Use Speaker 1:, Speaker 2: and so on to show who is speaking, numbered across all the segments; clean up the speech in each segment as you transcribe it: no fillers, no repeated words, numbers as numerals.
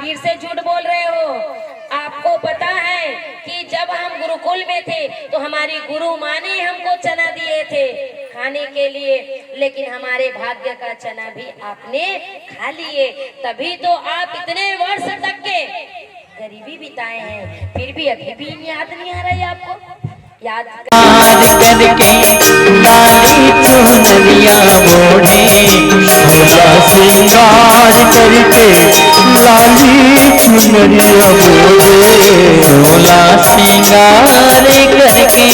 Speaker 1: फिर से झूठ बोल रहे हो। आपको पता है कि जब हम गुरुकुल में थे तो हमारी गुरु माँ ने हमको चना दिए थे खाने के लिए, लेकिन हमारे भाग्य का चना भी आपने खा लिए, तभी तो आप इतने वर्ष तक के गरीबी बिताए हैं। फिर भी अभी भी याद नहीं आ रही आपको? याद
Speaker 2: करके लाली चुनरिया मोड़े, भोला सिंगार करके लाली चुनरिया मोड़े, भोला सिंगार करके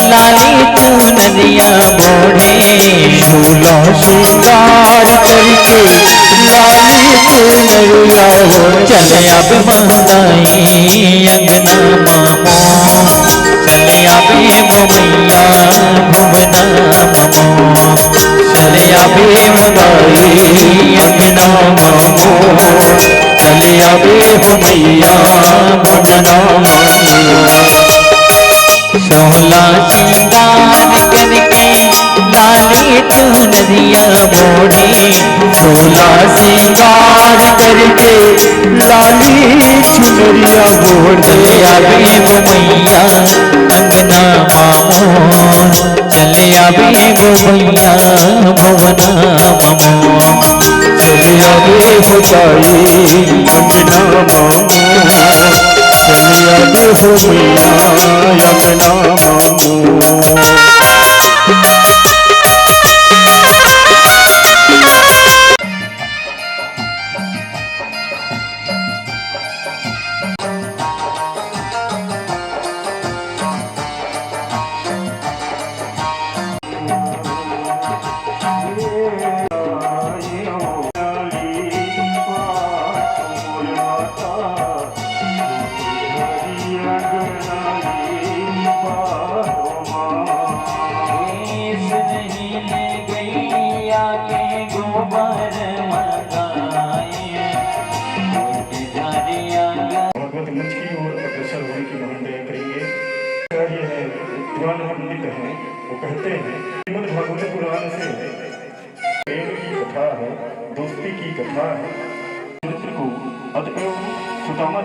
Speaker 2: लाली चुनरिया मोड़े, भोला सिंगार करके लाली चुनरिया मोड़े। चले अब मंगाई अंगना मामो, चले आबे मोमैया भुवना ममो, चले आबे मोबाई अंगना ममो, चले आबे मोमैया भुवना ममो। सोहला सिंगार करके लाली चुनरिया मोड़े, सोहला सिंगार करके लाली चुनरिया मोड़े, आबे मोमैया अंगना मामो, चले आबे मोमैया भुवना ममो, चले आबे मोबाई अंगना ममो, चले आबे मोमैया अंगना ममो।
Speaker 3: पंडित हैं, वो कहते हैं श्रीमद् भागवत पुराण से प्रेम की कथा है, दोस्ती की कथा है। चरित्र को अतएव सुदामा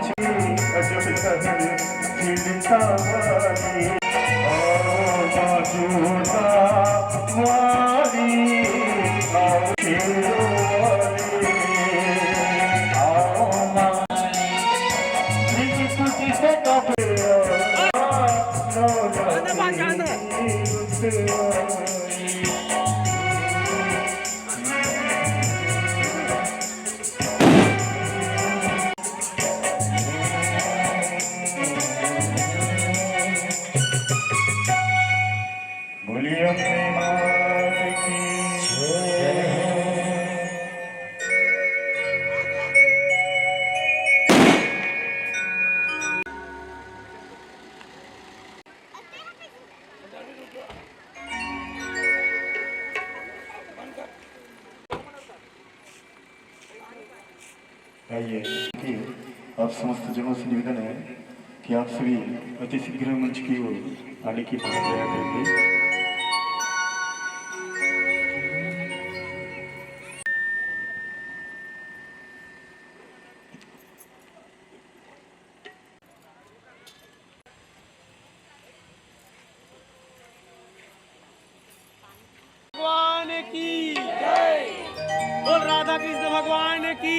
Speaker 3: आइए कि आप समस्त जनों से निवेदन है कि आप सभी अति शीघ्र मंच की ओर आने की प्रक्रिया करेंगे।
Speaker 4: भगवान की जय, बोल राधा कृष्ण भगवान की।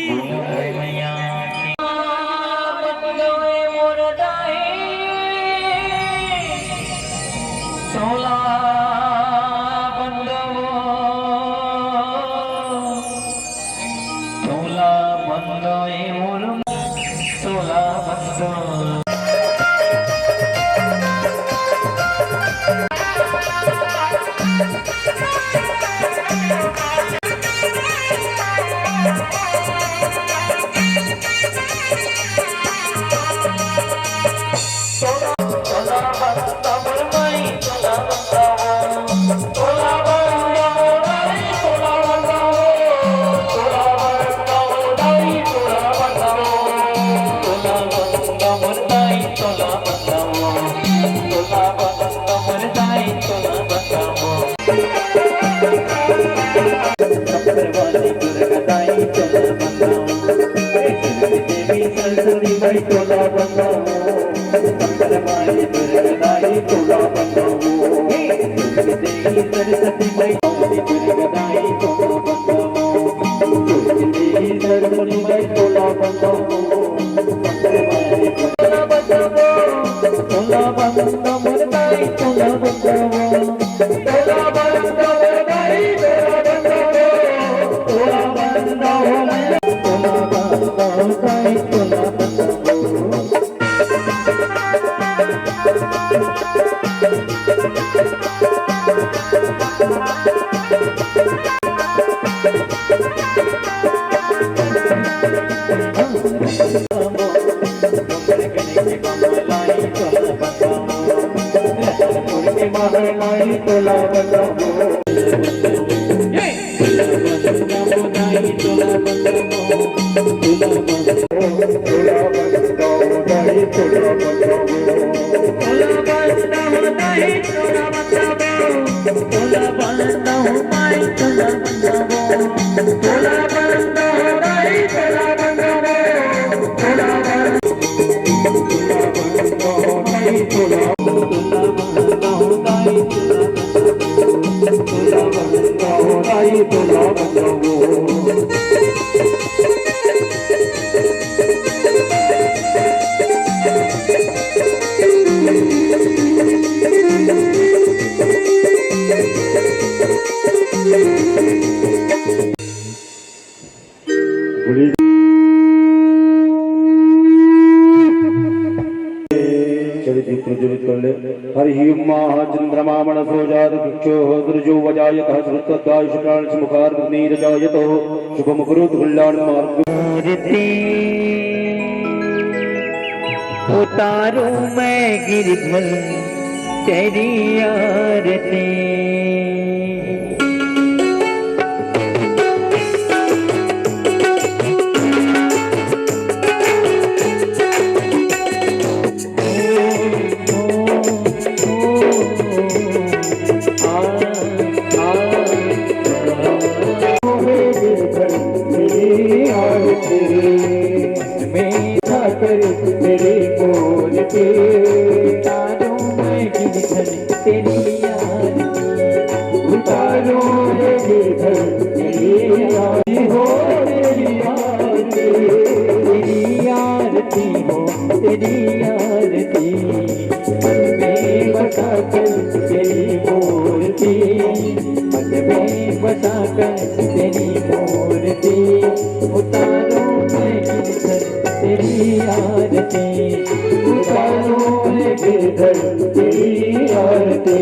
Speaker 2: Tola सरस्वती माई तोला बंदाओ शंकर माई दुर्गदाई तोला बंदाओ सरस्वती माई दुर्गदाई तोला बंदाओ सरस्वती माई तोला बंदाओ शंकर माई तोला बंदाओ तोला बंदाओ मुरदाई तोला बंदाओ तोला बंदाओ मुरदाई तोला बंदाओ तोला बंदाओ तोला बंदाओ मुरदाई तोला बंदाओ महलाई तोला बंदाओ तोला बंदाओ तोला बंदाओ दाई तोला बंदाओ तोला बंदाओ दाई तोला बंदाओ तोला बंदाओ माई तोला बंदाओ तोला बंदाओ दाई तोला बंदाओ तोला बंदाओ दाई तोला तोला बंदाओ प्रज्वलित कर ले। हरि चंद्रमा मनसो जात भिक्षो दुर्जो वजायतः श्रुतदायुष प्राण मुखार नीरजायतो शुभम करोतु कल्याण मार्ग
Speaker 5: उतारू मैं गिरधर तेरी आरती
Speaker 2: तेरे बोल के उतारो मैं गिरधर तेरी आरती उतारो है गिरधर तेरी आरती हो तेरी आरती हो तेरी आरती मन में बसा कर तेरी मूर्ति मन में बसा कर तेरी मूर्ति उतारो मैं गिरधर तेरी आरती उतारो है गिरधर तेरी आरती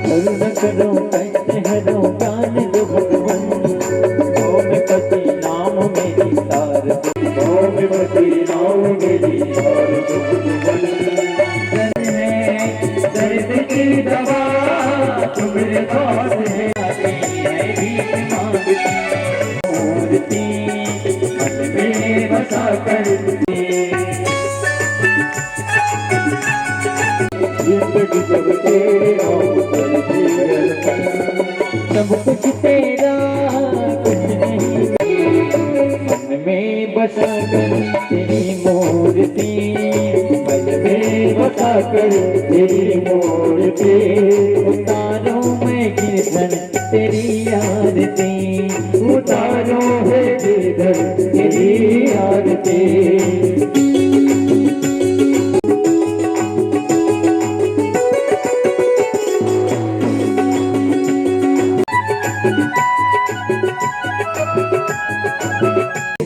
Speaker 2: करुणा करो कैसे हरो ज्ञान दो भगवान ओम पति नाम मेरी तार ओम पति नाम मेरी तार दर्द की दवा तुम्हारे पास है मूर्ति मन में बसा कर जिंदगी जब तेरा सब कुछ तेरा कुछ नहीं मन में बसा कर तेरी मूर्ति मन में बसा कर तेरी मूर्ति उतारो मैं गिरधर तेरी आरती उतारो है गिरधर तेरी आरती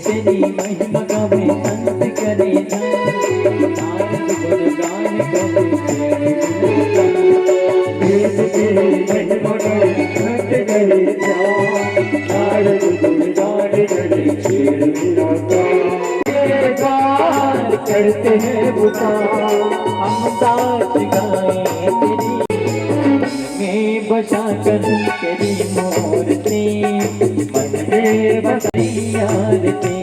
Speaker 2: तेरी महिमा गावे संत करे नारद गुणगान करे तेरी महिमा गावे संत करे नारद गुणगान करे छेड़ विनोदा गान करते हैं बुता हम दास गाए तेरी में बसा कर तेरी मूर्ति मन में बसी आरती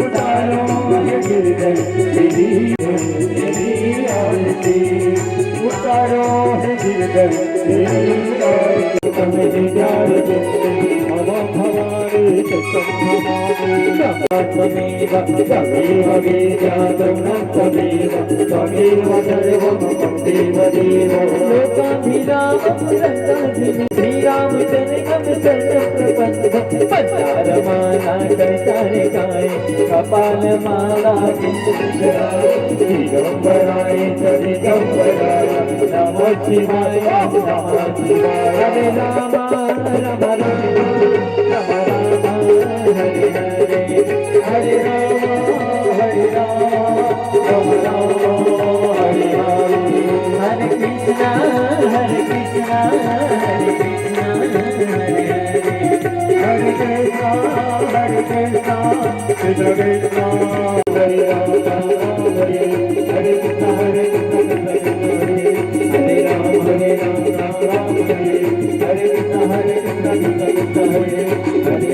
Speaker 2: उतारो है गिरधर तेरी आरती उतारो है गिरधर तेरी आरती तुम्हें प्यार देते हवा भवानी तमेव तमेव वेदातं तमेव तमेव सर्वं देव देव लोकाभिरामं रङ्गाभिरामं श्रीरामचन्द्रं सर्वप्रपन्नं पञ्चारमाला करतारे गाय कपालमाला किंकराय दिगंबराय दिगंबराय नमः शिवाय हरे राम राम राम हरे हरे हरे राम राम राम हरे हरे हरे कृष्णा हरे कृष्णा हरे कृष्णा हरे कृष्णा हरे कृष्णा कृष्ण कृष्ण हरे राम हरे हरे कृष्ण हरे राम राम हरे हरे कृष्ण हरे कृष्ण कृष्ण हरे हरे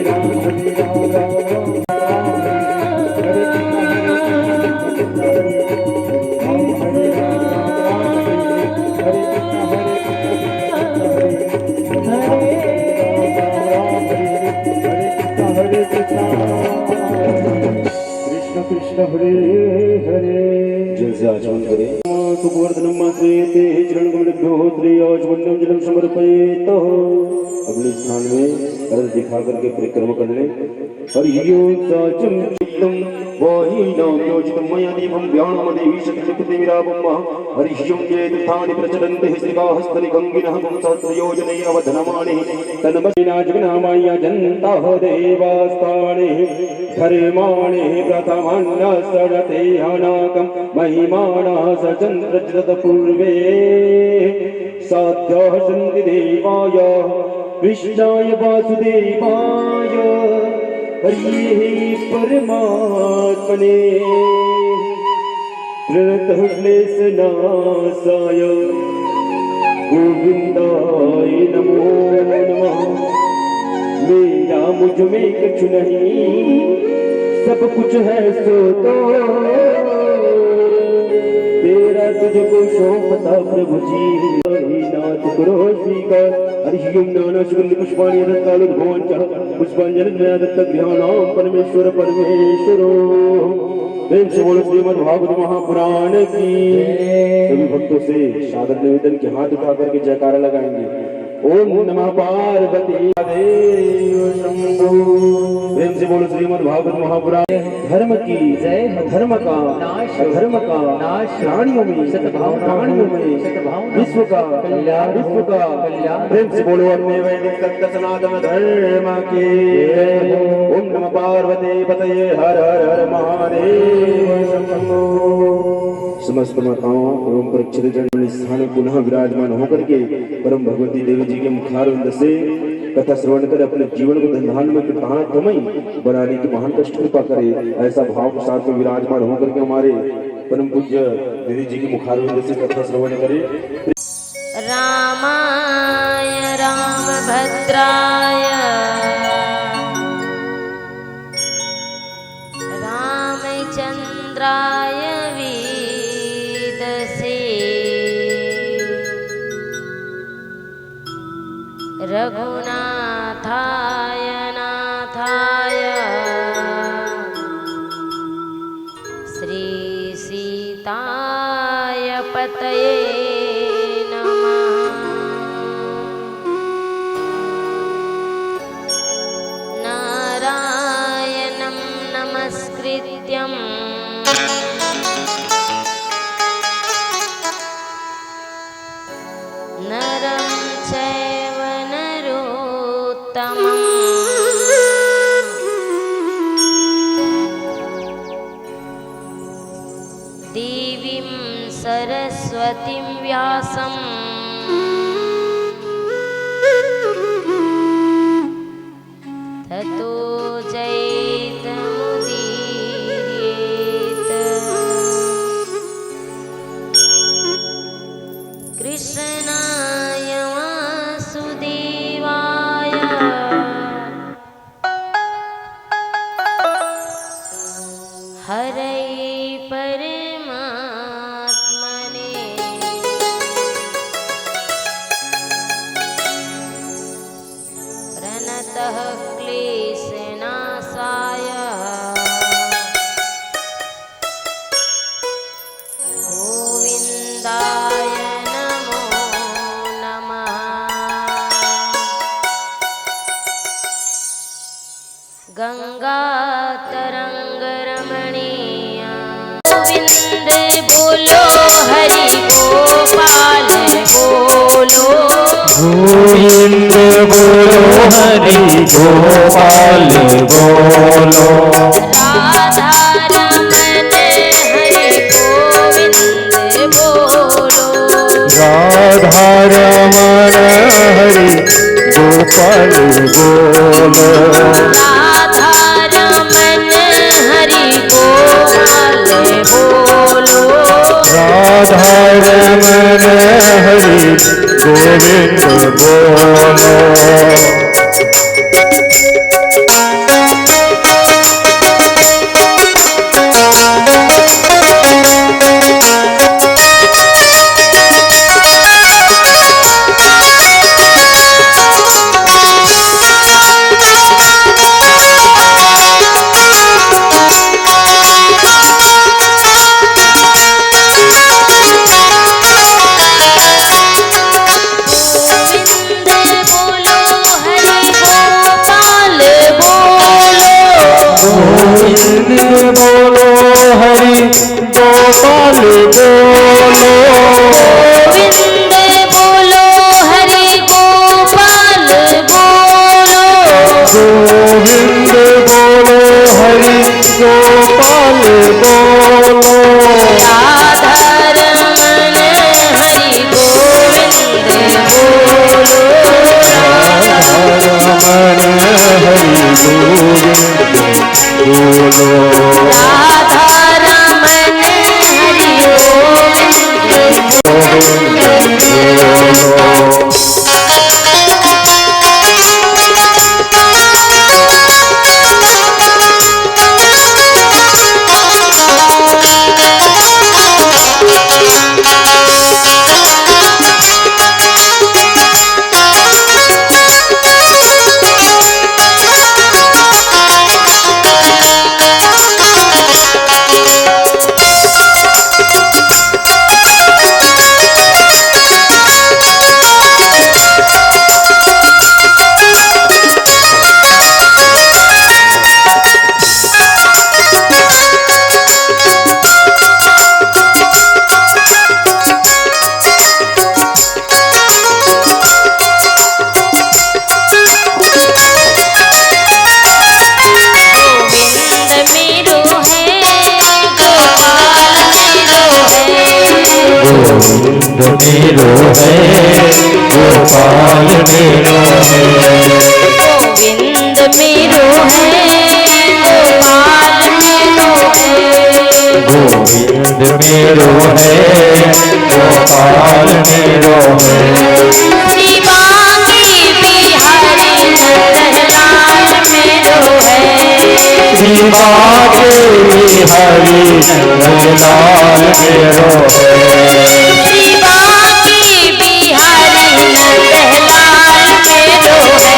Speaker 2: राम राम कृष्ण हरे हरे जल से आचमन करें सुवर्धनम माश्रयते चरण कमलेभ्यो त्रियाचमन्यं जलम समर्पयेत अगले स्थान में अर्घ दिखा करके परिक्रमा कर ले हरि ओम साचम चित्तम वाहिनां योजितं मया दीपं व्याणमदेवी शक्तिशक्ति विरावम् हरि ओम ये तीर्थानि प्रचलन्ति श्रीकाहस्तनि गंगिनः सहस्रयोजनैः अवधनमानि तन्मनाजगनामाय जन्ताः देवास्तानि धर्माणि प्रथमन्न सरते अनाकं महिमानः सचन्द्रजत पूर्वे साध्याः सन्ति देवाय कृष्णाय वासुदेवाय हरिये परमात्मने प्रणतः क्लेशनाशाय गोविन्दाय नमो नमः मेरा मुझ में कुछ नहीं सब कुछ है सो तो तेरा तुझको सौंपता प्रभु जी नाथ करो स्वीकार हरि ओम नाना सुगंधि पुष्पाणि रत्नालोद्भवान् च पुष्पाञ्जलिर्मया दत्तगृहाणां परमेश्वर परमेश्वरो प्रेम से बोलो श्रीमद् भागवत महापुराण की सभी भक्तों से सादर निवेदन के हाथ उठा करके जयकारा लगाएंगे ओम नमः पार्वती देव शंभो प्रेम से बोलो श्रीमद् भागवत महापुराण धर्म की जय धर्म का नाश धर्म का नाश प्राणियों में प्राणियों में विश्व का कल्याण विश्व का कल्याण प्रेम से बोलो अपने वैदिक सत्य सनातन धर्म के ओम नमः पार्वती पतये हर हर हर महादेव शंभो समस्त माताओं एवं परीक्षित जन स्थान में पुनः विराजमान होकर के परम भगवती देवी जी के मुखारविंद से कथा श्रवण कर अपने जीवन को धन में प्राणमयी बनाने की महान कष्ट कृपा करे ऐसा भाव के साथ में विराजमान होकर के हमारे परम पूज्य देवी जी के मुखारविंद से कथा श्रवण करे।
Speaker 1: रामाय रामभद्राय रामचन्द्राय वेदसे रघुनाथाय नाथाय श्री सीताय पतये नमः। नारायणं नमस्कृत्यं नरं चैव नरोत्तमम् देवीं सरस्वतीं व्यासं ततो जयेतमुदीरयेत। कृष्णाय वासुदेवाय हरये हरि गोपाल बोलो।
Speaker 2: गोविंद बोलो हरि गोपाल बोलो।
Speaker 1: राधा रमन हरि गोविंद बोलो।
Speaker 2: राधा रमण हरि गोपाल बोलो।
Speaker 1: राधा रमन हरि गोपाल बोलो।
Speaker 2: राधा रमण हरि गोविंद बोलो। मेरो है गोपाल मेरो है।
Speaker 1: गोविंद मेरो है गोपाल मेरो है।
Speaker 2: गोविंद मेरो है गोपाल मेरो है।
Speaker 1: श्री बांके बिहारी नंदलाल मेरो है।
Speaker 2: श्री बांके बिहारी नंदलाल मेरो है।
Speaker 1: श्री बांके बिहारी नंदलाल मेरो है।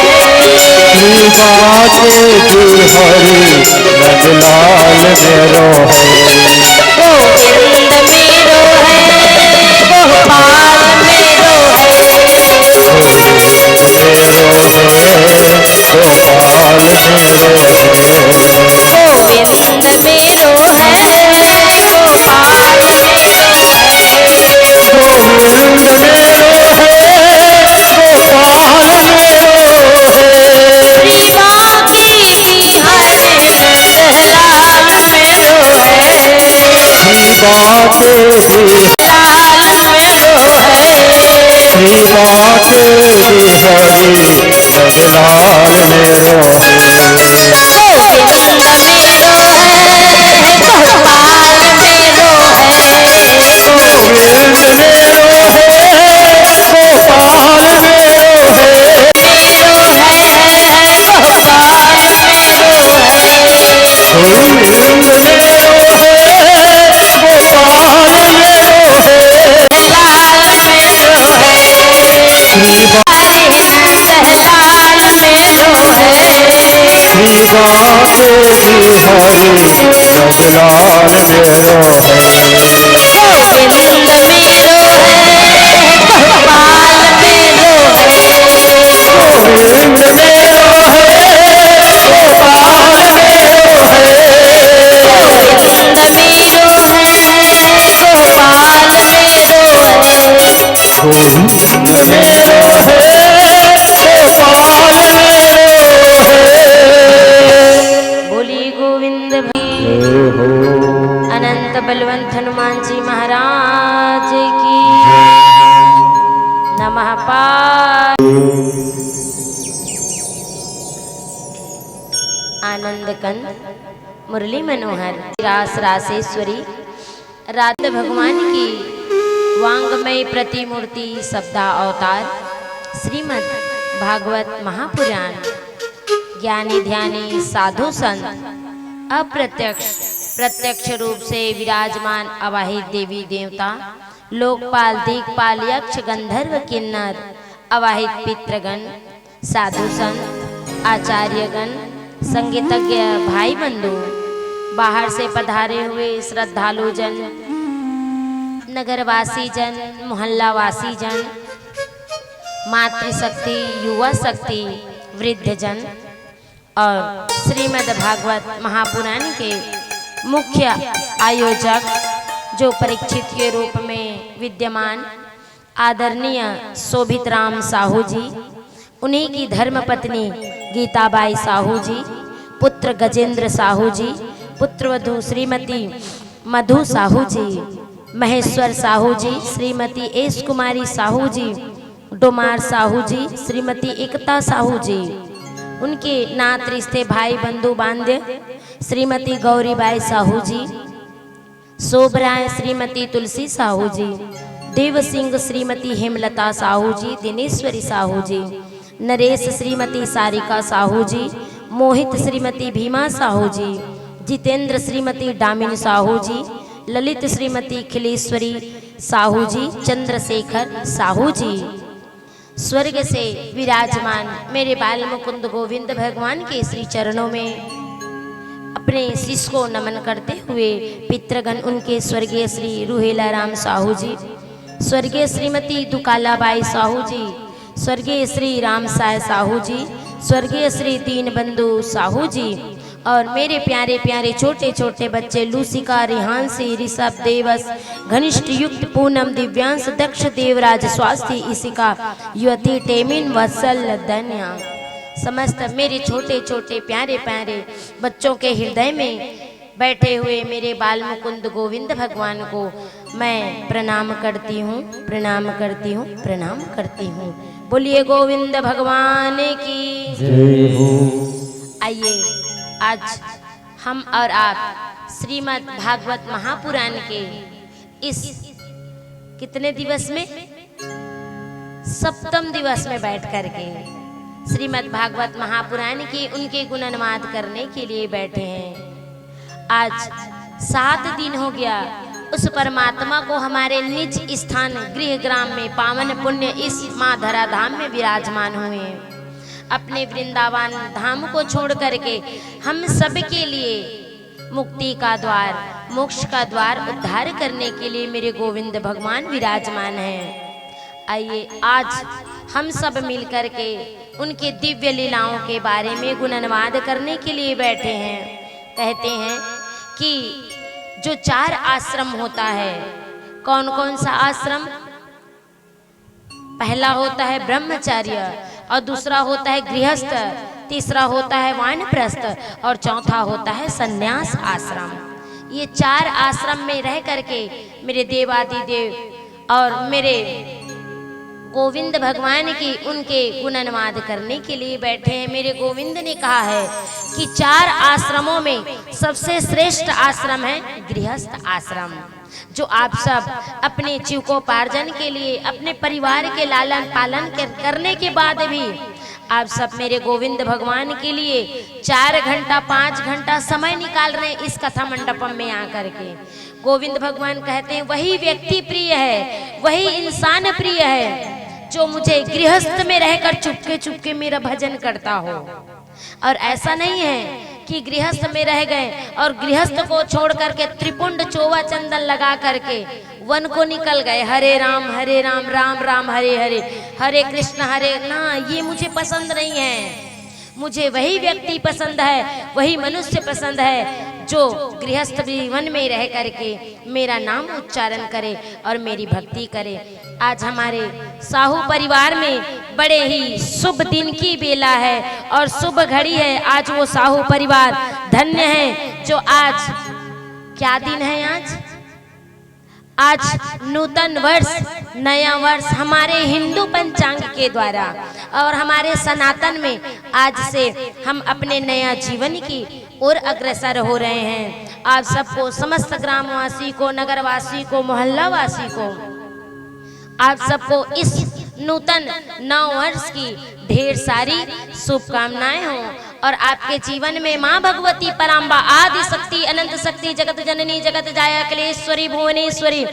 Speaker 2: श्री बांके बिहारी नंदलाल मेरो है।
Speaker 1: गोविंद मेरो है गोपाल मेरो है।
Speaker 2: गोविंद मेरो है गोपाल मेरो है।
Speaker 1: गोविंद मेरो है गोपाल मेरो है।
Speaker 2: गोविंद मेरो है गोपाल मेरो है।
Speaker 1: श्री बांके बिहारी नंदलाल मेरो है।
Speaker 2: श्री बांके
Speaker 1: लाल मेरो है।
Speaker 2: श्री बांके बिहारी नंदलाल मेरो है।
Speaker 1: गोविंद मेरो है गोपाल मेरो है।
Speaker 2: गोविंद मेरो है गोपाल मेरो है।
Speaker 1: मेरो है गोपाल मेरो है।
Speaker 2: गोविंद मेरो है गोपाल मेरो है।
Speaker 1: लाल मेरो है।
Speaker 2: श्री
Speaker 1: हरि नंदलाल मेरो है।
Speaker 2: श्री बांके बिहारी नंदलाल मेरो है।
Speaker 1: गोविंद मेरो है गोपाल मेरो है।
Speaker 2: गोविंद मेरो है गोपाल मेरो है।
Speaker 1: गोविंद मेरो है गोपाल मेरो पंडित हनुमान जी महाराज की नमः पाठ। आनंद कंद मुरली मनोहर रास रासेश्वरी राधा भगवान की वांगमय प्रतिमूर्ति शब्दा अवतार श्रीमद् भागवत महापुराण ज्ञानी ध्यानी साधु संत अप्रत्यक्ष प्रत्यक्ष रूप से विराजमान अवाहित देवी देवता लोकपाल दिक्पाल यक्ष गंधर्व किन्नर अवाहित पितृगण साधु संत आचार्यगण संगीतज्ञ भाई बंधु बाहर से पधारे हुए श्रद्धालु जन नगरवासी जन मोहल्लावासी जन मातृशक्ति युवा शक्ति वृद्ध जन और श्रीमद् भागवत महापुराण के मुख्य आयोजक जो परीक्षित के रूप में विद्यमान आदरणीय शोभित राम साहू जी, उन्हीं की धर्मपत्नी गीताबाई साहू जी, पुत्र गजेंद्र साहू जी, पुत्रवधू श्रीमती मधु साहू जी, महेश्वर साहू जी, श्रीमती एस कुमारी साहू जी, डोमार साहू जी, श्रीमती एकता साहू जी, उनके नात रिश्ते भाई बंधु बांध्य श्रीमती गौरीबाई साहू जी, शोभराय श्रीमती तुलसी साहू जी, देव सिंह श्रीमती हेमलता साहू जी, दिनेश्वरी साहू जी, नरेश श्रीमती सारिका साहू जी, मोहित श्रीमती भीमा साहू जी, जितेंद्र श्रीमती डामिनी साहू जी, ललित श्रीमती खिलेश्वरी साहू जी, चंद्रशेखर साहू जी, स्वर्ग से विराजमान मेरे बाल मुकुंद गोविंद भगवान के श्री चरणों में अपने शीश को नमन करते हुए पितृगण उनके स्वर्गीय श्री रूहेला राम साहू जी, स्वर्गीय श्रीमती दुकालाबाई साहू जी, स्वर्गीय श्री राम साय साहू जी, स्वर्गीय श्री दीनबंधु साहू जी और मेरे प्यारे प्यारे छोटे छोटे बच्चे लूसिका रिहांसी ऋषभ देवस घनिष्ठ युक्त पूनम दिव्यांश दक्ष देवराज स्वास्थ्य इसिका युवती टेमिन वत्सल धन्या समस्त मेरे छोटे छोटे प्यारे प्यारे बच्चों के हृदय में बैठे हुए मेरे बाल मुकुंद गोविंद भगवान को मैं प्रणाम करती हूँ, प्रणाम करती हूँ, प्रणाम करती हूँ। बोलिए गोविंद भगवान की
Speaker 2: जय हो।
Speaker 1: आइए आज हम और आप श्रीमद् भागवत महापुराण के इस कितने दिवस में सप्तम दिवस में बैठ करके श्रीमद् भागवत महापुराण की उनके गुणानुवाद करने के लिए बैठे हैं। आज 7 दिन हो गया उस परमात्मा को हमारे निज स्थान गृह ग्राम में पावन पुण्य इस माँ धरा धाम में विराजमान हुए हैं। अपने वृंदावन धाम को छोड़ करके हम सब के लिए मुक्ति का द्वार मोक्ष का द्वार उद्धार करने के लिए मेरे गोविंद भगवान विराजमान हैं। आइए आज हम सब मिल करके उनके दिव्य लीलाओं के बारे में गुणानुवाद करने के लिए बैठे हैं। कहते हैं कि जो 4 आश्रम होता है, कौन कौन सा आश्रम? पहला होता है ब्रह्मचर्य और दूसरा होता है गृहस्थ, तीसरा होता है वानप्रस्थ और चौथा होता है संन्यास आश्रम। ये 4 आश्रम में रह करके मेरे देवादिदेव और मेरे गोविंद भगवान की उनके गुणानुवाद करने के लिए बैठे हैं। मेरे गोविंद ने कहा है कि 4 आश्रमों में सबसे श्रेष्ठ आश्रम है गृहस्थ आश्रम, जो आप सब अपने जीविकोपार्जन के लिए अपने परिवार के लालन पालन करने के बाद भी आप सब मेरे गोविंद भगवान के लिए 4 घंटा 5 घंटा समय निकाल रहे हैं इस कथा मंडपम में आकर के। गोविंद भगवान कहते हैं वही व्यक्ति प्रिय है, वही इंसान प्रिय है जो मुझे गृहस्थ में रहकर चुपके चुपके मेरा भजन करता हो। और ऐसा नहीं है कि गृहस्थ में रह गए और गृहस्थ को छोड़ करके त्रिपुंड चोवा चंदन लगा करके वन को निकल गए, हरे राम राम राम हरे हरे, हरे कृष्ण हरे ना, ये मुझे पसंद नहीं है। मुझे वही व्यक्ति पसंद है, वही मनुष्य पसंद है जो गृहस्थ जीवन में रह करके मेरा नाम उच्चारण करे और मेरी भक्ति करे। आज हमारे साहू परिवार में बड़े ही शुभ दिन की बेला है और शुभ घड़ी है। आज वो साहू परिवार धन्य है जो आज क्या दिन है? आज आज नूतन वर्ष, नया वर्ष हमारे हिंदू पंचांग के द्वारा और हमारे सनातन में आज से हम अपने नया जीवन की ओर अग्रसर हो रहे हैं। आप सबको, समस्त ग्रामवासी को, नगरवासी को, मोहल्ला वासी को, आप सबको इस नूतन नव वर्ष की ढेर सारी शुभकामनाएं हो और आपके जीवन में माँ भगवती पराम्बा आदि शक्ति, अनंत शक्ति, जगत जननी, जगत जाया, अखिलेश्वरी, भुवनेश्वरी,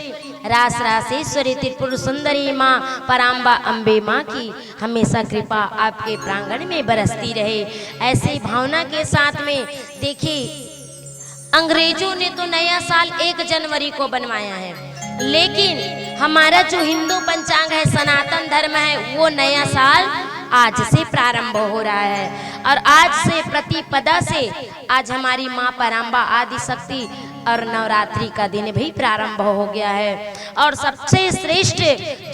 Speaker 1: रास रासेश्वरी, त्रिपुर सुंदरी माँ पराम्बा अम्बे माँ की हमेशा कृपा आपके प्रांगण में बरसती रहे। ऐसी भावना के साथ में देखिए, अंग्रेजों ने तो नया साल 1 जनवरी को बनवाया है, लेकिन हमारा जो हिंदू पंचांग है, सनातन धर्म है, वो नया साल आज से प्रारंभ हो रहा है। और आज से प्रतिपदा से आज हमारी माँ पराम्बा आदि शक्ति और नवरात्रि का दिन भी प्रारंभ हो गया है। और सबसे श्रेष्ठ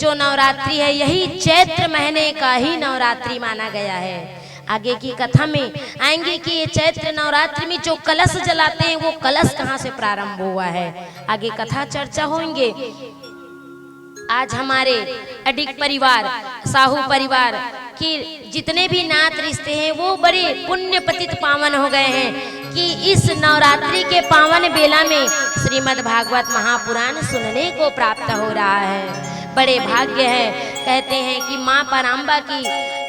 Speaker 1: जो नवरात्रि है, यही चैत्र महीने का ही नवरात्रि माना गया है। आगे की कथा में आएंगे कि ये चैत्र नवरात्रि में जो कलश जलाते हैं, वो कलश कहाँ से प्रारंभ हुआ है, आगे कथा चर्चा होंगे। आज हमारे अडिग परिवार, साहू परिवार के जितने भी नात रिश्ते हैं, वो बड़े पुण्य पतित पावन हो गए हैं कि इस नवरात्रि के पावन बेला में श्रीमद् भागवत महापुराण सुनने को प्राप्त हो रहा है। बड़े भाग्य है। कहते हैं कि माँ पराम्बा की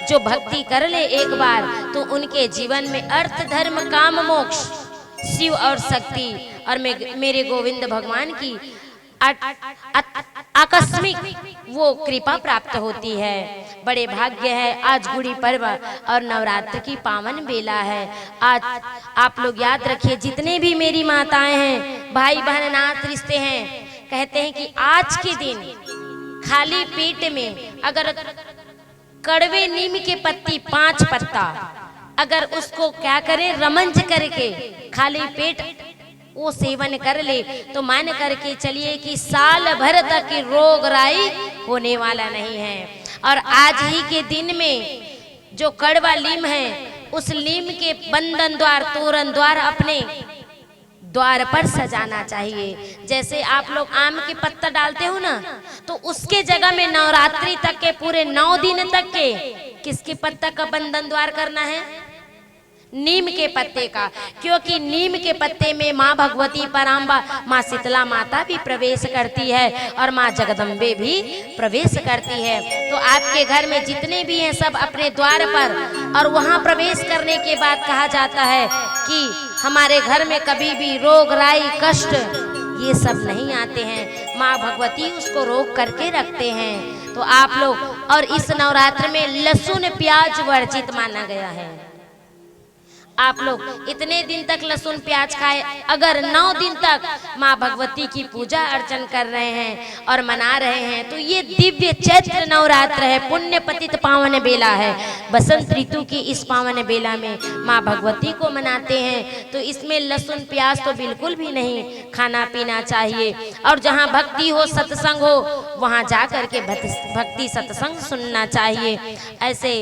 Speaker 1: जो भक्ति कर ले एक बार, तो उनके जीवन में अर्थ, धर्म, काम, मोक्ष, शिव और शक्ति और मेरे गोविंद भगवान की आकस्मिक वो कृपा प्राप्त होती है। बड़े भाग्य है। आज गुड़ी पर्व और नवरात्र की पावन बेला है। आज आप लोग याद रखिए, जितने भी मेरी माताएं हैं, भाई बहन, नात रिश्ते हैं, कहते हैं कि आज के दिन खाली पेट में अगर कड़वे नीम के पत्ती 5 पत्ता अगर उसको क्या करें, रमंज करके खाली पेट वो सेवन कर ले, तो मान करके चलिए कि साल भर तक रोग राई होने वाला नहीं है। और आज ही के दिन में जो कड़वा लीम है, उस लीम के बंधन द्वार, तोरण द्वार अपने द्वार पर सजाना चाहिए। जैसे आप लोग आम के पत्ता डालते हो ना, तो उसके जगह में नवरात्रि तक के पूरे 9 दिन तक के किसके पत्ता का बंधन द्वार करना है? नीम के पत्ते का, क्योंकि नीम के पत्ते में माँ भगवती पराम्बा, माँ शीतला माता भी प्रवेश करती है और माँ जगदम्बे भी प्रवेश करती है। तो आपके घर में जितने भी हैं, सब अपने द्वार पर, और वहाँ प्रवेश करने के बाद कहा जाता है कि हमारे घर में कभी भी रोग राई, कष्ट ये सब नहीं आते हैं। माँ भगवती उसको रोक करके रखते हैं। तो आप लोग, और इस नवरात्र में लहसुन प्याज वर्जित माना गया है। आप लोग इतने दिन तक लहसुन प्याज खाए, अगर 9 दिन तक माँ भगवती की पूजा अर्चन कर रहे हैं और मना रहे हैं, तो ये दिव्य चैत्र नवरात्र है, पुण्य पतित पावन बेला है। बसंत ऋतु की इस पावन बेला में माँ भगवती को मनाते हैं, तो इसमें लहसुन प्याज तो बिल्कुल भी नहीं खाना पीना चाहिए। और जहाँ भक्ति हो, सत्संग हो, वहाँ जा करके भक्ति सत्संग सुनना चाहिए। ऐसे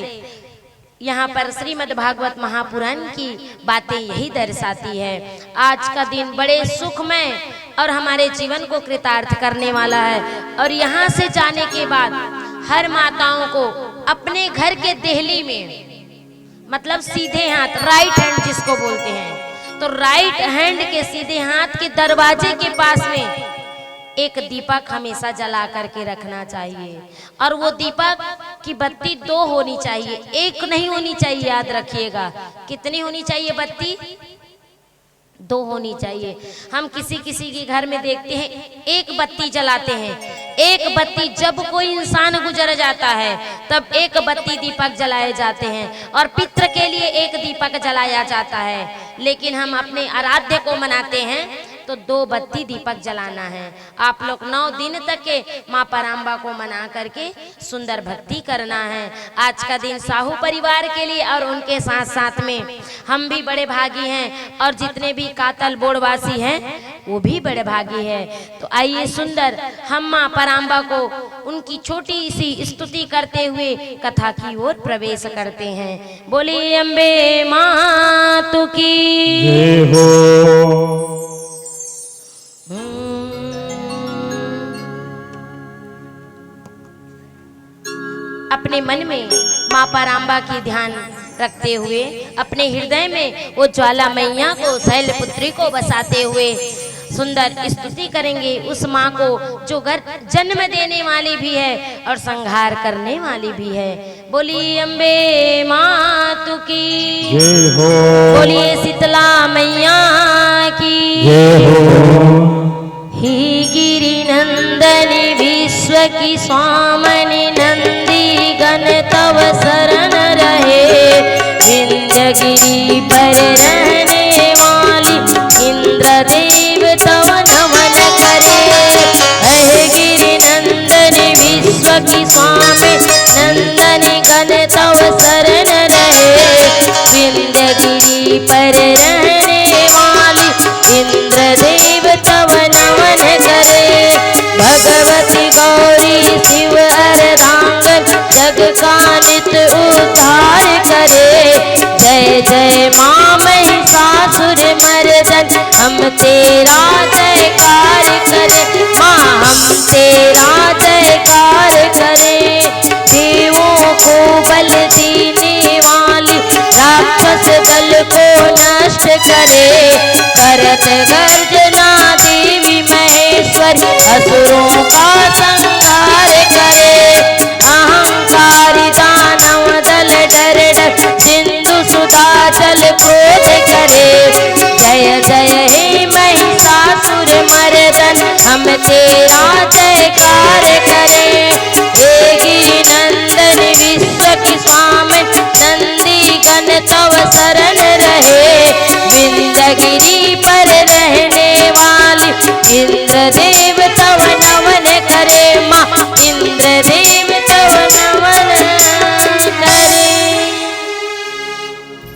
Speaker 1: यहाँ पर श्रीमद् भागवत महापुराण की बातें यही दर्शाती है। आज का दिन बड़े सुखमय और हमारे जीवन को कृतार्थ करने वाला है। और यहाँ से जाने के बाद हर माताओं को अपने घर के देहली में, मतलब सीधे हाथ, राइट हैंड जिसको बोलते हैं, तो राइट हैंड के सीधे हाथ के दरवाजे के पास में एक दीपक हमेशा जला करके रखना चाहिए। और वो दीपक की बत्ती 2 होनी चाहिए, 1 नहीं होनी चाहिए। याद रखिएगा, कितनी होनी चाहिए बत्ती? 2 होनी चाहिए। हम किसी किसी के घर में देखते हैं 1 बत्ती जलाते हैं। 1 बत्ती जब कोई इंसान गुजर जाता है, तब 1 बत्ती दीपक जलाए जाते हैं, और पितृ के लिए 1 दीपक जलाया जाता है। लेकिन हम अपने आराध्य को मनाते हैं तो 2 बत्ती दीपक जलाना है। आप लोग 9 दिन तक के माँ पराम्बा को मना करके सुंदर भक्ति करना है। आज का दिन साहू परिवार के लिए और उनके साथ साथ में हम भी बड़े भागी हैं, और जितने भी कातल बोड़वासी हैं वो भी बड़े भागी है। तो आइए सुंदर हम माँ पराम्बा को उनकी छोटी सी स्तुति करते हुए कथा की ओर प्रवेश करते हैं। बोलिए अम्बे मातु की जय हो। अपने मन में माँ पराम्बा की ध्यान रखते हुए अपने हृदय में वो ज्वाला मैया को शैलपुत्री को बसाते हुए सुंदर स्तुति करेंगे उस माँ को जो घर जन्म देने वाली भी है और संहार करने वाली भी है। बोलिए अम्बे मातु की
Speaker 2: जय हो,
Speaker 1: बोलिए शीतला मैया की
Speaker 2: जय हो।
Speaker 1: ही गिरि नंदनी विश्व की स्वामनि नंदी गण तव शरण रहे, विंध्यगिरि पर रहने वाली इंद्रदेव तव नमन करे। हे गिरि नंदनी विश्व की स्वामी नंदनी गण तव शरण रहे, विंध्यगिरि पर रहने वाली इंद्रदेव तव नमन करे। भगवती गौरी शिव अर्धांगन जग का नित उद्धार करे। जय जय माँ महिषासुर मर्दन हम तेरा जयकार करे, माँ हम तेरा जयकार करे। देवों को बल देने वाली राक्षस दल को नष्ट करे, करत गर्जना देवी महेश्वरी असुरों का संहार करे। अहंकारी दानव दल डर डर सिंधु सुधा जल क्रोध करे। जय जय हे महिषासुर मर्दन हम तेरा जयकार करे। हे गिरि नंदन विश्व की स्वामी नंदी गण तव शरण रहे, विंध्यगिरि पर रहने वाली इंद्रदेव तव नमन करे। माँ इंद्रदेव तव नमन करे।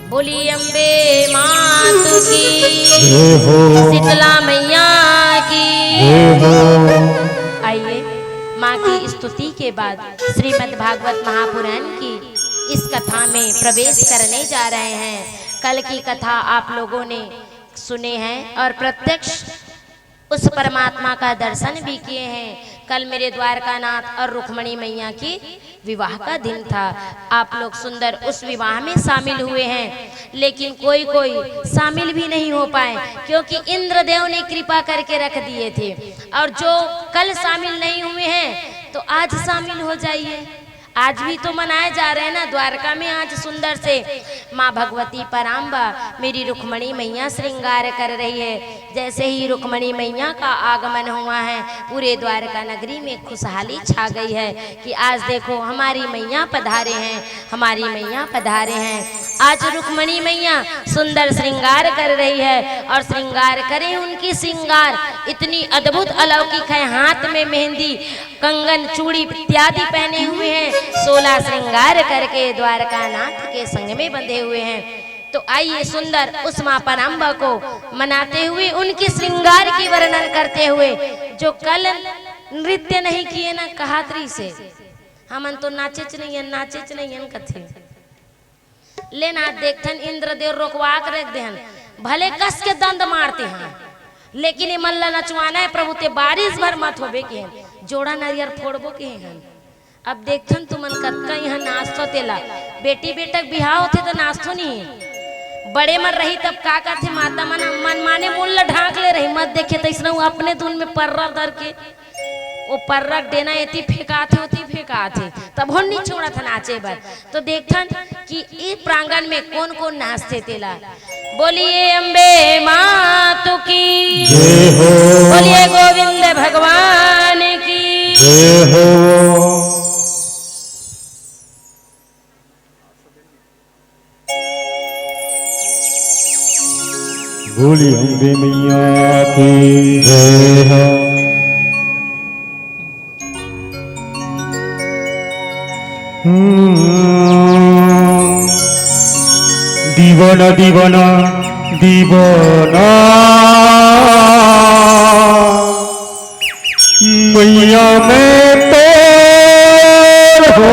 Speaker 1: बोली अम्बे मातु की
Speaker 2: जय हो,
Speaker 1: शीतला मैया की
Speaker 2: जय हो।
Speaker 1: आइए माँ की स्तुति के बाद श्रीमद् भागवत महापुराण की इस कथा में प्रवेश करने जा रहे हैं। कल की कथा आप लोगों ने सुने हैं और प्रत्यक्ष उस परमात्मा का दर्शन भी किए हैं। कल मेरे द्वारकानाथ और रुक्मणी मैया की विवाह का दिन था। आप लोग सुंदर उस विवाह में शामिल हुए हैं, लेकिन कोई कोई शामिल भी नहीं हो पाए क्योंकि इंद्रदेव ने कृपा करके रख दिए थे। और जो कल शामिल नहीं हुए हैं तो आज शामिल हो जाइए। आज भी तो मनाए जा रहे हैं ना द्वारका में। आज सुंदर से माँ भगवती पराम्बा मेरी रुक्मणी मैया श्रृंगार कर रही है। जैसे ही रुक्मणी मैया का आगमन हुआ है पूरे द्वारका नगरी में खुशहाली छा गई है कि आज देखो हमारी मैया पधारे हैं, हमारी मैया पधारे हैं। आज रुक्मणी मैया सुंदर श्रृंगार कर रही है और श्रृंगार करें उनकी श्रृंगार इतनी अद्भुत अलौकिक है। हाथ में मेहंदी, कंगन, चूड़ी इत्यादि पहने हुए हैं, 16 श्रृंगार करके द्वारकानाथ के संग में बंधे हुए हैं। तो आइए सुंदर उस माँ पराम्बा को मनाते हुए उनके श्रृंगार की वर्णन करते हुए, जो कल नृत्य नहीं किए ना कहात्री से, हमन तो नाचेच नहीं कथे लेना देखन इंद्रदेव रोकवा कर रख देहन, भले कस के दंड मारते हैं लेकिन ये मल्ला नचवाना है प्रभु ते बारिश भर मत होबे के जोड़ा नारियर फोड़बो के हैं। अब देखन तुमन कतका यहाँ नाश्तो तेला बेटी बेटक बिहाव होते तो नाश्तो नहीं, बड़े मन रही तब का करते माता मन माने मूल ढांक ले रही, मत देखे तो इसने अपने धुन में पर्रा धर के वो पर्रक देना एती फेंकाथे तब हो नहीं छोड़ा था नाचे बर। तो देखन कि इस प्रांगण में कौन कौन नाचते तेला। बोलिए अम्बे मातु की
Speaker 2: जय हो,
Speaker 1: बोलिए गोविंद भगवान की
Speaker 2: जय हो। बोली अम्बे मैया की जय हो। दीवाना दीवाना दीवाना मैया में तोर हो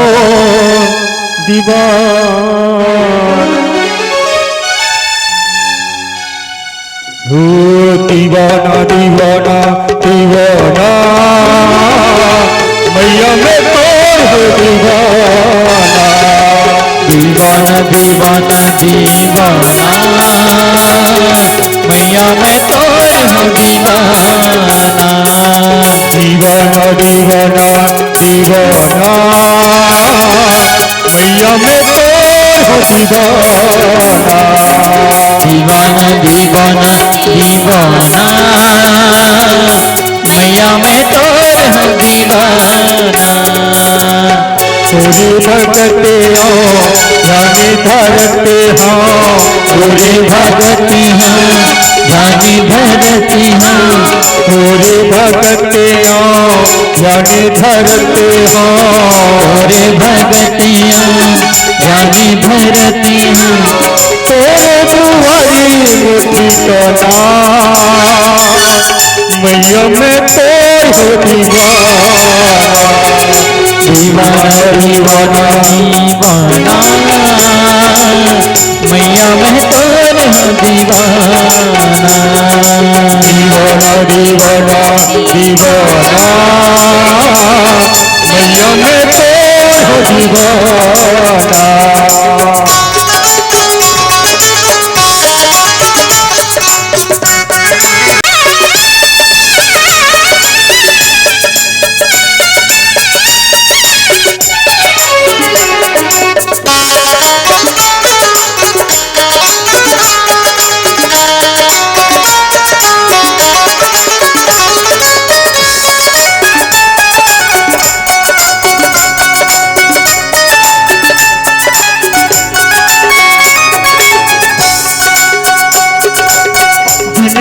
Speaker 2: दीवाना दीवाना दीवाना मैया में तोर हो दीवाना।
Speaker 5: दीवाना दीवाना मैया मैं तोर हूँ दीवाना।
Speaker 3: दीवाना दीवाना दीवाना मैया मैं तोर हूँ दीवाना।
Speaker 5: दीवाना दीवाना दीवाना मैया मैं तोर हूँ दीवाना।
Speaker 3: तोरे भगते हो जाने धरते हो,
Speaker 5: तोरे भगती हूँ जानी भरती हूँ।
Speaker 3: तोरे भगते हो जाने धरते हो,
Speaker 5: तोरे भगती हूँ जानी भरती हूँ।
Speaker 3: तोरे दुआरी मुझी कना मैया मैं तोर हूँ दीवाना।
Speaker 5: दीवाना दीवाना दीवाना मैया मैं तोर हूँ दीवाना।
Speaker 3: दीवाना दीवाना दीवाना मैया मैं तोर हूँ दीवाना।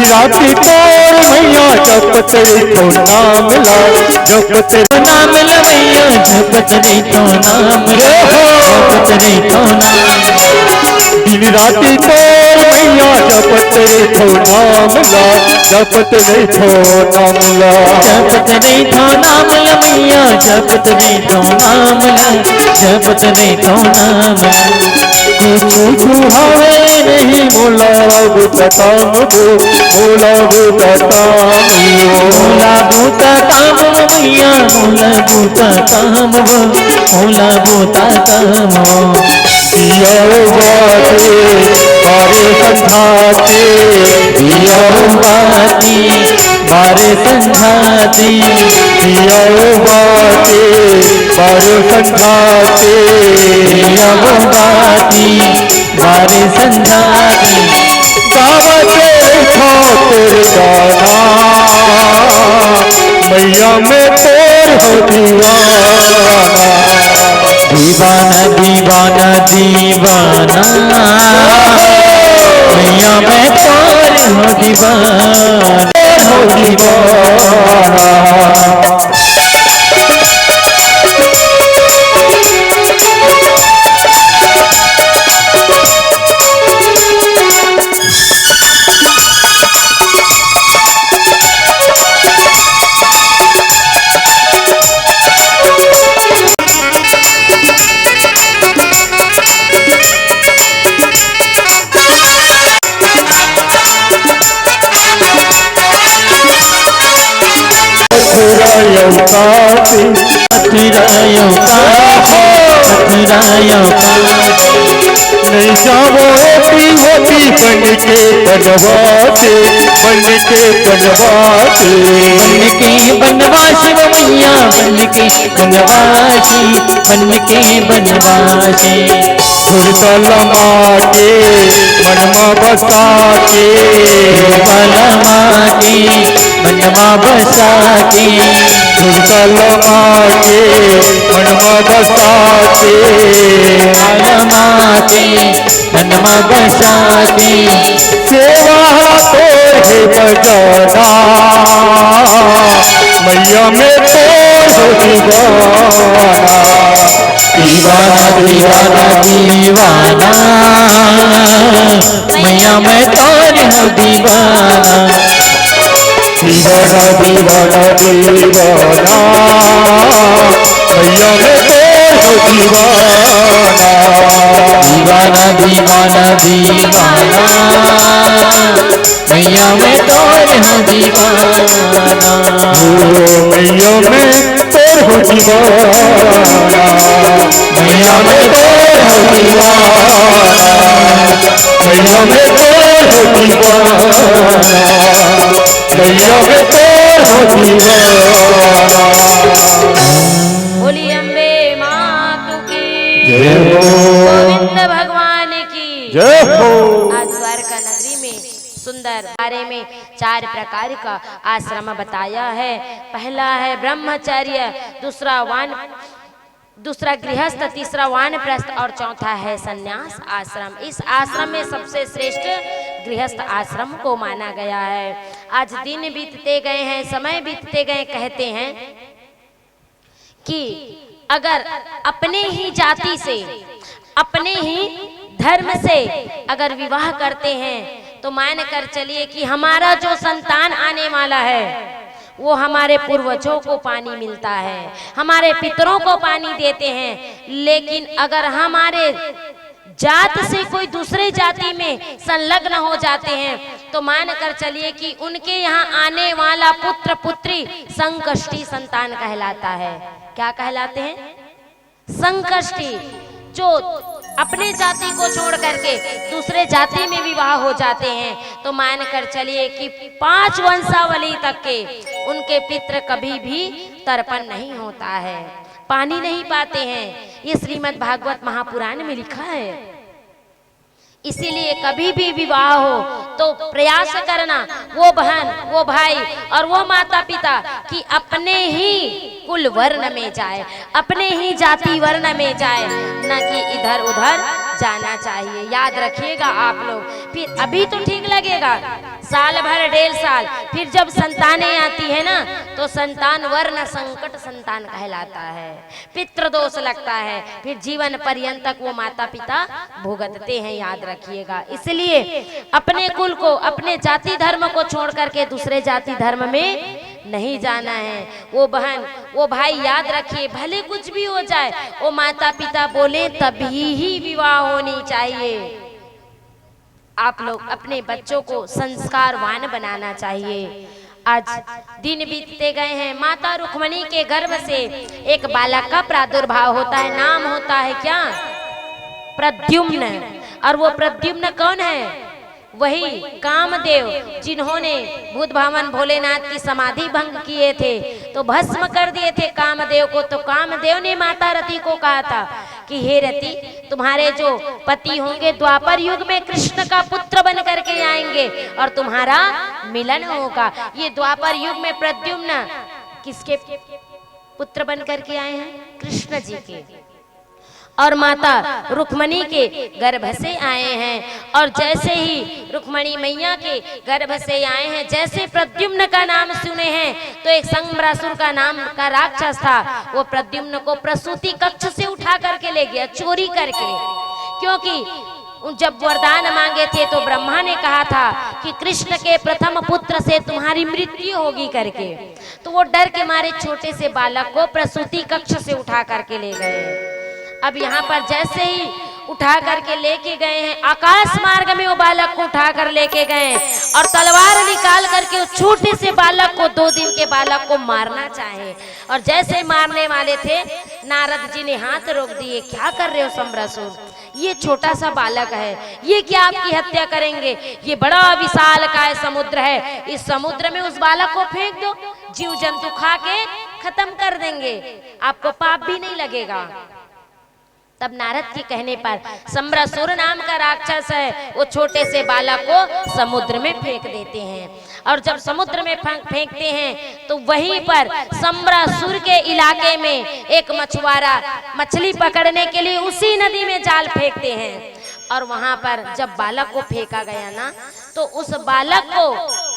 Speaker 3: राती तोर मैया जपत तो नाम ला, जपत
Speaker 5: नाम लवैया जपत रे तो नाम रे हो जपत रे तो नाम।
Speaker 3: दिन राती तोर मैया जपत तो नाम ला, जपत तो नाम ला।
Speaker 5: जपत रे तो नाम लवैया जपत रे तो नाम ला, जपत रे तो नाम ला।
Speaker 3: कुछ हवे नहीं मोला बुतताम गो, मोला बुतताम गो।
Speaker 5: मोला बूता काम मैया मोला बूता काम वो, मोला बूता काम वो।
Speaker 3: दिया बाते मारे संघाते,
Speaker 5: दिया बाती मारे संघाती,
Speaker 3: दिया बाते मारे संघाते,
Speaker 5: दिया बाती मारे संघाती।
Speaker 3: गावते खातिर गाना मैया मैं तोर हूँ दीवाना।
Speaker 5: दीवाना दीवाना दीवाना मैया मैं तोर हूँ दीवाना हूँ दीवाना। मथुरायों का मथुरायों का
Speaker 3: नहीं जाओ होती होती बन के बनवाते, बन के बनवाते।
Speaker 5: बन के बनवासी मैया बन के बनवासी, बन के बनवासी।
Speaker 3: फुरतलमा के मनमा बसा के,
Speaker 5: बलमा के मनमा बसा के,
Speaker 3: फुरतलमा के मनमा बसा के।
Speaker 5: बलमा के मनमा बसा के।
Speaker 3: सेवा तोर है बजाना मैया मैं तोर हूँ दीवाना।
Speaker 5: दीवाना दीवाना दीवाना मैया मैं तोर हूँ दीवाना।
Speaker 3: दीवाना दीवाना दीवाना मैया मैं तोर हूँ दीवाना।
Speaker 5: दीवाना दीवाना दीवाना मैया मैं तोर हूँ दीवाना।
Speaker 3: मैया मैं तोर हूँ
Speaker 5: दीवाना, मैया मैं तो हूँ दीवाना, मैया मैं तो हूँ दीवाना, मैया मैं तो हूँ दीवाना।
Speaker 1: बोली अम्बे मातु की
Speaker 5: जय हो,
Speaker 1: गोविंद भगवान की
Speaker 5: जय हो।
Speaker 1: आज द्वारका नगरी में सुंदर बारे में 4 प्रकार का आश्रम बताया है। पहला है ब्रह्मचर्य, दूसरा गृहस्थ, तीसरा वानप्रस्थ और चौथा है संन्यास आश्रम। इस आश्रम में सबसे श्रेष्ठ गृहस्थ आश्रम को माना गया है। आज दिन बीतते गए हैं, समय बीतते गए, कहते हैं कि अगर अपने ही जाति से, अपने ही धर्म से अगर विवाह करते हैं तो मान कर चलिए कि हमारा जो संतान आने वाला है वो हमारे पूर्वजों को पानी मिलता है, हमारे पितरों को पानी देते हैं। लेकिन अगर हमारे जात से कोई दूसरे जाति में संलग्न हो जाते हैं तो मान कर चलिए कि उनके यहाँ आने वाला पुत्र पुत्री संकष्टी संतान कहलाता है। क्या कहलाते हैं? संकष्टी। जो अपने जाति को छोड़ करके दूसरे जाति में विवाह हो जाते हैं तो मान कर चलिए कि 5 वंशावली तक के उनके पितृ कभी भी तर्पण नहीं होता है, पानी नहीं पाते हैं। ये श्रीमद् भागवत महापुराण में लिखा है। इसीलिए कभी भी विवाह हो तो प्रयास करना, वो बहन, वो भाई और वो माता पिता कि अपने ही कुल वर्ण में जाए, अपने ही जाति वर्ण में जाए, न कि इधर उधर जाना चाहिए। याद रखिएगा आप लोग। फिर अभी तो ठीक लगेगा, साल भर 1.5 साल, फिर जब संतानें आती है ना तो संतान वर्ण संकट संतान कहलाता है, पितृदोष लगता है, फिर जीवन पर्यंत तक वो माता पिता भुगतते हैं। याद रखिएगा। इसलिए अपने कुल को, अपने जाति धर्म को छोड़ करके दूसरे जाति धर्म में नहीं जाना है। वो बहन, वो भाई, याद रखिए, भले कुछ भी हो जाए, वो माता पिता बोले तभी ही विवाह होनी चाहिए। आप लोग अपने बच्चों को संस्कारवान बनाना चाहिए। आज दिन बीतते गए हैं, माता रुक्मणी के गर्भ से एक बालक का प्रादुर्भाव होता है। नाम होता है क्या? प्रद्युम्न। और वो प्रद्युम्न कौन है? वही कामदेव, जिन्होंने भूत भावन भोलेनाथ की समाधि भंग किए थे, तो भस्म कर दिए थे कामदेव को। तो कामदेव ने माता रति को कहा था कि हे रति, तुम्हारे जो पति होंगे द्वापर युग में कृष्ण का पुत्र बन करके आएंगे और तुम्हारा मिलन होगा। ये द्वापर युग में प्रद्युम्न किसके पुत्र बन करके आए हैं? कृष्ण जी के। और माता रुक्मणी के गर्भ से आए हैं। और जैसे ही रुक्मणी मैया के गर्भ से आए हैं, जैसे प्रद्युम्न का नाम सुने हैं तो एक संबरासुर का नाम का राक्षस था, वो प्रद्युम्न को प्रसूति कक्ष से उठा करके ले गया, चोरी करके। क्योंकि जब वरदान मांगे थे तो ब्रह्मा ने कहा था कि कृष्ण के प्रथम पुत्र से तुम्हारी मृत्यु होगी करके, तो वो डर के मारे छोटे से बालक को प्रसूति कक्ष से उठा करके ले गए। अब यहाँ पर जैसे ही उठा करके लेके गए हैं, आकाश मार्ग में वो बालक को उठा कर लेके गए और तलवार निकाल करके उस छोटे से बालक को, 2 दिन के बालक को मारना चाहे। और जैसे मारने वाले थे, नारद जी ने हाथ रोक दिए। क्या कर रहे हो संबरासुर? ये छोटा सा बालक है, ये क्या आपकी हत्या करेंगे? ये बड़ा विशालकाय समुद्र है, इस समुद्र में उस बालक को फेंक दो, जीव जंतु खा के खत्म कर देंगे, आपको पाप भी नहीं लगेगा। तब नारद के कहने पर संबरासुर नाम का राक्षस है, वो छोटे से बालक को समुद्र में फेंक देते हैं। और जब समुद्र में फेंकते हैं तो वहीं पर संबरासुर के इलाके में एक मछुआरा मछली पकड़ने के लिए उसी नदी में जाल फेंकते हैं। और वहां पर जब बालक को फेंका गया ना, तो उस बालक को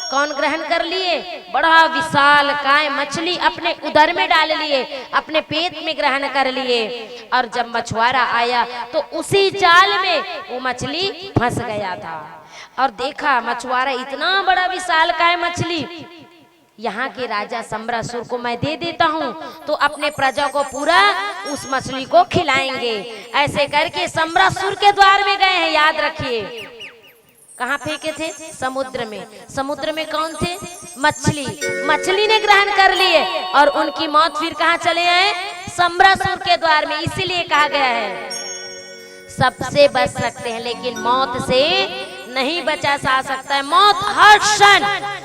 Speaker 1: कौन ग्रहण कर लिए? बड़ा विशाल काय मछली अपने उदर में डाल लिए, अपने पेट में ग्रहण कर लिए। और जब मछुआरा आया तो उसी जाल में वो मछली फंस गया था। और देखा मछुआरा, इतना बड़ा विशाल काय मछली, यहाँ के राजा संबरासुर को मैं दे देता हूँ तो अपने प्रजा को पूरा उस मछली को खिलाएंगे। ऐसे करके संबरासुर के द्वार में गए हैं। याद रखिए, कहाँ फेंके थे? समुद्र में। समुद्र में कौन थे? मछली। मछली ने ग्रहण कर लिए और उनकी मौत फिर कहाँ चले आए? सम्रासुर के द्वार में। इसीलिए कहा गया है सबसे बच सकते हैं लेकिन मौत से नहीं बचा जा सकता है। मौत हर क्षण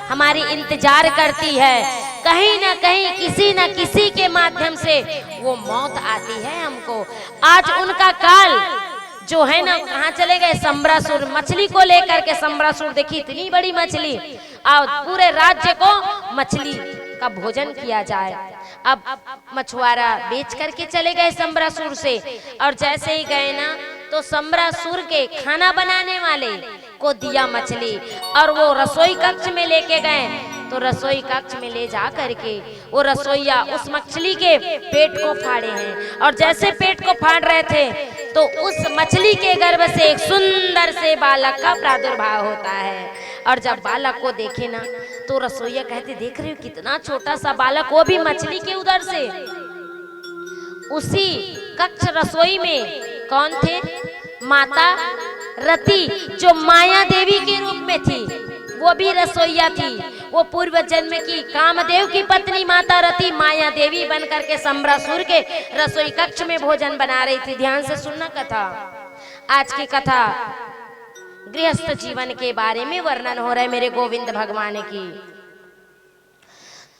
Speaker 1: हमारी इंतजार करती है, कहीं ना कहीं किसी न किसी के माध्यम से वो मौत आती है हमको। आज उनका काल जो है ना कहाँ चले गए? सम्रासुर। मछली को लेकर के सम्रासुर, देखिए इतनी बड़ी मछली और पूरे राज्य को मछली का भोजन किया जाए। अब मछुआरा बेच करके चले गए सम्रासुर से, और जैसे ही गए ना तो सम्रासुर के खाना बनाने वाले को दिया मछली और वो रसोई कक्ष में लेके गए। तो रसोई कक्ष में ले जा करके वो रसोईया उस मछली के पेट को फाड़े हैं, और जैसे पेट को फाड़ रहे थे तो उस मछली के गर्भ से एक सुंदर से बालक का प्रादुर्भाव होता है। और जब बालक को देखे ना तो रसोईया कहते, देख रहे हो कितना छोटा सा बालक, वो भी मछली के उदर से। उसी कक्ष रसोई में कौन थे? माता रति, जो माया देवी के रूप में थी, वो भी रसोईया थी। वो पूर्व जन्म की कामदेव की पत्नी माता रति माया देवी बनकर के सम्रासुर के रसोई कक्ष में भोजन बना रही थी। ध्यान से सुनना कथा। आज की कथा गृहस्थ जीवन के बारे में वर्णन हो रहा है मेरे गोविंद भगवान की।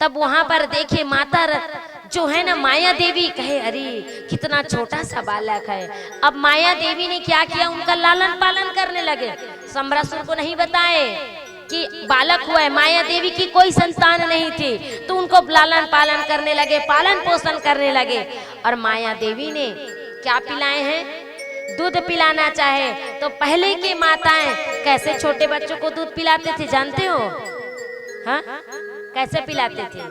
Speaker 1: तब वहां पर देखे माता जो है ना माया देवी, कहे अरे कितना छोटा सा बालक है। अब माया देवी ने क्या किया? उनका लालन पालन करने लगे। सम्रासुर को नहीं बताए कि बालक हुआ है। माया देवी की कोई संतान नहीं थी, तो उनको लालन पालन करने लगे, पालन पोषण करने लगे। और माया देवी ने क्या पिलाए हैं? दूध पिलाना चाहे तो पहले की माताएं कैसे छोटे बच्चों को दूध पिलाते थे जानते हो? हाँ, कैसे पिलाते थे?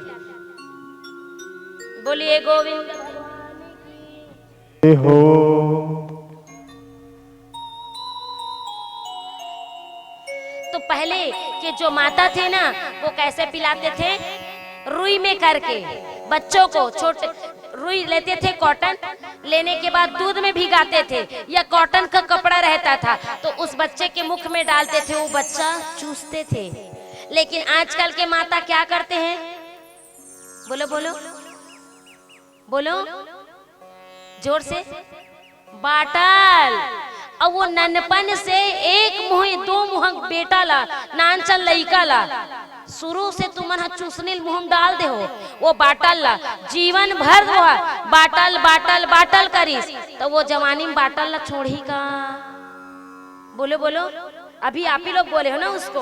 Speaker 1: बोलिए गोविंद
Speaker 3: हो।
Speaker 1: तो पहले के जो माता थे ना वो कैसे पिलाते थे? रुई में करके बच्चों को, छोटे रुई लेते थे, कॉटन लेने के बाद दूध में भिगाते थे, या कॉटन का कपड़ा रहता था तो उस बच्चे के मुख में डालते थे, वो बच्चा चूसते थे। लेकिन आजकल के माता क्या करते हैं? बोलो बोलो बोलो जोर से। बाटल। और वो ननपन से एक मुँह दो मुँह बेटा ला, नानचन लइका ला, शुरू से तुमन चूसने मुँह डाल दे हो, वो बाटल ला जीवन भर वो बाटल बाटल बाटल करीस, तो वो जवानी में बाटल ला छोड़ी का। बोलो बोलो, अभी आप ही लोग बोले हो ना उसको,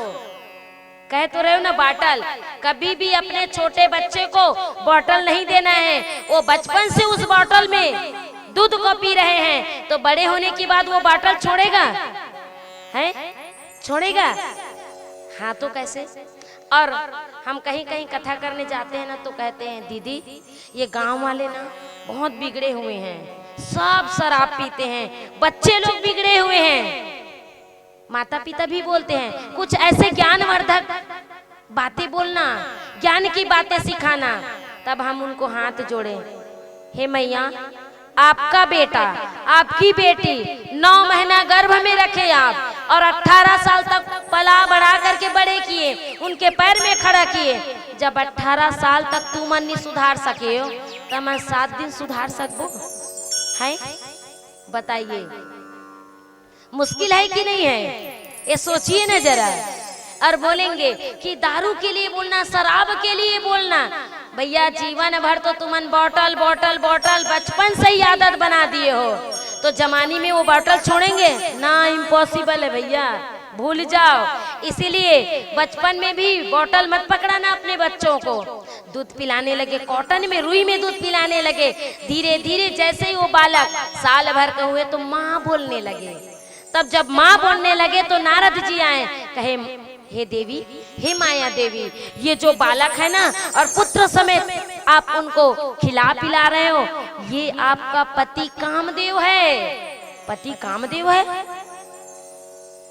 Speaker 1: कह तो रहे हो ना बाटल। कभी भी अपने छोटे बच्चे को बोतल नहीं देना है। वो बचपन से उस बोतल में दूध को पी रहे हैं तो बड़े होने के बाद वो बोतल छोड़ेगा? है छोड़ेगा? हाँ तो कैसे? और हम कहीं कहीं कथा करने जाते हैं ना तो कहते हैं दीदी ये गांव वाले ना बहुत बिगड़े हुए हैं, सब शराब पीते हैं, बच्चे लोग बिगड़े हुए हैं। माता पिता भी बोलते हैं कुछ ऐसे ज्ञानवर्धक बातें बोलना, ज्ञान की बातें सिखाना। तब हम उनको हाथ जोड़े, हे मैया आपका बेटा आपकी बेटी 9 महीना गर्भ में रखे आप और 18 साल तक पला बढ़ा करके बड़े किए, उनके पैर में खड़ा किए। जब 18 साल तक तू मन नहीं सुधार सके हो तो मैं 7 दिन सुधार सकबो है? बताइए मुश्किल है कि नहीं है? ये सोचिए ना जरा। और बोलेंगे कि दारू के लिए बोलना, शराब के लिए बोलना। भैया जीवन भर तो तुमन बोतल बोतल बोतल बचपन से ही आदत बना दिए हो, तो जमानी में वो बोतल छोड़ेंगे ना? इम्पॉसिबल है भैया, भूल जाओ। इसीलिए बचपन में भी बोतल मत पकड़ाना अपने बच्चों को। दूध पिलाने लगे, कॉटन में रुई में दूध पिलाने लगे। धीरे धीरे जैसे ही वो बालक साल भर का हुए तो माँ बोलने लगे। तब जब माँ बोलने लगे तो नारद जी आए, कहे हे देवी, हे माया देवी, ये जो बालक है ना और पुत्र समेत आप उनको खिला पिला रहे हो, ये आपका पति कामदेव है। पति कामदेव है?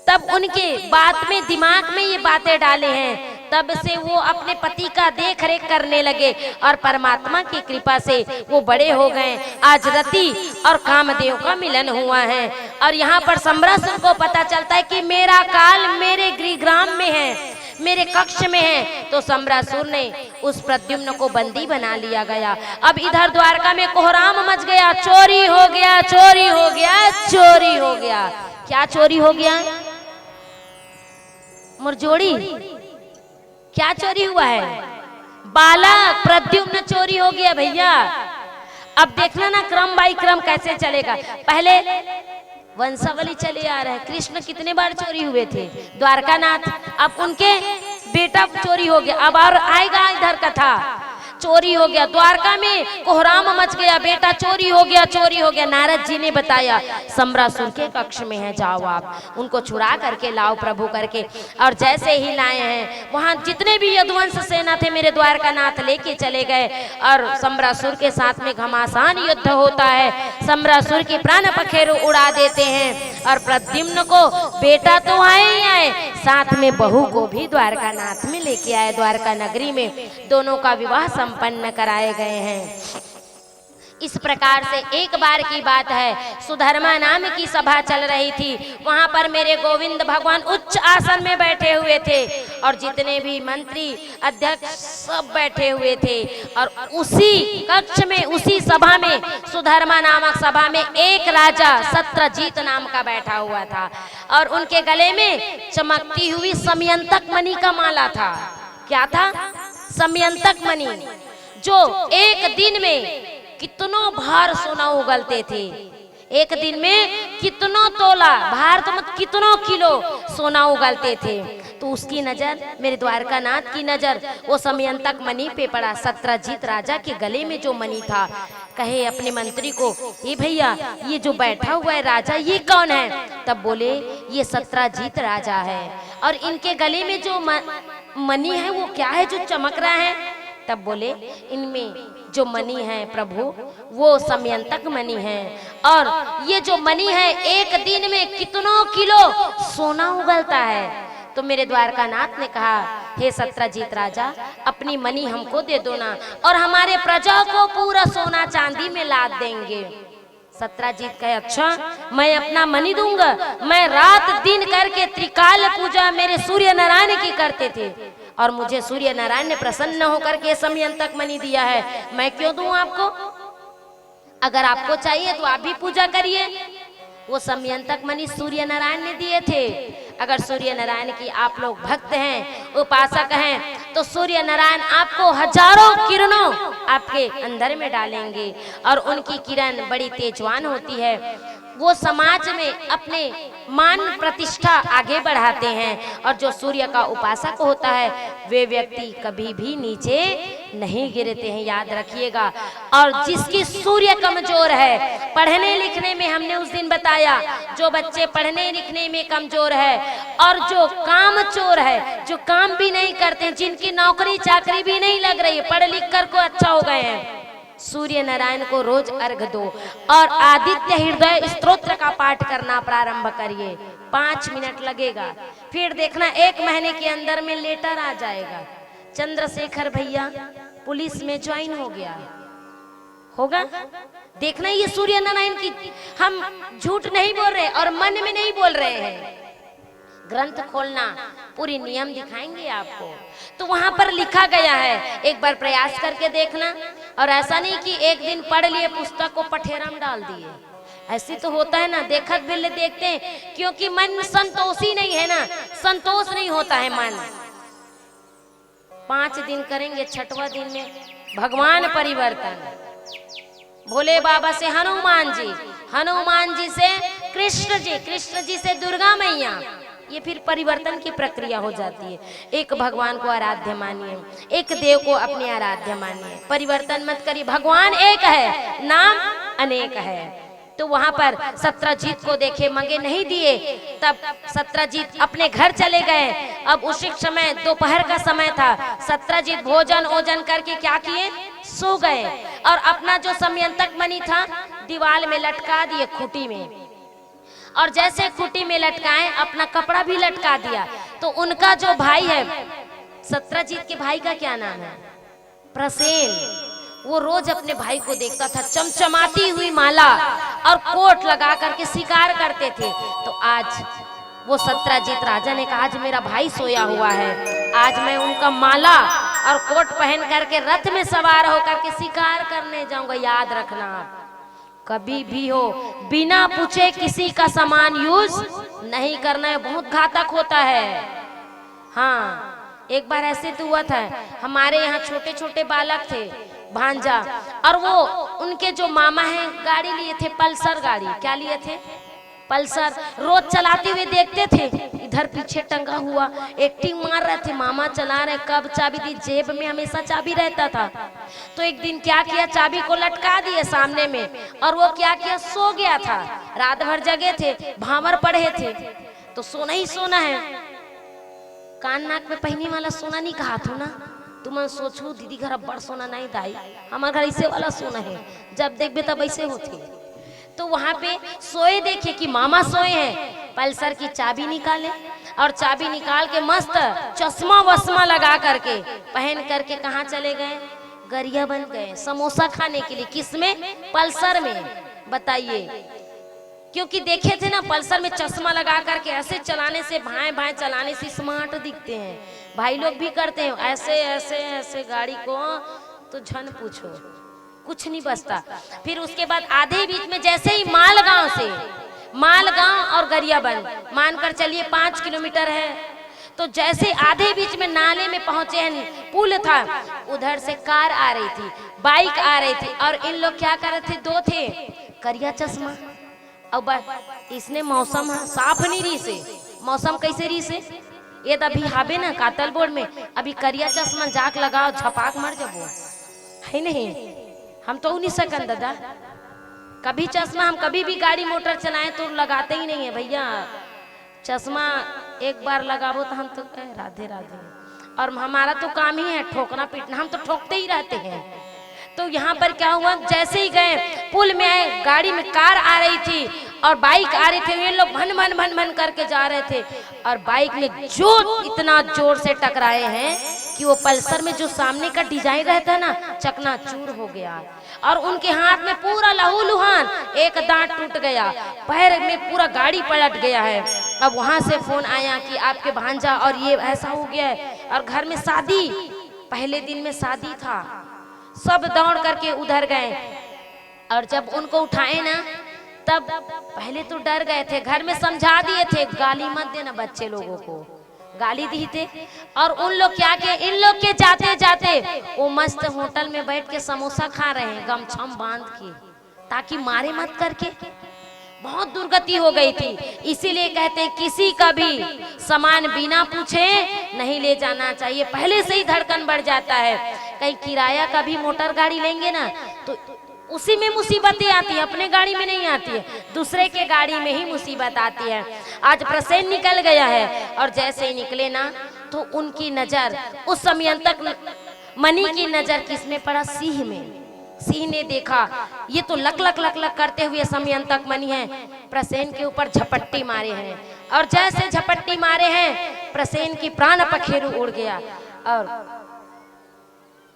Speaker 1: तब उनके बात में, दिमाग में ये बातें डाले हैं। तब से वो अपने पति का देख रेख करने लगे और परमात्मा की कृपा से वो बड़े हो गए। आज रति और कामदेव का मिलन हुआ है। और यहाँ पर सम्रासुर को पता चलता है कि मेरा काल मेरे गृहग्राम में है, मेरे कक्ष में है। तो सम्रासुर ने उस प्रद्युम्न को बंदी बना लिया गया। अब इधर द्वारका में कोहराम मच गया, चोरी हो गया, चोरी हो गया, चोरी हो गया। क्या चोरी हो गया? मुरझोड़ी, क्या चोरी हुआ है? बालक प्रद्युम्न चोरी हो गया भैया। अब देखना ना क्रम बाई क्रम कैसे चलेगा। पहले वंशावली चले आ रहे हैं। कृष्ण कितने बार चोरी हुए थे? द्वारकानाथ। अब उनके बेटा चोरी हो गया। अब और आएगा इधर कथा। चोरी हो गया, द्वारका में कोहराम मच गया, बेटा चोरी हो गया, चोरी हो गया। नारद जी ने बताया सम्रासुर के कक्ष में है, जाओ आप उनको छुड़ा करके लाओ प्रभु करके। और जैसे ही लाए हैं वहां जितने भी यदुवंश सेना थे मेरे द्वारकानाथ लेके चले गए और सम्रासुर के साथ में घमासान युद्ध होता है। सम्रासुर की प्राण पखेरु उड़ा देते हैं और प्रद्युम्न को बेटा तो आए ही आए, साथ में बहू को भी द्वारकानाथ में लेके आए। द्वारका नगरी में दोनों का विवाह संपन्न कराए गए हैं। इस प्रकार से एक बार की बात है, सुधर्मा नाम की सभा चल रही थी। वहां पर मेरे गोविंद भगवान उच्च आसन में बैठे हुए थे और जितने भी मंत्री अध्यक्ष सब बैठे हुए थे। और उसी कक्ष में, उसी सभा में, सुधर्मा नामक सभा में एक राजा सत्रजीत नाम का बैठा हुआ था और उनके गले में चमकती हुई समयंतक मणि का माला था। क्या था? समयंतक मणि, जो एक दिन में कितनों भार सोना उगलते थे। एक दिन में कितनों तोला भार, तो मत कितनों किलो सोना उगलते थे। तो उसकी नजर, मेरे द्वारकानाथ की नजर वो समयंतक मणि पे पड़ा। सत्रजीत राजा के गले में जो मणि था, कहे अपने मंत्री को, ये भैया ये जो बैठा हुआ है राजा, ये कौन है? तब बोले ये सत्रजीत राजा है। और इनके गले में जो मणि है वो क्या है जो चमक रहा है? तब बोले इनमें जो मणि है प्रभु वो समयंतक मणि है और ये जो मणि है एक दिन में कितनों किलो सोना उगलता है। तो मेरे द्वारकानाथ ने कहा, हे सत्रजीत राजा, अपनी मणि हमको दे दो ना और हमारे प्रजा को पूरा सोना चांदी में लाद देंगे। सत्रजीत कहे, अच्छा मैं अपना मणि दूंगा? मैं रात दिन करके त्रिकाल पूजा मेरे सूर्य नारायण की करते थे और मुझे सूर्य नारायण ने प्रसन्न होकर के समयंतक मणि दिया है, मैं क्यों दूं आपको? अगर आपको चाहिए तो आप भी पूजा करिए। वो समयंतक मणि सूर्य नारायण ने दिए थे। अगर सूर्य नारायण की आप लोग भक्त हैं, उपासक हैं, तो सूर्य नारायण आपको हजारों किरणों आपके अंदर में डालेंगे और उनकी किरण बड़ी तेजवान होती है। वो समाज में अपने मान प्रतिष्ठा आगे बढ़ाते हैं और जो सूर्य का उपासक होता है वे व्यक्ति कभी भी नीचे नहीं गिरते हैं, याद रखिएगा। और जिसकी सूर्य कमजोर है, पढ़ने लिखने में हमने उस दिन बताया, जो बच्चे पढ़ने लिखने में कमजोर है और जो काम चोर है, जो काम भी नहीं करते हैं, जिनकी नौकरी चाकरी भी नहीं लग रही है, पढ़ लिख कर को अच्छा हो गए हैं, सूर्य नारायण को रोज अर्घ दो और आदित्य हृदय स्तोत्र का पाठ करना प्रारंभ करिए। 5 मिनट लगेगा, फिर देखना 1 महीने के अंदर में लेटर आ जाएगा। चंद्रशेखर भैया पुलिस में ज्वाइन हो गया होगा। देखना ये सूर्य नारायण की, हम झूठ नहीं बोल रहे और मन में नहीं बोल रहे हैं। ग्रंथ खोलना, पूरी नियम दिखाएंगे आपको। तो वहां पर लिखा गया है, एक बार प्रयास करके देखना। और ऐसा नहीं कि एक दिन पढ़ लिए पुस्तक को पठेरा में डाल दिए, ऐसी तो होता है ना, देखत बिल्ले देखते हैं, क्योंकि मन संतोषी नहीं है ना, संतोष नहीं होता है मन। 5 दिन करेंगे, 6वां दिन में भगवान परिवर्तन। भोले बाबा से हनुमान जी, हनुमान जी से कृष्ण जी, कृष्ण जी से दुर्गा मैया, ये फिर परिवर्तन की प्रक्रिया हो जाती है। एक भगवान को आराध्य मानिए, एक देव को अपने आराध्य मानिए, परिवर्तन मत करिए। भगवान एक है, नाम अनेक है। तो वहां पर सत्रजीत को देखे, मंगे नहीं दिए, तब सत्रजीत अपने घर चले गए। अब उसी समय दोपहर का समय था, सत्रजीत भोजन ओजन करके क्या किए, सो गए और अपना जो समयंतक मणि था दीवार में लटका दिए, खूंटी में। और जैसे खूंटी में लटकाए, अपना कपड़ा भी लटका दिया। तो उनका जो भाई है, सत्रजीत के भाई का क्या नाम है, प्रसेन, वो रोज अपने भाई को देखता था, चमचमाती हुई माला और कोट लगा करके शिकार करते थे। तो आज वो सत्रजीत राजा ने कहा, आज मेरा भाई सोया हुआ है, आज मैं उनका माला और कोट पहन करके रथ में सवार होकर के शिकार करने जाऊंगा। याद रखना, कभी भी हो बिना पूछे किसी का सामान यूज नहीं करना है, बहुत घातक होता है। हाँ, एक बार ऐसे तो हुआ था, हमारे यहाँ छोटे छोटे बालक थे, भांजा, और वो उनके जो मामा हैं गाड़ी लिए थे, पल्सर गाड़ी। क्या लिए थे? पल्सर। रोज चलाते हुए देखते थे, इधर पीछे टंगा हुआ एक्टिंग मार रहे थे, मामा चला रहे, कब चाबी दी, जेब में हमेशा चाबी रहता था। तो एक दिन क्या किया, चाबी को लटका दिए सामने में, और वो क्या किया, सो गया था। रात भर जगे थे, भावर पढ़े थे, तो सोना ही सोना है। कान नाक में पहनी वाला सोना नहीं कहा था ना, तुम सोचो दीदी घर बड़ सोना नहीं दाई, हमारे घर ऐसे वाला सोना है, जब देखबे तब ऐसे होते। तो वहां पे सोए देखे कि मामा सोए हैं, पल्सर की चाबी निकाले और चाबी निकाल के मस्त चश्मा वस्मा लगा करके पहन करके कहाँ चले गए, गरिया बन गए समोसा खाने के लिए। किसमें? पल्सर में। बताइए, क्योंकि देखे थे ना पल्सर में चश्मा लगा करके ऐसे चलाने से, भाएं भाएं चलाने से स्मार्ट दिखते हैं। भाई लोग भी करते हैं ऐसे ऐसे ऐसे गाड़ी को, तो झन पूछो कुछ नहीं बचता। फिर उसके बाद आधे बीच में जैसे ही मालगांव से, मालगांव और गरियाबंद मानकर चलिए 5 किलोमीटर है, तो जैसे आधे बीच में नाले में पहुंचे हैं, पुल था, उधर से कार आ रही थी, बाइक आ रही थी, और इन लोग क्या कर रहे थे, दो थे, करिया चश्मा। अब इसने मौसम साफ नहीं रही से, मौसम कैसे रही से, ये तो अभी हाबे ना कातल बोर्ड में, अभी करिया चश्मा जाक लगाओ झपाक मर जाबो है नहीं। हम तो नहीं सकन दादा, कभी चश्मा हम कभी भी गाड़ी मोटर चलाएं तो लगाते ही नहीं है भैया। चश्मा एक बार लगाबो तो हम तो राधे राधे, और हमारा तो काम ही है ठोकना पीटना, हम तो ठोकते ही रहते हैं। तो यहाँ पर क्या हुआ, जैसे ही गए पुल में आए, गाड़ी में कार आ रही थी और बाइक आ रही थी, ये लोग भन भन भन भन करके जा रहे थे, और बाइक में जो इतना जोर से टकराए हैं कि वो पल्सर में जो सामने का डिजाइन रहता है ना, चकनाचूर हो गया, और उनके हाथ में पूरा लहूलुहान, एक दांत टूट गया, पैर में पूरा गाड़ी पलट गया है। अब वहां से फोन आया कि आपके भांजा और ये ऐसा हो गया है, और घर में शादी, पहले दिन में शादी था। सब दौड़ करके उधर गए, और जब उनको उठाए ना, तब पहले तो डर गए थे, घर में समझा दिए थे गाली मत देना, बच्चे लोगों को गाली दी थे। और उन लोग क्या किए, इन लोग के जाते जाते वो मस्त होटल में बैठ के समोसा खा रहे हैं गमछम बांध के, ताकि मारे मत करके। बहुत दुर्गति हो गई थी, इसीलिए कहते हैं किसी का भी सामान बिना पूछे नहीं ले जाना चाहिए, पहले से ही धड़कन बढ़ जाता है। कहीं किराया का भी मोटर गाड़ी लेंगे ना, तो उसी में मुसीबतें आती है, अपने गाड़ी में नहीं आती है, दूसरे के गाड़ी में ही मुसीबत आती है। आज प्रसेन निकल गया है, और जैसे ही निकले ना, तो उनकी नजर उस समय तक मनी की नजर किसमें पड़ा, सिंह में। सिंह ने देखा ये तो लक लक लक लक करते हुए समय तक मनी है, प्रसेन के ऊपर झपट्टी मारे हैं, और जैसे झपट्टी मारे हैं प्रसेन की प्राण पखेरु उड़ गया, और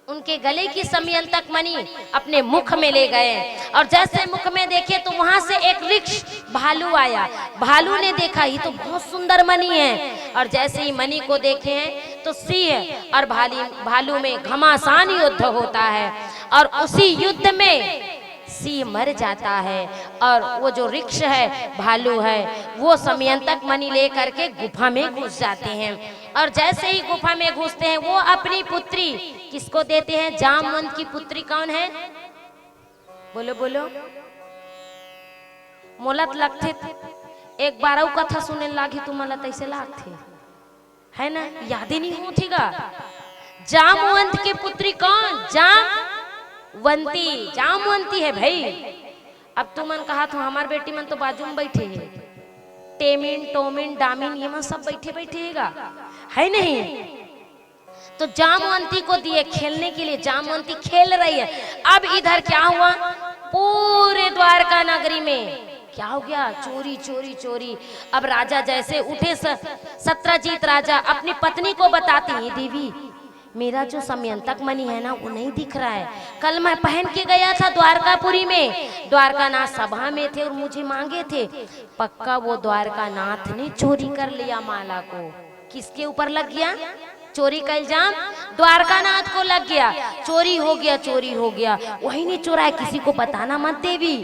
Speaker 1: उनके गले की समय तक मनी अपने मुख में ले गए, और जैसे मुख में देखे तो वहां से एक रिक्श भालू आया। भालू ने देखा ये तो बहुत सुंदर मनी है, और जैसे ही मनी को देखे हैं तो सिंह और भालू में घमासान युद्ध होता है, और उसी युद्ध में सिंह मर जाता है, और वो जो रिक्श है, भालू है, वो समय तक मनी ले करके गुफा में घुस जाते हैं। और जैसे ही गुफा में घुसते हैं, वो अपनी पुत्री किसको देते हैं, जामवंत की पुत्री कौन है, बोलो बोलो, मोलत लगते एक बार कथा सुने लागी तुम्हारा तैसे लागते है ना, याद ही नहीं होतीगा। जामवंत की पुत्री कौन, जामवंती, जामवंती है भाई। अब तुमन कहा तो हमार बेटी मन तो बाजू में बैठे है, टेमिन टोमिन डामिन ये मन सब बैठे बैठेगा है नहीं, तो जामवंती को दिए खेलने के लिए, जामवंती खेल रही है। अब इधर क्या हुआ, पूरे द्वारका नगरी में क्या हो गया, चोरी चोरी चोरी। अब राजा जैसे उठे, सत्रजीत राजा अपनी पत्नी को बताते हैं, देवी मेरा जो समयंतक मणि है ना वो नहीं दिख रहा है। कल मैं पहन के गया था द्वारकापुरी में, द्वारकानाथ सभा में थे और मुझे मांगे थे। पक्का वो द्वारकानाथ ने चोरी कर लिया माला को। किसके ऊपर लग गया चोरी का इल्जाम? द्वारकानाथ को लग गया। चोरी हो गया, चोरी हो गया। वही नहीं चोराया, किसी को बताना मत देवी।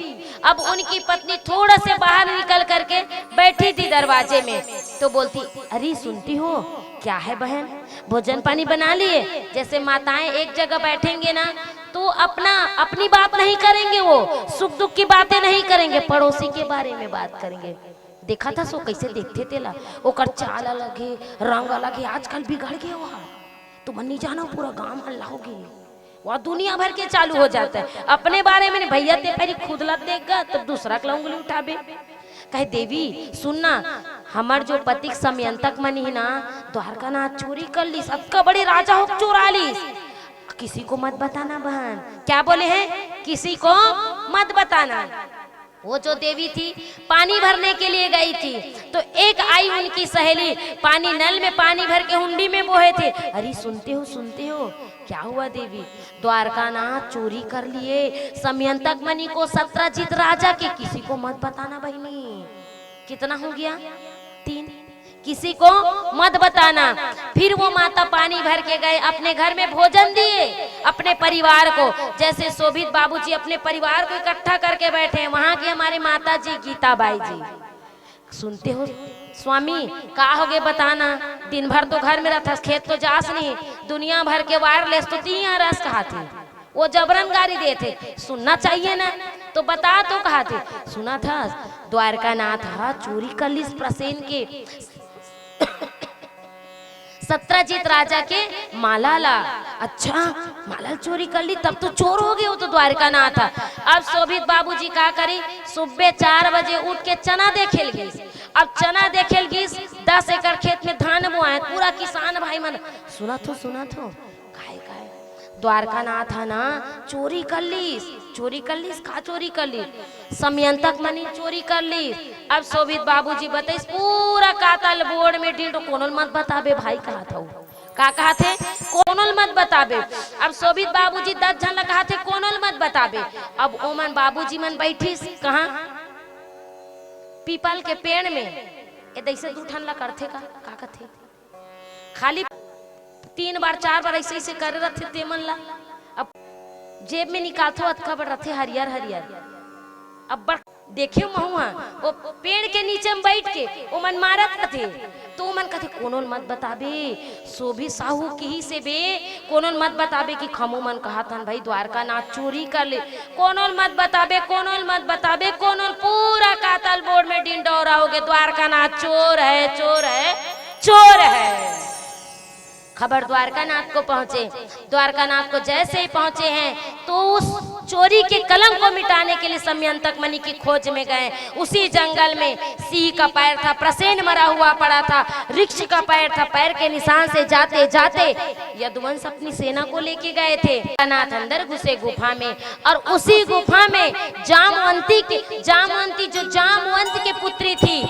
Speaker 1: अब उनकी पत्नी थोड़ा से बाहर निकल करके बैठी थी दरवाजे में, तो बोलती अरे सुनती हो क्या है बहन, भोजन पानी बना लिए? जैसे माताएं एक जगह बैठेंगे ना तो अपनी बात नहीं करेंगे, वो सुख दुख की बातें नहीं करेंगे, पड़ोसी के बारे में बात करेंगे। देखा था सो कैसे देखते थे ला, ओकर चाल अलग है, रंग अलग है। आजकल बिगड़ गया वहाँ, तुम नहीं जाना पूरा गांव हल्ला होगी, वह दुनिया भर के चालू हो जाता है। अपने बारे में भैया ते पहले खुद लत देगा तब दूसरा का उंगली उठाबे। कहे देवी सुनना, हमार जो पतिक समयंतक मणि ना द्वारकानाथ चोरी कर ली, सबका बड़े राजा हो चोरा ली। किसी को मत बताना बहन। क्या बोले हैं? किसी को मत बताना। वो जो देवी थी पानी भरने के लिए गई थी, तो एक आई उनकी सहेली, पानी नल में पानी भर के हुंडी में बोहे थे। अरे सुनते हो क्या हुआ देवी? द्वारकानाथ चोरी कर लिए समयंतक मणि को, सत्रजीत राजा के। किसी को मत बताना बहनी। कितना हो गया? 3। किसी को मत बताना। फिर वो माता पानी भर के गए, अपने घर में भोजन दिए अपने परिवार को। जैसे शोभित बाबूजी अपने परिवार को इकट्ठा करके बैठे, वहां की हमारे माता जी गीताबाई जी। सुनते हो स्वामी का हो गए बताना? दिन भर तो घर में रहता, खेत तो जास नहीं, दुनिया भर के वायरलेस तो तीन रस कहा थे, वो जबरन गाड़ी दे थे। सुनना चाहिए ना, तो बता तो कहा थे। सुना था द्वारकानाथ चोरी कर ली प्रसेन के सत्रजीत राजा के माला ला। अच्छा माला चोरी कर ली, तब तो चोर हो गए, वो तो द्वारकानाथ था। अब शोभित बाबूजी क्या करे? सुबह 4 बजे उठ के चना देखेल गई। अब चना देखेल गई, 10 एकड़ खेत में धान बोआ, पूरा किसान भाई मन सुना थो काहे द्वारकानाथ है ना चोरी कर ली। का चोरी कर ली? समयंतक मणि चोरी कर ली। अब शोभित बाबूजी बताइए पूरा कातल बोर्ड में ढील, कोनल मत बताबे भाई कहा था का कहा थे कोनल मत बताबे। अब शोभित बाबूजी 10 जन कहा थे कोनल मत बताबे। अब ओमन बाबूजी मन बैठी कहाँ? पीपल के पेड़ में। ऐसे 2 ठन ला करथे का कथे खाली 3 बार 4 बार ऐसे करे रहते ते मन ला। अब जेब में निकालथो अतका बड़ रहते हरियर। अब बड़ देखे महुआ वो पेड़ के नीचे में बैठ के वो मन मारत रहते, तो मन कहते कोनोल मत बताबे। शोभी साहू की ही से बे कोनोल मत बताबे कि खमो मन कहा था भाई द्वारकानाथ चोरी कर ले। कोनोल मत बताबे। कोनोल पूरा कातल बोर्ड में डिंडोरा हो गए, द्वारकानाथ चोर है। खबर द्वारकानाथ को पहुंचे। द्वारकानाथ को जैसे ही पहुंचे हैं तो उस चोरी के कलंक को मिटाने के लिए समयंतक मणि की खोज में गए। उसी जंगल में सिंह का पैर था, प्रसेन मरा हुआ पड़ा था, वृक्ष का पैर था। पैर के निशान से जाते जाते यदुवंश अपनी सेना को लेके गए थे। द्वारकानाथ अंदर घुसे गुफा में, और उसी गुफा में जामवंती जो जामवंत की पुत्री थी,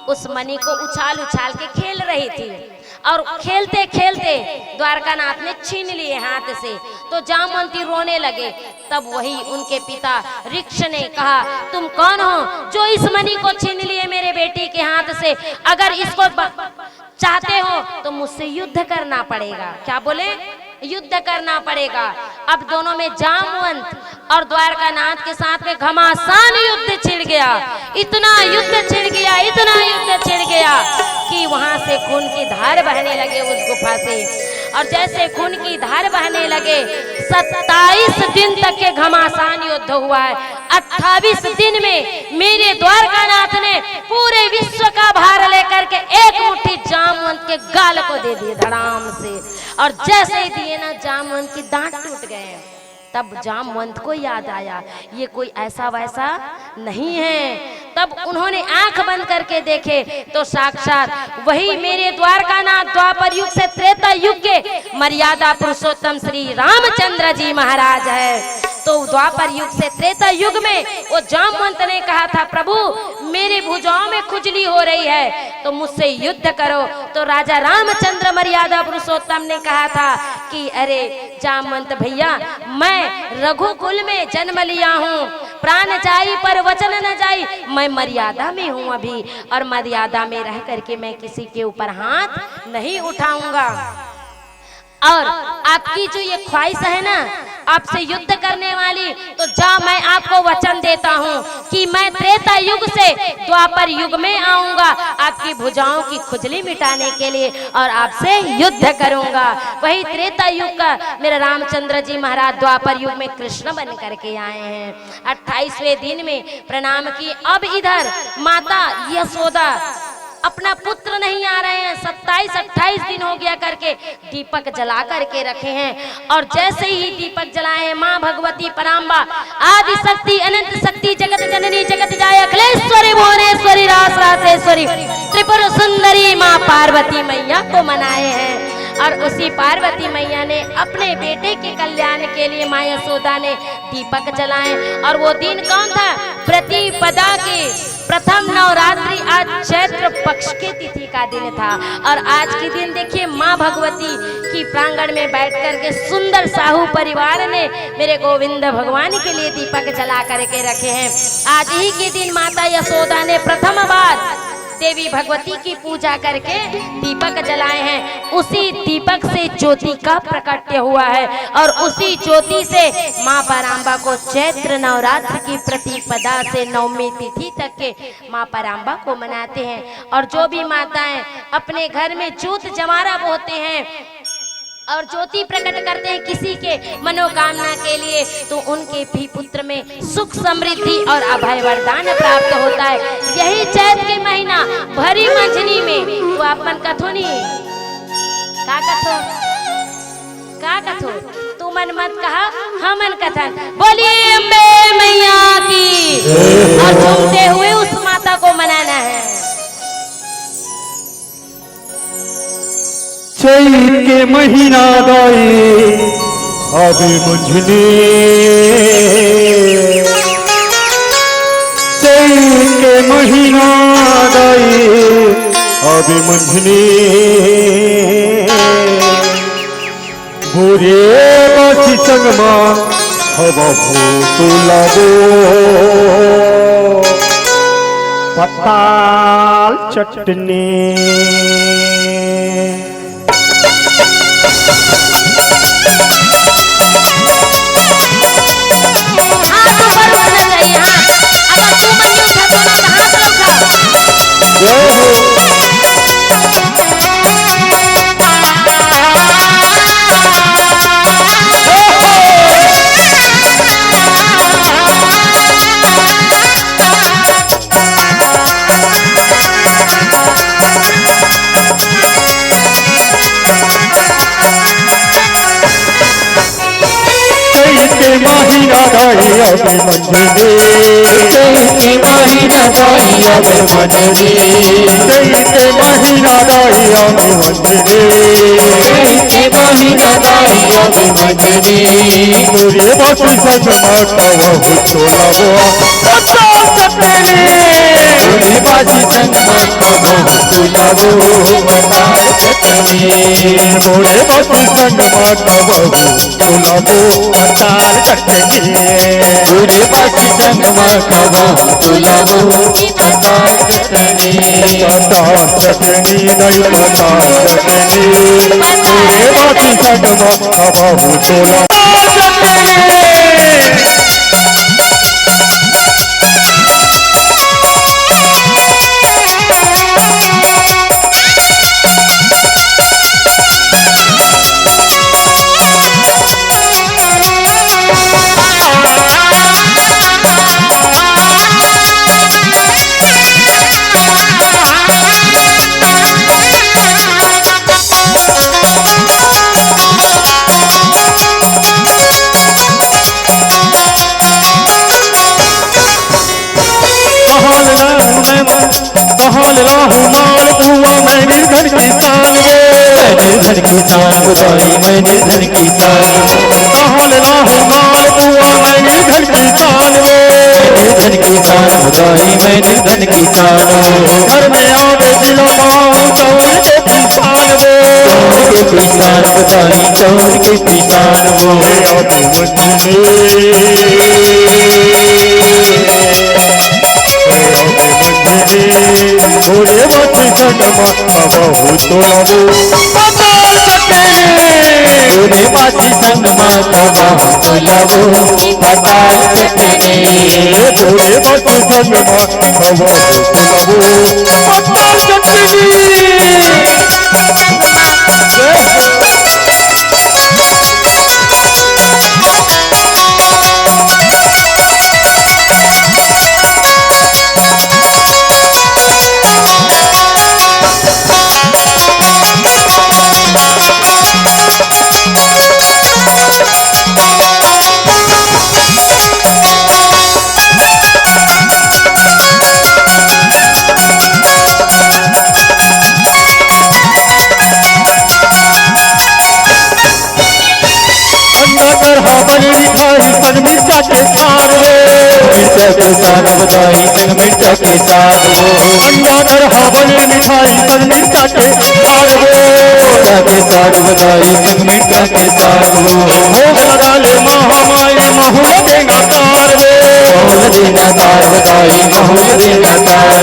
Speaker 1: उस मणि को उछाल के खेल रही थी। और खेलते खेलते द्वारकानाथ ने छीन लिए हाथ से, तो जामवंती रोने लगे। तब वही उनके पिता वृक्ष ने कहा तुम कौन हो जो इस मणि को छीन लिए मेरे बेटी के हाथ से? अगर इसको चाहते हो तो मुझसे युद्ध करना पड़ेगा। क्या बोले? युद्ध करना पड़ेगा। अब दोनों में जामवंत और द्वारकानाथ के साथ में घमासान युद्ध छिड़ गया। इतना युद्ध छिड़ गया कि वहां से खून की धार बहने लगे उस गुफा से। और जैसे खून की धार बहने लगे, 27 दिन तक के घमासान युद्ध हुआ है। 28 दिन में मेरे द्वारकानाथ ने पूरे विश्व का भार लेकर के एक मुट्ठी जामवंत के गाल को दे दिए धड़ाम से। और जैसे ही दिए ना, जामवंत की दांत टूट गए। तब जामवंत को याद आया ये कोई ऐसा वैसा नहीं है। तब उन्होंने आंख बंद करके देखे तो साक्षात वही मेरे द्वारकानाथ द्वापर युग से त्रेता युग के मर्यादा पुरुषोत्तम श्री रामचंद्र जी महाराज है। तो द्वापर युग से त्रेता युग में वो जामवंत ने कहा था, प्रभु मेरी भुजाओं में खुजली हो रही है तो मुझसे युद्ध करो। तो राजा रामचंद्र मर्यादा पुरुषोत्तम ने कहा था कि अरे जामवंत भैया, मैं रघुकुल में जन्म लिया हूँ, प्राण जाई पर वचन न जाई, मैं मर्यादा में हूँ अभी, और मर्यादा में रह करके मैं किसी के ऊपर हाथ नहीं उठाऊंगा। और आपकी जो ये ख्वाहिश है ना आपसे युद्ध करने वाली, तो जा मैं आपको वचन देता हूँ कि मैं त्रेता युग से द्वापर युग में आऊंगा आपकी भुजाओं की खुजली मिटाने के लिए और आपसे युद्ध करूंगा। वही त्रेता युग का मेरा रामचंद्र जी महाराज द्वापर युग में कृष्ण बन करके आए हैं। 28वें दिन में प्रणाम की। अब इधर माता यशोदा अपना पुत्र नहीं आ रहे हैं, 27-28 दिन हो गया करके दीपक जला करके रखे हैं। और जैसे ही दीपक जलाए हैं, माँ भगवती पराम्बा आदि शक्ति अनंत शक्ति जगत जननी जगत जाय अखिलेश्वरी भुवनेश्वरी रास रासेश्वरी त्रिपुर सुंदरी माँ पार्वती मैया को मनाए हैं। और उसी पार्वती मैया ने अपने बेटे के कल्याण के लिए माँ यशोदा ने दीपक जलाए। और वो दिन कौन था? प्रतिपदा के प्रथम नवरात्रि आज चैत्र पक्ष के तिथि का दिन था। और आज के दिन देखिए माँ भगवती की प्रांगण में बैठ करके सुंदर साहू परिवार ने मेरे गोविंद भगवान के लिए दीपक जला करके रखे हैं। आज ही के दिन माता यशोदा ने प्रथम बार देवी भगवती की पूजा करके दीपक जलाए हैं। उसी दीपक से ज्योति का प्रकट्य हुआ है और उसी ज्योति से माँ पराम्बा को चैत्र नवरात्र की प्रतिपदा से नवमी तिथि तक के माँ पराम्बा को मनाते हैं। और जो भी माताएं अपने घर में ज्योत जमारा बोते हैं और ज्योति प्रकट करते हैं किसी के मनोकामना के लिए, तो उनके भी पुत्र में सुख समृद्धि और अभय वरदान प्राप्त होता है। यही चैत के महीना भरी मंझनी में तो अपन कथो नहीं का कथो तू मन मत कहा हमन कथन। बोलिए अम्बे मैया की। और झूमते हुए उस माता को मनाना है।
Speaker 3: चैत के महीना दाई अभी मंझनी, चैत के महीना दाई अभी मंझनी, भोरे बाछी संगमा हवा भूतु लागो, पताल चटनी महीना दाई अबे मंझनी, चैत महीना दाई अबे मंझनी, चैत महीना दाई अबे मंझनी, चैत महीना दाई अबे मंझनी, मोरे बाती संग माता वहु चोलावो पताल चटनी, मोरे बाती संग माता वहु चोलावो पताल चटनी, मोरे बाती संग माता वहु चोलावो पताल चटनी, पूरे बाकी संग माता वहु चोलावो पताल चटनी, पताल चटनी नहीं पताल चटनी, पूरे बाकी संग माता वहु चोलावो चटनी। कहाल राहु माल बुआ मैं निर्धन किसान गे, निर्धन किसान बुदाई मैं निर्धन किसान, कहाल राहु माल बुआ मैं
Speaker 5: किसान वो,
Speaker 2: घर में आवे दिलो माँ चौर के किसान वो,
Speaker 5: चौर के किसान बधाई चौर के किसान वो,
Speaker 2: थोड़े बहुत जन्मा बहुत तोड़ो पताल चटनी,
Speaker 5: थोड़े बासी संग माता बाहु बोलावो पताल चटनी,
Speaker 2: थोड़े बहुत जन्मा बहुत तोड़ो पताल चटनी। मिर्चा के साग वो,
Speaker 5: मिर्चा के साग बधाई संग मिर्चा के साग वो,
Speaker 2: अंडा दर हवन मिठाई संग मिर्चा के साग वो,
Speaker 5: मिर्चा के साग बधाई संग मिर्चा के साग वो,
Speaker 2: भोग लगा ले महामाई महूल देना तार वो,
Speaker 5: महूल देना तार बधाई महूल देना तार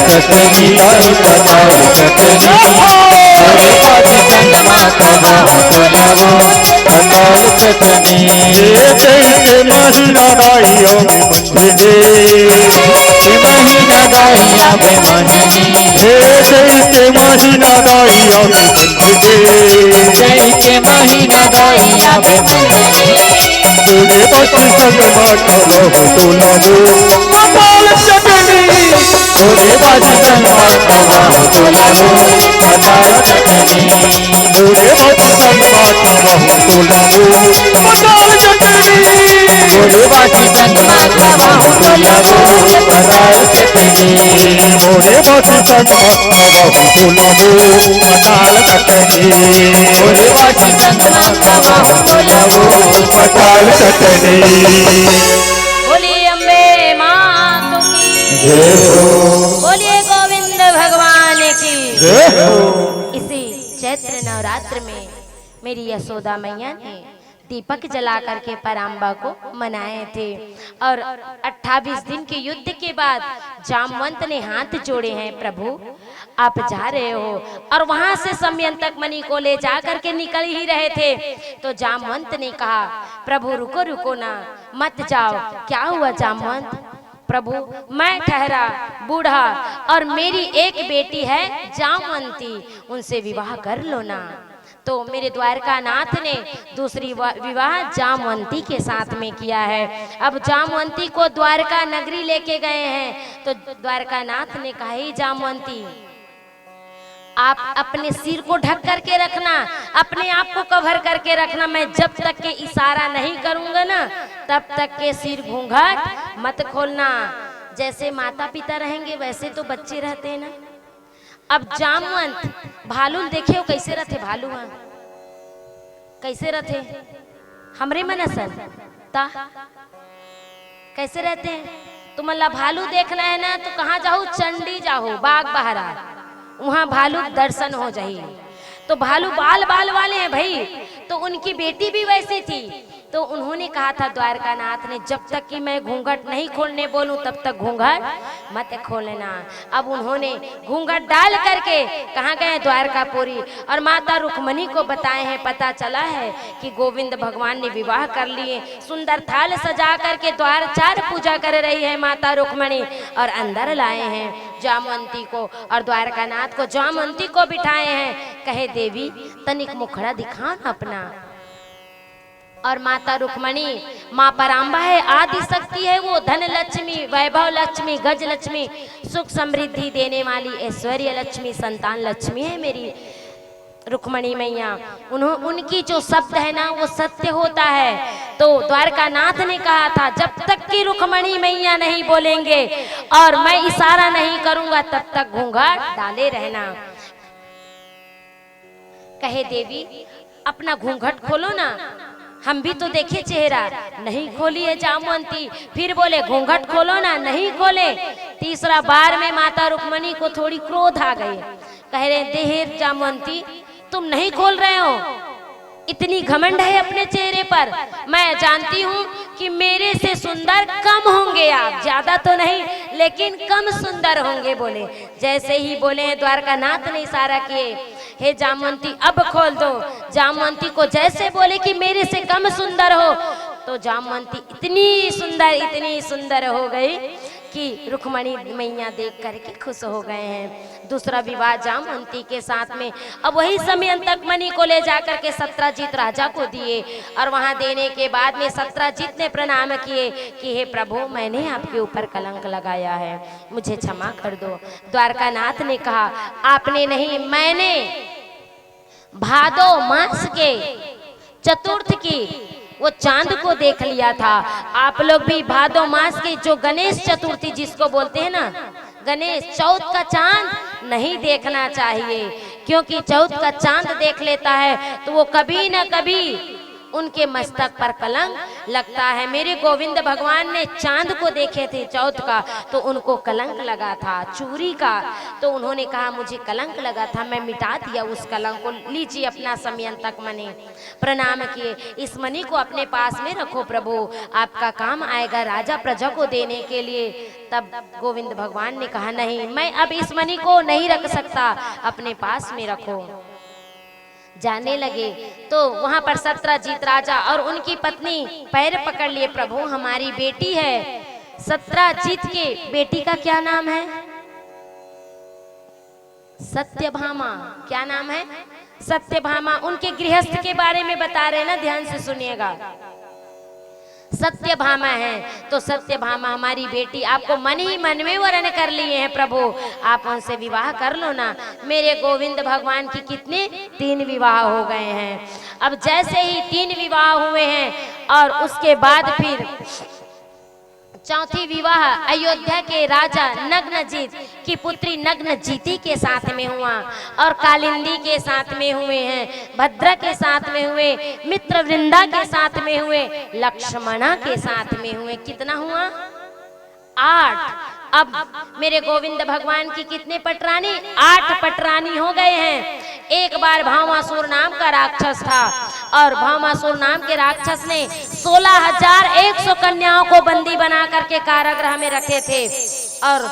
Speaker 5: चटनी लाई पताल चटनी, थोड़े बासी संग माता बाहु बोलावो पताल चटनी,
Speaker 2: जैसे महीना दाइयों में बंधने,
Speaker 5: महीना दाइया बेमननी,
Speaker 2: जैसे महीना दाइयों में बंधने,
Speaker 5: जैसे महीना दाइया बेमननी,
Speaker 2: थोड़े बच्चे संग माता बहु तोड़ो पताल चटनी,
Speaker 5: थोड़े बासी संग माता बाहु बोलावो पताल चटनी,
Speaker 2: थोड़े बच्चे संग माता बहु तोड़ो पताल चटनी,
Speaker 5: थोड़े बासी संग माता बाहु बोलावो पताल चटनी,
Speaker 2: थोड़े बच्चे संग माता बहु तोड़ो पताल चटनी,
Speaker 5: थोड़े बासी संग माता बाहु बोलावो
Speaker 2: पताल चटनी।
Speaker 1: बोलिए अम्बे माँ की,
Speaker 2: जय हो
Speaker 1: बोलिए गोविंद भगवान की।
Speaker 2: जय हो।
Speaker 1: इसी चैत्र नवरात्र में मेरी यशोदा मैया ने दीपक जला करके पराम्बा को मनाए थे और 28 दिन के युद्ध के बाद जामवंत ने हाथ जोड़े हैं, प्रभु आप जा रहे हो। और वहां से समयंतक मणि को ले जा करके निकल ही रहे थे तो जामवंत ने कहा, प्रभु रुको रुको ना, मत जाओ। क्या हुआ जामवंत? प्रभु मैं ठहरा बूढ़ा और मेरी एक बेटी है जामवंती, उनसे विवाह कर लो ना। तो मेरे द्वारकानाथ ने दूसरी विवाह जामवंती के साथ में किया है। अब जामवंती को द्वारका नगरी लेके गए हैं तो द्वारकानाथ ने कहा, ही जामवंती आप अपने सिर को ढक करके रखना, अपने आप को कवर करके रखना, मैं जब तक के इशारा नहीं करूंगा ना तब तक के सिर घूंघट मत खोलना। जैसे माता पिता रहेंगे वैसे तो बच्चे रहते हैं ना। अब जामवंत भालू देखे कैसे रहते, भालू कैसे रहते हमरे मनसन ता कैसे रहते हैं। तुम अल्लाह भालू देखना है ना तो कहाँ जाओ, चंडी जाओ, बाग बहरा, वहां भालू दर्शन हो जाए। तो भालू बाल बाल वाले हैं भाई, तो उनकी बेटी भी वैसी थी। तो उन्होंने कहा था द्वारकानाथ ने, जब तक कि मैं घूंघट नहीं खोलने बोलूं तब तक घूंघट मत खोलना। अब उन्होंने घूंघट डाल करके कहाँ गए, द्वारकापुरी, और माता रुक्मणी को बताए हैं। पता चला है कि गोविंद भगवान ने विवाह कर लिए। सुंदर थाल सजा करके द्वार चार पूजा कर रही है माता रुक्मणी, और अंदर लाए हैं जामवंती को और द्वारकानाथ को, जामवंती को बिठाए हैं। कहे देवी तनिक मुखड़ा दिखा अपना। और माता रुक्मणी माँ पराम्बा है, आदि शक्ति है, वो धन लक्ष्मी, वैभव लक्ष्मी, गज लक्ष्मी, सुख समृद्धि देने वाली ऐश्वर्य लक्ष्मी, संतान लक्ष्मी है मेरी रुक्मणी मैया। उनकी जो शब्द है ना वो सत्य होता है। तो द्वारकानाथ ने कहा था, जब तक कि रुक्मणी मैया नहीं बोलेंगे और मैं इशारा नहीं करूंगा तब तक घूंघट डाले रहना। कहे देवी अपना घूंघट खोलो ना, हम भी तो देखे चेहरा। नहीं खोली है जामवंती। फिर बोले घूंघट खोलो ना, नहीं खोले। तीसरा बार में माता रुक्मणी को थोड़ी क्रोध आ गई। कह रहे देर जामवंती तुम नहीं खोल रहे हो, इतनी घमंड है अपने चेहरे पर। मैं जानती हूँ कि मेरे से सुंदर कम होंगे आप, ज्यादा तो नहीं लेकिन कम सुंदर होंगे। बोले जैसे ही बोले द्वारकानाथ ने इशारा किए, हे जामवंती अब खोल दो। जामवंती को जैसे बोले कि मेरे से कम सुंदर हो, तो जामवंती इतनी सुंदर हो गई कि रुक्मणी मैया देख करके खुश हो गए हैं। दूसरा विवाह जामवंती के साथ में। अब वही समय अंतकमणि को ले जाकर के सत्यजीत राजा को दिए, और वहां देने के बाद में सत्यजीत ने प्रणाम किए कि हे प्रभु मैंने आपके ऊपर कलंक लगाया है, मुझे क्षमा कर दो। द्वारकानाथ ने कहा आपने नहीं, मैंने भादो मास के चतुर्थ की वो चांद को देख लिया था। आप लोग भी भादो मास की जो गणेश चतुर्थी जिसको बोलते हैं ना, गणेश चौथ का चांद नहीं देखना चाहिए, क्योंकि चौथ का चांद देख लेता है तो वो कभी ना कभी उनके मस्तक पर कलंक लगता है। मेरे गोविंद भगवान ने चांद को देखे थे चौथ का, तो उनको कलंक लगा था चूरी का, तो उन्होंने कहा मुझे कलंक लगा था, मैं मिटा दिया उस कलंक को। लीजिए अपना समयंतक मणि। प्रणाम किए, इस मणि को अपने पास में रखो प्रभु, आपका काम आएगा राजा प्रजा को देने के लिए। तब गोविंद भगवान ने कहा नहीं, मैं अब इस मणि को नहीं रख सकता, अपने पास में रखो। जाने लगे तो वहां पर सत्यजीत राजा और उनकी पत्नी पैर पकड़ लिए, प्रभु हमारी बेटी है। सत्यजीत के बेटी का क्या नाम है? सत्यभामा। क्या नाम है? सत्यभामा। उनके गृहस्थ के बारे में बता रहे हैं ना, ध्यान से सुनिएगा। सत्यभामा है, तो सत्यभामा हमारी बेटी, आपको मन ही मन में वर्ण कर लिए हैं प्रभु, आप उनसे विवाह कर लो ना। मेरे गोविंद भगवान की कितने 3 विवाह हो गए हैं। अब जैसे ही 3 विवाह हुए हैं और उसके बाद फिर चौथी विवाह अयोध्या के राजा नग्नजीत की पुत्री नग्नजीती के साथ में हुआ, और कालिंदी के साथ में हुए हैं, भद्रा के साथ में हुए, मित्रवृंदा के साथ में हुए, लक्ष्मणा के साथ में हुए। कितना हुआ? 8। अब मेरे गोविंद भगवान की कितने पटरानी? 8 पटरानी हो गए हैं। एक बार भामासुर नाम का राक्षस था, और भामासुर नाम के राक्षस ने 16,100 कन्याओं को बंदी बना करके कारागृह में रखे थे। और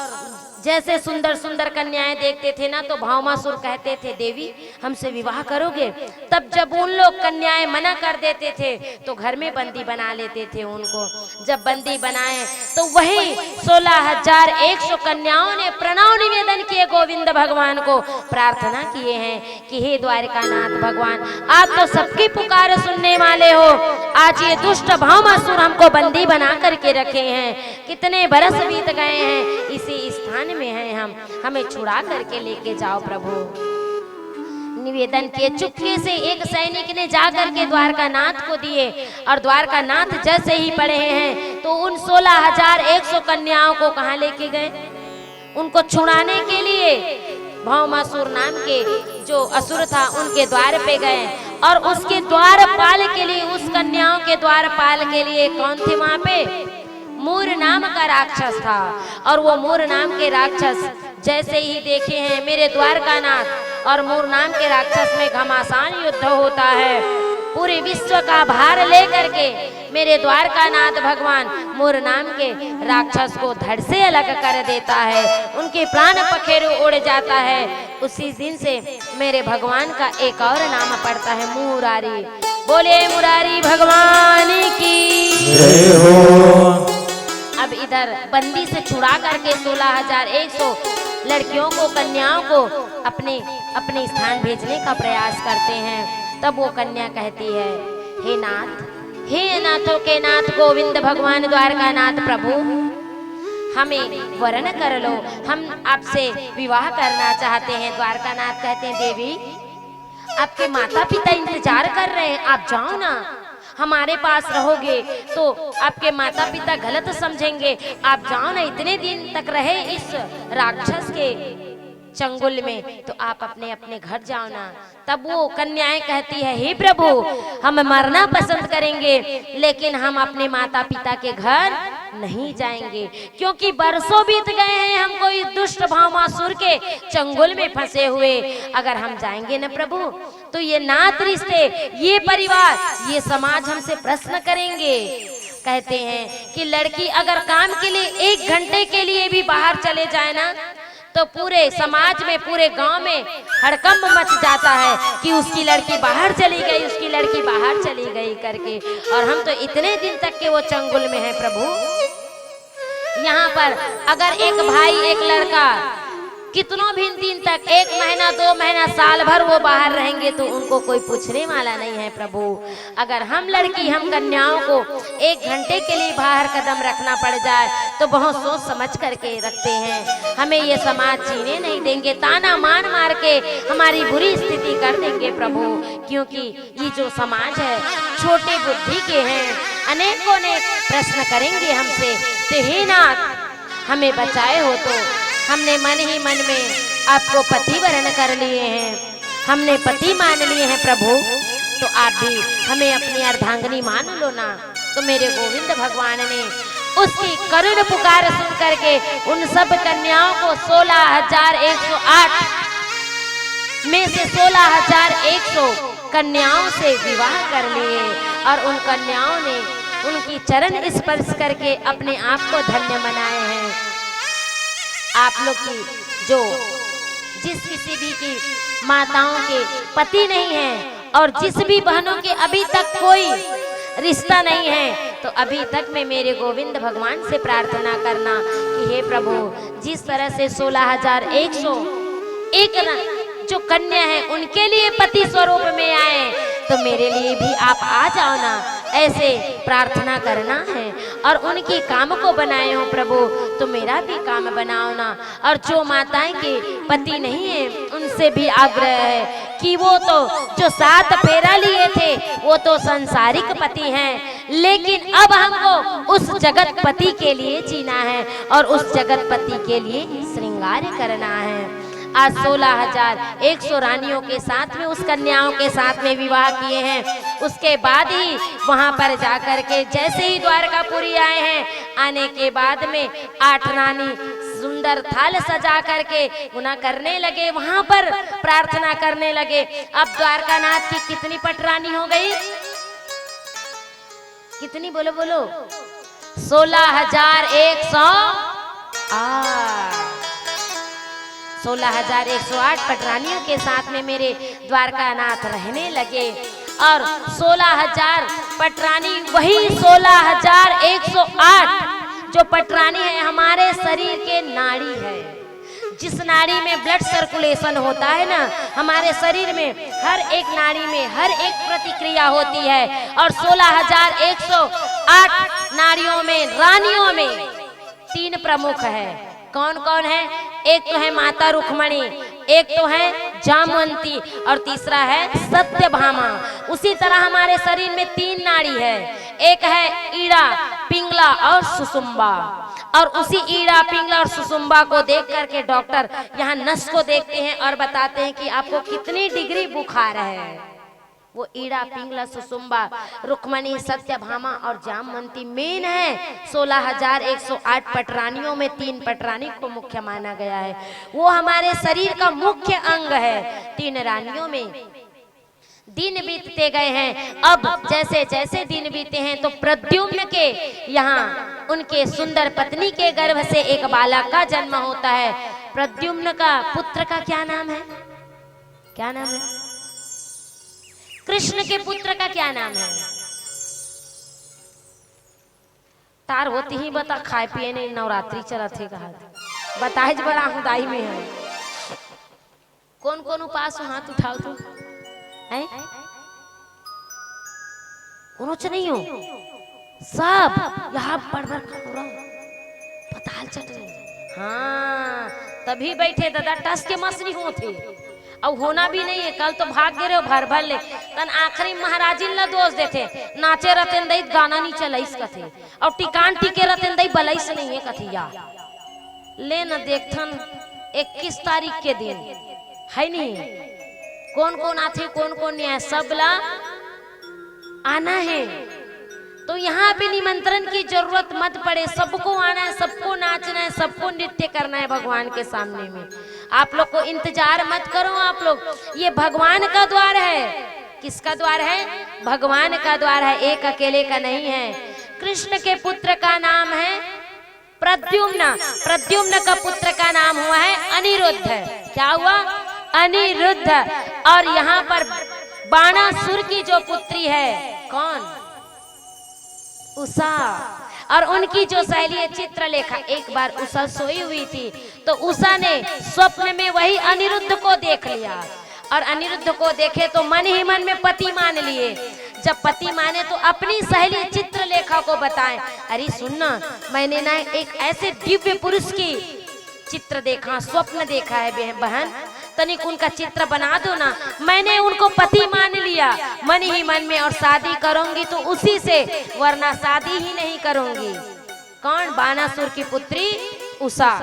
Speaker 1: जैसे सुंदर सुंदर कन्याएं देखते थे ना, तो भामासुर कहते थे देवी हमसे विवाह करोगे? तब जब उन लोग कन्याएं मना कर देते थे तो घर में बंदी बना लेते थे उनको। जब बंदी बनाए तो वही 16,100 कन्याओं ने प्रणव निवेदन किए गोविंद भगवान को, प्रार्थना किए हैं कि हे द्वारकानाथ भगवान, आप तो सबकी पुकार सुनने वाले हो, आज ये दुष्ट भामासुर हमको बंदी बना करके रखे हैं, कितने बरस बीत गए हैं, इसी स्थान में हैं हम, हमें छुड़ा करके लेके जाओ प्रभु। निवेदन किए। चुपके से एक सैनिक ने जा करके द्वारकानाथ को दिए, और द्वारकानाथ जैसे ही पड़े हैं तो उन 16,100 कन्याओं को कहाँ लेके गए? उनको छुड़ाने के लिए भामासुर नाम के जो असुर था उनके द्वार पे गए, और उसके द्वारपाल के लिए, उस कन्याओं के द्वारपाल के लिए कौन थे वहां पे? मूर नाम का राक्षस था। और वो मूर नाम के राक्षस जैसे ही देखे हैं मेरे द्वारकानाथ और मूर नाम के राक्षस में घमासान युद्ध होता है, पूरे विश्व का भार लेकर के मेरे द्वारकानाथ भगवान मूर नाम के राक्षस को धड़ से अलग कर देता है, उनके प्राण पखेरु उड़ जाता है। उसी दिन से मेरे भगवान का एक और नाम पड़ता है मुरारी। बोले मुरारी भगवान की जय हो। अब इधर बंदी से छुड़ा करके 16,100 लड़कियों को, कन्याओं को अपने अपने स्थान भेजने का प्रयास करते हैं। तब वो कन्या कहती है, हे नाथ, हे नाथों के नाथ गोविंद भगवान द्वारकानाथ प्रभु, हमें वरण कर लो, हम आपसे विवाह करना चाहते हैं। द्वारकानाथ कहते हैं, देवी आपके माता पिता इंतजार कर रहे हैं, आप जाओ ना, हमारे पास रहोगे तो आपके माता पिता गलत समझेंगे, आप जाओ ना, इतने दिन तक रहे इस राक्षस के चंगुल में, तो आप अपने अपने घर जाओ ना। तब वो कन्याएं कहती है, हे प्रभु, हम मरना पसंद करेंगे लेकिन हम अपने माता पिता के घर नहीं जाएंगे, क्योंकि बरसों बीत गए हैं हमको इस दुष्ट भामासुर के चंगुल में फंसे हुए। अगर हम जाएंगे ना प्रभु, तो ये नात रिश्ते, ये परिवार, ये समाज हमसे प्रश्न करेंगे। कहते हैं कि लड़की अगर काम के लिए 1 घंटे के लिए भी बाहर चले जाए ना, तो पूरे समाज में, पूरे गांव में हड़कंप मच जाता है कि उसकी लड़की बाहर चली गई, उसकी लड़की बाहर चली गई करके। और हम तो इतने दिन तक के वो चंगुल में हैं प्रभु। यहाँ पर अगर एक भाई, एक लड़का कितनों भी दिन तक, 1 महीना, 2 महीना, साल भर वो बाहर रहेंगे तो उनको कोई पूछने वाला नहीं है प्रभु। अगर हम लड़की, हम कन्याओं को 1 घंटे के लिए बाहर कदम रखना पड़ जाए तो बहुत सोच समझ करके रखते हैं। हमें ये समाज जीने नहीं देंगे, ताना मार मार के हमारी बुरी स्थिति कर देंगे प्रभु। क्योंकि ये जो समाज है छोटे बुद्धि के हैं, अनेकों ने प्रश्न करेंगे हमसे। तो हे नाथ, हमें बचाए हो तो हमने मन ही मन में आपको पति वरण कर लिए हैं, हमने पति मान लिए हैं प्रभु, तो आप भी हमें अपनी अर्धांगिनी मान लो ना। तो मेरे गोविंद भगवान ने उसकी करुण पुकार सुन करके उन सब कन्याओं को 16,108 में से 16,100 कन्याओं से विवाह कर लिए। और उन कन्याओं ने उनकी चरण स्पर्श करके अपने आप को धन्य बनाए हैं। आप लोग की जो जिस किसी भी की माताओं के पति नहीं है और जिस भी बहनों के अभी तक कोई रिश्ता नहीं है, तो अभी तक में मेरे गोविंद भगवान से प्रार्थना करना कि हे प्रभु, जिस तरह से 16,101 जो कन्या है उनके लिए पति स्वरूप में आए, तो मेरे लिए भी आप आ जाओ ना, ऐसे प्रार्थना करना है। और उनकी काम को बनाए हो प्रभु, तो मेरा भी काम बनाओ ना। और जो माताएं के पति नहीं है उनसे भी आग्रह है कि वो तो जो 7 फेरा लिए थे वो तो सांसारिक पति हैं, लेकिन अब हमको उस जगत पति के लिए जीना है और उस जगत पति के लिए श्रृंगार करना है। आज 16,100 रानियों के साथ में, उस कन्याओं के साथ में विवाह किए हैं। उसके बाद ही वहां पर जाकर के जैसे ही द्वारकापुरी आए हैं, आने के बाद में 8 रानी सुंदर थाल सजा करके गुना करने लगे, वहां पर प्रार्थना करने लगे। अब द्वारकानाथ की कितनी पटरानी हो गई? कितनी? बोलो बोलो। 16,108 पटरानियों के साथ में मेरे द्वारकानाथ रहने लगे। और 16,000 पटरानी, वही 16,108 जो पटरानी है हमारे शरीर के नाड़ी है। जिस नाड़ी में ब्लड सर्कुलेशन होता है ना, हमारे शरीर में हर एक नाड़ी में हर एक प्रतिक्रिया होती है। और 16,108 नाड़ियों में, रानियों में 3 प्रमुख है। कौन कौन है? एक तो है माता रुक्मणी, एक तो है जामवंती और तीसरा है सत्यभामा। उसी तरह हमारे शरीर में 3 नाड़ी है, एक है ईड़ा, पिंगला और सुसुम्बा। और उसी ईड़ा, पिंगला और सुसुम्बा को देख करके डॉक्टर यहाँ नस को देखते हैं और बताते हैं कि आपको कितनी डिग्री बुखार है। वो ईड़ा, पिंगला, सुसुम्बा, रुक्मणी, सत्यभामा और जामवंती मेन है। 16,108 पटरानियों में 3 पटरानी को मुख्य माना गया है। वो हमारे शरीर का मुख्य अंग है। 3 रानियों में दिन बीतते गए हैं। अब जैसे जैसे दिन बीते हैं तो प्रद्युम्न के यहाँ उनके सुंदर पत्नी के गर्भ से एक बालक का जन्म होता है। प्रद्युम्न का पुत्र का क्या नाम है? क्या नाम है? कृष्ण के पुत्र का क्या नाम है? तार होती ही बता, खाए पिए नहीं, नवरात्रि चला थे कहा बताए बड़ा हुदाई में है। कौन कौन उपास हो? हाथ उठाओ तो है। कुछ नहीं हो, सब यहाँ बड़बड़ हो रहा पताल चट रही। हाँ, तभी बैठे दादा टस के मसरी होते। अब होना भी नहीं है, कल तो भाग गए भर भर ले। तन आखिरी महाराजी ला दोष देते, नाचे रतन दई गाना नहीं चलाइस कथे, और टिकान टिके रतन दई बलैस नहीं है कथिया। ले न देखथन 21 तारीख के दिन है नहीं, कौन कौन आते कौन कौन नहीं आए, सब ला आना है। तो यहाँ पे निमंत्रण की जरूरत मत पड़े, सबको आना है, सबको नाचना है, सबको नृत्य करना है भगवान के सामने में। आप लोग को इंतजार मत करो, आप लोग, ये भगवान का द्वार है। किसका द्वार है? भगवान का द्वार है, एक अकेले का नहीं है। कृष्ण के पुत्र का नाम है प्रद्युम्न, प्रद्युम्न का पुत्र का नाम हुआ है अनिरुद्ध। क्या हुआ? अनिरुद्ध। और यहाँ पर बाणासुर की जो पुत्री है, कौन? उषा। और उनकी जो सहेली है चित्रलेखा। एक बार उषा सोई हुई थी तो उषा ने स्वप्न में वही अनिरुद्ध को देख लिया, और अनिरुद्ध को देखे तो मन ही मन में पति मान लिए। जब पति माने तो अपनी सहेली चित्रलेखा को बताएं, अरे सुनना, मैंने ना एक ऐसे दिव्य पुरुष की चित्र देखा, स्वप्न देखा है बहन, तनिक उनका चित्र बना दो ना। मैंने उनको पति मान लिया मन ही मन में, और शादी करूंगी तो उसी से, वरना शादी ही नहीं करूंगी। कौन? बाणासुर की पुत्री उषा।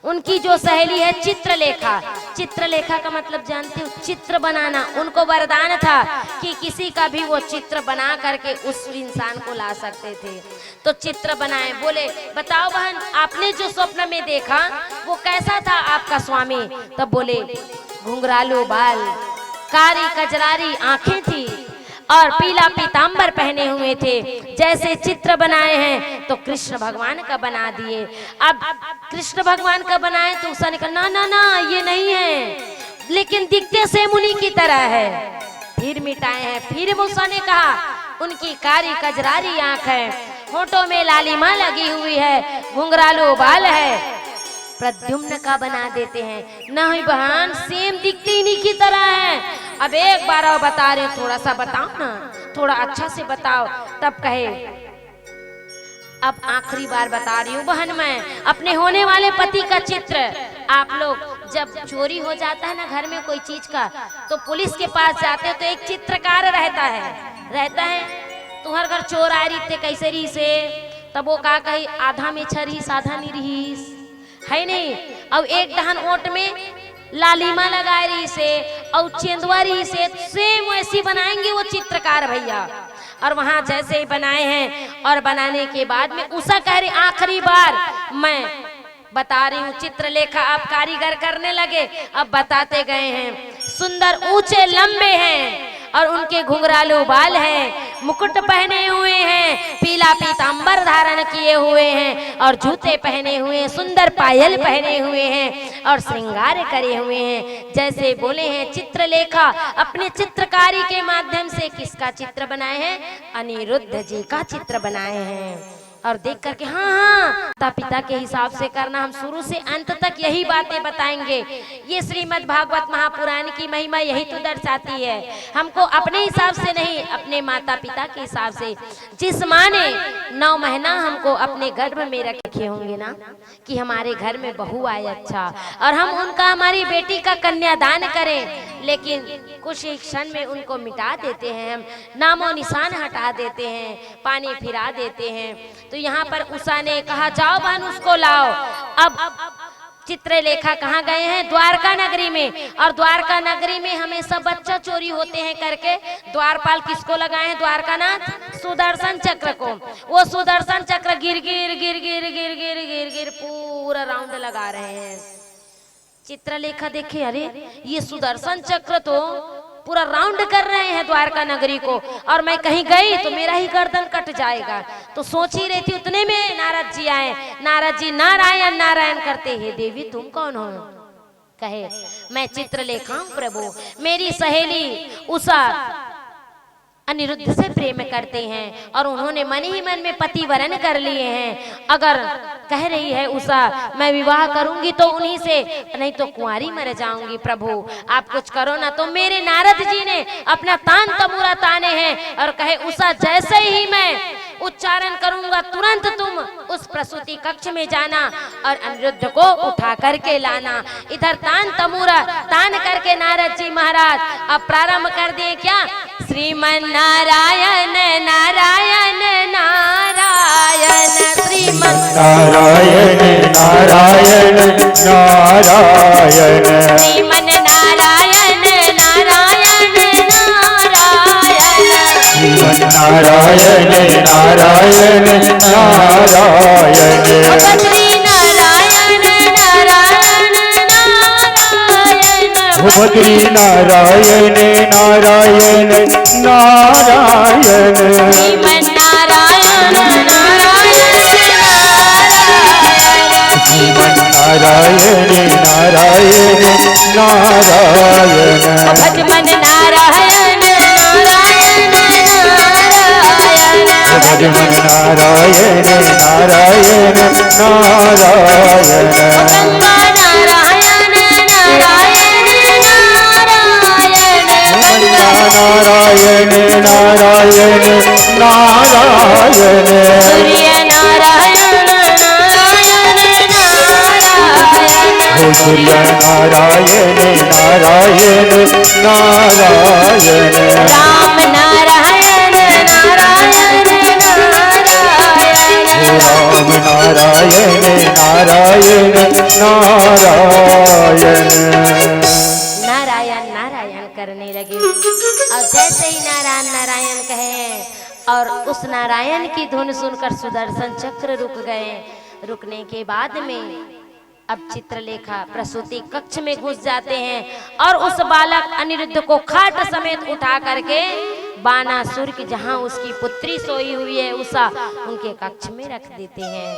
Speaker 1: उनकी जो सहेली है चित्रलेखा। चित्रलेखा का मतलब जानते हो? चित्र बनाना। उनको वरदान था कि किसी का भी वो चित्र बना करके उस इंसान को ला सकते थे। तो चित्र बनाए। बोले बताओ बहन, आपने जो स्वप्न में देखा वो कैसा था आपका स्वामी? तब बोले घुंघरालू बाल, कारी कजरारी आंखें थी और पीला पीतांबर पहने हुए थे। जैसे चित्र बनाए हैं तो कृष्ण भगवान का बना दिए। अब कृष्ण भगवान का बनाए तो उषा ने कहा ना ना ना, ये नहीं है, लेकिन दिखते से मुनि की तरह है। फिर मिटाए हैं। फिर उषा ने कहा उनकी कारी कजरारी आंख है, होठों में लालिमा लगी हुई है, घुंघरालू बाल है। प्रद्युम्न का बना देते हैं। नहीं बहन, सेम दिखती इन्हीं की तरह है। अब एक बार और बता रहे, थोड़ा सा बताओ ना, थोड़ा अच्छा से बताओ। तब कहे अब आखिरी बार बता रही हूँ बहन, मैं अपने होने वाले पति का चित्र। आप लोग जब चोरी हो जाता है ना घर में कोई चीज का, तो पुलिस के पास जाते हो तो एक चित्रकार रहता है तुम्हारे घर चोर आ रही थे कैसे रही से, तब वो का कही आधा में छरीस आधा नहीं रहीस, है नहीं। अब एक दहन ओट में लालिमा लगा रही से और चेंदुआ रही से, सेम वैसी बनाएंगे वो चित्रकार भैया। और वहां जैसे ही बनाए हैं, और बनाने के बाद में उषा कह रही आखिरी बार मैं बता रही हूँ। चित्रलेखा आप कारीगर करने लगे, अब बताते गए हैं। सुंदर ऊंचे लंबे हैं और उनके घुंघरालू बाल हैं, मुकुट पहने हुए हैं, पीला पीतांबर धारण किए हुए हैं और जूते पहने हुए हैं, सुंदर पायल पहने हुए हैं और श्रृंगार करे हुए हैं। जैसे बोले हैं चित्रलेखा अपने चित्रकारी के माध्यम से किसका चित्र बनाए हैं? अनिरुद्ध जी का चित्र बनाए हैं। और देख करके हाँ माता पिता के हिसाब से करना। हम शुरू से अंत तक यही बातें बताएंगे। ये श्रीमद् भागवत महापुराण की महिमा यही तो दर्शाती है। हमको अपने हिसाब से नहीं, अपने माता पिता के हिसाब से। जिस माँ ने 9 महीना हमको अपने गर्भ में रखे होंगे ना, कि हमारे घर में बहू आए अच्छा, और हम उनका हमारी बेटी का कन्यादान करें, लेकिन कुछ ही क्षण में उनको मिटा देते हैं, हम नामो निशान हटा देते हैं, पानी फिरा देते हैं। तो यहाँ पर उषा ने कहा जाओ बहन उसको लाओ। अब चित्रलेखा कहाँ गए हैं? द्वारका नगरी में। और द्वारका नगरी में हमेशा बच्चा चोरी होते हैं करके द्वारपाल किसको लगाए हैं? द्वारकानाथ सुदर्शन चक्र को। वो सुदर्शन चक्र गिर गिर गिर गिर गिर गिर गिर गिर पूरा राउंड लगा रहे हैं। चित्रलेखा देखे, अरे ये सुदर्शन चक्र तो पूरा राउंड कर रहे हैं द्वारका नगरी को, और मैं कहीं गई तो मेरा ही गर्दन कट जाएगा। तो सोच ही रही थी, उतने में नारद जी आए। नारद जी नारायण नारायण करते, हे देवी तुम कौन हो? कहे मैं चित्रलेखा हूं प्रभु। मेरी सहेली उषा अनिरुद्ध से प्रेम करते हैं और उन्होंने मन ही मन में पति वरण कर लिए हैं। अगर कह रही है उषा मैं विवाह करूंगी तो उन्हीं से, नहीं तो कुंवारी मर जाऊंगी प्रभु, आप कुछ करो ना। तो मेरे नारद जी ने अपना तान तमूरा ताने हैं और कहे उषा जैसे ही मैं उच्चारण करूंगा तुरंत तुम उस प्रसूति कक्ष में जाना और अनिरुद्ध को उठा करके लाना। इधर तान तमूरा तान करके नारद जी महाराज अब प्रारंभ कर दिए क्या? श्रीमन नारायण नारायण नारायण श्रीमन
Speaker 2: नारायण नारायण नारायण
Speaker 1: श्रीमन नारायण नारायण नारायण
Speaker 2: श्रीमन नारायण नारायण नारायण
Speaker 1: बद्री नारायण नारायण नारायण
Speaker 2: बद्री नारायण नारायण नारायण
Speaker 1: श्रीमन नारायण नारायण नारायण
Speaker 2: श्रीमन नारायण नारायण नारायण
Speaker 1: भजमन नारायण नारायण नारायण
Speaker 2: भजमन नारायण नारायण नारायण
Speaker 1: गंगा नारायण नारायण नारायण
Speaker 2: गंगा नारायण नारायण नारायण
Speaker 1: सूर्य नारायण नारायण नारायण
Speaker 2: हो सूर्य नारायण नारायण नारायण
Speaker 1: राम नारायण नारायण नारायण
Speaker 2: हो राम नारायण नारायण नारायण
Speaker 1: नारायण नारायण करने लगे। और जैसे ही नारायण नारायण कहे और उस नारायण की धुन सुनकर सुदर्शन चक्र रुक गए। रुकने के बाद में अब चित्रलेखा प्रसूति कक्ष में घुस जाते हैं और उस बालक अनिरुद्ध को खाट समेत उठा करके बानासुर की जहां उसकी पुत्री सोई हुई है उषा उनके कक्ष में रख देते हैं।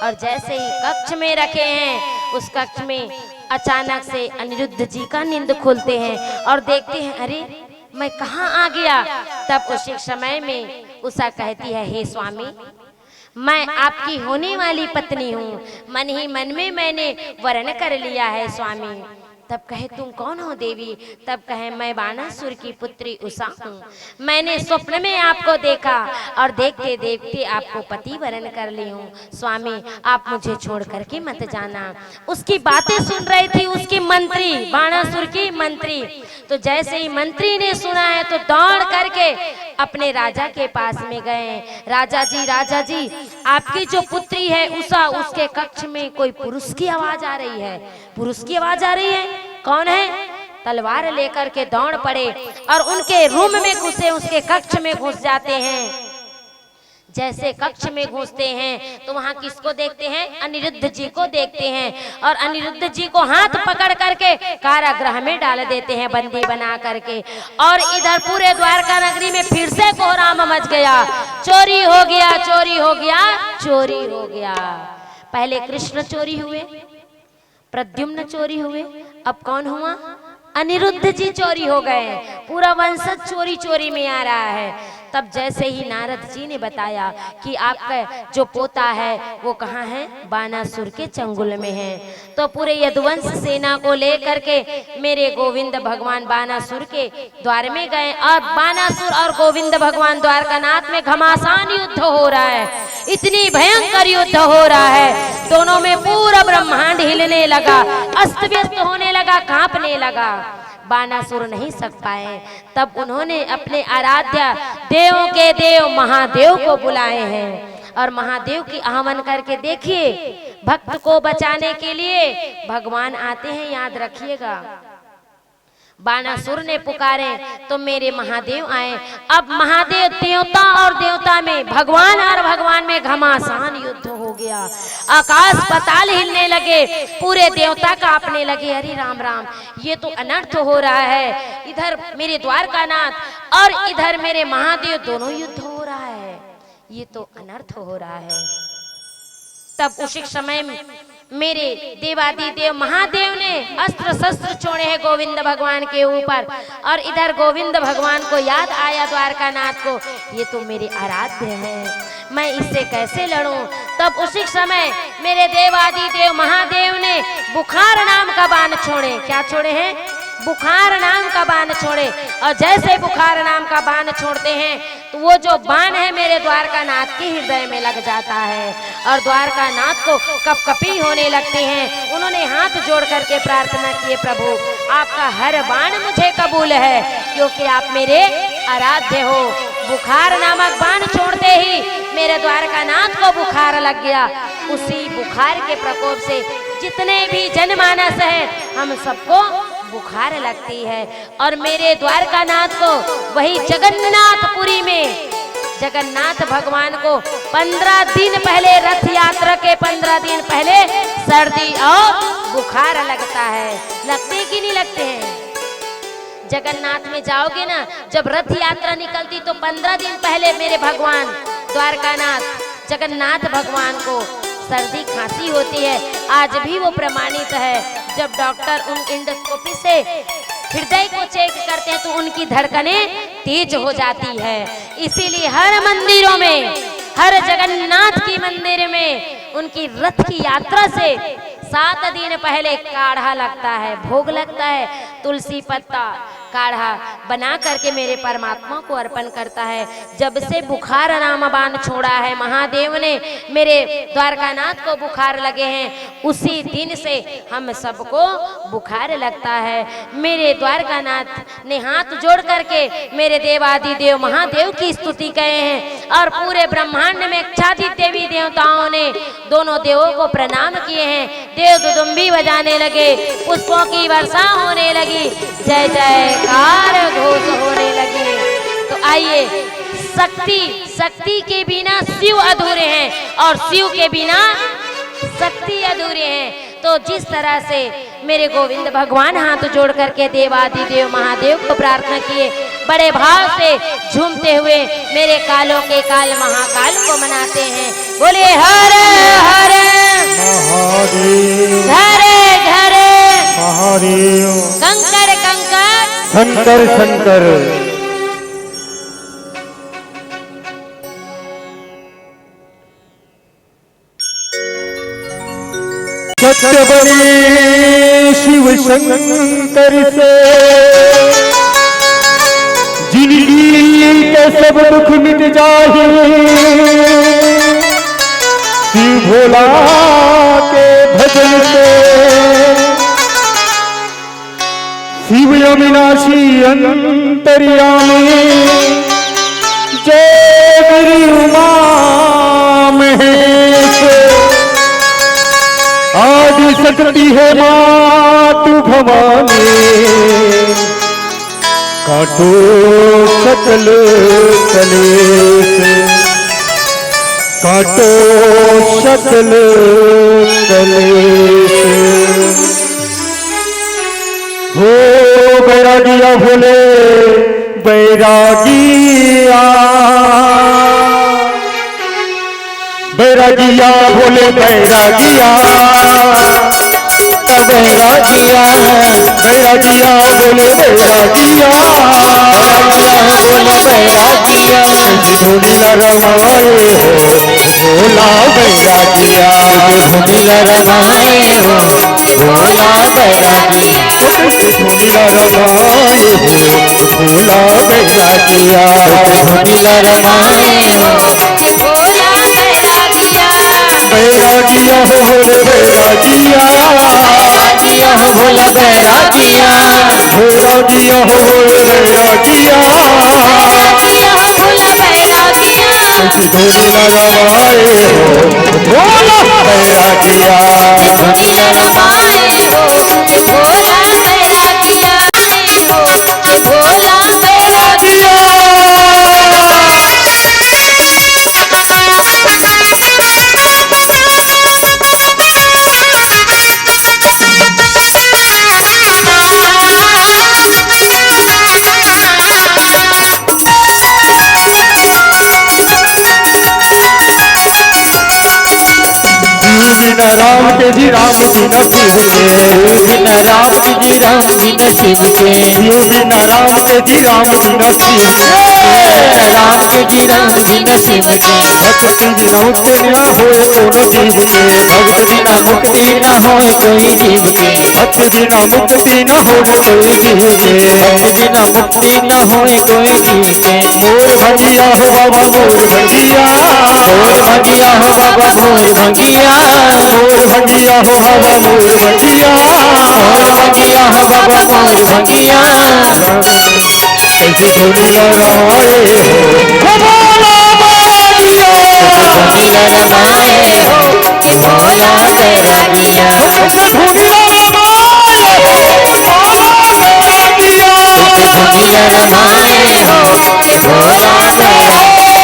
Speaker 1: और जैसे ही कक्ष में रखे हैं उस कक्ष में अचानक से अनिरुद्ध जी का नींद खुलते हैं और देखते हैं अरे मैं कहाँ आ गया। तब उसी समय में उषा कहती है हे स्वामी मैं आपकी होने वाली पत्नी हूँ। मन ही मन में मैंने वर्ण कर लिया है स्वामी। तब कहे तुम कौन हो देवी। तब कहे मैं बानासुर की पुत्री उषा हूँ। मैंने स्वप्न में आपको देखा और देखते देखते आपको पति वरण कर ली हूँ। स्वामी आप मुझे छोड़ करके मत जाना। उसकी बातें सुन रही थी उसकी मंत्री बानासुर की मंत्री। तो जैसे ही मंत्री ने सुना है तो दौड़ करके अपने राजा के पास में गए। राजा जी आपकी जो पुत्री है उषा उसके कक्ष में कोई पुरुष की आवाज आ रही है। पुरुष की आवाज आ रही है। कौन है। तलवार लेकर के दौड़ पड़े और उनके रूम में घुसे उसके कक्ष में घुस जाते हैं। जैसे कक्ष में घुसते हैं तो वहां किसको देखते हैं। अनिरुद्ध जी को देखते हैं और अनिरुद्ध जी को हाथ पकड़ करके कारागृह में डाल देते हैं बंदी बना करके। और इधर पूरे द्वारका नगरी में फिर से कोहराम मच गया। चोरी हो गया चोरी हो गया चोरी हो गया। पहले कृष्ण चोरी हुए प्रद्युम्न चोरी हुए अब कौन हुआ। अनिरुद्ध जी चोरी हो गए। पूरा वंशज चोरी चोरी में आ रहा है। तब जैसे ही नारद जी ने बताया कि आपका जो पोता है वो कहाँ है। बानासुर के चंगुल में है। तो पूरे यदुवंश सेना को लेकर के मेरे गोविंद भगवान बानासुर के द्वार में गए। और बानासुर और गोविंद भगवान द्वारकानाथ में घमासान युद्ध हो रहा है। इतनी भयंकर युद्ध हो रहा है। दोनों में पूरा ब्रह्मांड हिलने लगा अस्त व्यस्त होने लगा कांपने लगा। बानासुर नहीं सक पाए। तब उन्होंने अपने आराध्य देवों के देव महादेव को बुलाए हैं और महादेव की आह्वान करके देखिए भक्त को बचाने के लिए भगवान आते हैं। याद रखिएगा बानासुर ने पुकारे तो मेरे महादेव आए। अब महादेव देवता और देवता में भगवान और भगवान में घमासान युद्ध हो गया। आकाश पाताल हिलने लगे। पूरे देवता कांपने लगे। अरे राम राम ये तो अनर्थ हो रहा है। इधर मेरे द्वारकानाथ और इधर मेरे महादेव दोनों युद्ध हो रहा है। ये तो अनर्थ हो रहा है। तब उसी समय मेरे देवादिदेव महादेव ने अस्त्र शस्त्र छोड़े हैं गोविंद भगवान के ऊपर। और इधर गोविंद भगवान को याद आया द्वारकानाथ को ये तो मेरे आराध्य है मैं इससे कैसे लड़ूं। तब उसी समय मेरे देवादिदेव महादेव ने बुखार नाम का बाण छोड़े। क्या छोड़े हैं। बुखार नाम का बाण छोड़े। और जैसे बुखार नाम का बाण छोड़ते हैं तो वो जो बाण है मेरे द्वारकानाथ के हृदय में लग जाता है और द्वारकानाथ को कपकपी होने लगते हैं। उन्होंने हाथ जोड़ करके प्रार्थना की प्रभु आपका हर बाण मुझे कबूल है क्योंकि आप मेरे आराध्य हो। बुखार नामक बाण छोड़ते ही मेरे द्वारकानाथ को बुखार लग गया। उसी बुखार के प्रकोप से जितने भी जनमानस है हम सबको बुखार लगती है। और मेरे द्वारकानाथ को वही जगन्नाथपुरी में जगन्नाथ भगवान को 15 दिन पहले, रथ यात्रा के 15 दिन पहले सर्दी और बुखार लगता है। लगते कि नहीं लगते हैं? जगन्नाथ में जाओगे ना, जब रथ यात्रा निकलती तो 15 दिन पहले मेरे भगवान द्वारकानाथ जगन्नाथ भगवान को सर्दी खांसी होती है। आज भी वो प्रमाणित है। जब डॉक्टर उन इंडोस्कोपी से हृदय को चेक करते हैं तो उनकी धड़कनें तेज हो जाती है। इसीलिए हर मंदिरों में, हर जगन्नाथ की मंदिर में उनकी रथ की यात्रा से 7 दिन पहले काढ़ा लगता है, भोग लगता है। तुलसी पत्ता काढ़ा बना करके मेरे परमात्मा को अर्पण करता है। जब से बुखार नाम बाण छोड़ा है महादेव ने, मेरे द्वारकानाथ को बुखार लगे हैं, उसी दिन से हम सबको बुखार लगता है। मेरे द्वारकानाथ ने हाथ जोड़ करके मेरे देवादिदेव महादेव की स्तुति कहे हैं और पूरे ब्रह्मांड में इच्छादित देवी देवताओं ने दोनों देवों को प्रणाम किए हैं। देव दुदुम्बी बजाने लगे, पुष्पों की वर्षा होने लगी, जय जयकार घोष होने लगी। तो आइए, शक्ति के बिना शिव अधूरे हैं और शिव के बिना शक्ति अधूरे हैं। तो जिस तरह से मेरे गोविंद भगवान हाथ जोड़ करके देवादिदेव महादेव को प्रार्थना किए, बड़े भाव से झूमते हुए मेरे कालों के काल महाकाल को मनाते हैं। बोले हर हर
Speaker 3: महादेव,
Speaker 1: घरे घरे
Speaker 3: महादेव,
Speaker 1: कंकर कंकर
Speaker 3: शंकर शंकर। सत्य बने शिव शंकर से, जिंदगी के सब दुख मिट जाए। शिव भोला के भजन से, शिव अविनाशी अंतर्यामी, जय गुरु उमा महेश। आदि शक्ति है मातु भवानी, काटो सकल कलेश, काटो सकल कलेश। हो बैरागिया भोले बैरागिया, बैरागिया भोले बैरागिया, बैरागिया बैरागिया बोले बैरागिया, बोले बैरागिया। धुनीला रमाए हो भोला बैरागिया, धुनीला रमाए हो भोला बैरागिया, धुनीला रमाए हो भोला बैरागिया, धुनीला रमाए हो बैरागिया हो भोले बैरागिया, बैरागिया हो भोला बैरागिया, बैरागिया हो भोले बैरागिया, बैरागिया हो भोला बैरागिया। धुनीला रमाए हो भोला बैरागिया, धुनीला रमाए हो भोला बैरागिया, भोला बैरागिया। राम के जी राम बिना शिव के, बिना राम के जी राम बिना शिव के, बिना राम के जी राम बिना शिव के, राम के जी राम बिना शिव के। भक्ति बिना मुक्ति न होए कोनो जीव के, भक्त बिना मुक्ति न होए कोई जीव के, भक्त बिना मुक्ति न होए कोई जीव के, भक्त बिना मुक्ति न होए कोई जीव के। मोर भंगिया हो बाबा मोर भंगिया, मोर भंगिया हो बाबा मोर भंगिया, मोर भंगिया हो बाबा मोर भंगिया, मोर भंगिया हो बाबा मोर भंगिया। कैसी धुनी लगाए हो भोला बैरागिया
Speaker 1: धुनी रमाए हो कि भोला बैरागिया
Speaker 3: कैसे धुनी लगाए हो भोला बैरागिया
Speaker 1: धुनी रमाए हो कि भोला बैरागिया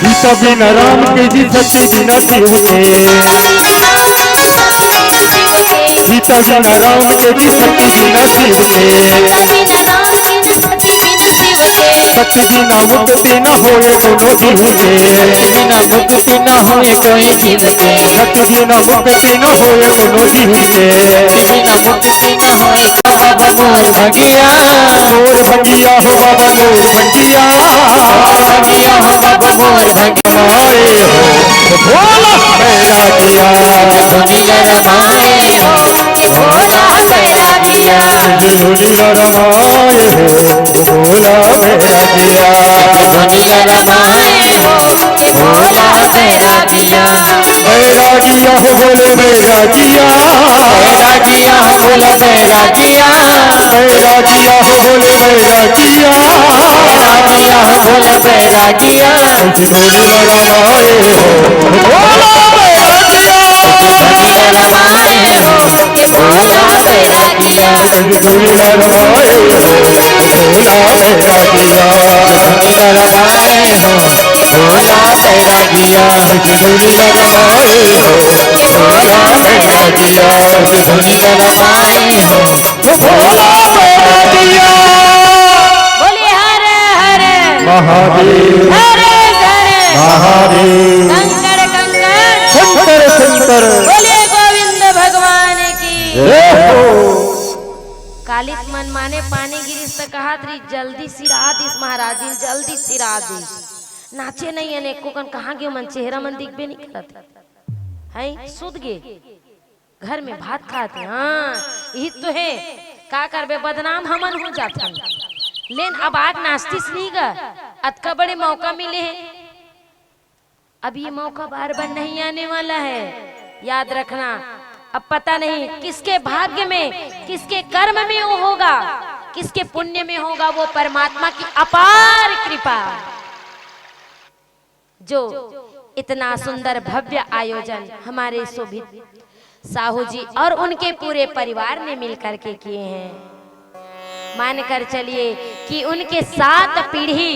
Speaker 3: सीता बिना राम के जी सती बिना शिव के सीता बिना राम के जी सती बिना शिव के सत्य बिना मुक्ति न होए दोनों जीव के
Speaker 5: बिना मुक्ति न होए कोई जीव के
Speaker 3: सत्य बिना मुक्ति न होए दोनों जीव के
Speaker 5: बिना मुक्ति न होए बाबा मोर भगिया
Speaker 3: मोर भगिया हो बाबा मोर भगिया
Speaker 5: भगिया हो बाबा मोर भगिया
Speaker 3: रमाए हो भोला बैरागिया
Speaker 5: धुनी रमाए हो कि भोला बैरागिया
Speaker 3: धुनी रमाए हो भोला बैरागिया
Speaker 5: धुनी रमाए हो कि भोला बैरागिया
Speaker 3: बैरागिया हो बोले बैरागिया
Speaker 5: बैरागिया हो बोला बैरागिया
Speaker 3: बैरागिया हो बोले बैरागिया
Speaker 5: बैरागिया हो बोला बैरागिया
Speaker 3: धुनी रमाए हो भोला बैरागिया
Speaker 5: धुनी रमाए हो कि भोला बैरागिया
Speaker 3: धुनी रमाए हो भोला बैरागिया
Speaker 5: धुनी रमाए हो कि भोला बैरागिया
Speaker 3: धुनी रमाए हो
Speaker 5: कि भोला बैरागिया धुनी रमाए हो
Speaker 3: भोला बैरागिया
Speaker 1: बोले हर हर
Speaker 3: महादेव
Speaker 1: हर हर
Speaker 3: महादेव
Speaker 1: कंकड़ कंकड़
Speaker 3: शंकर शंकर
Speaker 1: बोले गोविंद भगवान की
Speaker 3: जय हो
Speaker 1: कालिक मन माने पानी गिरिस तो कहा तरी जल्दी सिरा दिस महाराज जी जल्दी सिरा दी नाचे नहीं है को कन कहाँ गए मन चेहरा मन दिखबे नहीं करत है सुध गे घर में भात खाते हाँ यही तो है का करबे बदनाम हमन हो जाता लेन अब आग नास्तिस नहीं गा अतका बड़े मौका मिले हैं अब ये मौका बार बार नहीं आने वाला है याद रखना अब पता नहीं किसके भाग्य में किसके कर्म में वो होगा किसके पुण्य में होगा वो परमात्मा की अपार कृपा जो इतना सुंदर भव्य आयोजन हमारे शोभित साहू जी और उनके पूरे परिवार ने मिलकर के किए हैं मान कर चलिए कि उनके 7 पीढ़ी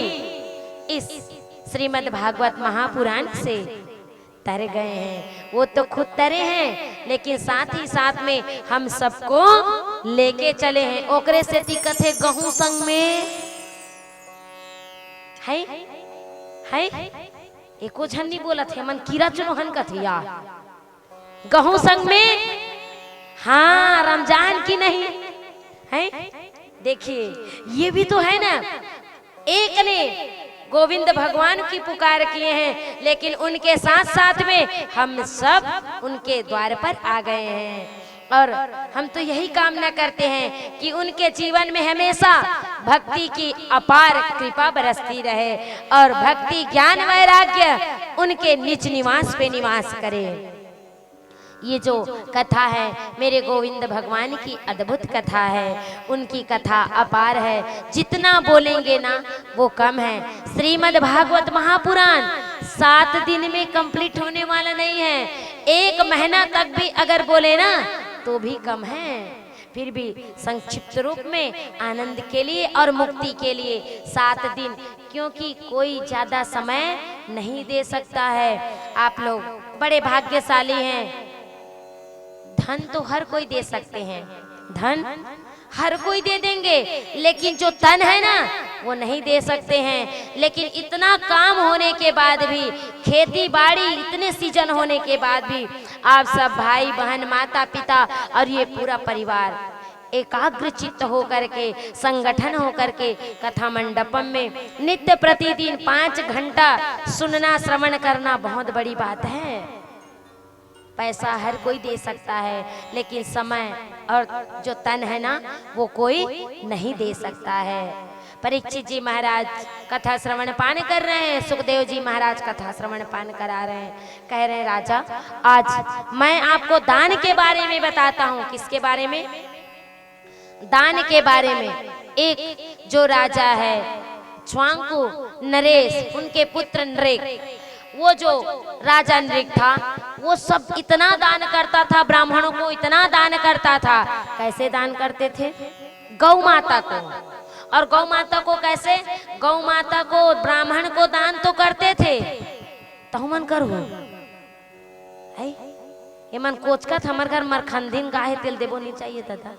Speaker 1: इस श्रीमद् भागवत महापुराण से तर गए हैं वो तो खुद तरे हैं लेकिन साथ ही साथ में हम सबको लेके चले हैं ओकरे से दिक्कत है गहूं संग में है एको झन नहीं बोला थे मन कीरा चुनोहन का थे यार गहूं संग में हाँ रमजान की नहीं है देखिए ये भी तो है ना एक ने गोविंद भगवान की पुकार किए हैं लेकिन उनके साथ साथ में हम सब उनके द्वार पर आ गए हैं और हम तो यही कामना करते हैं कि उनके जीवन में हमेशा भक्ति की अपार कृपा बरसती रहे और भक्ति ज्ञान वैराग्य उनके निज निवास पे निवास करे। ये जो कथा है मेरे गोविंद भगवान की अद्भुत कथा है उनकी कथा अपार है जितना बोलेंगे ना वो कम है। श्रीमद् भागवत महापुराण 7 दिन में कंप्लीट होने वाला नहीं है 1 महीना तक भी अगर बोले ना तो भी कम है फिर भी संक्षिप्त रूप में आनंद के लिए और मुक्ति के लिए 7 दिन क्योंकि कोई ज्यादा समय नहीं दे सकता है। आप लोग बड़े भाग्यशाली हैं। धन तो हर कोई दे सकते हैं धन हर कोई दे देंगे, लेकिन जो तन है ना वो नहीं दे सकते हैं। लेकिन इतना काम होने के बाद भी, खेती बाड़ी इतने सीजन होने के बाद भी आप सब भाई बहन, माता पिता और ये पूरा परिवार एकाग्र चित्त होकर के, संगठन होकर के कथा मंडपम में नित्य प्रतिदिन 5 घंटा सुनना, श्रवण करना बहुत बड़ी बात है। पैसा हर कोई दे सकता है, लेकिन समय और जो तन है ना वो कोई नहीं दे सकता है। परीक्षित जी महाराज कथा श्रवण पान कर रहे हैं, सुखदेव जी महाराज कथा श्रवण पान करा रहे हैं। कह रहे हैं राजा, आज मैं आपको दान के बारे में बताता हूँ। किसके बारे में? दान के बारे में। एक जो राजा है च्वांकु नरेश, उनके पुत्र नरेश, वो जो राजा नरेश था वो सब इतना दान करता था, ब्राह्मणों को इतना दान करता था। कैसे दान करते थे? गौ माता को। और गौ माता को कैसे? गौ माता को ब्राह्मण को दान तो करते थे, तो मन करू ये मन कोच का था हमार घर मरखंदीन गाहे तेल देबो नहीं चाहिए दादा,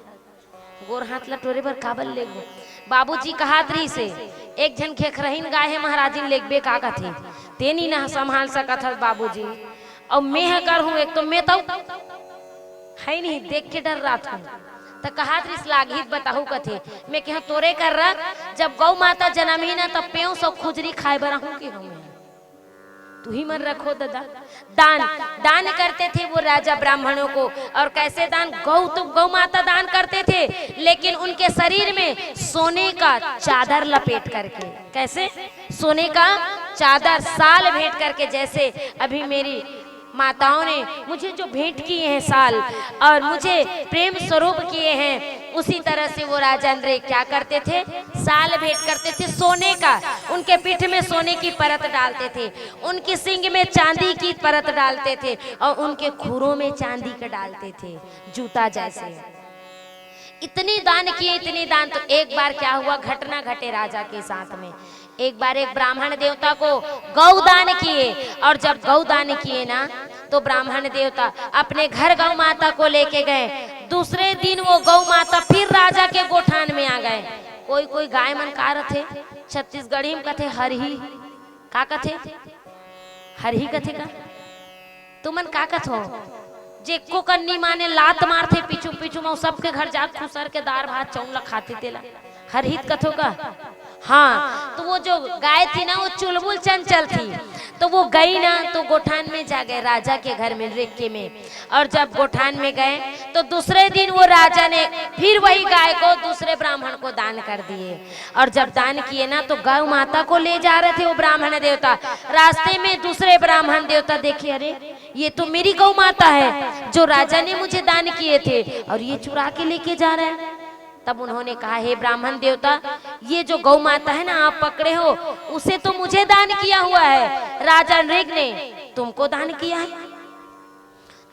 Speaker 1: गोर हाथ लटोरे पर काबल ले गो। बाबूजी कहातरी से एक जन खेखरहीन गाहे महाराजिन लेगबे का कथे, तेनी ना संभाल सकत हस बाबूजी। और मैं कर हूँ एक, तो मैं तो है नहीं, देख के डर रहा था। तो कहातरी लागित बताहू कथे, मैं कह तोरे कर रहा, जब गौ माता जन्मी ना तब पेऊ सब खुजरी खाए बरा हूँ कि हमें तू ही मन रखो दादा। दान दान करते थे वो राजा ब्राह्मणों को। और कैसे दान? गौ माता दान करते थे, लेकिन उनके शरीर में सोने का चादर लपेट करके। कैसे? सोने का चादर साल भेंट करके। जैसे अभी मेरी माताओं ने मुझे जो भेंट किए हैं साल, और मुझे प्रेम स्वरूप किए हैं, उसी तरह से वो राजा नरेश क्या करते थे? साल भेंट करते थे सोने का। उनके पीठ में सोने की परत डालते थे, उनकी सींग में चांदी की परत डालते थे, और उनके खुरों में चांदी का डालते थे, जूता जैसे। इतनी दान किए, इतनी दान। तो एक बार क्या हुआ, घटना घटे राजा के साथ में। एक बार एक ब्राह्मण देवता को गौ दान किए, और जब गौ दान किए ना तो ब्राह्मण देवता अपने घर गौ माता को लेके गए। दूसरे दिन वो गौ माता फिर राजा के गोठान में आ गए। कोई कोई गाय मन का रथे, छत्तीसगढ़ी में कथे हरही, का कथे? हरही कथे का? तुमन का कथो? जे को कन्नी माने लात मारते पीछू पीछू में सबके घर जात खुसर के दार भात चौला खाते तेला, हरहित कथो का? हाँ, तो वो जो गाय थी ना वो चुलबुल चंचल थी, तो वो गई ना तो गोठान में जा गए राजा के घर में, रेखे में। और जब गोठान में गए तो दूसरे दिन वो राजा ने फिर वही गाय को दूसरे ब्राह्मण को दान कर दिए। और जब दान किए ना तो गौ माता को ले जा रहे थे वो ब्राह्मण देवता। रास्ते में दूसरे ब्राह्मण देवता देखे, अरे ये तो मेरी गौ माता है जो राजा ने मुझे दान किए थे, और ये चुरा के लेके जा रहे हैं। तब उन्होंने कहा, हे ब्राह्मण देवता, ये जो गौ माता है ना आप पकड़े हो, उसे तो मुझे दान किया हुआ है, राजा नरेश ने तुमको दान किया है,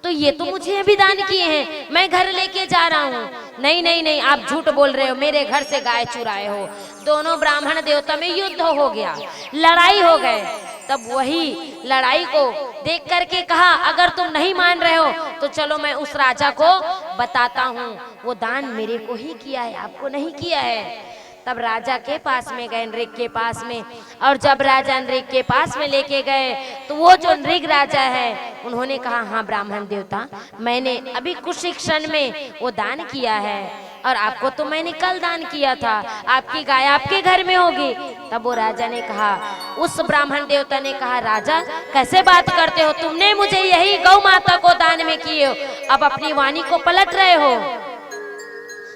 Speaker 1: तो ये तो मुझे अभी दान किए हैं, मैं घर लेके जा रहा हूँ। नहीं नहीं नहीं, आप झूठ बोल रहे हो, मेरे घर से गाय चुराए हो। दोनों ब्राह्मण देवता में युद्ध हो गया, लड़ाई हो गए। तब वही लड़ाई को देख करके कहा, अगर तुम नहीं मान रहे हो तो चलो मैं उस राजा को बताता हूँ, वो दान मेरे को ही किया है, आपको नहीं किया है। तब राजा के पास में गए, नरेश के पास में। और जब राजा नरेश के पास में लेके गए तो वो जो नरेश राजा है उन्होंने कहा, हाँ ब्राह्मण देवता, मैंने अभी कुछ क्षण में वो दान किया है, और आपको तो मैंने कल दान किया था, आपकी गाय आपके घर में होगी। तब वो राजा ने कहा, उस ब्राह्मण देवता ने कहा, राजा कैसे बात करते हो, तुमने मुझे यही गौ माता को दान में किए हो, अब अपनी वाणी को पलट रहे हो,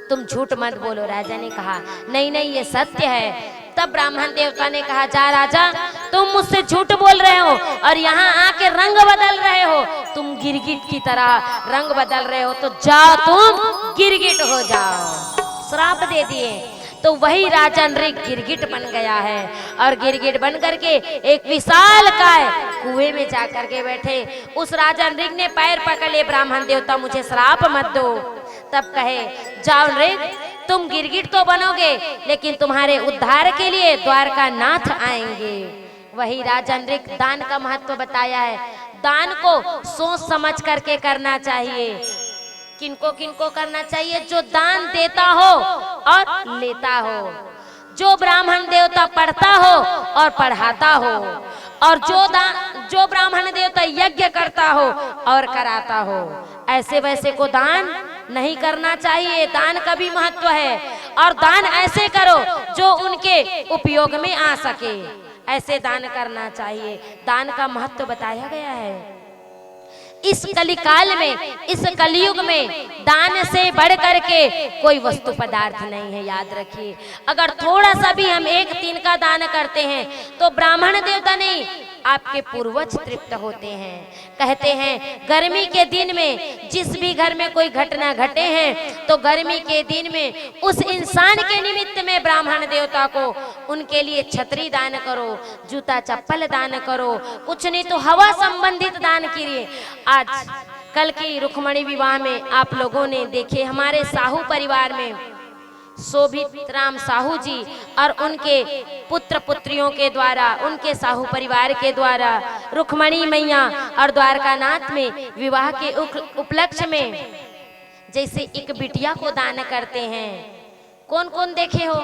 Speaker 1: तुम झूठ मत बोलो। राजा ने कहा, नहीं नहीं ये सत्य है। तब ब्राह्मण देवता ने कहा, जा राजा, तुम मुझसे झूठ बोल रहे हो और यहाँ आके रंग बदल रहे हो, तुम गिरगिट की तरह रंग बदल रहे हो, तो जाओ तुम गिरगिट हो जाओ। श्राप दे दिए। तो वही राजा नरेश गिरगिट बन गया है, और गिरगिट बन करके एक विशाल काय कुएं में जा करके बैठे। उस राजा नरेश ने पैर पकड़ लिए, ब्राह्मण देवता मुझे श्राप मत दो। तब कहे, जाओ नरेश, तुम गिरगिट तो बनोगे, लेकिन तुम्हारे उद्धार के लिए द्वारका नाथ आएंगे। वही राजा नरेश दान का महत्व बताया है। दान को सोच समझ करके करना चाहिए। किनको किनको करना चाहिए? जो दान देता हो और लेता हो, जो ब्राह्मण देवता पढ़ता हो और पढ़ाता हो, और जो ब्राह्मण देवता यज्ञ करता हो और कराता हो। ऐसे वैसे को दान नहीं करना चाहिए। दान का भी महत्व है, और दान ऐसे करो जो उनके उपयोग में आ सके, ऐसे दान करना चाहिए। दान का महत्व बताया गया है। इस कलिकाल में, इस कलयुग में दान से बढ़ करके कोई वस्तु पदार्थ नहीं है। याद रखिए, अगर थोड़ा सा भी हम एक तीन का दान करते हैं तो ब्राह्मण देवता नहीं, आपके पूर्वज तृप्त होते हैं। कहते हैं गर्मी के दिन में जिस भी घर में कोई घटना घटे हैं तो गर्मी के दिन में उस इंसान के निमित्त में ब्राह्मण देवता को उनके लिए छतरी दान करो, जूता चप्पल दान करो, कुछ नहीं तो हवा संबंधित दान कीजिए। आज कल की रुक्मणी विवाह में आप लोगों ने देखे, हमारे साहू परिवार में शोभित राम साहू जी और उनके पुत्र पुत्रियों के द्वारा, उनके साहू परिवार के द्वारा रुक्मणी मैया और द्वारकानाथ में विवाह के उपलक्ष्य में जैसे एक बिटिया को दान करते हैं। कौन कौन देखे हो?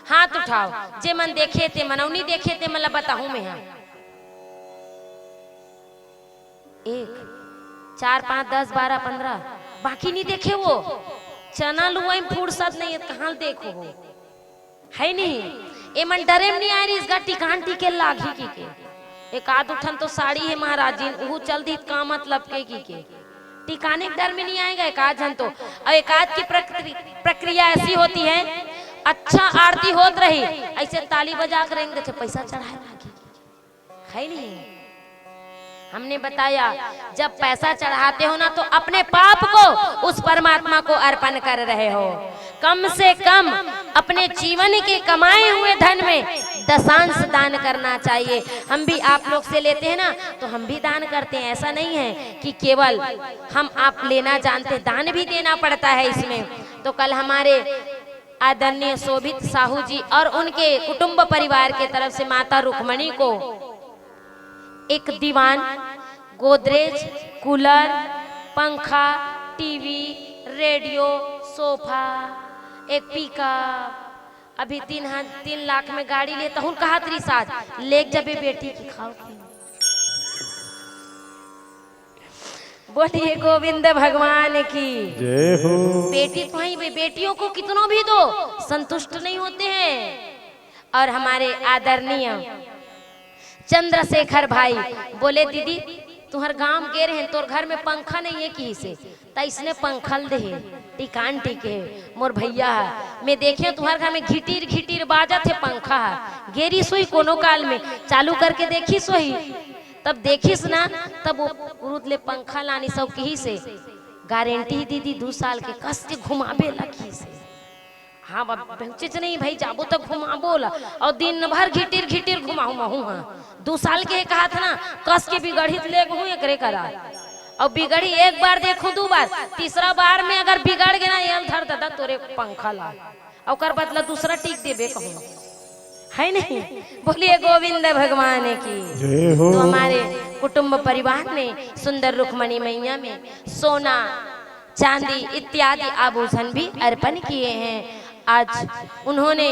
Speaker 1: हाथ उठाओ। जे मन देखे थे, मनौनी देखे थे, मतलब बताऊं मैं। 1 4 5 10 12 15, बाकी नहीं देखे वो। चना लुआई फुर्सत नहीं है, कहाँ देखो हो है नहीं। ए मन डरे में नहीं आ रही, इसका टिकान टिके लागी की एक आध उठन तो साड़ी है महाराज जी, वो चल दी का मतलब के टिकाने के डर में नहीं आएगा। एक आध जन तो, और एक आध की प्रक्रिया ऐसी होती है, अच्छा आरती होत रही ऐसे ताली बजा कर देखे पैसा चढ़ाए लागी है नहीं। हमने बताया जब पैसा चढ़ाते हो ना तो अपने पाप को उस परमात्मा को अर्पण कर रहे हो। कम से कम अपने जीवन के कमाए हुए धन में दशांश दान करना चाहिए। हम भी आप लोग से लेते हैं ना तो हम भी दान करते हैं। ऐसा नहीं है कि केवल हम आप लेना जानते, दान भी देना पड़ता है इसमें। तो कल हमारे आदरणीय शोभित साहू जी और उनके कुटुंब परिवार के तरफ से माता रुक्मणी को एक दीवान, गोदरेज, कूलर, पंखा, टीवी, रेडियो, सोफा, एक पिकअप, अभी 3 लाख में गाड़ी लेता हूँ कहा तरी साथ ले जबे बेटी की खाओ। बोलिए गोविंद भगवान की
Speaker 3: जय हो।
Speaker 1: बेटी तो ही, बेटियों को कितनों भी दो संतुष्ट नहीं होते हैं। और हमारे आदरणीय चंद्रशेखर भाई बोले दीदी तुहर गांव गे रहे, तोर घर में पंखा नहीं है की से, इसने पंखल दे टिकान टिके मोर भैया। मैं देखे तुहर घर में घिटीर घिटीर बाजत है पंखा, गेरी सोई कोनो काल में चालू करके देखी सोई, तब देखिस ना तब वो पुरुष ले पंखा लानी सब कही से गारंटी दीदी 2 साल के कस के घुमाबे लगी से। हाँ बेचेच नहीं भाई, जाबो तक घुमा बोला और दिन भर घिटिर घिटिर घुमाऊ माहू। हाँ 2 साल के कहा था ना कस के बिगड़ी ले गहूँ एकरे करा, और बिगड़ी एक बार देखो 2 बार, तीसरा बार में अगर बिगड़ गया ना धर दादा तोरे पंखा ला और बदला दूसरा टीक देबे कहूँ है नहीं। बोलिए गोविंद भगवान की
Speaker 3: जय हो।
Speaker 1: तो हमारे कुटुंब परिवार ने सुंदर रुक्मणी मैया में सोना चांदी इत्यादि आभूषण भी अर्पण किए हैं। आज उन्होंने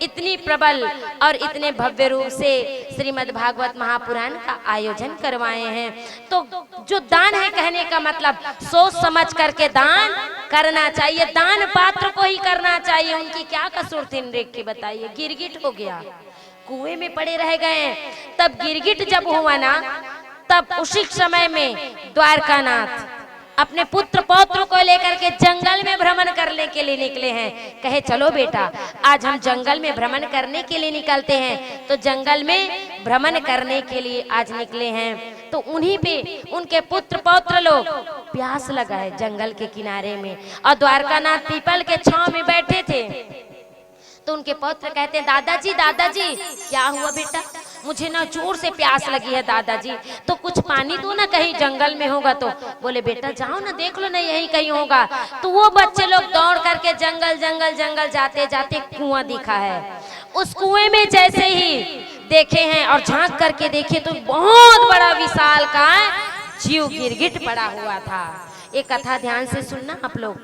Speaker 1: इतनी प्रबल और इतने भव्य रूप से श्रीमद् भागवत महापुराण का आयोजन करवाए हैं। तो जो दान है कहने का मतलब सोच समझ करके दान करना चाहिए, दान पात्र को ही करना चाहिए। उनकी क्या कसूर थी नृक की बताइए, गिरगिट हो गया, कुएं में पड़े रह गए। तब गिरगिट जब हुआ ना तब उसी समय में द्वारकानाथ अपने पुत्र पौत्र को लेकर के जंगल में भ्रमण करने के लिए निकले हैं। कहे चलो बेटा आज हम जंगल में भ्रमण करने के लिए निकलते हैं। तो जंगल में भ्रमण करने के लिए आज निकले हैं तो उन्हीं पे उनके पुत्र पौत्र लोग प्यास लगा है जंगल के किनारे में, और द्वारकानाथ पीपल के छांव में बैठे थे। तो उनके पौत्र कहते हैं दादाजी दादाजी क्या हुआ बेटा, मुझे ना जोर से प्यास लगी है दादाजी, तो कुछ पानी दो ना, कहीं जंगल में होगा तो। बोले बेटा जाओ ना देख लो ना यहीं कहीं होगा। तो वो बच्चे लोग दौड़ करके जंगल जंगल जंगल जाते जाते कुआं दिखा है। उस कुएं में जैसे ही देखे हैं और झांक करके देखे तो बहुत बड़ा विशाल का जीव गिरगिट पड़ा हुआ था। ये कथा ध्यान से सुनना आप लोग।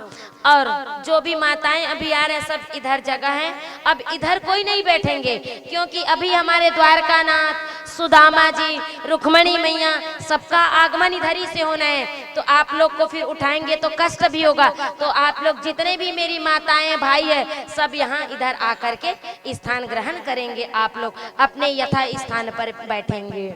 Speaker 1: और जो भी माताएं अभी आ रहे सब इधर जगह है, अब इधर कोई नहीं बैठेंगे क्योंकि अभी हमारे द्वारकानाथ, सुदामा जी, रुक्मणी मैया सबका आगमन इधर ही से होना है। तो आप लोग को फिर उठाएंगे तो कष्ट भी होगा। तो आप लोग जितने भी मेरी माताएं भाई है सब यहाँ इधर आकर के स्थान ग्रहण करेंगे। आप लोग अपने यथा स्थान पर बैठेंगे।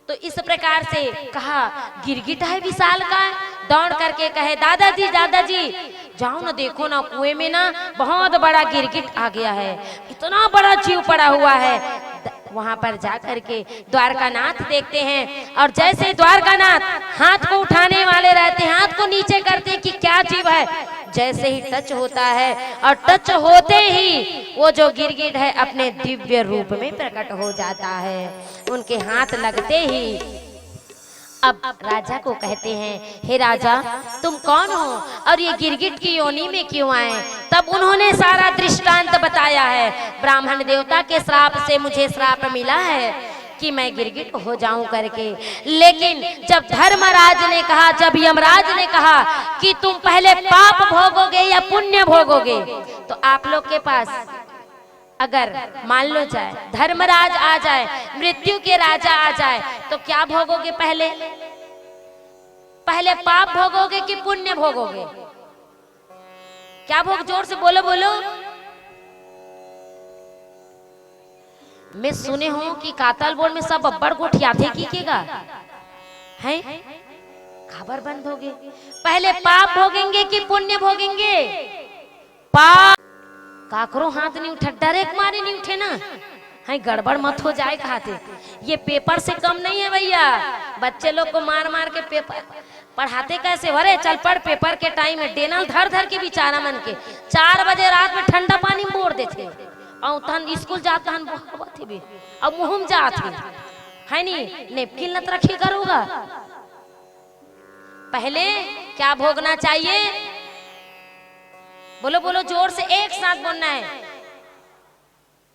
Speaker 1: तो इस प्रकार से कहा, गिरगिट है विशाल का, दौड़ करके कहे दादाजी दादाजी जाओ ना, देखो ना कुएं में ना बहुत बड़ा गिरगिट आ गया है, इतना बड़ा जीव पड़ा हुआ है। वहां पर जा करके द्वारकानाथ देखते हैं और जैसे द्वारकानाथ हाथ को उठाने वाले रहते हैं, हाथ को नीचे करते कि क्या जीव है, जैसे ही टच होता है और टच होते ही वो जो गिरगिट है अपने दिव्य रूप में प्रकट हो जाता है। उनके हाथ लगते ही अब राजा को कहते हैं, हे राजा तुम कौन हो और ये गिरगिट की योनि में क्यों आए? तब उन्होंने सारा दृष्टांत बताया है। ब्राह्मण देवता के श्राप से मुझे श्राप मिला है कि मैं गिरगिट हो जाऊं करके। लेकिन जब धर्मराज ने कहा, जब यमराज ने कहा कि तुम पहले पाप भोगोगे या पुण्य भोगोगे, तो आप लोग के पास अगर मान लो जाए धर्मराज आ जाए, मृत्यु के राजा आ जाए, तो क्या भोगोगे? पहले पाप भोगोगे कि पुण्य भोगोगे? क्या भोग? जोर से बोलो बोलो। मैं सुने हूं कि कातल बोर्ड में सब अब्बड़ गोठिया थे कीकेगा है, खबर बंद हो गई। पहले पाप भोगेंगे कि पुण्य भोगेंगे? पाप। काकरो हाथ नहीं उठा, डायरेक्ट मारे नहीं उठे ना, है गड़बड़ मत हो जाए खाते। ये पेपर से कम नहीं है भैया, बच्चे लोग को मार मार के पेपर पढ़ाते कैसे? अरे चल पढ़, पेपर के टाइम में डेनल धर धर के बेचारा मन के 4 बजे रात में ठंडा पानी में बोर देते और तहन स्कूल जाता हन थे भी अब मुहम जाते है नी, नेपकिन लत रखी करूँगा। पहले क्या भोगना चाहिए? बोलो बोलो जोर से, एक साथ बोलना है।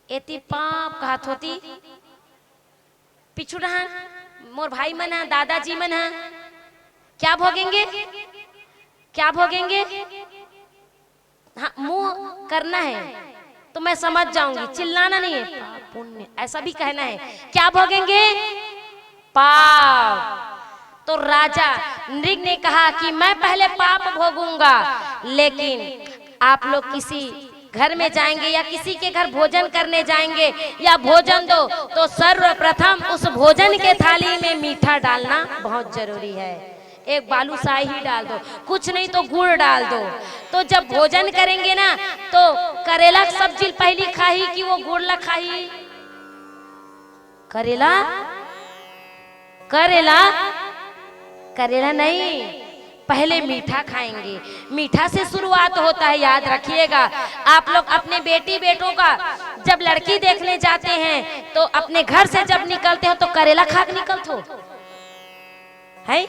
Speaker 1: एती पाप कहत होती पिछुड़ा मोर भाई मन है, दादाजी मन है, क्या भोगेंगे? क्या भोगेंगे? हाँ मुंह करना है तो मैं समझ जाऊंगी, चिल्लाना नहीं है। पुण्य ऐसा भी कहना है। क्या भोगेंगे? पाप। तो राजा नृग ने कहा कि मैं पहले पाप भोगूंगा, लेकिन आप लोग किसी घर में जाएंगे या किसी के घर भोजन करने जाएंगे या भोजन दो तो सर्वप्रथम उस भोजन के थाली में मीठा डालना बहुत जरूरी है। एक बालूशाही ही डाल दो, कुछ नहीं तो गुड़ डाल दो। तो जब भोजन करेंगे ना तो करेला सब्जी पहली खाही कि वो गुड़ ला खाही? करेला करेला करेला नहीं, पहले मीठा खाएंगे। मीठा से शुरुआत होता है, याद रखिएगा। आप लोग अपने बेटी बेटों का जब लड़की देखने जाते हैं तो अपने घर से जब निकलते हो तो करेला खा के निकलते हो है,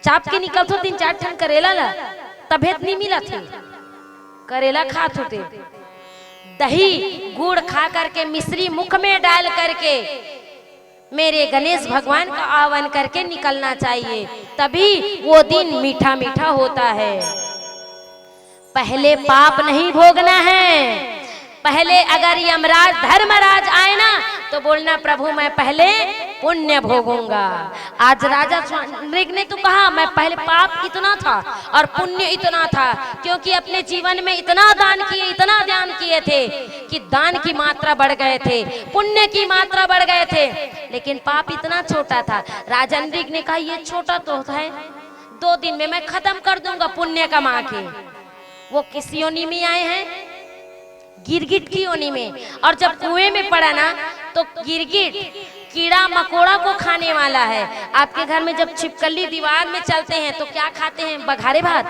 Speaker 1: चाप के निकलते हो 3-4 ठन करेला ला, तबियत नहीं मिला थी, करेला खात होते। दही गुड़ खा करके मिश्री मुख में डाल करके मेरे गणेश भगवान का आह्वान करके निकलना चाहिए, तभी वो दिन मीठा मीठा होता है। पहले पाप नहीं भोगना है। पहले अगर यमराज धर्मराज आए ना तो बोलना प्रभु मैं पहले पुण्य भोगूंगा। आज राजा नृग ने तो कहा मैं पहले पाप इतना था और पुण्य इतना था, क्योंकि अपने जीवन में इतना दान किए, इतना दान किए थे कि दान की मात्रा बढ़ गए थे, पुण्य की मात्रा बढ़ गए थे, लेकिन पाप इतना छोटा था। राजा नृग ने कहा ये छोटा तो है, 2 दिन में मैं खत्म कर दूंगा पुण्य कमा के। वो किस योनि में आए हैं? गिरगिट की योनि में। और जब कुएं में पड़ा ना तो गिरगिट कीड़ा मकोड़ा को खाने वाला है। आपके घर में जब छिपकली दीवार में चलते हैं तो क्या खाते हैं? बघारे भात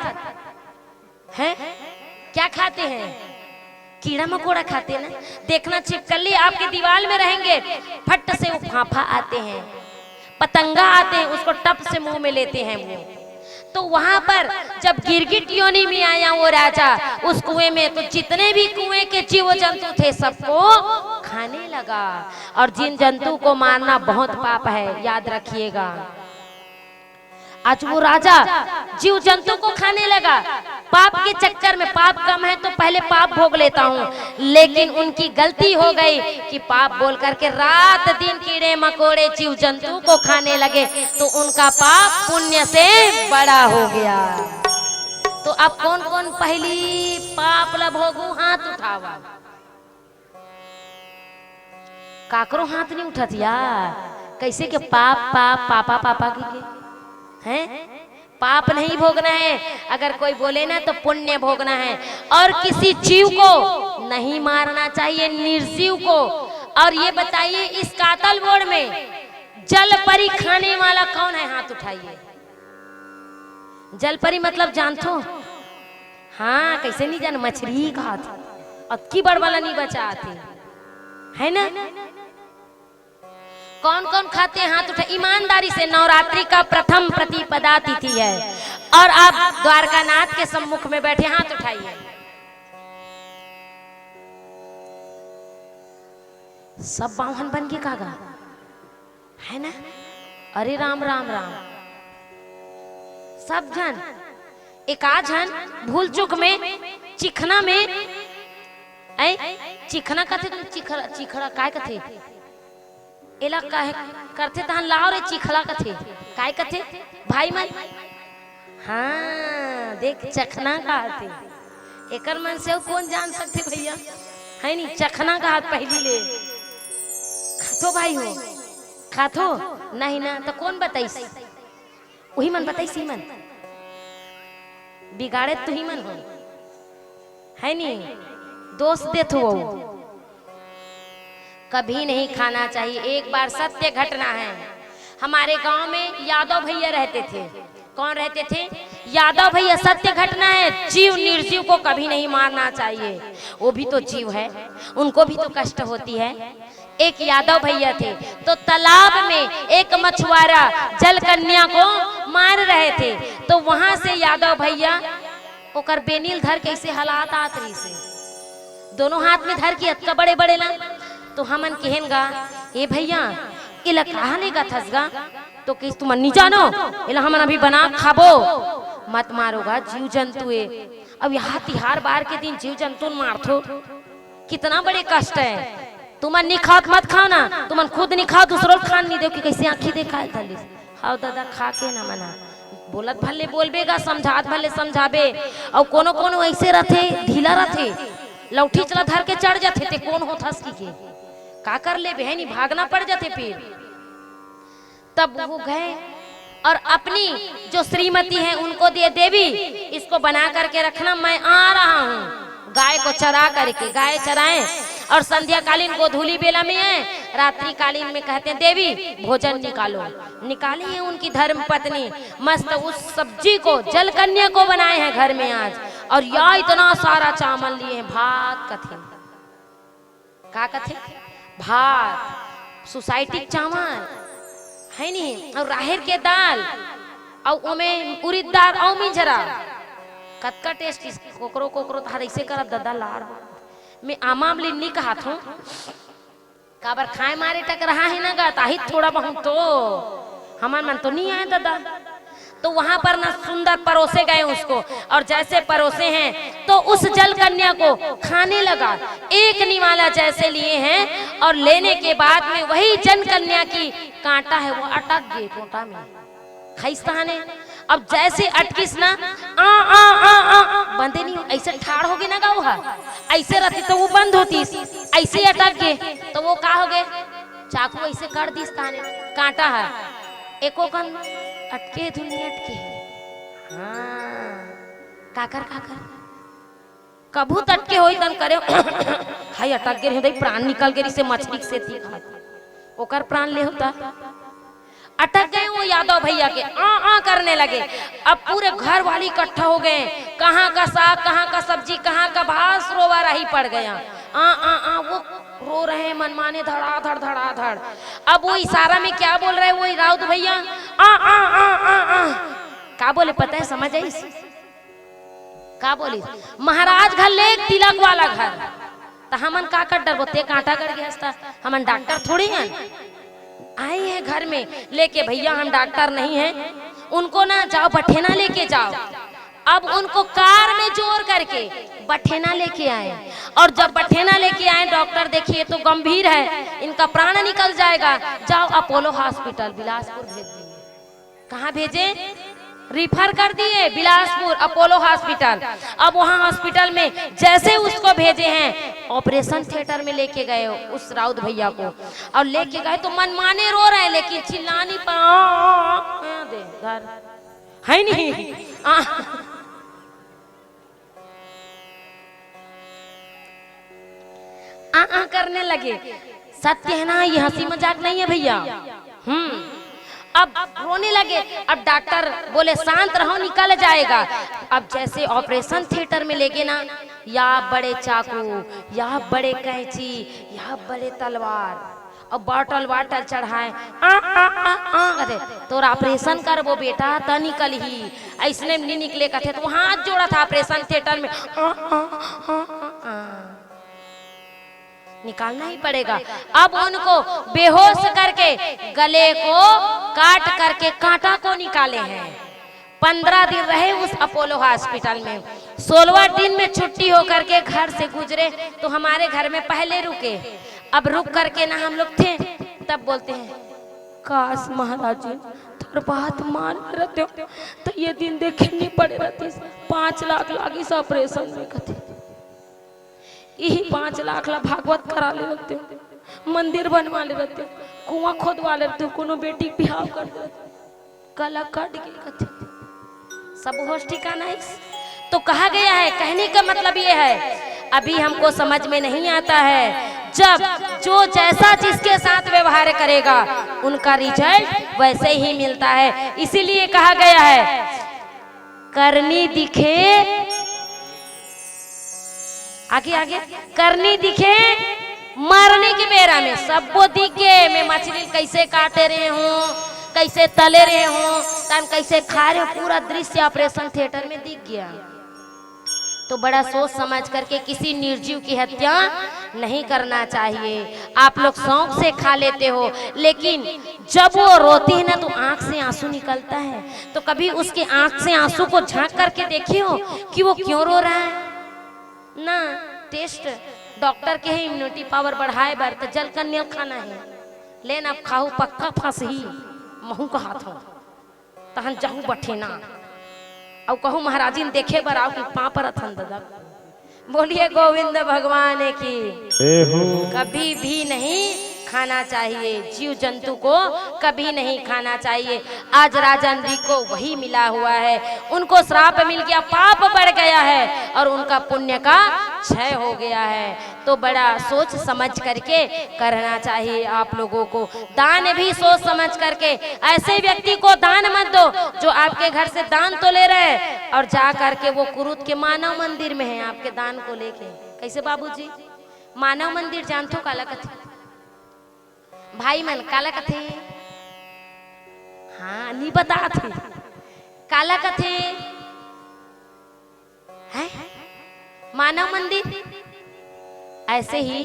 Speaker 1: हैं? क्या खाते हैं? कीड़ा मकोड़ा खाते हैं ना। देखना छिपकली आपके दीवार में रहेंगे, फट से वो फांफा आते हैं, पतंगा आते हैं, उसको टप से मुंह में लेते हैं वो। तो वहां पर जब गिरगिट योनि में आया वो राजा उस कुएं में, तो जितने भी कुएं के जीव जंतु थे सबको खाने लगा। और जिन जंतु को मारना बहुत पाप है, याद रखिएगा। आज वो राजा जीव जंतु को खाने लगा। पाप के चक्कर में, पाप कम है तो पहले पाप भोग लेता हूँ, लेकिन उनकी गलती हो गई कि पाप बोल करके रात दिन कीड़े मकोड़े जीव जंतु को खाने लगे, तो उनका पाप पुण्य से बड़ा हो गया। तो अब कौन कौन पहली पाप ला भोगू? हाथ उठावा। काकरो हाथ नहीं उठत यार। कैसे के पाप पाप पापा पापा की हैं? पाप नहीं भोगना है। अगर कोई बोले ना तो पुण्य भोगना है। और किसी जीव को नहीं मारना चाहिए, निर्जीव को। और ये बताइए इस कातल बोर्ड में जल परी खाने वाला कौन है? हाथ उठाइए। जल परी मतलब जानतो? हाँ, कैसे नहीं जान, मछली का थी, अक्की बड़ वाला नहीं बचा थे, है ना? कौन कौन खाते हैं? हाथ उठा ईमानदारी से। नवरात्रि का प्रथम प्रतिपदा तिथि है और आप द्वारकानाथ के सम्मुख में बैठे, हाथ उठाइए। सब बावन बन के कागा है ना? अरे राम राम राम। सब जन एक आज जन भूल चुक में चिखना में चिखना कथे, चिखड़ा चिखड़ा काय कथे एला काहे करते तहन लाओ रे चिखला कथे काय कथे भाई मन। हाँ देख चखना का हाथे एकर मन से कौन जान सकते भैया, है नी? चखना का हाथ पहली ले खातो भाई हो, खातो नहीं ना तो कौन बताइस? वही मन बताइस, ही मन बिगाड़े तू ही मन हो, है नी? दोस्त दे तो कभी नहीं खाना चाहिए। एक बार सत्य घटना है, हमारे गांव में यादव भैया रहते थे। कौन रहते थे? यादव भैया। सत्य घटना है, जीव निर्जीव को कभी नहीं मारना चाहिए। वो भी तो जीव है, उनको भी तो कष्ट होती है। एक यादव भैया थे, तो तालाब में एक मछुआरा जल कन्या को मार रहे थे। तो वहां से यादव भैया ओकर बेनील धर कैसे हालात आतरी से दोनों हाथ में धर के अतका बड़े बड़े ला। तो हमन कहन गा ए भैया इला कहा नहीं गा थसगा, तो किस तुम नहीं जानो इला हमन अभी बना खाबो, मत मारोगा जीव जंतु है। अब यहाँ तिहार बार के दिन जीव जंतु मारथो, कितना बड़े कष्ट है। तुमन नहीं खात मत खाओ ना, तुमन खुद नहीं खाओ दूसरों खान नहीं दो कि कैसे आंखी देखा थली। हाँ दादा खा के ना मना, बोलत भले बोलबेगा, समझात भले समझाबे। और कोनो कोनो ऐसे रथे ढीला रथे, लौठी चला धर के चढ़ जाते थे, कौन हो थस के का कर ले बहनी, भागना पड़ जाते। फिर तब वो गए और अपनी जो श्रीमती है उनको दिए, देवी इसको बना करके रखना, मैं आ रहा हूँ। गाय को चरा करके, गाय चराएं और संध्या कालीन गोधूली बेला में है, रात्रि कालीन में कहते हैं देवी भोजन निकालो। निकाली है उनकी धर्म पत्नी, मस्त उस सब्जी को जल कन्या को बनाए हैं घर में आज। और या इतना सारा चावल लिए हैं, भात कथे का कथे भात, सोसाइटी चावल है नहीं, और राहर के दाल और उमे उड़द दाल और मिजरा कतका टेस्टी। कोकरो कोकरो तार ऐसे करब दादा लाड़ मैं आमाम लिन्नी कहा थूं काबर खाए मारे टक रहा है ना गा, ताही थोड़ा बहुत तो हमार मन तो नहीं आया दादा। तो वहां पर ना सुंदर परोसे गए उसको, और जैसे परोसे हैं तो उस जल कन्या को खाने लगा। एक निवाला जैसे लिए हैं और लेने के बाद में वही जल कन्या की कांटा है वो अटक गई टोटा में, खैस्ता ने। अब जैसे अटकिस ना आ आ आ आ बंदे नहीं, ऐसे ठाड़ हो गए ना गाँव, ऐसे रहती तो वो बंद होती, ऐसे अटक गए तो वो का हो गए, चाकू ऐसे कर दी ताने, कांटा है एको कन अटके दुनिया अटके। हाँ काकर काकर कभू तटके होई तन करे हाय अटक गे होई, प्राण निकल गे से मछली से थी खात ओकर प्राण ले होता। अटक गए वो यादव भैया के, आ करने लगे। अब पूरे घर वाले इकट्ठा हो गए, कहाँ का साग, कहाँ का सब्जी, कहाँ का भास, रोवा रही पड़ गया। आ वो रो रहे हैं मनमाने, धड़ाधड़ धड़ाधड़। अब वो इशारा में क्या बोल रहे हैं वो राउत भैया, आ आ आ आ आ का बोले पता है, समझ आई का बोली? महाराज घर ले तिलक वाला घर, तो हमन का कर डर बोते कांटा कर गया, हमन डॉक्टर थोड़ी हैं। आए हैं घर में लेके, भैया हम डॉक्टर नहीं हैं, उनको ना जाओ बठेना लेके जाओ। अब उनको कार में जोर करके बठेना लेके आए, और जब बठेना लेके आए डॉक्टर देखिए तो गंभीर है, इनका प्राण निकल जाएगा, जाओ अपोलो हॉस्पिटल बिलासपुर भेज दिए। कहाँ भेजे? रिफर कर दिए बिलासपुर अपोलो हॉस्पिटल। अब वहाँ हॉस्पिटल में जैसे उसको भेजे हैं, ऑपरेशन थिएटर में लेके गए उस राउत भैया को, और लेके गए तो मनमाने रो रहे हैं, लेकिन चिल्ला नहीं पा दे घर है नहीं करने लगे। सत्य है ना, ये हंसी मजाक नहीं है भैया। अब रोने लगे। अब डॉक्टर बोले शांत रहो, निकल जाएगा। अब जैसे ऑपरेशन थिएटर में लेके ना, या बड़े चाकू, या बड़े कैंची, या बड़े तलवार, और बाटल चढ़ाए अरे तोरा ऑपरेशन कर वो बेटा त निकल ही, ऐसने नहीं निकले कथे। तो हाथ जोड़ा था ऑपरेशन थिएटर में, निकालना ही पड़ेगा। अब उनको बेहोश करके गले को काट करके कांटा को निकाले हैं। 15 दिन रहे उस अपोलो हॉस्पिटल में। 16वां दिन में छुट्टी होकर के घर से गुजरे तो हमारे घर में पहले रुके। अब रुक करके ना हम लोग थे, तब बोलते हैं काश महाराज जी थोड़ा बात मान रहते हो तो ये दिन देखे नहीं पड़े रहते। 5 लाख लागी से ऑपरेशन में कथे, यही 5 लाख ला भागवत करा ले रहते हो, मंदिर बनवा ले रहते हो, कुआं खोदवा ले रहते हो, कोनो बेटी बिहाव कर दे, गला काट के कथे, सब होश ठिकाना है। तो कहा गया है, कहने का मतलब ये है अभी हमको समझ में नहीं आता है। जब जो जैसा जिसके साथ व्यवहार करेगा उनका रिजल्ट वैसे ही मिलता है। इसीलिए कहा गया है करनी दिखे आगे आगे, करनी दिखे मरने के बेरा में सबको दिख गए। मैं मछली कैसे काटे रहे हूँ, कैसे तले रहे हूँ, तन कैसे खा रहे हूँ, पूरा दृश्य ऑपरेशन थिएटर में दिख गया। तो बड़ा सोच समझ करके किसी निर्जीव की हत्या नहीं करना चाहिए। आप लोग शौक से खा लेते हो, लेकिन जब वो रोती है ना तो आंख से आंसू निकलता है। तो कभी उसके आंख से आंसू को झांक करके देखी हो कि वो क्यों रो रहा है ना। टेस्ट डॉक्टर के ही इम्यूनिटी पावर बढ़ाए बार तो जल कन्या खाना है, लेन अब खाऊ पक्का फंस ही महू का हाथ हो तहन जाहू बठेना और कहूँ महाराजी देखे बर आओ कि पाँ पर अथन दादा। बोलिए गोविंद भगवान की। कभी भी नहीं खाना चाहिए, जीव जंतु को कभी नहीं खाना चाहिए। आज राजा नृ को वही मिला हुआ है, उनको श्राप मिल गया, पाप बढ़ गया है और उनका पुण्य का क्षय हो गया है। तो बड़ा सोच समझ करके करना चाहिए आप लोगों को। दान भी सोच समझ करके, ऐसे व्यक्ति को दान मत दो जो आपके घर से दान तो ले रहे हैं और जा करके वो कुरुत के मानव मंदिर में है आपके दान को लेके। कैसे बाबूजी? मानव मंदिर जानते हो काला कथे भाई मन, काला कथे हाँ नहीं बता थे काला कथे है मानव मंदिर। ऐसे ही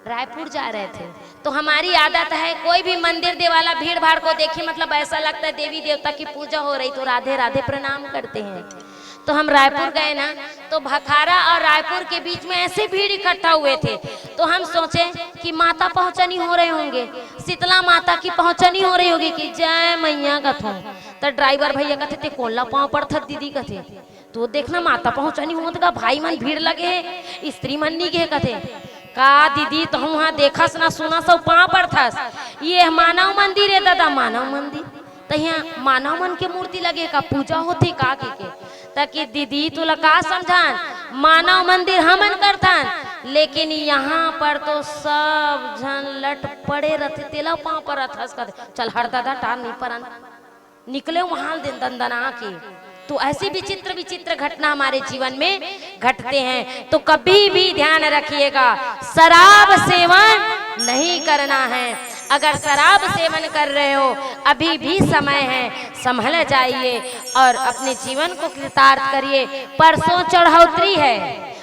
Speaker 1: रायपुर जा रहे थे तो हमारी आदत है कोई भी मंदिर देवाला भीड़ भाड़ को देखे मतलब ऐसा लगता है देवी देवता की पूजा हो रही तो राधे राधे प्रणाम करते हैं। तो हम रायपुर गए ना तो भखारा और रायपुर के बीच में ऐसे भीड़ इकट्ठा हुए थे। तो हम सोचे कि माता पहुंचनी हो रहे होंगे, शीतला माता की पहुंचनी हो रही होगी कि जय मैया कथो। तो ड्राइवर भैया कहते थे कोल्ला पाँव पर था दीदी कथे तो देखना माता पहुंचनी हो तो भाई मन भीड़ लगे स्त्री मन नहीं गे कथे का दीदी तो हम वहाँ देखस ना सुना सब पाँव पर था। ये मानव मंदिर है दादा, मानव मंदिर तो यहाँ मानव मन के मूर्ति लगे का पूजा होती का के ताकि दीदी तुला का समझान मानव मंदिर हमन करथन, लेकिन यहाँ पर तो सब जन लट पड़े रहते तेला पाँव पर रथस कर चल हर दादा टार नहीं पर निकले वहां दिन दंदना के। तो ऐसी विचित्र विचित्र घटना हमारे जीवन में घटते हैं। तो कभी भी ध्यान रखिएगा शराब सेवन नहीं करना है। अगर शराब सेवन कर रहे हो अभी भी समय है, संभल जाइए और अपने जीवन को कृतार्थ करिए। परसों चढ़ौतरी है,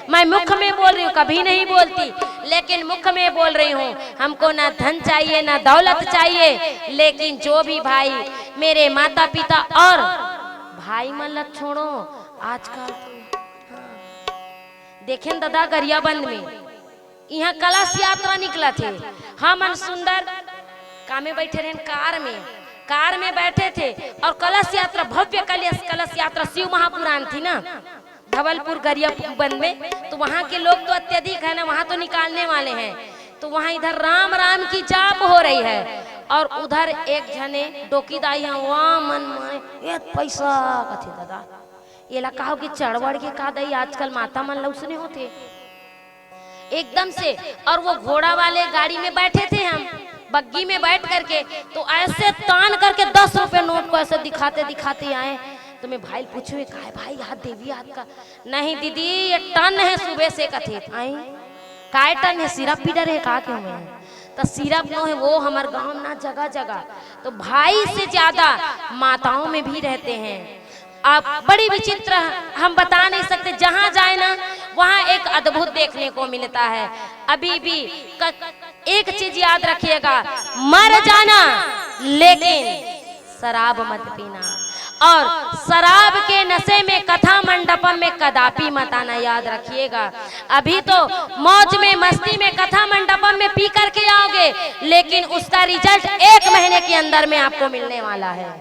Speaker 1: मैं मुख में बोल रही हूँ, कभी नहीं बोलती, लेकिन मुख में बोल रही हूँ। हमको ना धन चाहिए ना दौलत चाहिए, लेकिन जो भी भाई मेरे माता पिता और भाई मल्लत छोड़ो। आजकल देखें दादा गरियाबंद में यहाँ कलश यात्रा निकला थे। हम सुंदर का में बैठे रहे, कार में बैठे थे और कलश यात्रा, भव्य कलश यात्रा शिव महापुराण थी ना धवलपुर गरियाबंद में, तो वहाँ के लोग तो अत्यधिक है ना, वहाँ तो निकालने वाले हैं। तो वहाँ इधर राम राम की जाप हो रही है और उधर एक जने डोकीदाई है, वहाँ मन में ये पैसा कथे दादा ये ला कहो कि चढ़वड़ के का दई आजकल माता मन लौसने होते एकदम से। और वो घोड़ा वाले गाड़ी में बैठे थे, हम बग्गी में बैठ करके, तो ऐसे तान करके 10 रुपए नोट को ऐसे दिखाते दिखाते आए। तो मैं भाई पूछू कहा भाई हाथ देवी हाथ का, नहीं दीदी ये टन है सुबह से कथे आई काय टन है, सिरप पीटर है का क्यों में तो सिरप नो है वो हमारे गांव ना जगह जगह। तो भाई से ज्यादा माताओं में भी रहते हैं। आप बड़ी विचित्र हम बता नहीं सकते, जहां जाए ना वहां एक अद्भुत देखने को मिलता है। अभी भी एक चीज याद रखिएगा, मर जाना लेकिन शराब मत पीना, और शराब के नशे में कथा मंडपम में कदापि मत आना, याद रखिएगा। अभी तो मौज में मस्ती में कथा मंडपम में पी करके आओगे, लेकिन उसका रिजल्ट 1 महीने के अंदर में आपको मिलने वाला है।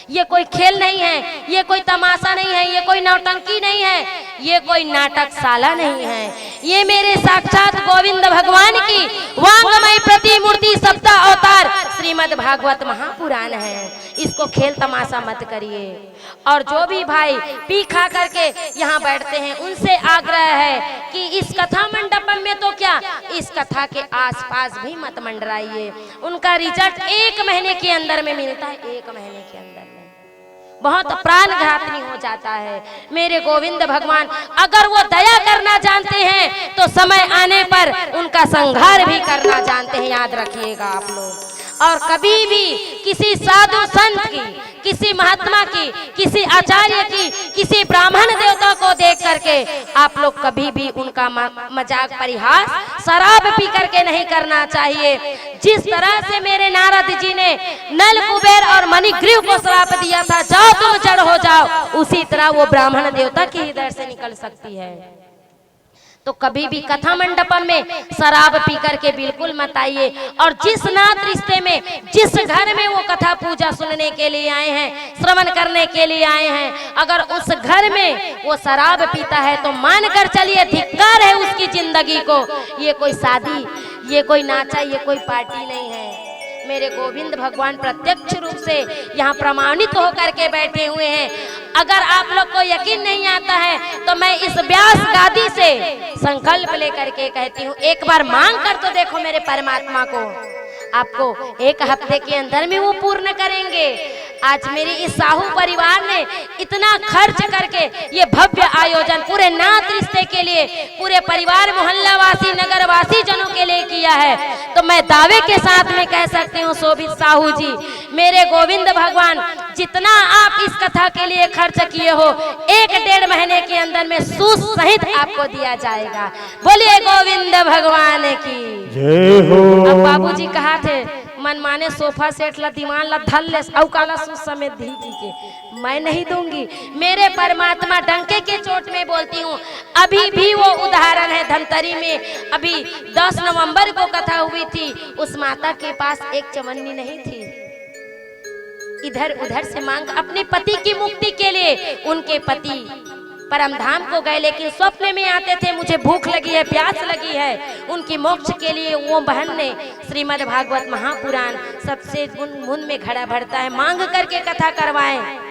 Speaker 1: ये कोई खेल नहीं है, ये कोई तमाशा नहीं है, ये कोई नौटंकी नहीं है, ये कोई नाटकशाला नहीं है। ये मेरे साक्षात गोविंद भगवान की वांगमय प्रतिमूर्ति सप्ताह अवतार श्रीमद् भागवत महापुराण है। इसको खेल तमाशा मत करिए। और जो भी भाई पी खा करके यहाँ बैठते हैं उनसे आग्रह है कि इस कथा मंडपम में तो क्या, इस कथा के आसपास भी मत मंडराइए। उनका रिजल्ट 1 महीने के अंदर में मिलता है, 1 महीने के अंदर में बहुत प्राणघातनी हो जाता है। मेरे गोविंद भगवान अगर वो दया करना जानते हैं तो समय आने पर उनका संहार भी करना जानते हैं, याद रखिएगा आप लोग। और कभी भी किसी साधु संत की, किसी महात्मा की, किसी आचार्य की, किसी ब्राह्मण देवता को देख करके आप लोग कभी भी उनका मजाक परिहास शराब पी करके नहीं करना चाहिए। जिस तरह से मेरे नारद जी ने नल कुबेर और मणिग्रीव को श्राप दिया था, जाओ तुम जड़ हो जाओ, उसी तरह वो ब्राह्मण देवता के हृदय से निकल सकती है। तो कभी भी कथा मंडपम में शराब पी करके बिल्कुल मत आइए। और जिस नात रिश्ते में, जिस घर में वो कथा पूजा सुनने के लिए आए हैं, श्रवण करने के लिए आए हैं, अगर उस घर में वो शराब पीता है तो मान कर चलिए धिक्कार है उसकी जिंदगी को। ये कोई शादी, ये कोई नाचा, ये कोई पार्टी नहीं है। मेरे गोविंद भगवान प्रत्यक्ष रूप से यहाँ प्रमाणित होकर के बैठे हुए हैं। अगर आप लोग को यकीन नहीं आता है तो मैं इस व्यास गादी से संकल्प लेकर के कहती हूँ, एक बार मांग कर तो देखो मेरे परमात्मा को, आपको 1 हफ्ते के अंदर में वो पूर्ण करेंगे। आज मेरी इस साहू परिवार ने इतना खर्च करके ये भव्य आयोजन पूरे नात रिश्ते के लिए, पूरे परिवार मोहल्ला वासी नगर वासी जनों के लिए किया है। तो मैं दावे के साथ में कह सकती हूँ शोभित साहू जी, मेरे गोविंद भगवान जितना आप इस कथा के लिए खर्च किए हो 1-1.5 महीने के अंदर में सूद सहित आपको दिया जाएगा। बोलिए गोविंद भगवान की
Speaker 3: जय हो।
Speaker 1: अब बाबूजी कहा थे मन माने सोफा सेट ला दीवान ला धल ले औ काला सूद समेत धी के, मैं नहीं दूंगी। मेरे परमात्मा डंके के चोट में बोलती हूँ। अभी भी वो उदाहरण है धमतरी में, अभी 10 नवंबर को कथा हुई थी, उस माता के पास एक चवन्नी नहीं थी। इधर उधर से मांग अपने पति की मुक्ति के लिए, उनके पति परमधाम को गए, लेकिन स्वप्न में आते थे मुझे भूख लगी है, प्यास लगी है। उनकी मोक्ष के लिए वो बहन ने श्रीमद् भागवत महापुराण सबसे मुन में घड़ा भरता है, मांग करके कथा करवाए।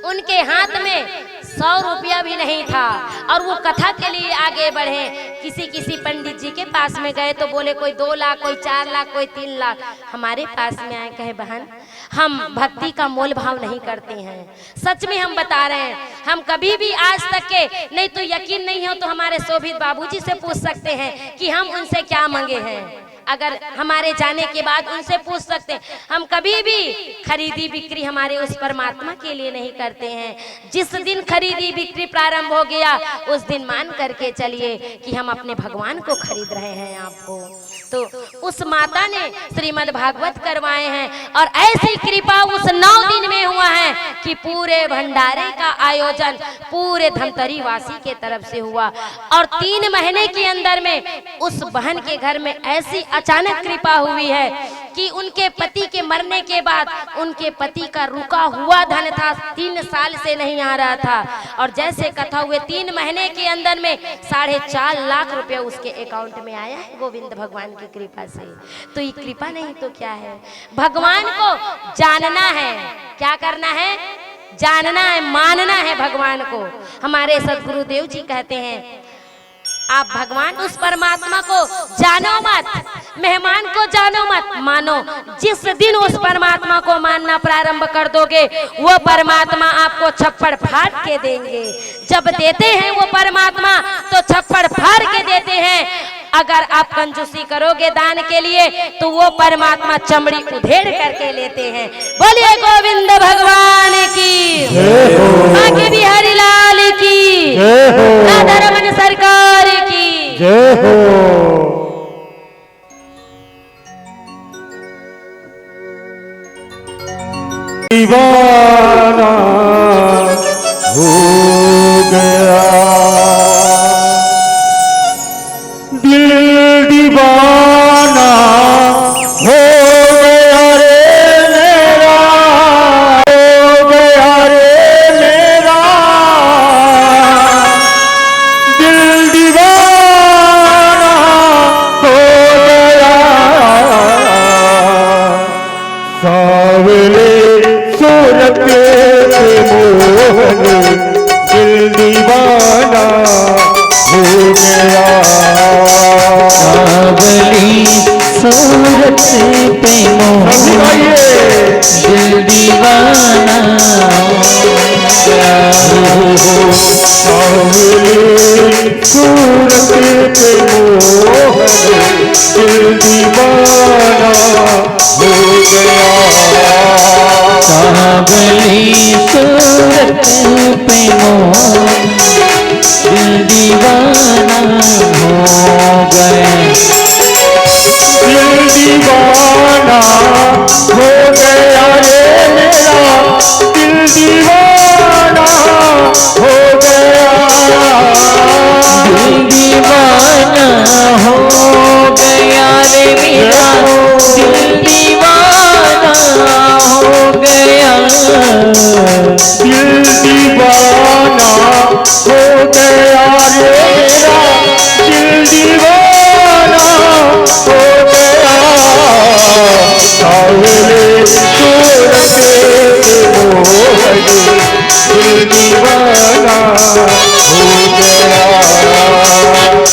Speaker 1: उनके हाथ में 100 रुपया भी नहीं था और वो कथा के लिए आगे बढ़े। किसी पंडित जी के पास में गए तो बोले कोई 2 लाख, कोई 4 लाख, कोई 3 लाख। हमारे पास में आए, कहे बहन हम भक्ति का मोल भाव नहीं करते हैं, सच में हम बता रहे हैं। हम कभी भी आज तक के, नहीं तो यकीन नहीं हो तो हमारे शोभित बाबूजी से पूछ सकते हैं कि हम उनसे क्या मांगे हैं। अगर हमारे जाने के बाद उनसे पूछ सकते हैं। हम कभी भी खरीदी बिक्री हमारे उस परमात्मा के लिए नहीं करते हैं। जिस दिन खरीदी बिक्री प्रारंभ हो गया उस दिन मान करके चलिए कि हम अपने भगवान को खरीद रहे हैं आपको। तो उस माता ने श्रीमद् भागवत करवाए हैं और ऐसी कृपा उस 9 दिन में हुआ है कि पूरे भंडारे का आयोजन पूरे धमतरी वासी के तरफ से हुआ। और 3 महीने के अंदर में उस बहन के घर में ऐसी अचानक कृपा हुई है कि उनके पति के मरने के बाद उनके पति का रुका हुआ धन था 3 साल से नहीं आ रहा था, और जैसे कथा हुए 3 महीने के अंदर में 4.5 लाख रुपए उसके अकाउंट में आया है गोविंद भगवान की कृपा से। तो ये कृपा नहीं तो क्या है? भगवान को जानना है, क्या करना है? जानना है, मानना है भगवान को। हमारे सदगुरुदेव जी कहते हैं आप भगवान उस परमात्मा को जानो मत, मेहमान को जानो मत, मानो। जिस दिन उस परमात्मा को मानना प्रारंभ कर दोगे वो परमात्मा आपको छप्पड़ फाड़ के देंगे। जब देते हैं वो परमात्मा तो छप्पड़ फाड़ के देते हैं। अगर आप कंजूसी करोगे दान के लिए तो वो परमात्मा चमड़ी उधेड़ करके लेते हैं। बोलिए गोविंद भगवान की, आगे बिहारी लाल की, राधा रमन सरकार की
Speaker 3: जय हो। दीवाना हो गया, दिल दीवाना हो गया रे मेरा, हो गया रे मेरा, दिल दीवाना हो गया। सावले सूरत के मोहन दिल दीवाना हो गया,
Speaker 5: सावली सूरत पे मोहन दिल दीवाना हो गया।
Speaker 3: सावले सूरत पे मोहन दिल दीवाना हो गया,
Speaker 5: सावली सूरत पे मोहन दिल दीवाना हो गए।
Speaker 3: दिल दीवाना हो गया रे मेरा, दिल दीवाना हो गया,
Speaker 5: दिल दीवाना हो गया रे मेरा, दिल दीवाना हो गया,
Speaker 3: दिल दीवाना हो गया रे मेरा, दिल दीवाना हो गया। सावले सूरत पे मोहन दिल दीवाना हो गया,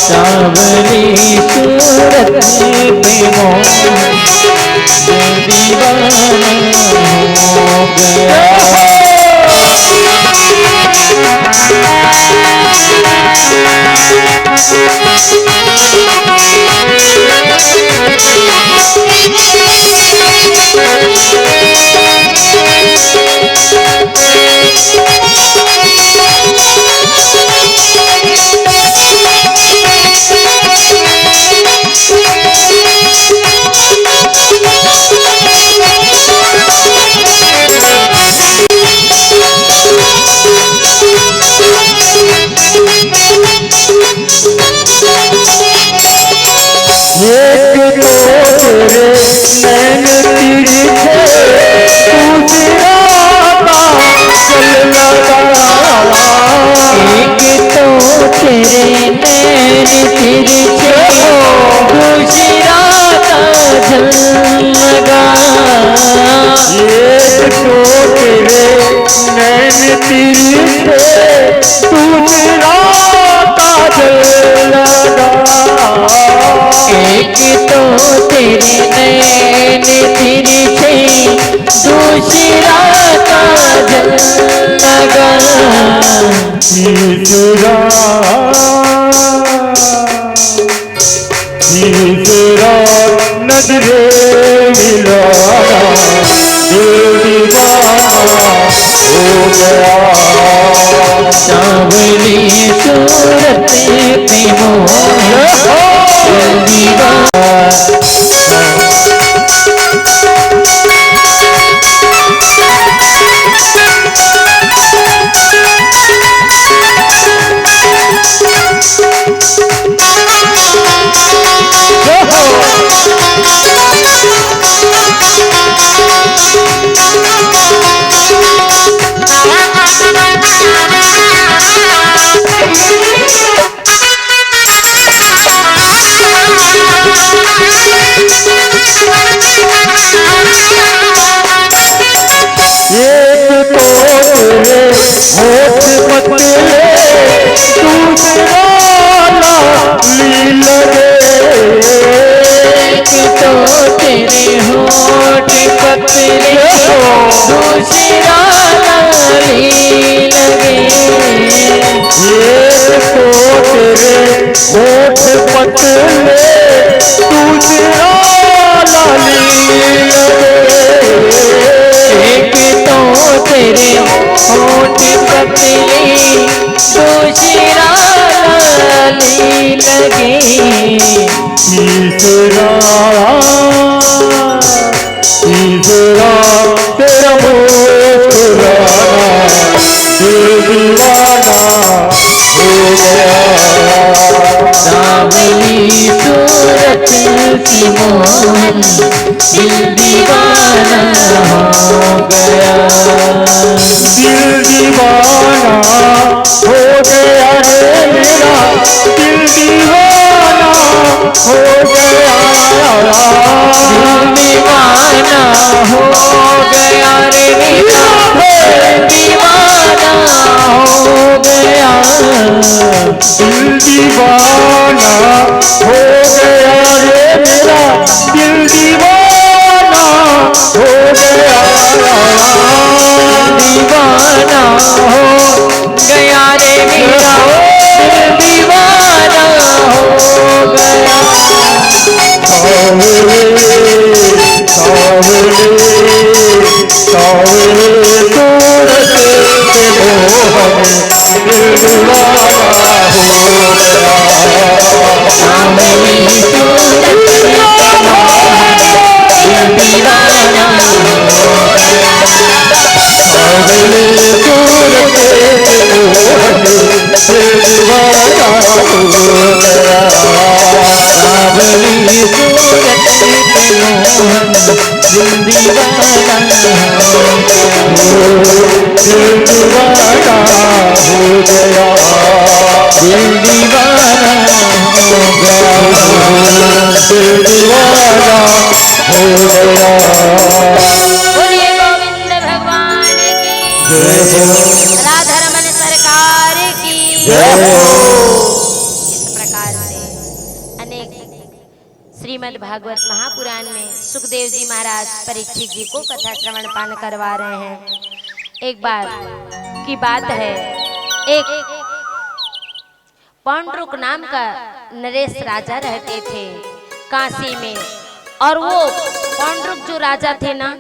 Speaker 5: सावली सूरत पे मोहन दिल दीवाना हो गया।
Speaker 3: एक तो तेरे नैन तिरछे, दूसरा काजल लगा,
Speaker 5: एक तो तेरे नैन तिरछे, दूसरा काजल लगा,
Speaker 3: एक तो तेरे नैन तिरछे, दूसरा काजल लगा,
Speaker 5: एक तो तेरे नैन तिरछे, दूसरा काजल लगा,
Speaker 3: तीसरा मिलाना दिल दीवाना हो गया।
Speaker 5: सांवली सूरत पे मोहन दिल दीवाना।
Speaker 3: एक तो तेरे होठ पतले दूसरा लाली लगे।
Speaker 5: एक तो तेरे होठ पतले दूसरा लाली लगे।
Speaker 3: एक तो तेरे होठ पतले दूसरा लाली लगे।
Speaker 5: एक तो तेरे होठ पतले दूसरा लाली लगे।
Speaker 3: तीसरा तीसरा तेरा मुस्कुराना दिल दीवाना हो गया।
Speaker 5: सांवली सूरत की मोहन दिल दीवाना हो गया।
Speaker 3: दिल दीवाना हो गया रे मेरा दिल दीवाना हो गया।
Speaker 5: दिल दीवाना हो गया रे मेरा दिल दीवाना हो गया।
Speaker 3: दिल दीवाना हो गया रे मेरा दिल दीवाना हो गया।
Speaker 5: दीवाना हो गया रे मेरा दिल दीवाना हो गया।
Speaker 3: सावरे सावरे सावरे सूरत पे मोहन दिल दीवाना हो गया।
Speaker 5: सांवली सूरत पे मोहन दिल दीवाना हो गया।
Speaker 3: सावरे सूरत पे मोहन दिल दीवाना हो गया।
Speaker 5: सांवली सूरत पे मोहन दिल दीवाना हो गया।
Speaker 3: दिल दीवाना हो गया।
Speaker 5: दिल दीवाना
Speaker 3: दिल दीवाना हो गया।
Speaker 1: बोलिए गोविंद भगवान की,
Speaker 3: जय हो
Speaker 1: राधा रमन सरकार की।
Speaker 3: जय हो।
Speaker 1: इस प्रकार से अनेक श्रीमद् भागवत महापुराण में सुखदेव जी महाराज परीक्षित जी को कथा श्रवण पान करवा रहे हैं। एक बार की बात है, एक पौंड्रुक नाम का नरेश राजा रहते थे काशी में। और वो पौंड्रुक जो राजा थे ना,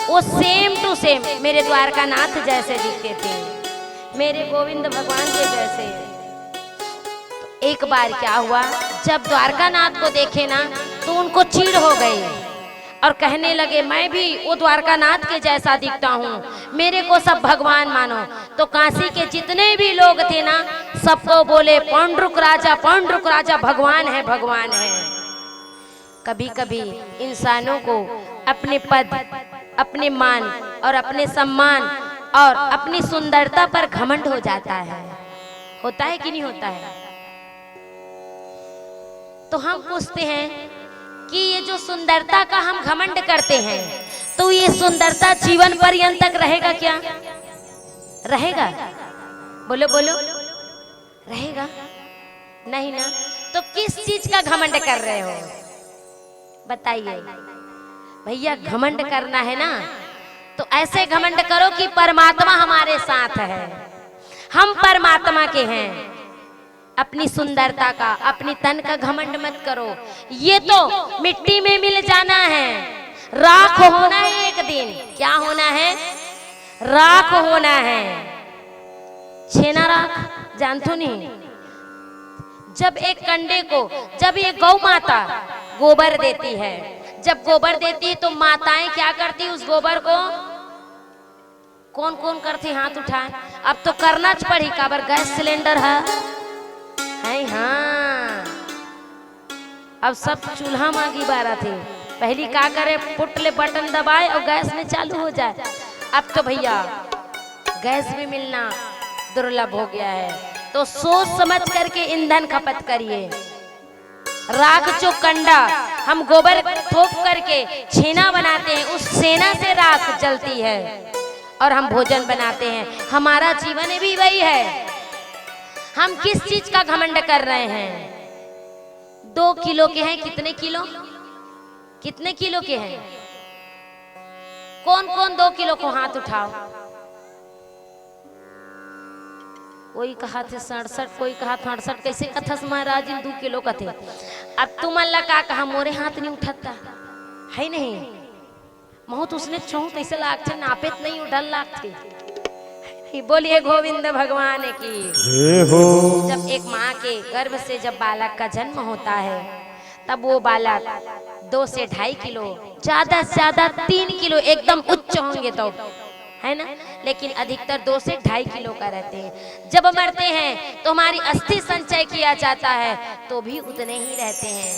Speaker 1: वो सेम टू सेम मेरे द्वारकानाथ जैसे दिखते थे, मेरे गोविंद भगवान के जैसे। तो एक बार क्या हुआ, जब द्वारकानाथ को देखे ना तो उनको चिढ़ हो गई और कहने लगे मैं भी वो द्वारकानाथ के जैसा दिखता हूँ, मेरे को सब भगवान मानो। तो काशी के जितने भी लोग थे ना, सबको बोले पौंड्रुक राजा भगवान है, भगवान है। कभी कभी इंसानों को अपने पद, अपने मान और अपने सम्मान और अपनी सुंदरता पर घमंड हो जाता है। होता है कि नहीं होता है? तो हम पूछते हैं कि ये जो सुंदरता का हम घमंड करते हैं, तो ये सुंदरता जीवन पर्यंत तक रहेगा क्या? रहेगा? बोलो बोलो, रहेगा नहीं ना? तो किस चीज का घमंड कर रहे हो बताइए भैया। घमंड करना है ना तो ऐसे घमंड करो कि परमात्मा हमारे साथ है, हम परमात्मा के हैं। अपनी सुंदरता का, अपनी तन का घमंड मत करो, ये तो मिट्टी में मिल जाना है। राख होना है एक दिन। क्या होना है? राख होना है। छेना राख जानते नहीं? जब एक कंडे को, जब ये गौ माता गोबर देती है, जब गोबर देती है तो माताएं क्या करती? उस गोबर को कौन कौन करती? हाथ उठाए। अब तो करना पड़ी, काबर गैस सिलेंडर है। हाँ, अब सब चूल्हा मांगी बारा थे। पहली क्या करे? पुटले बटन दबाए और गैस में चालू हो जाए। अब तो भैया गैस भी मिलना दुर्लभ हो गया है। तो सोच समझ करके ईंधन खपत करिए। राख जो कंडा हम गोबर थोप करके छेना बनाते हैं, उस छेना से राख जलती है और हम भोजन बनाते हैं। हमारा जीवन भी वही है। हम किस चीज का घमंड कर रहे हैं? 2 किलो के हैं। कितने किलो? कितने किलो के हैं? कौन कौन 2 किलो को हाथ उठाओ। कोई कहा थे 67, कोई कहा 68। कैसे कथा महाराज 2 किलो का थे। अब तुम अल्लाह का कहा मोरे हाथ नहीं उठता है नहीं। बहुत उसने चौं कैसे लाग थे, नापेत नहीं उठल लाग थे। बोलिए गोविंद भगवान की। जब एक माँ के गर्भ से जब बालक का जन्म होता है, तब वो बालक 2 से 2.5 किलो, ज्यादा से ज्यादा 3 किलो एकदम उच्च होंगे तो, है ना, लेकिन अधिकतर 2 से 2.5 किलो का रहते हैं। जब मरते हैं तो हमारी अस्थि संचय किया जाता है तो भी उतने ही रहते हैं।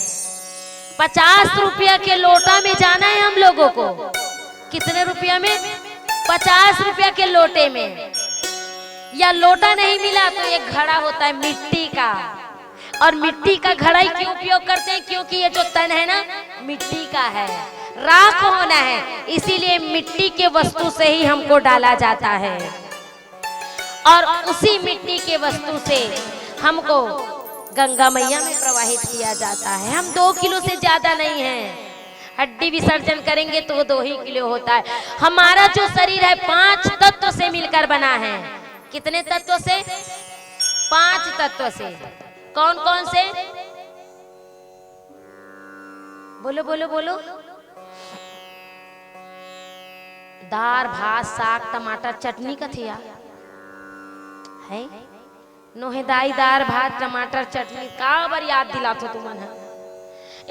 Speaker 1: 50 रुपया के लोटा में जाना है हम लोगों को। कितने रुपया में? 50 रुपया के लोटे में। या लोटा नहीं मिला तो एक घड़ा होता है मिट्टी का, और मिट्टी का घड़ा ही क्यों उपयोग करते हैं? क्योंकि ये जो तन है ना, मिट्टी का है, राख होना है, इसीलिए मिट्टी के वस्तु से ही हमको डाला जाता है। और उसी मिट्टी के वस्तु से हमको गंगा मैया में प्रवाहित किया जाता है। हम 2 किलो से ज्यादा नहीं हैं। हड्डी विसर्जन करेंगे तो 2 ही किलो होता है। हमारा जो शरीर है 5 तत्व से मिलकर बना है। कितने तत्व से? 5 तत्व से। कौन कौन से? बोलो बोलो बोलो। दाल भात साग टमाटर चटनी का थिया है। नोहेदाई दाल भात टमाटर चटनी का बार याद दिलाते तुमन है।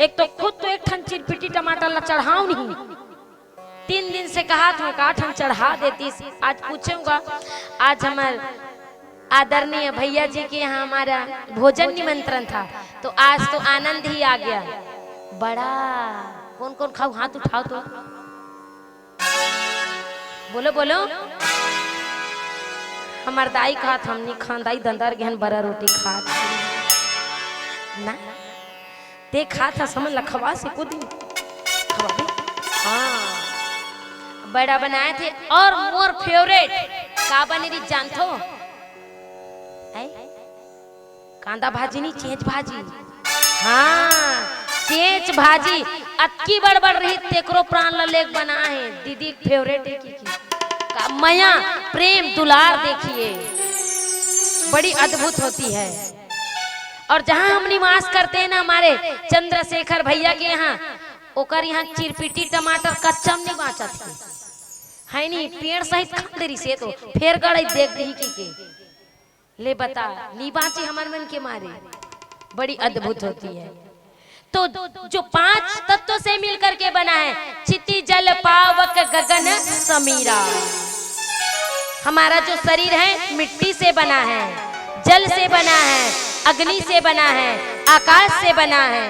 Speaker 1: एक तो खुद तो एक ठन चिरपिटी टमाटर ला चढ़ाऊ नहीं। 3 दिन से कहा था का ठन चढ़ा देती। आज पूछूंगा। आज हमारे आदरणीय भैया जी के यहाँ हमारा भोजन निमंत्रण था, तो आज तो आनंद ही आ गया बड़ा। कौन कौन खाओ? हाथ उठाओ तो बोलो बोलो। हमार दाई खा था, हमने खानदाई दंदर गहन बड़ा रोटी खा ना ते खा था। समझ लखवा से को दिन हाँ बड़ा बनाए थे। और मोर फेवरेट का बनी रही जानथो? कांदा भाजी नहीं, चेंच भाजी। हाँ चेंच भाजी अतकी बड़बड़ रही, तेकरो प्राण ललेक बना है। दीदी फेवरेट है की का माया प्रेम दुलार देखिए बड़ी अद्भुत होती है। और जहां हम निवास करते हैं ना हमारे चंद्रशेखर भैया के यहाँ, ओकर यहाँ चिरपिटी टमाटर कच्चा नहीं बाँचा थे है नहीं, पेड़ सहित खा दे रही से तो फिर गड़े देख दी के ले बता नी बाँची हमारे मन के मारे। बड़ी अद्भुत होती है। तो जो 5 तत्वों से मिलकर के बना है, चिति जल पावक गगन समीरा। हमारा जो शरीर है मिट्टी से बना है, जल से बना है, अग्नि से बना है, आकाश से बना है।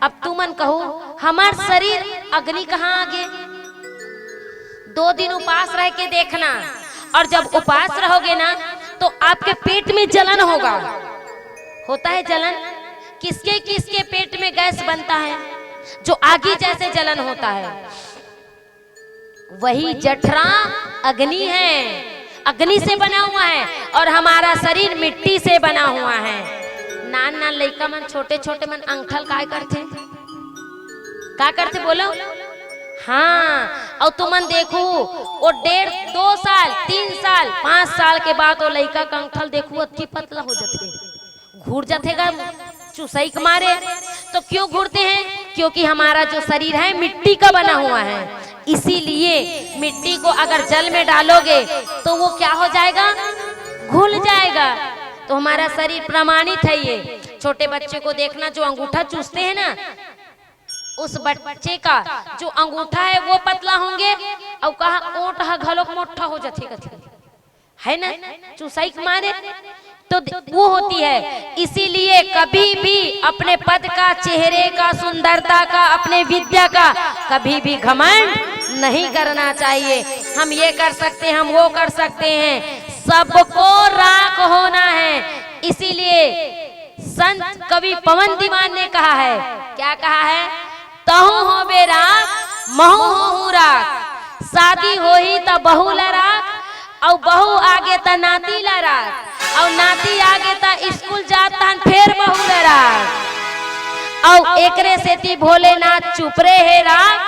Speaker 1: अब तुमन कहो हमार शरीर अग्नि कहाँ आगे? 2 दिन उपास रह के देखना, और जब उपास रहोगे ना तो आपके पेट में जलन होगा। होता है जलन? किसके किसके पेट में गैस बनता है? जो आगी जैसे जलन होता है, वही जठरा अग्नि है, अग्नि से बना हुआ है। और हमारा शरीर मिट्टी से बना हुआ है। नान नान लड़का मन छोटे छोटे मन अंगठल काय करते? क्या करते बोलो? हाँ, और तुमन देखो वो 1.5, 2 साल, 3 साल, 5 साल के बाद वो लड़का का अंगठल देखो अति पतला हो जाते, घूर जातेगा चुसाई के मारे। तो क्यों घूरते हैं? क्योंकि हमारा जो शरीर है मिट्टी का बना हुआ है, इसीलिए मिट्टी को अगर जल में डालोगे तो वो क्या हो जाएगा, घुल जाएगा। तो हमारा शरीर प्रमाणित है। ये छोटे बच्चे को देखना, जो अंगूठा चूसते हैं ना, उस बच्चे का जो अंगूठा है वो पतला होंगे और कहा ओठ घलोक मोटा हो जाते है ना, चूसाई के मारे तो वो होती है। इसीलिए कभी भी अपने पद का, चेहरे का, सुंदरता का, अपने विद्या का कभी भी घमंड नहीं करना चाहिए। हम ये कर सकते हैं, हम वो कर सकते हैं, सबको राख होना है। इसीलिए संत कवि पवन दीवान ने कहा है, क्या कहा है, तहु हो बे राख महु हो राख, शादी हो ही त बहू लराख और बहू आगे त नाती लराख और नाती आगे त स्कूल जाता फिर बहू लराख और एकरे सेती भोलेनाथ चुप रे है राख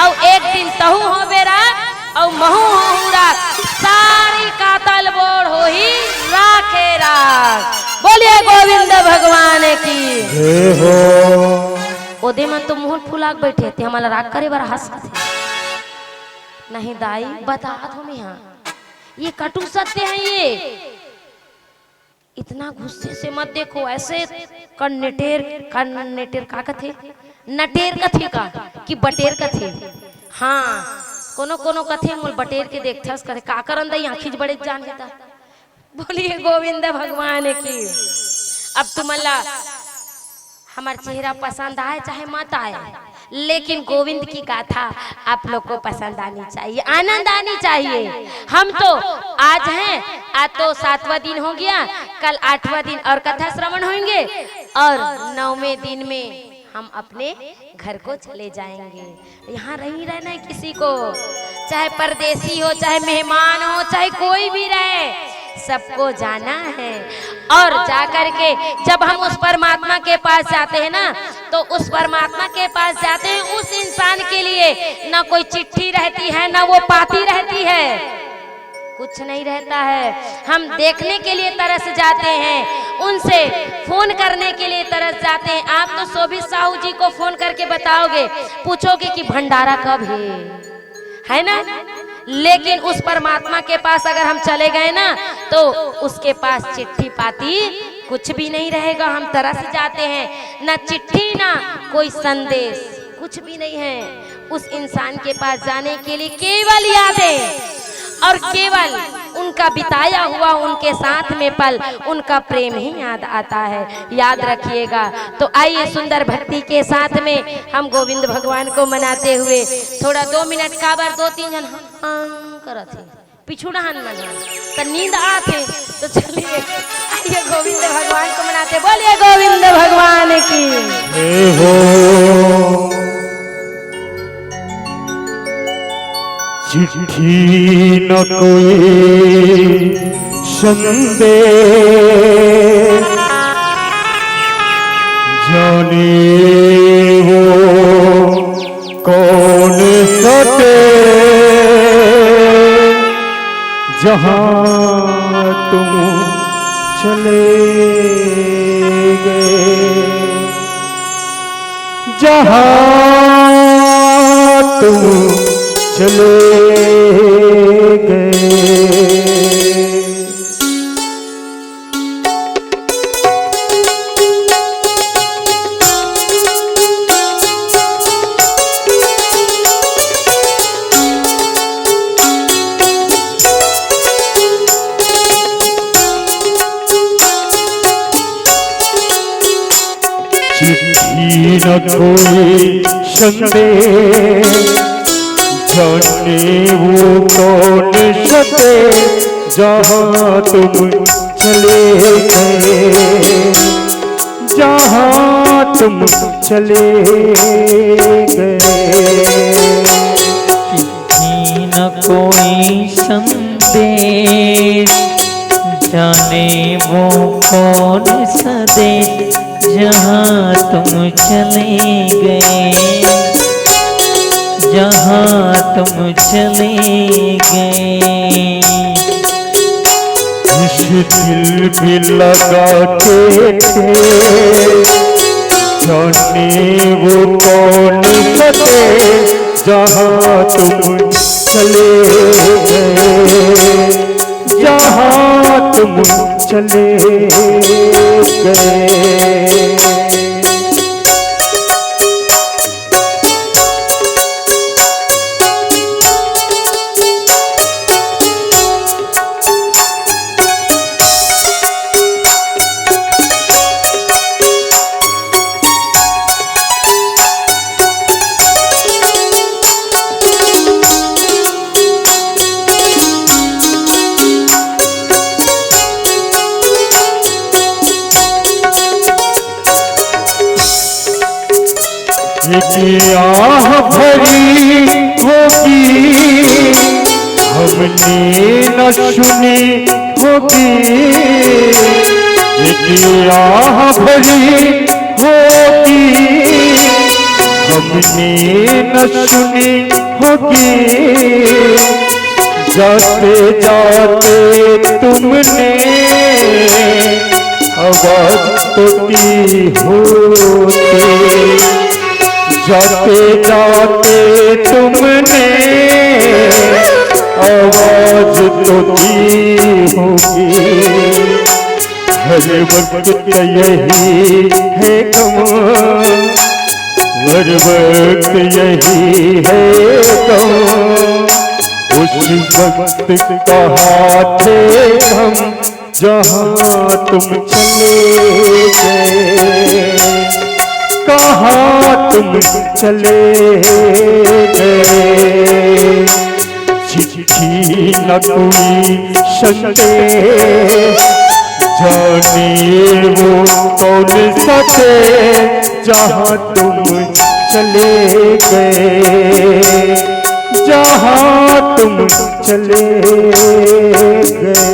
Speaker 1: और एक दिन तहु हो बे राख और महू हो राख, सारी कातल बोड़ हो ही राखे राख। बोलिए गोविंद भगवान की
Speaker 3: जय हो।
Speaker 1: ओदे मन तो मुंह फुलाक बैठे थे, हमारा राग करे बार हंस थे। नहीं दाई बता तुम यहाँ, ये कटु सत्य है। ये इतना गुस्से से मत देखो, ऐसे कन्नेटेर का कथे, नटेर कथे का कि बटेर कथे। हाँ कोनो कोनो कथे मोल बटेर के देखथस करे का करन दई आँखिज बड़े जान लेता। बोलिए गोविंद भगवान की। अब तुमला हमारा चेहरा पसंद आए चाहे मत आए, लेकिन गोविंद की गाथा आप लोग को पसंद आनी चाहिए, आनंद आनी चाहिए। हम तो आज हैं, आज तो 7वां दिन हो गया, कल 8वां दिन और कथा श्रवण होंगे और 9वें दिन में हम अपने घर को चले जाएंगे। यहाँ नहीं रहना है किसी को, चाहे परदेसी हो, चाहे मेहमान हो, चाहे कोई भी रहे, सबको जाना है। और जाकर के जब हम उस परमात्मा के पास जाते हैं ना, तो उस परमात्मा के पास जाते हैं, उस इंसान के लिए ना कोई चिट्ठी रहती है, ना वो पाती रहती है, कुछ नहीं रहता है। हम देखने के लिए तरस जाते हैं, उनसे फोन करने के लिए तरस जाते हैं। आप तो शोभित साहू जी को फोन करके बताओगे, पूछोगे कि भंडारा कब है ना, लेकिन उस परमात्मा के पास अगर हम चले गए ना, तो उसके पास चिट्ठी पाती कुछ भी नहीं रहेगा। हम तरस जाते हैं, ना चिट्ठी ना कोई संदेश, कुछ भी नहीं है। उस इंसान के पास जाने के लिए केवल यादें और केवल उनका बिताया हुआ उनके साथ में पल, उनका प्रेम ही याद आता है। याद रखिएगा। तो आइए सुंदर भक्ति के साथ में हम गोविंद भगवान को मनाते हुए थोड़ा 2 मिनट का बार 2-3 जन करत थे पिछुड़ा हनुमान तो नींद आते, तो चलिए आइए गोविंद भगवान को मनाते। बोलिए गोविंद भगवान की
Speaker 3: हो। चिट्ठी न कोई संदेश, जाने वो कौन सते, जहाँ तुम चले गए, जहाँ तुम चले गए। चिट्ठी न कोई संदेश, जाने वो कौन सते, जहाँ तुम चले गए, जहाँ तुम चले गए।
Speaker 5: चिट्ठी न कोई संदेश, जाने वो कौन सदेश, जहाँ तुम चले गए, जहाँ तुम चले गए।
Speaker 3: इस दिल भी लगाते थे, जाने वो कौन फते जहाँ तुम चले गए, जहाँ तुम चले गए। एक आह भरी होगी हमने न सुनी होगी, एक आह भरी होगी हमने न सुनी होगी। जाते जाते तुमने आवाज तो दी होगी, जाते जाते तुमने आवाज तो दी होगी। हर वक्त यही है गम, हर वक्त यही है गम। उस वक्त कहाँ थे हम जहाँ तुम चले गए, कहाँ तुम चले गए। चिट्ठी न कोई संदेश, जाने वो कौन सा थे जहाँ तुम चले गए, जहाँ तुम चले गए।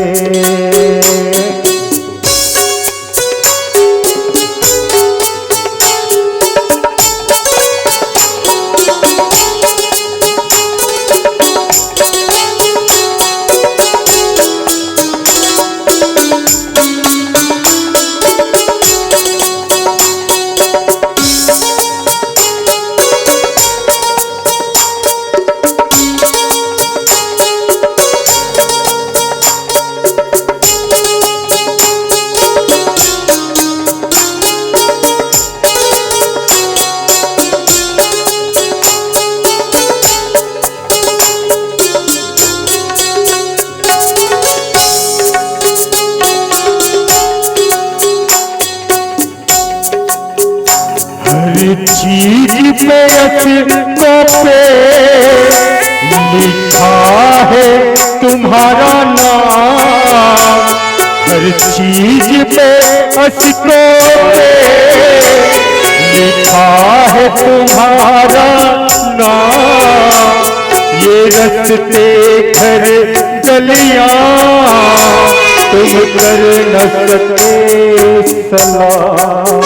Speaker 3: चीज पे पे लिखा है तुम्हारा नाम, हर चीज पे पे लिखा है तुम्हारा नाम। ये रस्ते घर गलियां तुम कर न सके सलाम,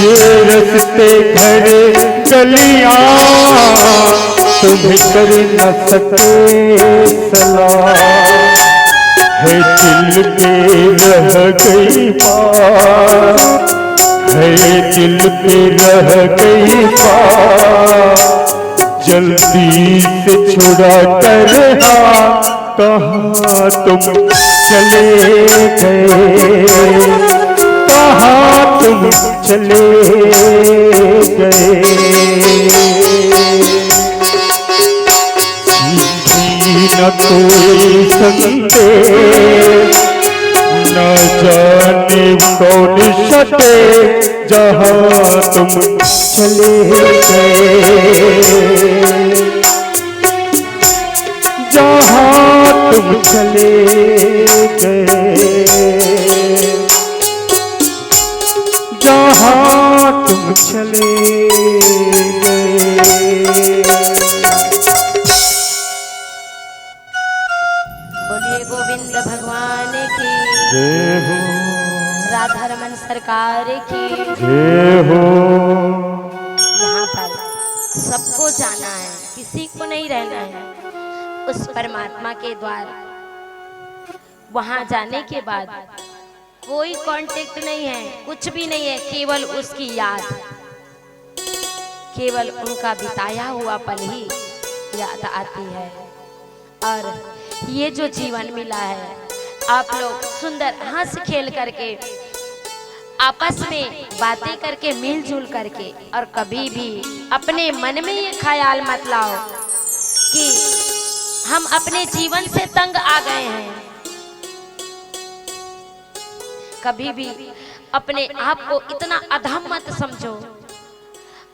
Speaker 3: ये रस्ते घर गलियां तुम कर न सके सलाम। है दिल पे रह गई बात, है दिल पे रह गई बात, जल्दी से छुड़ा कर कहाँ तुम चले गए, कहाँ तुम चले गए। चिट्ठी न कोई संदेश, न जाने कौन सते जहाँ तुम चले गए, जहाँ तुम चले गए, जहाँ तुम चले गए।
Speaker 1: बोलिए गोविंद भगवान की
Speaker 3: जय हो,
Speaker 1: राधा रमन सरकार की
Speaker 3: जय हो।
Speaker 1: यहाँ पर सबको जाना है, किसी को नहीं रहना है। उस परमात्मा के द्वार वहां जाने के बाद कोई कांटेक्ट नहीं है, कुछ भी नहीं है, केवल उसकी याद, केवल उनका बिताया हुआ पल ही याद आती है। और ये जो जीवन मिला है, आप लोग सुंदर हंस खेल करके, आपस में बातें करके, मिलजुल करके, और कभी भी अपने मन में ये ख्याल मत लाओ कि हम अपने जीवन से तंग आ गए हैं। कभी भी अपने आप को इतना अधम मत समझो।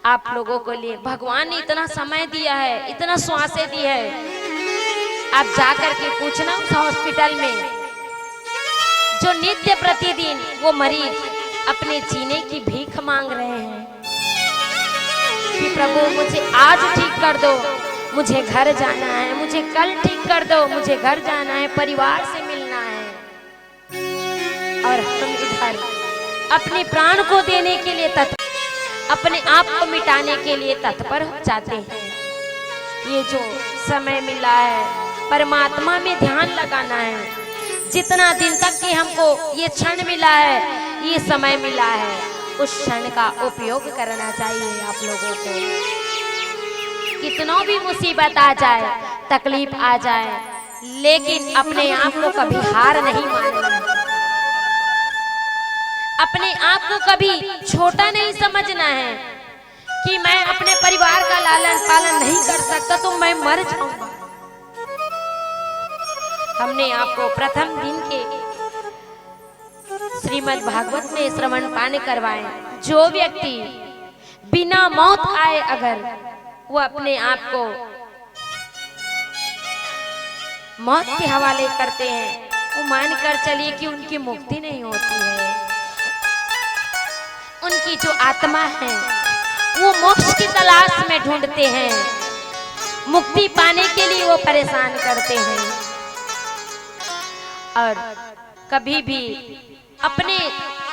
Speaker 1: आप लोगों को लिए भगवान ने इतना समय दिया है, इतना श्वासें दी है। आप जाकर के पूछना उस हॉस्पिटल में जो नित्य प्रतिदिन वो मरीज अपने जीने की भीख मांग रहे हैं कि प्रभु मुझे आज ठीक कर दो, मुझे घर जाना है, मुझे कल ठीक कर दो, मुझे घर जाना है, परिवार से मिलना है। और हम इधर अपने प्राण को देने के लिए तत्पर, अपने आप को मिटाने के लिए तत्पर हो जाते हैं। ये जो समय मिला है, परमात्मा में ध्यान लगाना है। जितना दिन तक कि हमको ये क्षण मिला है, ये समय मिला है, उस क्षण का उपयोग करना चाहिए आप लोगों को। कितना भी मुसीबत आ जाए, तकलीफ आ जाए, लेकिन अपने आप को कभी हार नहीं मानना। अपने आप को कभी छोटा नहीं समझना है कि मैं अपने परिवार का लालन पालन नहीं कर सकता तो मैं मर जाऊंगा। हमने आपको प्रथम दिन के श्रीमद् भागवत में श्रवण पान करवाए। जो व्यक्ति बिना मौत आए अगर वो अपने आप को मौत के हवाले करते हैं, वो मान कर चलिए कि उनकी मुक्ति नहीं होती है। उनकी जो आत्मा है वो मोक्ष की तलाश में ढूंढते हैं, मुक्ति पाने के लिए वो परेशान करते हैं। और कभी भी अपने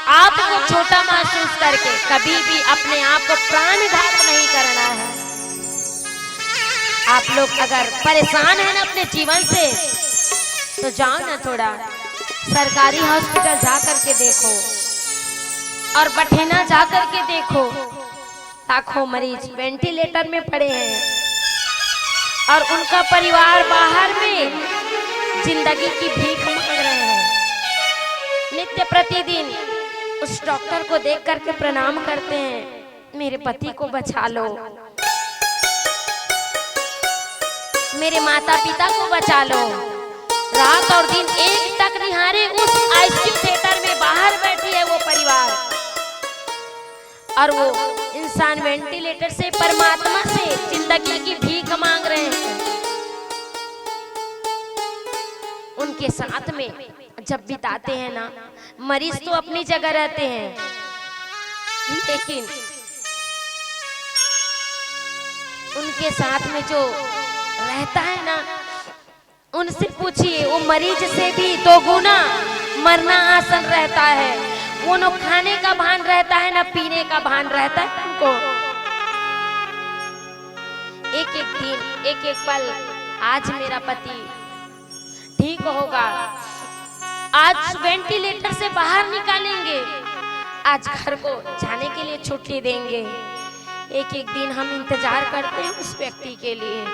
Speaker 1: आप को छोटा महसूस करके कभी भी अपने आप को प्राणघात नहीं करना है। आप लोग अगर परेशान हैं ना अपने जीवन से, तो जाओ ना थोड़ा सरकारी हॉस्पिटल जा करके देखो, और बठेना जा करके देखो। लाखों मरीज वेंटिलेटर में पड़े हैं और उनका परिवार बाहर में जिंदगी की भीख मांग रहे हैं। नित्य प्रतिदिन उस डॉक्टर को देख करके प्रणाम करते हैं, मेरे पति को बचा लो, मेरे माता पिता को बचा लो। रात और दिन एक तक निहारे उस आईसीयू थिएटर में बाहर बैठी है वो परिवार, और वो इंसान वेंटिलेटर से परमात्मा से जिंदगी की भीख मांग रहे हैं। उनके साथ में जब बिताते हैं ना, मरीज तो अपनी जगह रहते हैं, लेकिन उनके साथ में जो रहता है ना, उनसे पूछिए, वो मरीज से भी 2 गुना मरना आसान रहता है। वो न खाने का भान रहता है, न पीने का भान रहता है उनको। एक एक दिन, एक एक पल, आज मेरा पति ठीक होगा, आज वेंटिलेटर से बाहर निकालेंगे, आज घर को जाने के लिए छुट्टी देंगे। एक एक दिन हम इंतजार करते हैं उस व्यक्ति के लिए।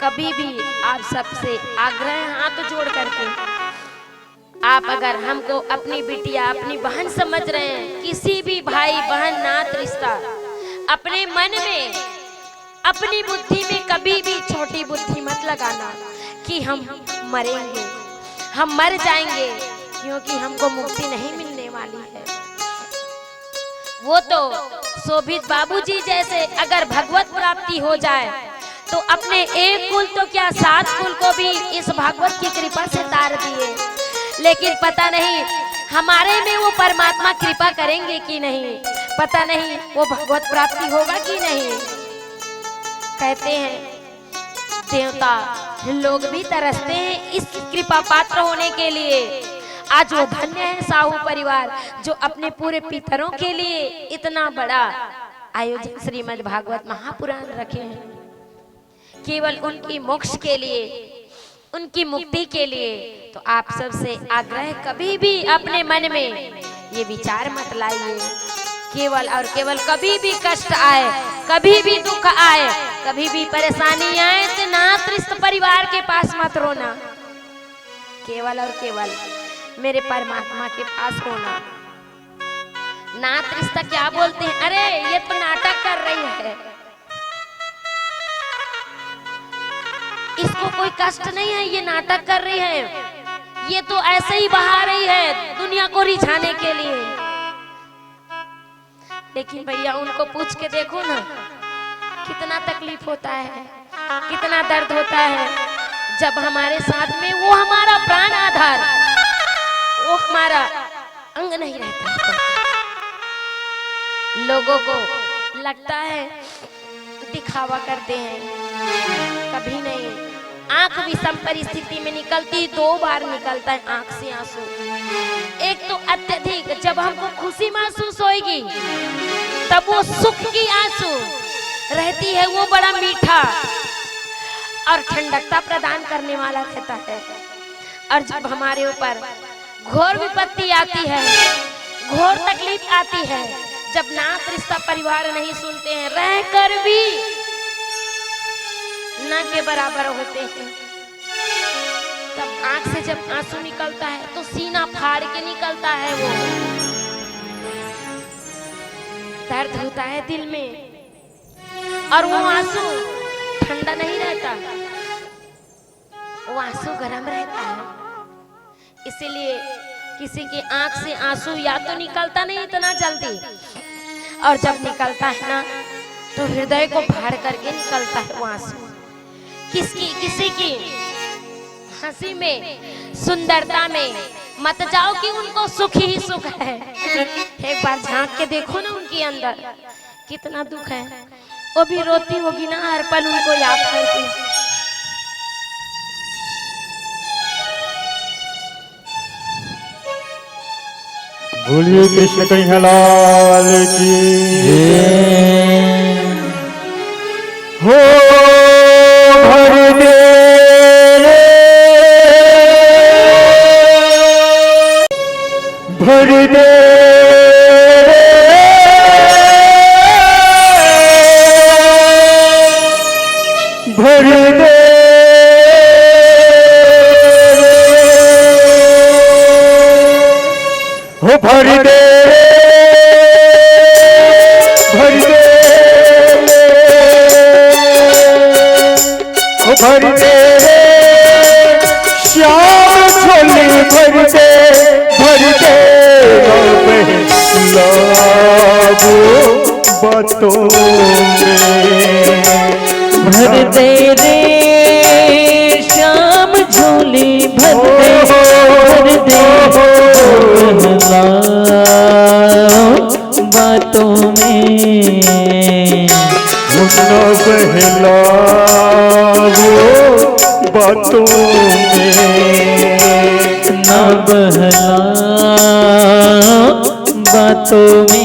Speaker 1: कभी भी आप सबसे आग्रह हाथ जोड़ करके, आप अगर हमको अपनी बिटिया, अपनी बहन समझ रहे हैं, किसी भी भाई बहन नात रिश्ता, अपने मन में, अपनी बुद्धि में कभी भी छोटी बुद्धि मत लगाना कि हम मरेंगे, हम मर जाएंगे, क्योंकि हमको मुक्ति नहीं मिलने वाली है। वो तो शोभित बाबूजी जैसे अगर भगवत प्राप्ति हो जाए तो अपने एक कुल तो क्या 7 कुल को भी इस भागवत की कृपा से तार दिए। लेकिन पता नहीं हमारे में वो परमात्मा कृपा करेंगे कि नहीं, पता नहीं वो भगवत प्राप्ति होगा कि नहीं। कहते हैं देवता लोग भी तरसते हैं इस कृपा पात्र होने के लिए। आज वो धन्य है साहू परिवार जो अपने पूरे पितरों के लिए इतना बड़ा आयोजन श्रीमद् भागवत महापुराण रखे हैं, केवल उनकी मोक्ष के लिए, उनकी मुक्ति के लिए। तो आप सबसे आग्रह, कभी भी अपने मन में ये विचार मत लाइए, केवल और केवल कभी भी कष्ट आए, कभी भी दुख आए, कभी भी परेशानी आए तो नातृष्ट परिवार के पास मत रोना, केवल और केवल मेरे परमात्मा के पास होना। नातृष्ट क्या बोलते हैं, अरे ये तो नाटक कर रही है, इसको कोई कष्ट नहीं है, ये नाटक कर रही है, ये तो ऐसे ही बहा रही है दुनिया को रिझाने के लिए। लेकिन भैया उनको पूछ के देखो ना, कितना तकलीफ होता है, कितना दर्द होता है जब हमारे साथ में वो हमारा प्राण आधार, वो हमारा अंग नहीं रहता है। लोगों को लगता है दिखावा करते हैं, कभी नहीं। आंख विषम परिस्थिति में निकलती, 2 बार निकलता है आंख से आंसू। एक तो अत्यधिक जब हमको खुशी महसूस होगी तब वो सुख की आंसू रहती है, वो बड़ा मीठा और ठंडकता प्रदान करने वाला रहता है। और जब हमारे ऊपर घोर विपत्ति आती है, घोर तकलीफ आती है, जब नात रिश्ता परिवार नहीं सुनते हैं, रहकर भी ना के बराबर होते हैं, तब आंख से जब आंसू निकलता है तो सीना फाड़ के निकलता है, वो दर्द होता है दिल में। और वो आंसू ठंडा नहीं रहता, वो आंसू गर्म रहता है। इसीलिए किसी की आंख से आंसू या तो निकलता नहीं इतना जल्दी, और जब निकलता है ना तो हृदय को फाड़ करके निकलता है वो आंसू। किसी की हंसी में, सुंदरता में मत जाओ कि उनको सुख ही सुख है। एक बार झांक के देखो ना उनके अंदर कितना दुख है, वो भी रोती होगी ना हर पल उनको याद करके।
Speaker 3: बोलिए कृष्ण कन्हैया लाल की हो। भर दे भर दे भर दे हो, भर दे भर दे हो, भर दे श्याम झोली भर दे लाबो बातों में।
Speaker 5: भर दे रे श्याम झोली भर दे बातों में।
Speaker 3: न बहला वो बातों में,
Speaker 5: न बहला बातों में।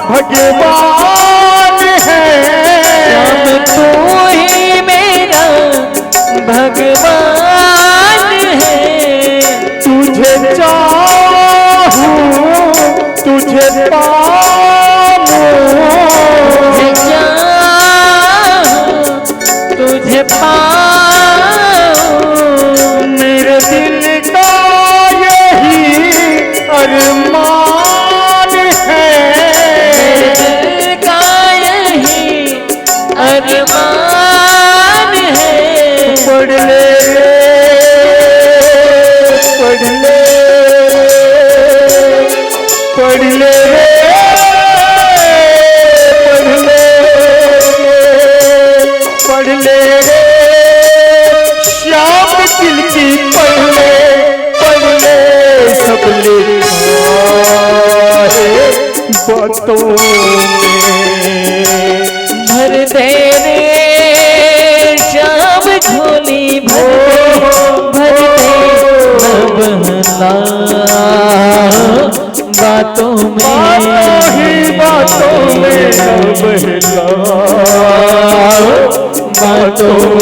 Speaker 3: भगवान तुझे पाऊं,
Speaker 5: तुझे पाऊं,
Speaker 3: मेरे दिल का यही अरमान है,
Speaker 5: मेरे दिल का यही अरमान है।
Speaker 3: पढ़ ले पढ़ ले पढ़ ले पढ़ ले श्याम दिल की पढ़ ले सब लिखा है बातों में।
Speaker 5: भर दे रे श्याम झोली, भर दे बहला बातों में,
Speaker 3: बातों में बहला बातों में।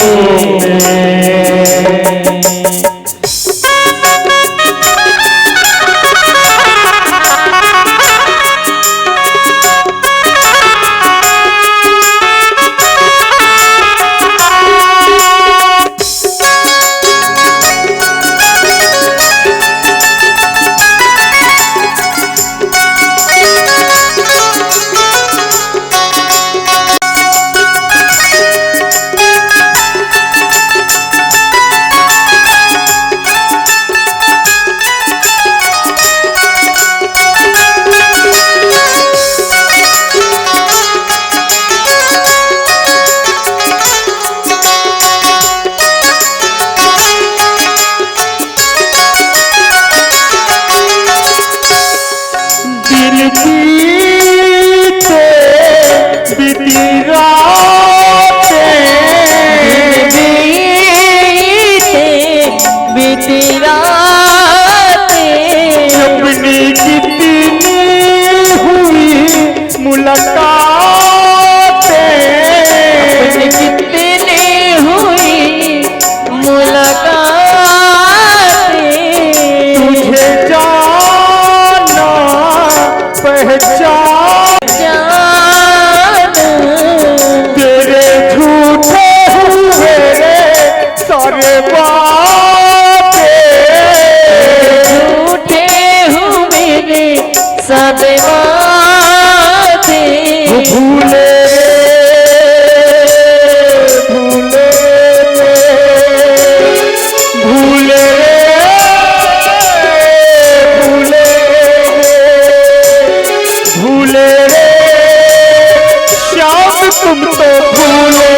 Speaker 3: तुम तो भूले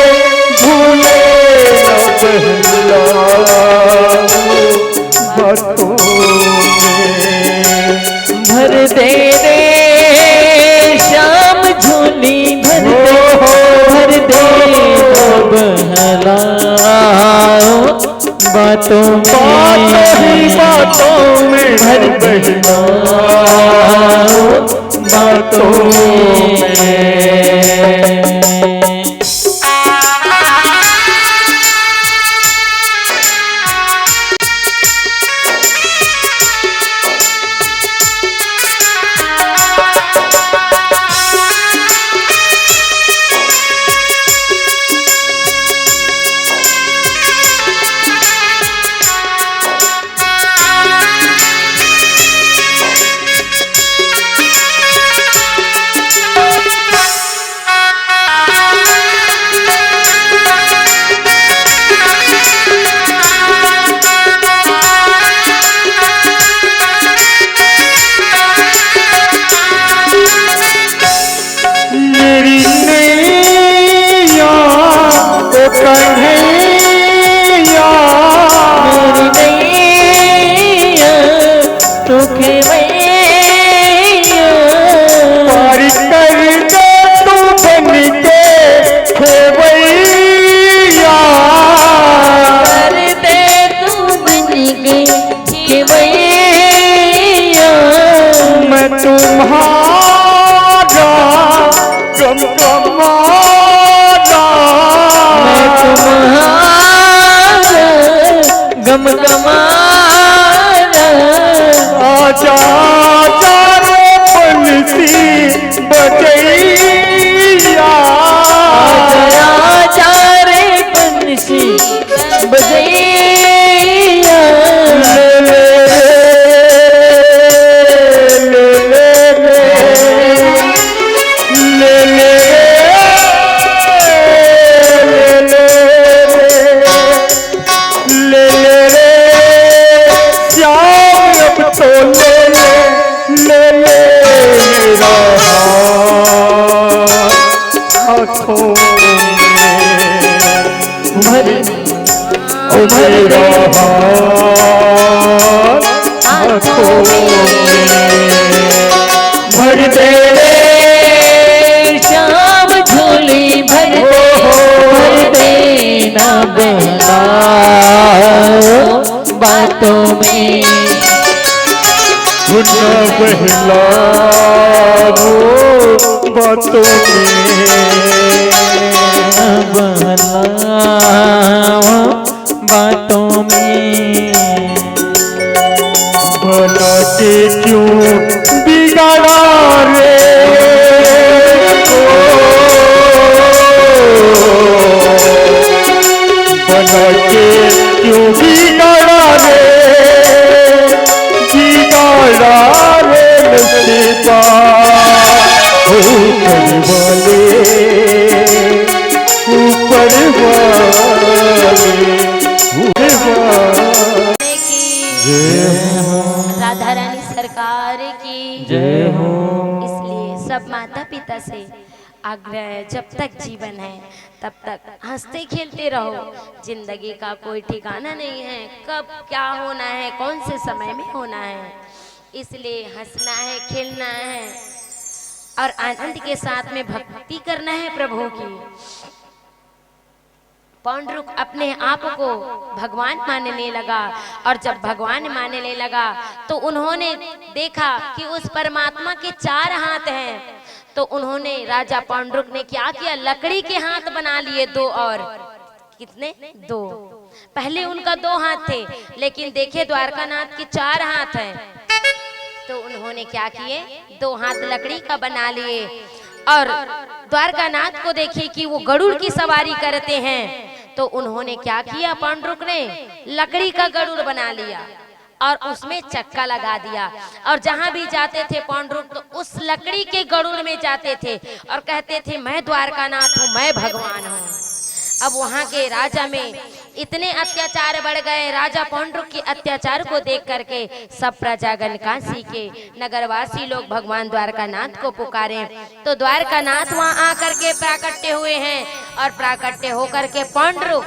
Speaker 3: भूले बातों में।
Speaker 5: भर दे रे श्याम झोली, भर दे बहला बातों
Speaker 3: में भर बहला बातों में।
Speaker 5: गम गमाना
Speaker 3: आजा रे पल मेरा हाथों में भर दे
Speaker 5: श्याम झोली भर देना बहना बातों में
Speaker 3: बहला बातों
Speaker 5: बातों में
Speaker 3: भला के क्यों बिगाड़ा रे भला के क्यों बिगाड़ा रे नसीबा ऊपर
Speaker 1: राधा रानी सरकार की
Speaker 5: जय हो।
Speaker 1: इसलिए सब माता पिता से आग्रह है, जब तक जीवन है तब तक हंसते खेलते रहो। जिंदगी का कोई ठिकाना नहीं है, कब क्या होना है, कौन से समय में होना है। इसलिए हंसना है, खेलना है और आनंद के साथ में भक्ति करना है प्रभु की। पौंड्रुक अपने आप को भगवान मानने लगा और जब भगवान मानने लगा तो उन्होंने देखा कि उस परमात्मा के 4 हाथ हैं। तो उन्होंने राजा पौंड्रुक ने क्या किया, लकड़ी के हाथ बना लिए 2 और कितने 2। पहले उनका 2 हाथ थे, लेकिन देखे द्वारकानाथ के 4 हाथ हैं। तो उन्होंने क्या किए, 2 हाथ लकड़ी का बना लिए और द्वारकानाथ को देखिए कि वो गरुड़ की सवारी करते हैं। तो उन्होंने क्या किया, पौंड्रुक ने लकड़ी का गरुड़ बना लिया और उसमें चक्का लगा दिया और जहां भी जाते थे पौंड्रुक तो उस लकड़ी के गरुड़ में जाते थे और कहते थे मैं द्वारकानाथ हूँ, मैं भगवान हूँ। अब वहां के राजा में इतने अत्याचार बढ़ गए। राजा पौंड्रुक के अत्याचार को देख करके सब प्रजागण काशी के नगरवासी लोग भगवान द्वारकानाथ को पुकारे। तो द्वारकानाथ वहां आकर के प्राकट्य हुए हैं और प्राकट्य होकर के पौंड्रुक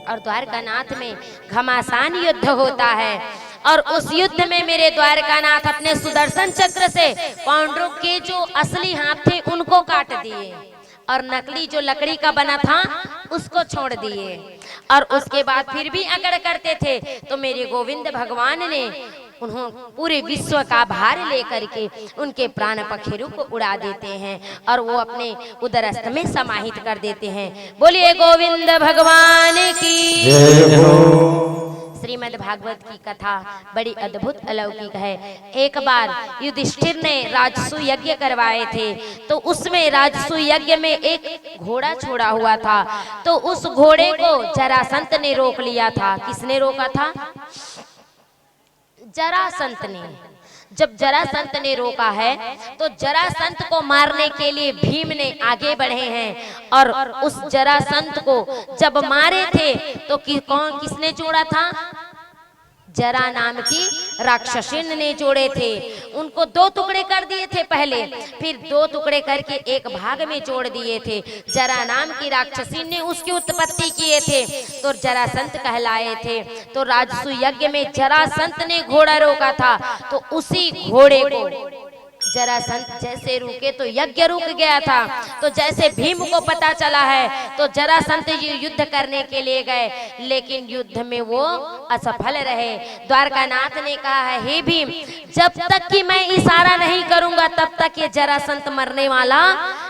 Speaker 1: और द्वारकानाथ में घमासान युद्ध होता है और उस युद्ध में मेरे द्वारकानाथ अपने सुदर्शन चक्र से पौंड्रुक के जो असली हाथ थे उनको काट दिए और नकली जो लकड़ी का बना था उसको छोड़ दिए। और उसके बाद फिर भी अगर करते थे तो मेरे गोविंद भगवान ने उन्होंने पूरे विश्व का भार लेकर के उनके प्राण पखेरु को उड़ा देते हैं और वो अपने उदरस्थ में समाहित कर देते हैं। बोलिए गोविंद भगवान की जय हो। श्रीमद् भागवत की कथा बड़ी अद्भुत अलौकिक है। एक बार युधिष्ठिर ने राजसु यज्ञ करवाए थे, तो उसमें राजसु यज्ञ में एक घोड़ा छोड़ा हुआ था। तो उस घोड़े को जरासंत ने रोक लिया था। किसने रोका था? जरासंत ने। जब जरासंत ने रोका है तो जरासंत को मारने के लिए भीम ने आगे बढ़े हैं और उस जरासंत को जब मारे थे तो किसने जोड़ा था? जरा नाम की राक्षसीन ने जोड़े थे। उनको 2 टुकड़े कर दिए थे पहले, फिर 2 टुकड़े करके एक भाग में जोड़ दिए थे। जरा नाम की राक्षसीन ने उसकी उत्पत्ति किए थे तो जरासंत कहलाए थे। तो राजसु यज्ञ में जरासंत ने घोड़ा रोका था, तो उसी घोड़े को जरासंत जैसे रुके तो यज्ञ रुक गया था। तो जैसे भीम को पता चला है तो जरासंत युद्ध करने के लिए गए, लेकिन युद्ध में वो असफल रहे। द्वारकानाथ ने कहा है, हे भीम, जब तक कि मैं इशारा नहीं करूंगा तब तक ये जरासंत मरने वाला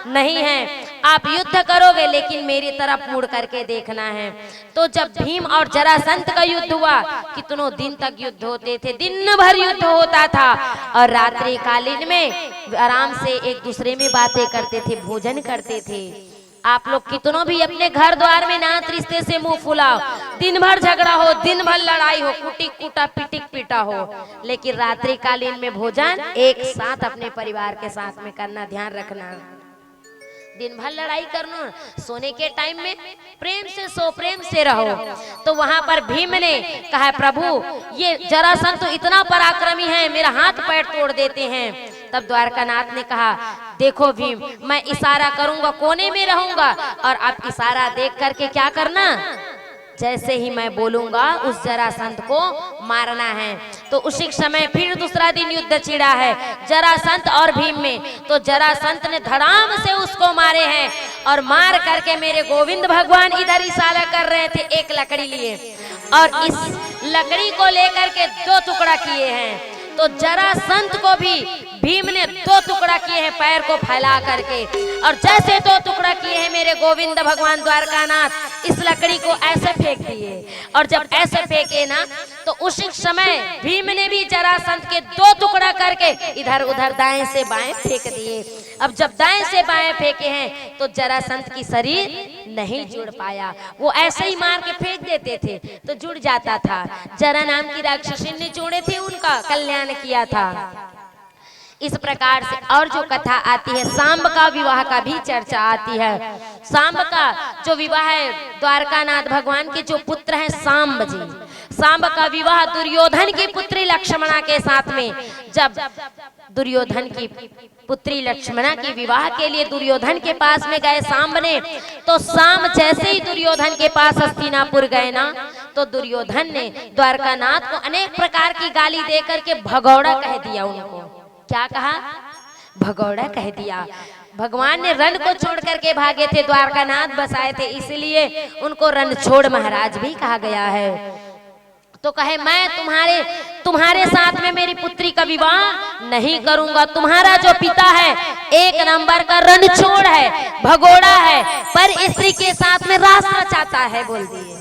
Speaker 1: नहीं है। आप युद्ध करोगे लेकिन मेरी तरफ मुड़ करके देखना है। तो जब भीम और जरासंत का युद्ध हुआ, कितनों दिन तक युद्ध होते थे, दिन भर युद्ध होता था और रात्रि कालीन में आराम से एक दूसरे में बातें करते थे, भोजन करते थे। आप लोग कितनों भी अपने घर द्वार में नात रिश्ते से मुंह फुलाओ, दिन भर झगड़ा हो, दिन भर लड़ाई हो, कुटिक कुटा पिटिक पिटा हो, लेकिन रात्रि कालीन में भोजन एक साथ अपने परिवार के साथ में करना, ध्यान रखना। दिन भर लड़ाई करना, सोने के टाइम में प्रेम से सो, प्रेम से रहो। तो वहां पर भीम ने कहा, प्रभु ये जरासंत तो इतना पराक्रमी है, मेरा हाथ पैर तोड़ देते हैं। तब द्वारकानाथ ने कहा, देखो भीम, मैं इशारा करूंगा, कोने में रहूंगा और आप इशारा देख करके क्या करना, जैसे ही मैं बोलूंगा उस जरासंध को मारना है। तो उसी समय फिर दूसरा दिन युद्ध छिड़ा है जरासंध और भीम में। तो जरासंध ने धड़ाम से उसको मारे हैं और मार करके मेरे गोविंद भगवान इधर इशारा कर रहे थे एक लकड़ी लिए और इस लकड़ी को लेकर के 2 टुकड़ा किए हैं। तो जरासंध को भी भीम ने 2 टुकड़ा किए हैं पैर को फैला करके, और जैसे 2 टुकड़ा किए हैं मेरे गोविंद भगवान द्वारकानाथ इस लकड़ी को ऐसे फेंक दिए। और जब ऐसे फेंके ना तो उसी समय भीम ने भी जरासंध के 2 टुकड़ा करके इधर उधर दाएं से बाएं फेंक दिए। अब जब दाएं से बाएं फेंके हैं तो जरासंध की शरीर नहीं जुड़ पाया, वो ऐसे ही मार के फेंक देते थे तो जुड़ जाता था। जरा नाम की राक्षसी ने जोड़े थे उनका कल्याण किया था। इस प्रकार से और जो कथा आती है सांब का विवाह का भी चर्चा आती है। सांब का जो विवाह है द्वारकानाथ भगवान के जो पुत्र हैं सांब जी, सांब का विवाह दुर्योधन की पुत्री लक्ष्मणा के साथ में। जब दुर्योधन की पुत्री लक्ष्मणा की विवाह के लिए दुर्योधन के पास में गए सांब ने, तो सांब जैसे ही दुर्योधन के पास हस्तिनापुर गए ना तो दुर्योधन ने द्वारकानाथ को अनेक प्रकार की गाली दे करके भगौड़ा कह दिया। उनको क्या कहा? भगौड़ा कह दिया। भगवान ने रण को छोड़ करके भागे थे, द्वारकानाथ बसाए थे, इसलिए उनको रण छोड़ महाराज भी कहा गया है। तो कहे मैं तुम्हारे साथ में मेरी पुत्री का विवाह नहीं करूंगा। तुम्हारा जो पिता है 1 नंबर का रणछोड़ है, भगोड़ा है, पर स्त्री के साथ में रास रचाता है बोल दिए।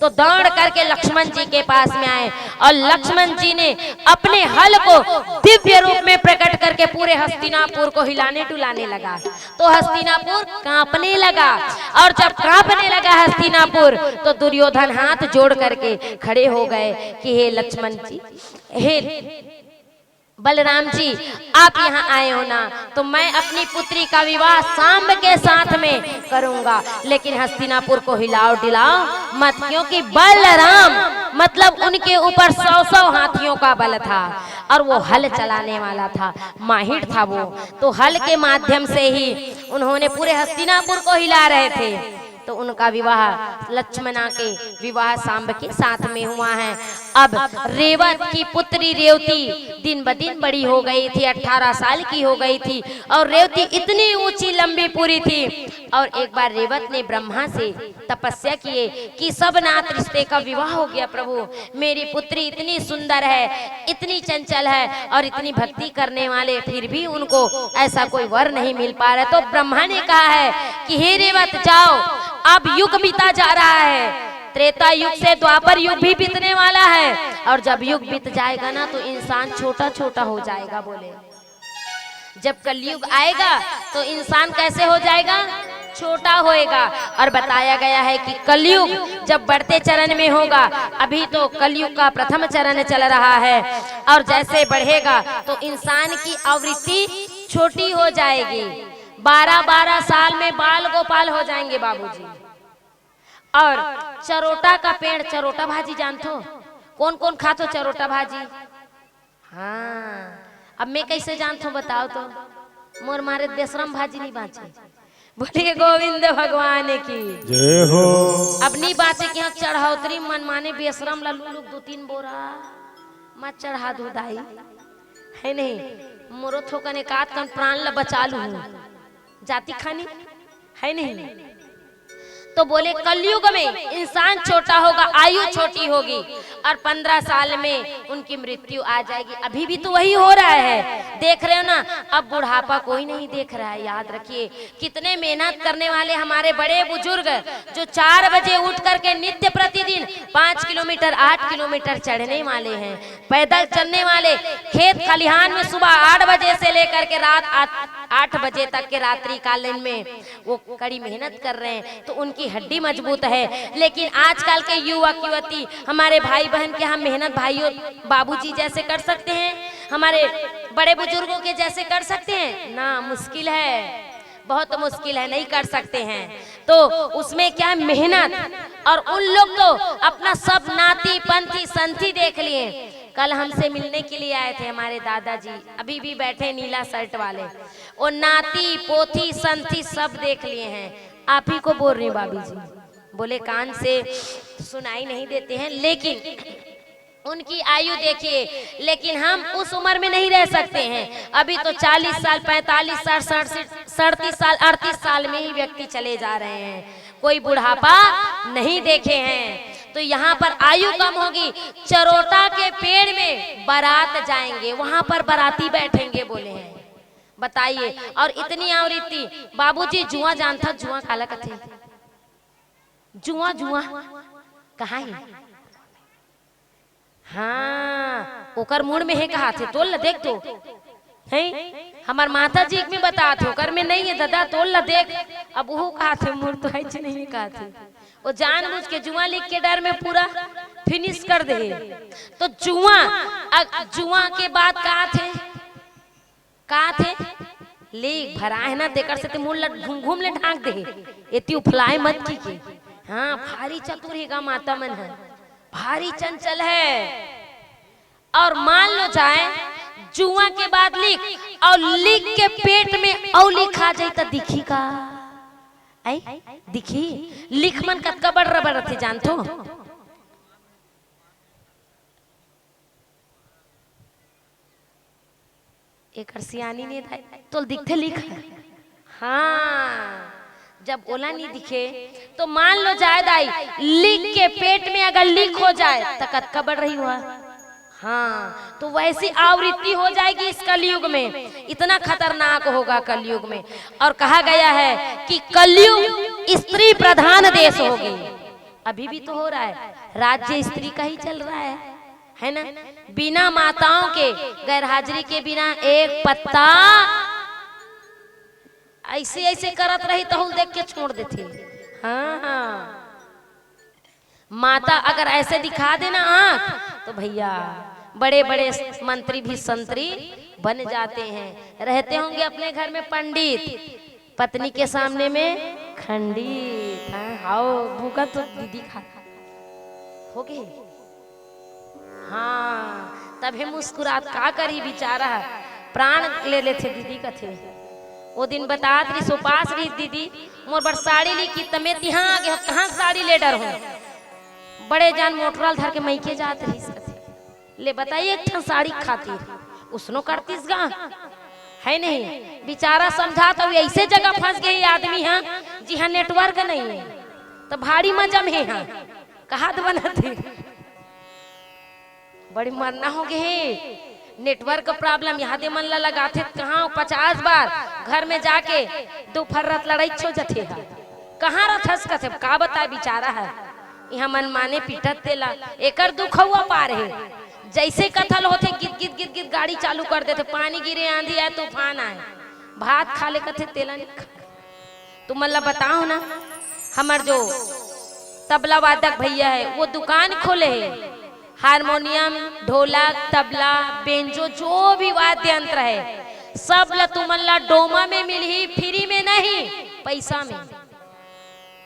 Speaker 1: तो दौड़ करके लक्ष्मण जी के पास में आए और लक्ष्मण जी ने अपने हल को दिव्य रूप में प्रकट करके पूरे हस्तिनापुर को हिलाने डुलाने लगा। तो हस्तिनापुर कांपने लगा, और जब कांपने लगा हस्तिनापुर तो दुर्योधन हाथ जोड़ करके खड़े हो गए कि हे लक्ष्मण जी, हे बलराम जी, आप यहाँ आए हो ना, तो मैं अपनी पुत्री का विवाह सांब के साथ में करूंगा, लेकिन हस्तिनापुर को हिलाओ डिलाओ मत, क्योंकि बलराम मतलब उनके ऊपर 100 हाथियों का बल था और वो हल चलाने वाला था, माहिर था वो। तो हल के माध्यम से ही उन्होंने पूरे हस्तिनापुर को हिला रहे थे। तो उनका विवाह लक्ष्मणा के विवाह सांब के साथ में हुआ है। अब रेवत की पुत्री रेवती दिन ब दिन बड़ी हो गई थी, 18 साल की हो गई थी, और रेवती इतनी ऊंची लंबी पूरी थी। और एक बार रेवत ने ब्रह्मा से तपस्या किए कि सब नात रिश्ते का विवाह हो गया प्रभु, मेरी पुत्री इतनी सुंदर है, इतनी चंचल है और इतनी भक्ति करने वाले, फिर भी उनको ऐसा कोई वर नहीं मिल पा रहा। तो ब्रह्मा ने कहा है कि हे रेवत जाओ, अब युग बीता जा रहा है, त्रेता युग से द्वापर युग भी बीतने वाला है, और जब युग बीत जाएगा ना तो इंसान छोटा छोटा हो जाएगा। बोले जब कलयुग आएगा तो इंसान कैसे हो जाएगा? छोटा होएगा। और बताया गया है कि कलयुग जब बढ़ते चरण में होगा, अभी तो कलयुग का प्रथम चरण चल रहा है, और जैसे बढ़ेगा तो इंसान की आवृत्ति छोटी हो जाएगी। 12-12 साल में बाल गोपाल हो जाएंगे बाबूजी। और चरोटा का पेड़, चरोटा भाजी जानते हो? कौन कौन खाते हो चरोटा भाजी? हाँ, अब मैं कैसे जानता हूँ बताओ तो? मोर मारे बेशरम भाजी नहीं बाँचे। बोलिए गोविंद भगवान की
Speaker 3: जय हो।
Speaker 1: अब नहीं बाँचे कि यहाँ चढ़ाउतरी मन माने बेशरम लल्लू लोग 2-3 बोरा मत चढ़ा दो दाई, है नहीं? मोरो थोकने काट कर प्राण ला बचा लू, जाति खानी है नहीं। तो बोले कलयुग में इंसान छोटा होगा, आयु छोटी होगी, और 15 साल में उनकी मृत्यु आ जाएगी। अभी भी तो वही हो रहा है, देख रहे हो ना। अब बुढ़ापा कोई नहीं देख रहा है। याद रखिए कितने मेहनत करने वाले हमारे बड़े बुजुर्ग जो 4 बजे उठ करके नित्य प्रतिदिन 5 किलोमीटर 8 किलोमीटर चढ़ने वाले हैं, पैदल चलने वाले, खेत खलिहान में सुबह 8 बजे से लेकर के रात 8 बजे तक के रात्रि कालीन में वो कड़ी मेहनत कर रहे हैं, तो उनकी हड्डी मजबूत है। लेकिन आजकल के युवक युवती, हमारे भाई बहन के हम मेहनत भाइयों बाबूजी जैसे कर सकते हैं, हमारे बड़े बुजुर्गों के जैसे कर सकते हैं ना? मुश्किल है, बहुत मुश्किल है, नहीं कर सकते हैं। तो उसमें क्या मेहनत, और उन लोग तो अपना सब नाती पंथी संथी देख लिए। कल हमसे मिलने के लिए आए थे हमारे दादाजी, अभी भी बैठे नीला शर्ट वाले, वो नाती पोथी संथी सब देख लिए हैं। आप ही को बोल रही भाभी जी, बोले कान से सुनाई नहीं देते हैं, लेकिन उनकी आयु देखिए, लेकिन हम उस उम्र में नहीं रह सकते हैं। अभी तो 40 साल, 45 साल, 37 साल, 38 साल में ही व्यक्ति चले जा रहे हैं, कोई बुढ़ापा नहीं देखे हैं। तो यहाँ पर आयु कम होगी। चरोटा के पेड़ में बारात जाएंगे, वहां पर बाराती बैठेंगे बोले हैं, बताइए। और इतनी आवृत्ति, बाबूजी जुआ जानता, जुआ काला कथे, जुआ जुआ कहाँ है? हाँ, ओकर मुड़ में है, कहा थे तोल देख तो है, हमार माता जी में बता थे, ओकर में नहीं है दादा, तोल देख। अब वो कहा थे मुड़ तो है नहीं, कहा थे वो जानबूझ के जुआ लिख के डर में पूरा फिनिश कर दे। तो जुआ के बाद कहा थे लिख भरा है ना, देकर से मुड़ घूम घूम ले ढांक दे, इतनी उफलाए मत की। हाँ, भारी चतुर है माता मन है, भारी चंचल है। और मान लो जाए जुआ के बाद लिख, और लिख के पेट में औली खा जाए तो दिखी का आई दिखी। लिख मन कतका बड़ रबर थे जानतो, एक सियानी ने तो दिखते लिख। हाँ, जब ओला नहीं दिखे तो मान लो जाए दाई, लिख के पेट में अगर लिख हो जाए तो कतका बढ़ रही हुआ। हाँ, तो वैसी आवृत्ति हो जाएगी इस कलयुग में, इतना खतरनाक होगा कलयुग में। और कहा गया है कि कलयुग स्त्री प्रधान देश होगी। अभी भी तो हो रहा है, राज्य स्त्री का ही चल रहा है ना। बिना माताओं के, गैर हाजिरी के बिना एक पत्ता ऐसे ऐसे करत रही तो देख के छोड़ देती। हाँ, माता अगर ऐसे दिखा देना आंख तो भैया बड़े बड़े मंत्री भी संतरी बन जाते हैं। रहते होंगे अपने घर में पंडित, पत्नी के सामने में खंडित। आओ भूखा तो दीदी खा हो गए। हाँ, तभी मुस्कुरात का करी बेचारा, प्राण ले लेते दीदी का थे। वो दिन बतात रही, सोपास रही दीदी, मोर बड़ साड़ी ली की तमे यहाँ आगे कहाँ साड़ी ले डर हो, बड़े जान मोटरल धर के मैके जात रही ले, बताइए एक साड़ी खाती उसनो करतीस गा है नहीं। बेचारा समझा तो ऐसे जगह फंस गए आदमी है जी हाँ नेटवर्क नहीं है तो भारी मजम है, हाँ कहा बनाते बड़ी मरना हो गए। नेटवर्क प्रॉब्लम यहाँ दे मन ला लगाते कहाँ 50 बार घर में जाके दोपहर रात लड़ाई छो जाते है, कहाँ रथस कथे का बता बेचारा है। यहाँ मन माने पीटत तेला एकर दुख हुआ पार है। जैसे कथल होते गिद गिद गिद गाड़ी चालू कर देते, पानी गिरे, आंधी आए, तूफान आए, भात खा ले कथे तेला नहीं खा। तुम मतलब बताओ ना, हमार जो तबला वादक भैया है वो दुकान खोले है, हारमोनियम, ढोलक, तबला, बेंजो, जो भी वाद्य यंत्र है सब ला तुमला डोमा में मिली, फ्री में नहीं पैसा में।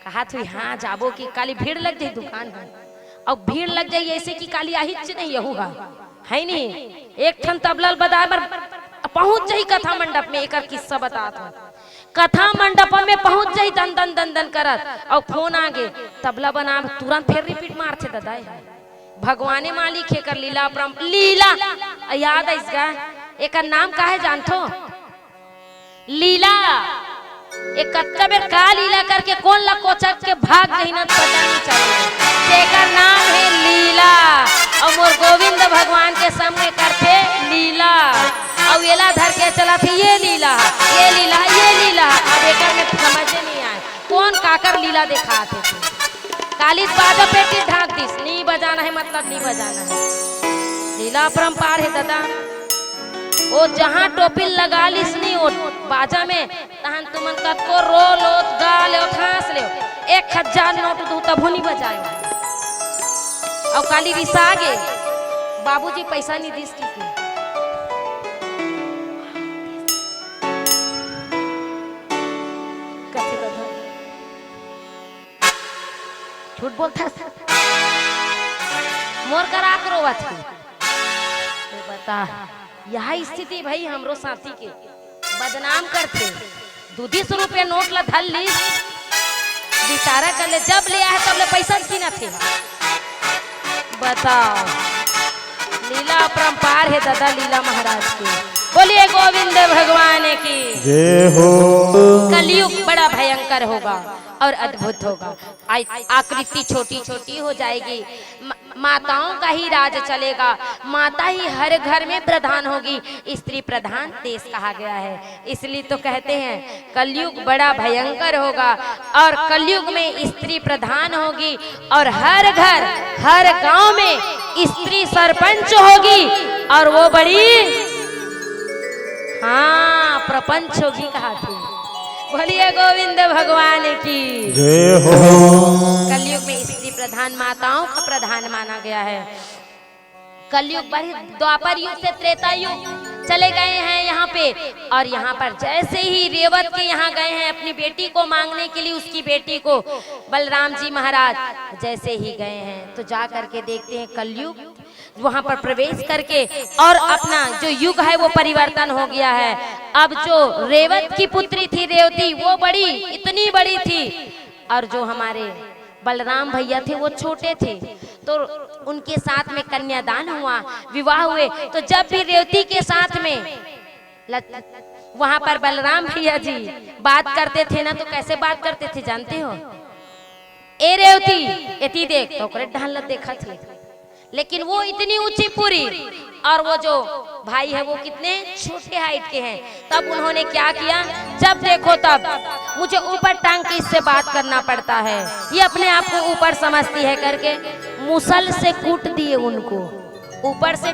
Speaker 1: कहा तू हाँ जाबो की काली भीड़ लग जाए दुकान में, और भीड़ लग जाए ऐसे कि काली आहिच नहीं होगा है नहीं। एक ठन तबला बजा पहुंच जाई कथा मंडप में, एक किस्सा बताता हूँ। कथा मंडप में पहुंच जाई दन दन दन दन करत, और फोन आगे तबला बना तुरंत फिर रिपीट मारते दादा भगवाने मालिक है कर लीला परम लीला याद है इसका, एक नाम का है जानतो लीला। एक कत्ता बेर का लीला करके कौन ला कोचक के भाग गई ना पता नहीं चला, जेकर नाम है लीला। और मोर गोविंद भगवान के सामने करते लीला, और येला धर के चला थे ये लीला ये लीला ये लीला। अब एक में समझ नहीं आए कौन काकर लीला दिखाते थे। कालिस बाजा पेटी ढाक दिस, नहीं बजाना है मतलब नहीं बजाना है, लीला परम्पार है दादा। वो जहाँ टोपी लगा लिस नहीं वो बाजा में तहन तुमन कतको रो लो गा ले खास ले 1000 नोट दू तब नहीं बजाए। और काली रिसागे बाबूजी पैसा नहीं दिस की कैसे बता झूठ बोलता मोर करा करो बता। यह स्थिति भाई हमरो साथी के बदनाम करते, 200 रुपया नोट ला धल ली विचारा कर ले, जब ले आए तब ले पैसा की ना थे। बताओ, लीला अपरंपार है दादा लीला महाराज की। बोलिए गोविंद भगवान की
Speaker 3: जय हो।
Speaker 1: कलयुग बड़ा भयंकर होगा और अद्भुत होगा। आकृति छोटी छोटी हो जाएगी, माताओं का ही राज चलेगा, माता ही हर घर में प्रधान होगी। स्त्री प्रधान देश कहा गया है, इसलिए तो कहते हैं कलयुग बड़ा भयंकर होगा और कलयुग में स्त्री प्रधान होगी और हर घर हर गांव में स्त्री सरपंच होगी और वो बड़ी हाँ प्रपंच होगी कहा थी। बोलिए गोविंद भगवान की
Speaker 3: जय हो।
Speaker 1: कलयुग में स्त्री प्रधान माताओं का प्रधान माना गया है। कलयुग बड़ी द्वापर युग से त्रेता युग चले गए हैं यहाँ पे, और यहाँ पर जैसे ही रेवत के यहाँ गए हैं अपनी बेटी को मांगने के लिए, उसकी बेटी को बलराम जी महाराज जैसे ही गए हैं तो जा करके देखते हैं कलयुग वहां पर प्रवेश करके और अपना जो युग है वो परिवर्तन हो गया है। अब जो रेवत की पुत्री थी रेवती वो बड़ी इतनी बड़ी थी और जो हमारे बलराम भैया थे वो छोटे थे, तो उनके साथ में कन्यादान हुआ, विवाह हुए। तो जब भी रेवती के साथ में वहां पर बलराम भैया जी बात करते थे ना, तो कैसे बात करते थे जानते हो? ए रेवती एती देख, तो ढाल देखा थी, लेकिन वो इतनी ऊंची पूरी और वो जो भाई है वो कितने छोटे हाइट के हैं। तब उन्होंने क्या किया, जब देखो तब मुझे ऊपर टांग के इससे बात करना पड़ता है, ये अपने आप को ऊपर समझती है करके मुसल से कूट दिए उनको, ऊपर से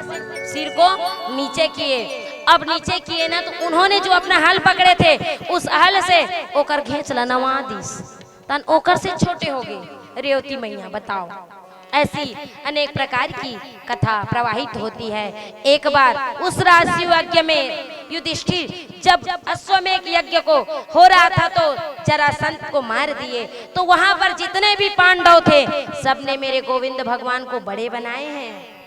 Speaker 1: सिर को नीचे किए। अब नीचे किए ना तो उन्होंने जो अपना हल पकड़े थे उस हल से ओकर घेंच ला नवा दिस तन ओकर से छोटे हो गए रेवती मैया। बताओ, ऐसी अनेक प्रकार की कथा प्रवाहित होती है। एक बार उस राजसूय यज्ञ में युधिष्ठिर जब अश्वमेध यज्ञ को हो रहा था तो जरासंध को मार दिए, तो वहां पर जितने भी पांडव थे सबने मेरे गोविंद भगवान को बड़े बनाए हैं,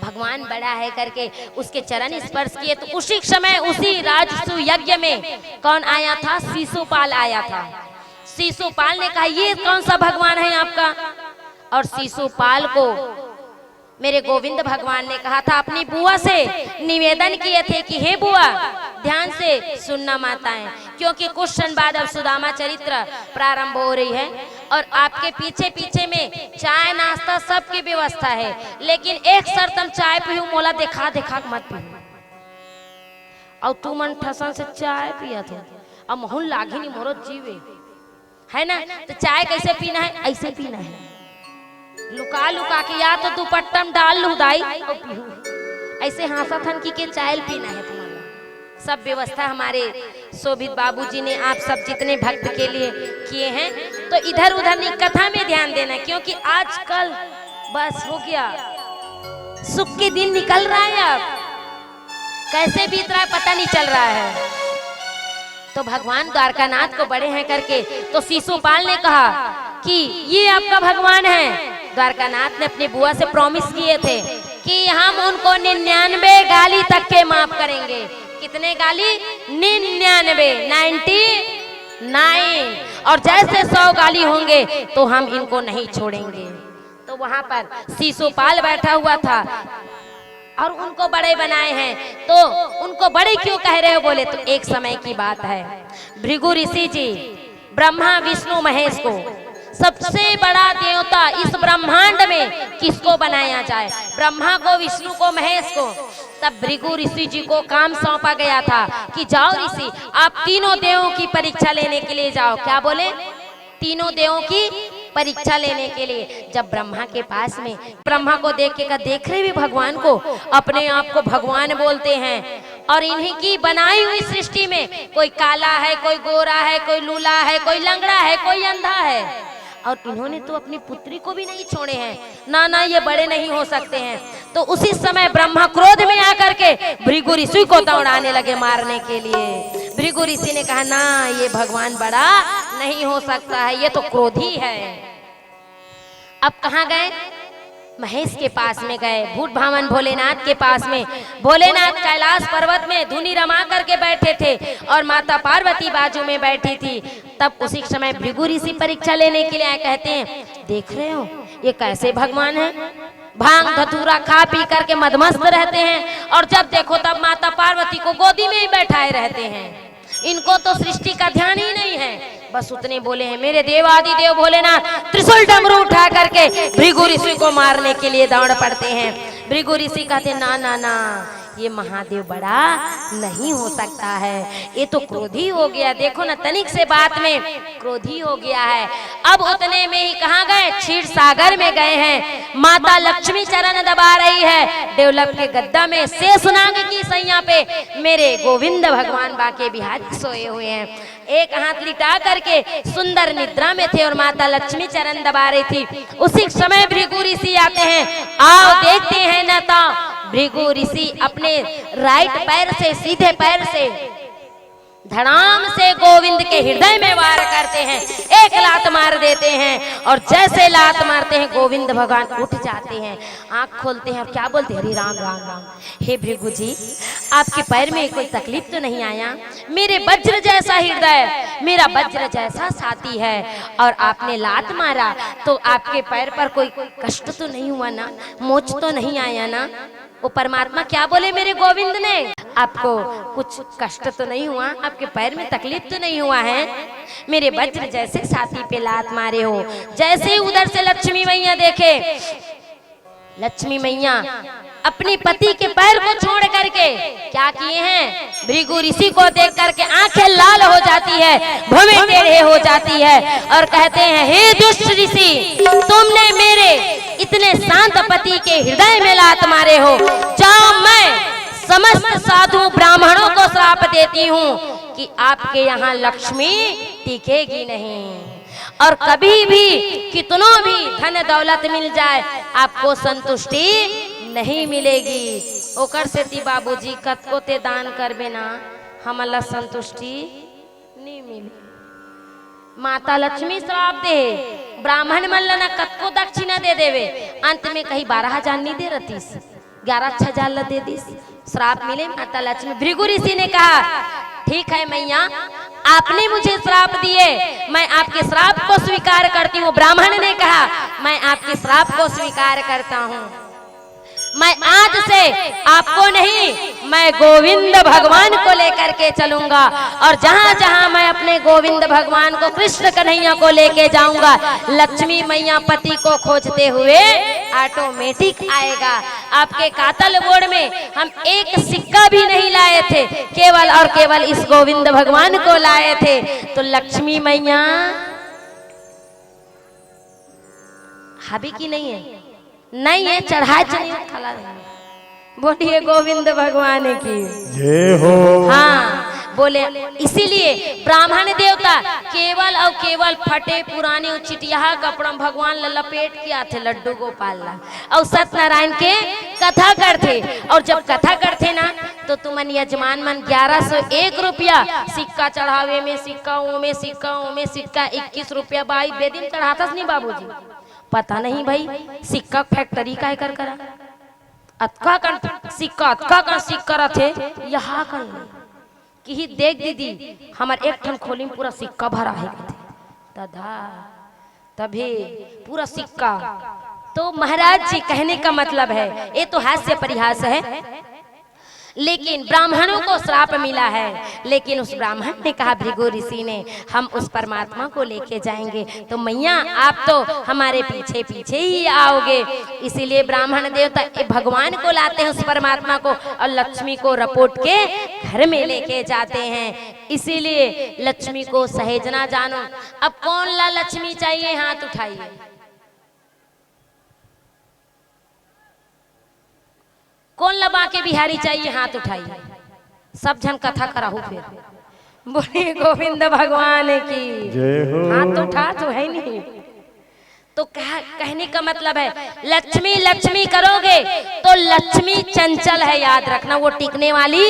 Speaker 1: भगवान बड़ा है करके उसके चरण स्पर्श किए। तो उसी समय उसी राजसूय यज्ञ में कौन आया था? शिशुपाल आया था। शिशुपाल ने कहा ये कौन सा भगवान है आपका? और शिशुपाल को मेरे गोविंद भगवान ने कहा था, अपनी बुआ से निवेदन किए थे कि हे बुआ ध्यान से सुनना माताएं, क्योंकि कुछ क्षण बाद अब सुदामा चरित्र प्रारंभ हो रही है और आपके पीछे पीछे में चाय नाश्ता सबकी व्यवस्था है, लेकिन एक शर्त हम चाय पीऊ मोला देखा देखा मत पीऊ। और तू मन ठसन से चाय पिया थे अब मोहन लागी नहीं मोरो जीवे है ना, तो चाय कैसे पीना है? ऐसे पीना है, लुका लुका के, या तो दुपट्टा में डाल लू दाई और पीहू, ऐसे हासा थनकी के चाय पीना है तुम्हारा। सब व्यवस्था हमारे शोभित बाबूजी ने आप सब जितने भक्त के लिए किए हैं, तो इधर उधर नहीं कथा में ध्यान देना, क्योंकि आजकल बस हो गया, सुख के दिन निकल रहा है, अब कैसे बीत रहा है पता नहीं चल रहा है। तो भगवान द्वारकानाथ को बड़े हैं करके तो शिशुपाल ने कहा कि ये आपका भगवान है। द्वारकानाथ ने अपनी बुआ से प्रॉमिस किए थे कि हम उनको 99 गाली तक के माफ करेंगे। कितने गाली? 99 और जैसे 100 गाली होंगे तो हम इनको नहीं छोड़ेंगे। तो वहां पर शिशुपाल बैठा हुआ था और उनको बड़े बनाए हैं। तो उनको बड़े क्यों कह रहे हो? बोले तो एक समय की बात है, भृगु ऋषि जी ब्रह्मा विष्णु महेश को सबसे बड़ा देवता इस ब्रह्मांड में किसको बनाया जाए, ब्रह्मा को, विष्णु को, महेश को। तब भृगु ऋषि जी को काम सौंपा गया था कि जाओ ऋषि आप तीनों देवों की परीक्षा लेने के लिए जाओ। क्या बोले? तीनों देवों की परीक्षा लेने के लिए। जब ब्रह्मा के पास में, ब्रह्मा को देख के देख रहे भी भगवान को, अपने आप को भगवान बोलते हैं और इन्हीं की बनाई हुई सृष्टि में कोई काला है, कोई गोरा है, कोई लूला है, कोई लंगड़ा है, कोई अंधा है, और इन्होंने तो अपनी पुत्री को भी नहीं छोड़े हैं। ना ना ये बड़े नहीं हो सकते हैं। तो उसी समय ब्रह्मा क्रोध में आकर के भृगु ऋषि को दौड़ाने लगे मारने के लिए। भृगु ऋषि ने कहा ना ये भगवान बड़ा नहीं हो सकता है, ये तो क्रोधी है। अब कहाँ गए? महेश के पास में गए, भूत भावन भोलेनाथ के पास में। भोलेनाथ कैलाश पर्वत में धुनी रमा करके बैठे थे और माता पार्वती बाजू में बैठी थी। तब उसी समय भृगु ऋषि परीक्षा लेने के लिए आए। कहते हैं, देख रहे हो ये कैसे भगवान है, भांग धतूरा खा पी करके मदमस्त रहते हैं और जब देखो तब माता पार्वती को गोदी में ही बैठाए रहते हैं। इनको तो सृष्टि का ध्यान ही नहीं है। बस उतने बोले हैं, मेरे देवादि देव भोलेनाथ त्रिशूल डमरू उठा करके भृगु ऋषि को मारने के लिए दौड़ पड़ते हैं। भृगु ऋषि कहते, ना ना ना, ये महादेव बड़ा नहीं हो सकता है, ये तो क्रोधी हो गया। देखो ना, तनिक से बात में क्रोधी हो गया है। अब उतने में ही कहाँ गए, क्षीर सागर में गए हैं। माता लक्ष्मी चरण दबा रही है डेवलप के गद्दा में, शेषनाग की सैया पे मेरे गोविंद भगवान बाके बिहारी सोए हुए हैं। एक हाथ लिटा करके सुंदर निद्रा में थे और माता लक्ष्मी चरण दबा रही थी। उसी समय भृगु ऋषि आते हैं। आओ देखते हैं नेता। भृगु ऋषि अपने राइट पैर से, सीधे पैर से धड़ाम से गोविंद के हृदय में वार करते हैं, एक लात मार देते हैं और जैसे लात मारते हैं गोविंद भगवान उठ जाते हैं, आंख खोलते हैं और क्या बोलते हैं, हरि राम राम राम। हे भृगु जी, आपके पैर में कोई तकलीफ तो नहीं आया? मेरे वज्र जैसा हृदय, मेरा वज्र जैसा छाती है और आपने लात मारा तो आपके पैर पर कोई कष्ट तो नहीं हुआ ना, मोच तो नहीं आया ना? वो परमात्मा क्या बोले मेरे गोविंद ने, आपको कुछ कष्ट तो नहीं हुआ, आपके पैर में तकलीफ तो नहीं हुआ है? मेरे वज्र जैसे छाती पे लात मारे हो। जैसे ही उधर से लक्ष्मी मैया देखे, लक्ष्मी मैया अपने पति के पैर को छोड़ करके क्या किए हैं, भृगु ऋषि को देख करके आंखें लाल हो जाती है, भवें टेढ़े हो जाती है और कहते हैं, हे दुष्ट ऋषि, तुमने मेरे इतने शांत पति के हृदय में लात मारे हो। जाओ, मैं समस्त साधु ब्राह्मणों को श्राप देती हूँ कि आपके यहाँ लक्ष्मी टिकेगी नहीं और कभी भी कितनों भी धन दौलत मिल जाए आपको संतुष्टि नहीं मिलेगी। ओकर से ती बाबूजी कतको ते दान करबे ना, हमला संतुष्टि नहीं मिले। माता लक्ष्मी श्राप दे, ब्राह्मण मन लना कतको दक्षिणा दे देवे, अंत में कहीं 12,000 नहीं दे रतीस, 11,000 ला दे दीस, श्राप मिले माता लक्ष्मी। भृगु ऋषि ने कहा, ठीक है मैया, आपने मुझे श्राप दिए, मैं आपके श्राप को स्वीकार करती हूँ। ब्राह्मण ने कहा, मैं आपके श्राप को स्वीकार करता हूँ, मैं आज से आपको नहीं, मैं गोविंद भगवान को लेकर के चलूंगा और जहां जहां मैं अपने गोविंद भगवान को, कृष्ण कन्हैया को लेके जाऊंगा, लक्ष्मी मैया पति को खोजते हुए ऑटोमेटिक आएगा। आपके कातल बोर्ड में हम एक सिक्का भी नहीं लाए थे, केवल और केवल इस गोविंद भगवान को लाए थे। तो लक्ष्मी मैया हाबी की नहीं है, नहीं है, चढ़ाए चढ़िए खला। बोलिए गोविंद भगवान की जय हो। हाँ बोले, इसीलिए ब्राह्मण देवता केवल और केवल फटे पुराने चिटिया कपड़ा भगवान लपेट किया थे लड्डू गोपाल ला और सत्यनारायण के कथा करते। और जब कथा करते ना तो तुमन यजमान मन 1101 रुपया सिक्का चढ़ावे में, सिक्का में सिक्का में सिक्का 21 रुपया बाई बेदिन चढ़ाता नहीं बाबूजी। पता नहीं भाई सिक्का फैक्ट्री का कर करा अतका कर सिक्का, अतका कर सिक्का थे यहाँ कर कि ही देख दीदी हमारे एक ठन खोली में पूरा सिक्का भरा है तथा तभी पूरा सिक्का। तो महाराज जी कहने का मतलब है, ये तो हास्य परिहास है, लेकिन ब्राह्मणों को श्राप मिला है, लेकिन उस ब्राह्मण ने कहा, भृगु ऋषि ने, हम उस परमात्मा को लेके जाएंगे। तो मैया आप तो हमारे पीछे पीछे ही आओगे। इसीलिए ब्राह्मण देवता भगवान को लाते हैं, उस परमात्मा को, और लक्ष्मी को रपोट के घर में लेके जाते हैं। इसीलिए लक्ष्मी को सहेजना जानो। अब कौन ला लक्ष्मी चाहिए, हाथ उठाइए। कौन लबा के बिहारी चाहिए, हाथ उठाइए। सब जन कथा कराहू फिर। बोलिए गोविंद भगवान की जय हो। हाथ उठा तो है नहीं। तो कहने का मतलब है, लक्ष्मी लक्ष्मी करोगे तो लक्ष्मी चंचल है, याद रखना, वो टिकने वाली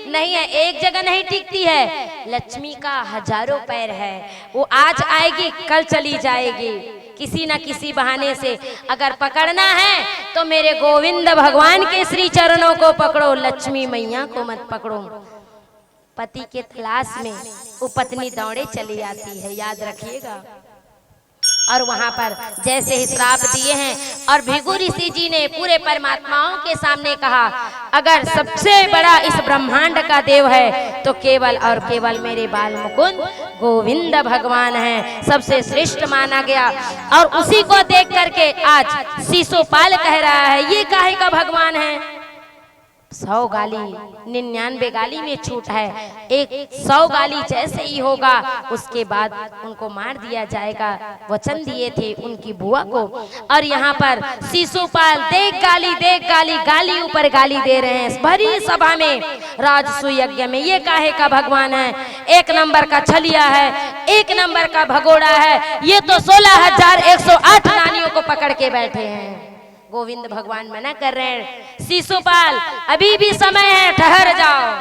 Speaker 1: नहीं है, एक जगह नहीं टिकती है। लक्ष्मी का हजारों पैर है, वो आज आएगी कल चली जाएगी। किसी न किसी बहाने से अगर पकड़ना है तो मेरे गोविंद भगवान के श्री चरणों को पकड़ो, लक्ष्मी मैया को मत पकड़ो। पति के तलाश में वो पत्नी दौड़े चली आती है, याद रखिएगा। और वहां पर जैसे ही श्राप दिए हैं और भृगु ऋषि जी ने पूरे परमात्माओं के सामने कहा, अगर सबसे बड़ा इस ब्रह्मांड का देव है तो केवल और केवल मेरे बाल मुकुंद गोविंद भगवान हैं, सबसे श्रेष्ठ माना गया। और उसी को देख करके आज शिशुपाल कह रहा है ये काहे का भगवान है। 100 गाली 99 गाली में छूट है, एक 100 गाली जैसे ही होगा उसके बाद उनको मार दिया जाएगा, वचन दिए थे उनकी बुआ को। और यहाँ पर शिशुपाल देख गाली गाली ऊपर गाली दे रहे हैं भरी सभा में, राजसूय यज्ञ में। ये काहे का भगवान है, 1 नंबर का छलिया है, 1 नंबर का भगोड़ा है, ये तो 16,108 रानियों को पकड़ के बैठे हैं। गोविंद भगवान मना कर रहे हैं, शिशुपाल अभी भी समय है, ठहर जाओ।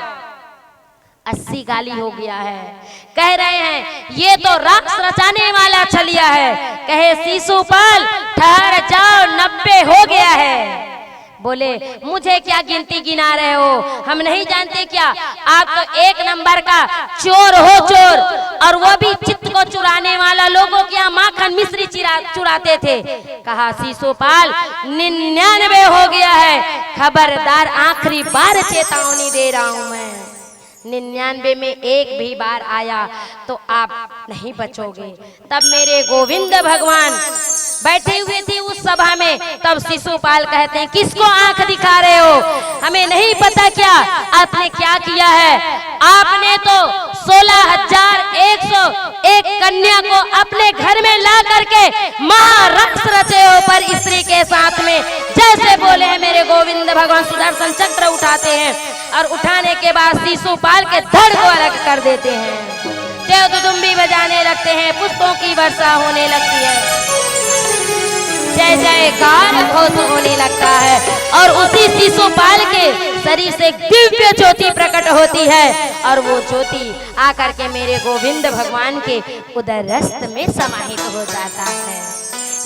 Speaker 1: 80 गाली हो गया है, कह रहे हैं ये तो राक्ष रचाने वाला छलिया है। कहे शिशुपाल ठहर जाओ, 90 हो गया है। बोले मुझे क्या गिनती गिना रहे हो, हम नहीं जानते क्या, आप तो 1 नंबर का चोर हो, चोर, और वो भी चित्त को चुराने वाला, लोगों के यहाँ माखन मिश्री चुराते थे। कहा शिशुपाल 99 हो गया है, खबरदार आखिरी बार चेतावनी दे रहा हूं मैं, 99 में एक भी बार आया तो आप नहीं बचोगे। तब मेरे गोविंद भगवान बैठे हुए थे उस सभा में, तब शिशुपाल कहते हैं किसको आंख दिखा रहे हो, हमें नहीं पता क्या आपने क्या किया है। आपने तो 16,101 कन्या को अपने घर में ला करके महारक्ष रचे हो पर स्त्री के साथ में। जैसे बोले हैं मेरे गोविंद भगवान सुदर्शन चक्र उठाते हैं और उठाने के बाद शिशुपाल के धड़ को अलग कर देते हैं, देवदुदुम्बी बजाने लगते हैं, पुष्पों की वर्षा होने लगती है, जय जयकार घोष होने लगता है। और उसी शिशुपाल के शरीर से दिव्य ज्योति प्रकट होती है और वो ज्योति आकर के मेरे गोविंद भगवान के उदरस्थ में समाहित हो जाता है।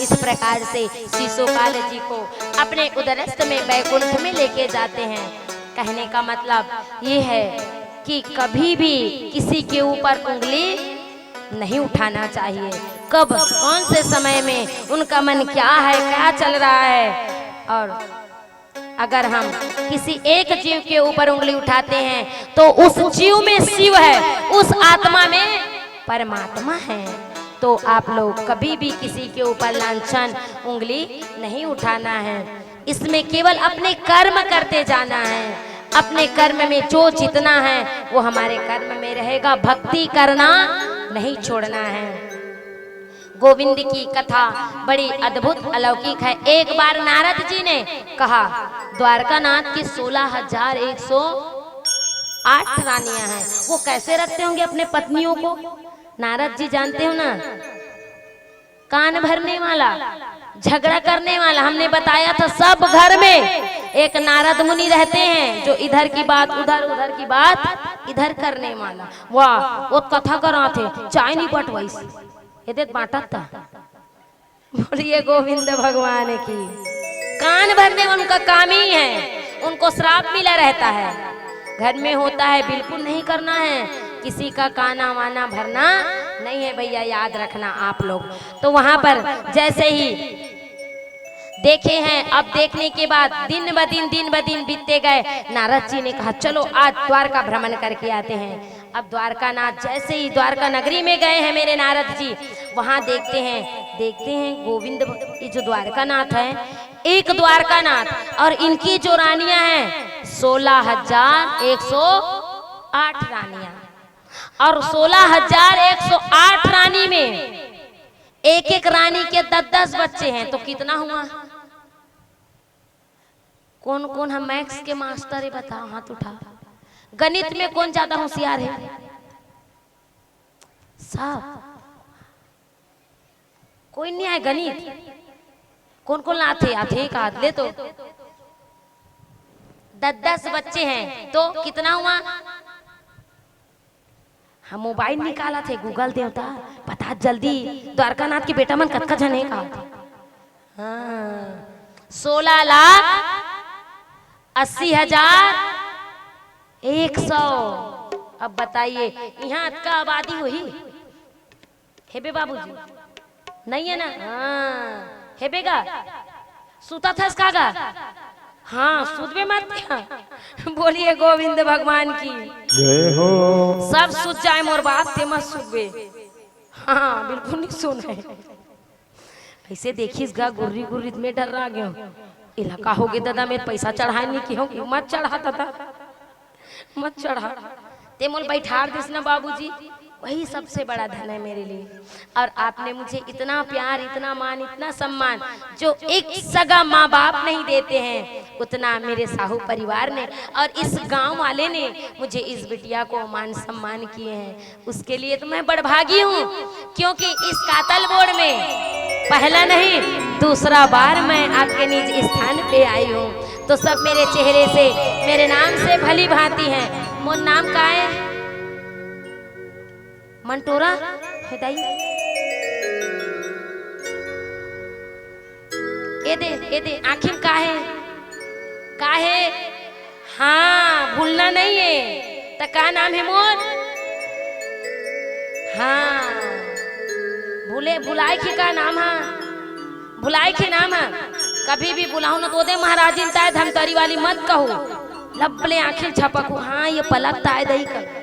Speaker 1: इस प्रकार से शिशुपाल जी को अपने उदरस्थ में वैकुंठ में लेके जाते हैं। कहने का मतलब ये है कि कभी भी किसी के ऊपर उंगली नहीं उठाना चाहिए, कब कौन से समय में उनका मन क्या है, क्या चल रहा है। और अगर हम किसी एक जीव के ऊपर उंगली उठाते हैं तो उस जीव में शिव है, उस आत्मा में परमात्मा है। तो आप लोग कभी भी किसी के ऊपर लांछन उंगली नहीं उठाना है, इसमें केवल अपने कर्म करते जाना है, अपने कर्म में जो जितना है वो हमारे कर्म में रहेगा, भक्ति करना नहीं छोड़ना है। गोविंद की कथा बड़ी अद्भुत अलौकिक है। एक बार नारद जी ने कहा द्वारका नाथ की 16,108 रानियां हैं, वो कैसे रखते होंगे अपने पत्नियों को। नारद जी जानते हो ना, कान भरने वाला, झगड़ा करने वाला। हमने बताया था सब घर में एक नारद मुनि रहते हैं जो इधर की बात उधर, उधर की बात इधर करने वाला। वाह, वो कथा करा थे, चाय नहीं बटवाई ये बांटा था। बोलिए गोविंद भगवान की। कान भरने उनका काम ही है, उनको श्राप मिला रहता है, घर में होता है बिल्कुल नहीं करना है, किसी का काना वाना भरना नहीं है भैया, याद रखना आप लोग। तो वहां पर जैसे ही देखे हैं, अब देखने के बाद दिन ब दिन बीतते गए। नारद जी ने कहा चलो आज द्वारका भ्रमण करके आते हैं। अब द्वारका नाथ जैसे ही द्वारका नगरी में गए हैं मेरे नारद जी, वहां देखते हैं गोविंद, ये जो द्वारका नाथ है, एक द्वारका नाथ और इनकी जो रानियां हैं 16,108 रानियां, और 16,108 रानी में एक एक रानी के 10-10 बच्चे हैं, तो कितना हुआ। कौन कौन हम मैथ्स के मास्टर है, बताओ हाथ उठा। गणित में कौन ज्यादा होशियार है, सब कोई नहीं है। गणित कौन कौन आते एक हाथ ले, तो 10-10 बच्चे हैं तो कितना हुआ। हम मोबाइल निकाला थे गूगल देवता बता जल्दी द्वारकानाथ के बेटा मन कतका जने का हाँ 16,80,100। अब बताइए यहाँ का आबादी हुई है बे बाबूजी नहीं है ना हाँ है बेगा सूता था इसका गा हाँ सुधबे मत बोलिए गोविंद भगवान की
Speaker 3: जय हो।
Speaker 1: सब सुध जाए मोर बात ते मत सुधबे हाँ बिल्कुल नहीं सुन रहे ऐसे देखिस गा गुर्री गुर्री में डर रहा गयो इलाका हो गए दादा मेरे पैसा चढ़ाए नहीं की हो मत चढ़ा दादा मत चढ़ा ते मोल बैठा दिस ना बाबूजी वही सबसे बड़ा धन है मेरे लिए। और आपने मुझे इतना प्यार इतना मान इतना सम्मान जो एक सगा माँ बाप नहीं देते हैं उतना मेरे साहू परिवार ने और इस गांव वाले ने मुझे इस बिटिया को मान सम्मान किए हैं उसके लिए तो मैं बड़भागी हूँ क्योंकि इस कातल बोर्ड में पहला नहीं दूसरा बार मैं आपके निज स्थान पे आई हूँ। तो सब मेरे चेहरे से मेरे नाम से भली भांति हैं। मोर नाम का है मंटोरा हृदय ये दे आखिर का है हाँ भूलना नहीं है तो का नाम है मोर हाँ भुलाए की का नाम है भुलाए के नाम है कभी भी बुलाऊ ना तो दे महाराज ताय धमतरी वाली मत कहो लबले आखिर छपक हाँ ये पलक ताय दही कर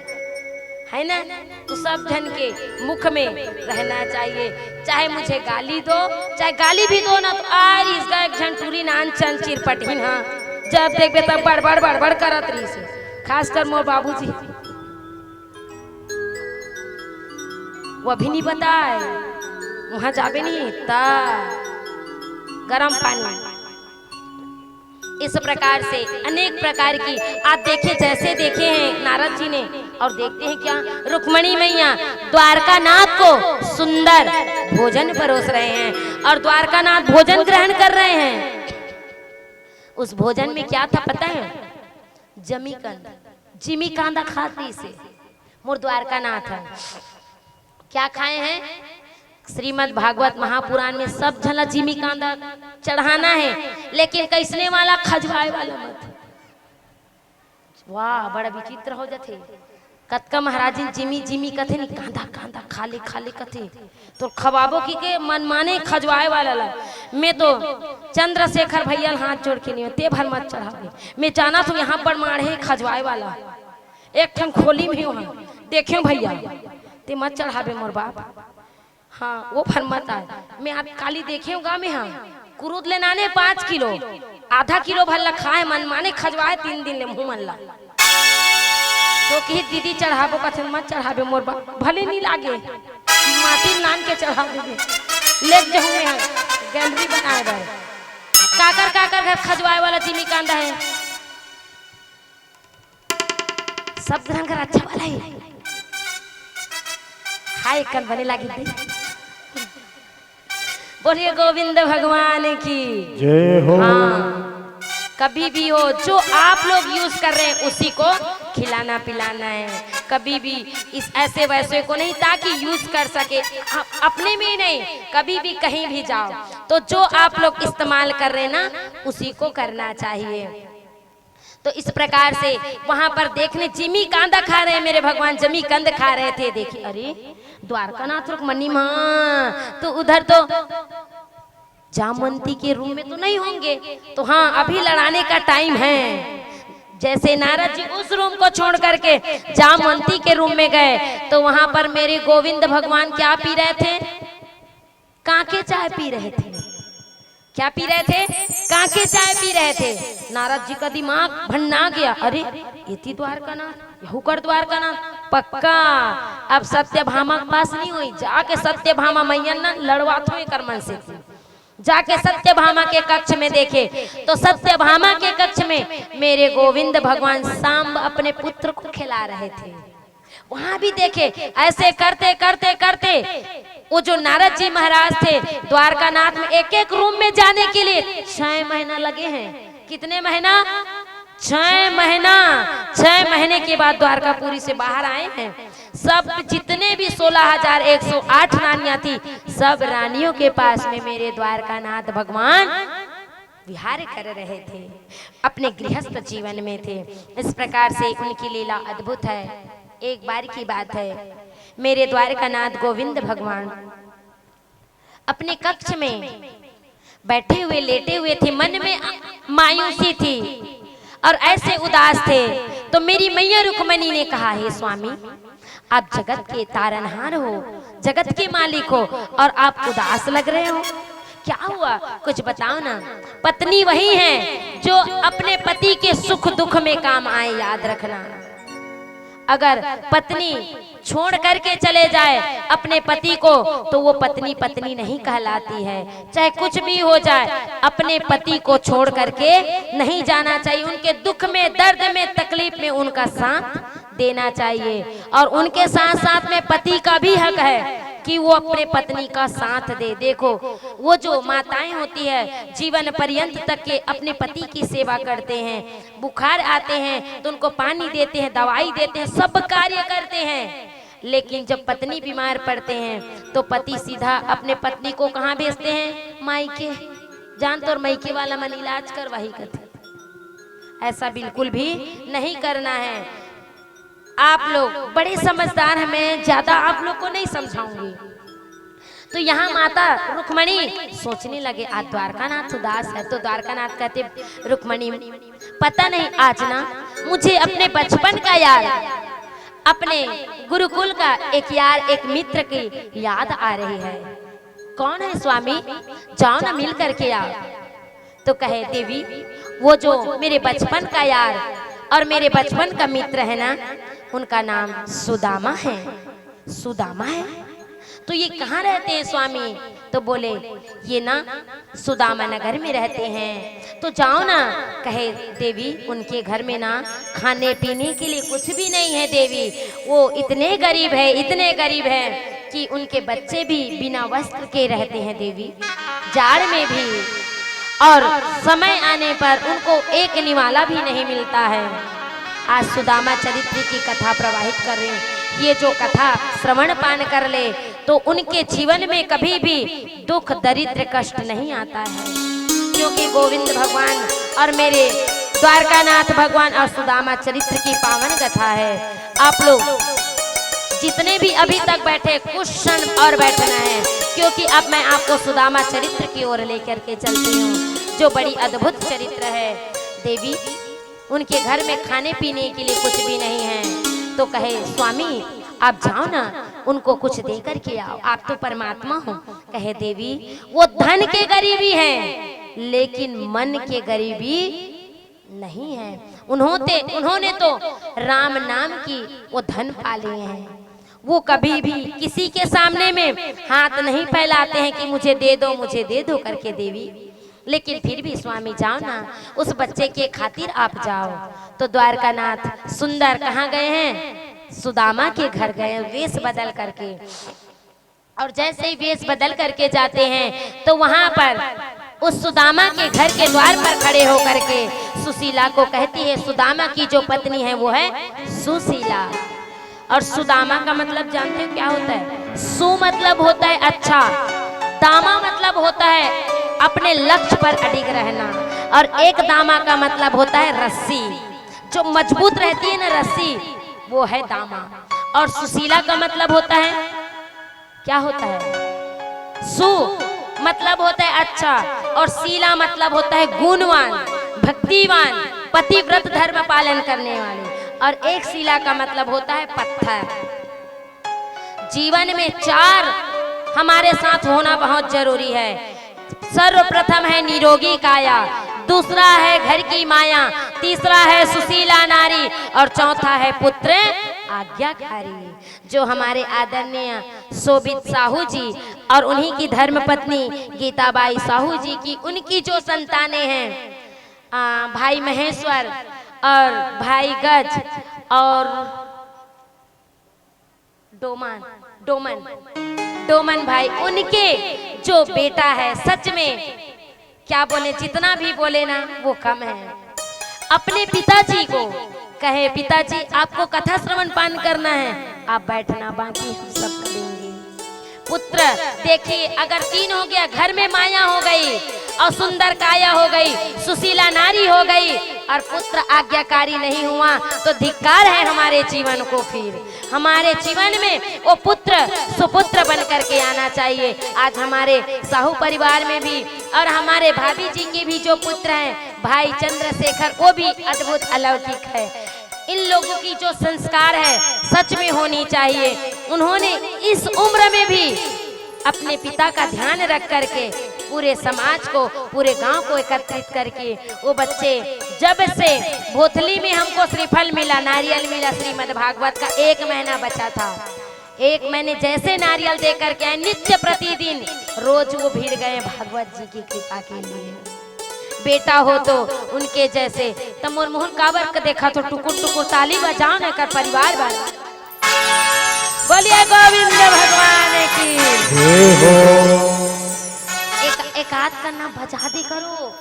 Speaker 1: है ना तो सब जन के मुख में रहना चाहिए चाहे मुझे गाली दो चाहे गाली भी दो ना तो आर इसका एक झंटूरी नान चन चिरपटी हाँ जब देखबे तब बड़बड़ करत रही से खासकर मोर बाबूजी वो अभी नहीं बताए वहां जाबे नहीं ता गरम पानी इस प्रकार से अनेक प्रकार की आप देखे जैसे देखे हैं नारद जी ने और देखते हैं क्या रुक्मणी मैया द्वारकानाथ को सुंदर भोजन परोस रहे हैं और द्वारकानाथ भोजन ग्रहण कर रहे हैं। उस भोजन में क्या था पता है जिमी कांदा खाती से मोर द्वारकानाथ है क्या खाए हैं श्रीमद् भागवत महापुराण में सब झला जिमी कांदा चढ़ाना है लेकिन कैसने वाला खजवाए वाला मत वाह बड़ा विचित्र हो जाते कतका महाराज जिमी कथे नहीं कांदा कांदा खाले कथे तो खवाबो की के मन माने खजवाए वाला ला मैं तो चंद्रशेखर भैया हाथ जोड़ के नहीं ते भर मत चढ़ावे मैं जाना तो यहाँ पर मारे खजवाए वाला एक ठन खोली में वहां देखे भैया ते मत चढ़ावे मोर बाप हाँ वो भर मत आए मैं आप काली देखे होगा मैं हाँ कुरूद ले नाने 5 किलो आधा किलो भर खाए मन माने खजवाए 3 दिन ले मुँह मन ला तो कि दीदी चढ़ाबो कथन मत चढ़ाबे मोर भले नहीं लागे माटी नान के चढ़ा दे ले जाऊं मैं गैलरी बनाए रहे काकर घर खजवाए वाला जिमी कांदा है सब ग्रहण कर अच्छा वाला है हाय कन बने लगी थी बोलिए गोविंद भगवान की
Speaker 3: जय हो।
Speaker 1: हाँ कभी भी हो जो आप लोग यूज कर रहे हैं उसी को खिलाना पिलाना है कभी भी इस ऐसे वैसे को नहीं ताकि यूज कर सके अपने में ही नहीं कभी भी कहीं भी जाओ तो जो आप लोग इस्तेमाल कर रहे हैं ना उसी को करना चाहिए। तो इस प्रकार से वहां पर देखने जिमी कांदा खा रहे हैं मेरे भगवान जमी कंद खा रहे थे देखिए अरे द्वारकानाथ रुक्मणी मां तो उधर तो जामवंती के रूम में तो नहीं होंगे तो हाँ अभी लड़ाने का टाइम है। जैसे नारद जी उस रूम को छोड़ करके जामवंती के रूम में गए तो वहां पर मेरे गोविंद भगवान क्या पी रहे थे काके चाय पी रहे थे क्या पी रहे थे काके चाय पी रहे थे। नारद जी का दिमाग भन्ना गया अरे इति द्वारकानाथ हुकर द्वारकानाथ पक्का अब सत्यभामा के पास नहीं हुई जाके सत्यभामा मैया ना लड़वा थो कर मन से जाके सत्यभामा के कक्ष में देखे तो सत्यभामा के कक्ष में मेरे गोविंद भगवान सांब अपने पुत्र को खिला रहे थे। वहां भी देखे ऐसे करते करते करते वो जो नारद जी महाराज थे द्वारकानाथ में एक एक रूम में जाने के लिए 6 महीना लगे हैं। कितने महीना 6 महीना 6 महीने के बाद द्वारकापुरी से बाहर आए हैं। सब जितने भी 16,108 रानियां थी, सब रानियों के पास में मेरे द्वारकानाथ भगवान विहार कर रहे थे, अपने गृहस्थ जीवन में थे। इस प्रकार से उनकी लीला अद्भुत है। एक बार की बात है, मेरे द्वारकानाथ गोविंद भगवान अपने कक्ष में बैठे हुए लेटे हुए थे, मन में मायूसी थी और ऐसे उदास थे। तो मेरी मैया रुक्मणी ने कहा, हे स्वामी, आप जगत के तारनहार हो, जगत के मालिक हो और आप उदास लग रहे हो, क्या हुआ? कुछ बताओ ना। पत्नी वही है जो अपने पति के सुख दुख में काम आए, याद रखना। अगर पत्नी छोड़ करके चले जाए अपने पति को, तो वो पत्नी पत्नी नहीं कहलाती है। चाहे कुछ भी हो जाए, अपने पति को छोड़ करके नहीं जाना चाहिए। उनके दुख में, दर्द में, तकलीफ में उनका साथ देना चाहिए। और उनके साथ साथ में पति का भी हक है कि वो अपने पत्नी का साथ दे। देखो, वो जो माताएं होती है जीवन पर्यंत तक के अपने पति की सेवा करते हैं। बुखार आते हैं तो उनको पानी देते हैं, दवाई देते हैं, सब कार्य करते हैं। लेकिन जब पत्नी बीमार पड़ते हैं तो पति सीधा अपने पत्नी को कहाँ भेजते हैं? मायके। जान तो मायके वाला मन इलाज कर, वही करते। ऐसा बिल्कुल भी नहीं करना है। आप लोग बड़े समझदार हैं, मैं ज्यादा आप लोग को नहीं समझाऊंगी। तो यहाँ माता रुक्मणी सोचने लगे, आज द्वारकानाथ उदास है। तो द्वारकानाथ कहते, रुक्मणी पता नहीं, आज ना मुझे अपने बचपन का याद, अपने गुरुकुल का एक यार, एक मित्र की याद आ रही है। कौन है स्वामी? जाओ ना मिल करके आओ। तो कहे, देवी, वो जो मेरे बचपन का यार और मेरे बचपन का मित्र है ना, उनका नाम सुदामा है। सुदामा है? तो ये कहाँ रहते हैं स्वामी? तो बोले, ये ना सुदामा नगर में रहते हैं। तो जाओ ना। कहे, देवी, उनके घर में ना खाने पीने के लिए कुछ भी नहीं है देवी। वो इतने गरीब है, इतने गरीब है कि उनके बच्चे भी बिना वस्त्र के रहते हैं देवी, जाड़ में भी। और समय आने पर उनको एक निवाला भी नहीं मिलता है। आज सुदामा चरित्र की कथा प्रवाहित कर रहे हैं। ये जो कथा श्रवण पान कर ले तो उनके जीवन में कभी भी दुख, दरिद्र, कष्ट नहीं आता है, क्योंकि गोविंद भगवान और मेरे द्वारकानाथ भगवान और सुदामा चरित्र की पावन कथा है। आप लोग जितने भी अभी तक बैठे, कुछ क्षण और बैठना है, क्योंकि अब मैं आपको सुदामा चरित्र की ओर लेकर के चलती हूँ, जो बड़ी अद्भुत चरित्र है। देवी, उनके घर में खाने पीने के लिए कुछ भी नहीं है। तो कहे, स्वामी, आप जाओ ना, उनको कुछ दे करके आओ, आप तो परमात्मा हो। कहे, देवी, वो धन के गरीबी है, लेकिन मन के गरीबी नहीं है। उन्होंने तो राम नाम की वो धन पाले हैं। वो कभी भी किसी के सामने में हाथ नहीं फैलाते हैं कि मुझे दे दो, मुझे दे दो करके देवी। लेकिन फिर भी स्वामी, जाओ ना, उस बच्चे के खातिर आप जाओ। तो द्वारकानाथ सुंदर कहाँ गए हैं? सुदामा के घर गए, वेश बदल करके। और जैसे ही वेश बदल करके जाते हैं तो वहां पर उस सुदामा के घर के द्वार पर खड़े होकर के सुशीला को कहती है, सुदामा की जो पत्नी है वो है सुशीला। और सुदामा का मतलब जानते हो क्या होता है? सु मतलब होता है अच्छा, दामा मतलब होता है अपने लक्ष्य पर अडिग रहना, और एक दामा का मतलब होता है रस्सी, जो मजबूत रहती है ना रस्सी, वो है दामा। और सुशीला का मतलब होता है, क्या होता है? सु मतलब होता है अच्छा, और शीला मतलब होता है गुणवान, भक्तिवान, पतिव्रत, धर्म पालन करने वाले। और एक शीला का मतलब होता है पत्थर। जीवन में 4 हमारे साथ होना बहुत जरूरी है। सर्वप्रथम है निरोगी काया, दूसरा है घर की माया, तीसरा है सुशीला नारी, और चौथा है पुत्र आज्ञाकारी। जो हमारे आदरणीय शोभित साहू जी और उन्हीं की धर्म पत्नी गीताबाई साहू जी की, उनकी जो संतानें हैं, भाई महेश्वर और भाई गज और डोमन भाई, उनके जो बेटा है, सच में क्या बोले, जितना भी बोले ना वो कम है। अपने पिताजी को कहे, पिताजी आपको कथा श्रवण पान करना है, आप बैठना, बाकी हम सब करेंगे। पुत्र देखिए, अगर 3 हो गया, घर में माया हो गई और सुंदर काया हो गई, सुशीला नारी हो गई, और पुत्र आज्ञाकारी नहीं हुआ तो धिक्कार है हमारे जीवन को। फिर हमारे जीवन में वो पुत्र सुपुत्र बन करके आना चाहिए। आज हमारे साहू परिवार में भी और हमारे भाभी जी के भी जो पुत्र हैं, भाई चंद्रशेखर, वो भी अद्भुत अलौकिक है। इन लोगों की जो संस्कार है सच में होनी चाहिए। उन्होंने इस उम्र में भी अपने पिता का ध्यान रख करके पूरे समाज को, पूरे गांव को एकत्रित करके, वो बच्चे जब से भोथली में हमको श्रीफल मिला, नारियल मिला, श्रीमद् भागवत का 1 महीना बचा था, 1 महीने जैसे नारियल दे करके आए, नित्य प्रतिदिन रोज वो भीड़ गए भागवत जी की कृपा के लिए। बेटा हो तो उनके जैसे तमोर मोहन काबर का देखा तो टुकुर टुकुर ताली बजाओ न कर परिवार वाला। बोलिए गोविंद भगवान की। एक हाथ करना बजा दी करो।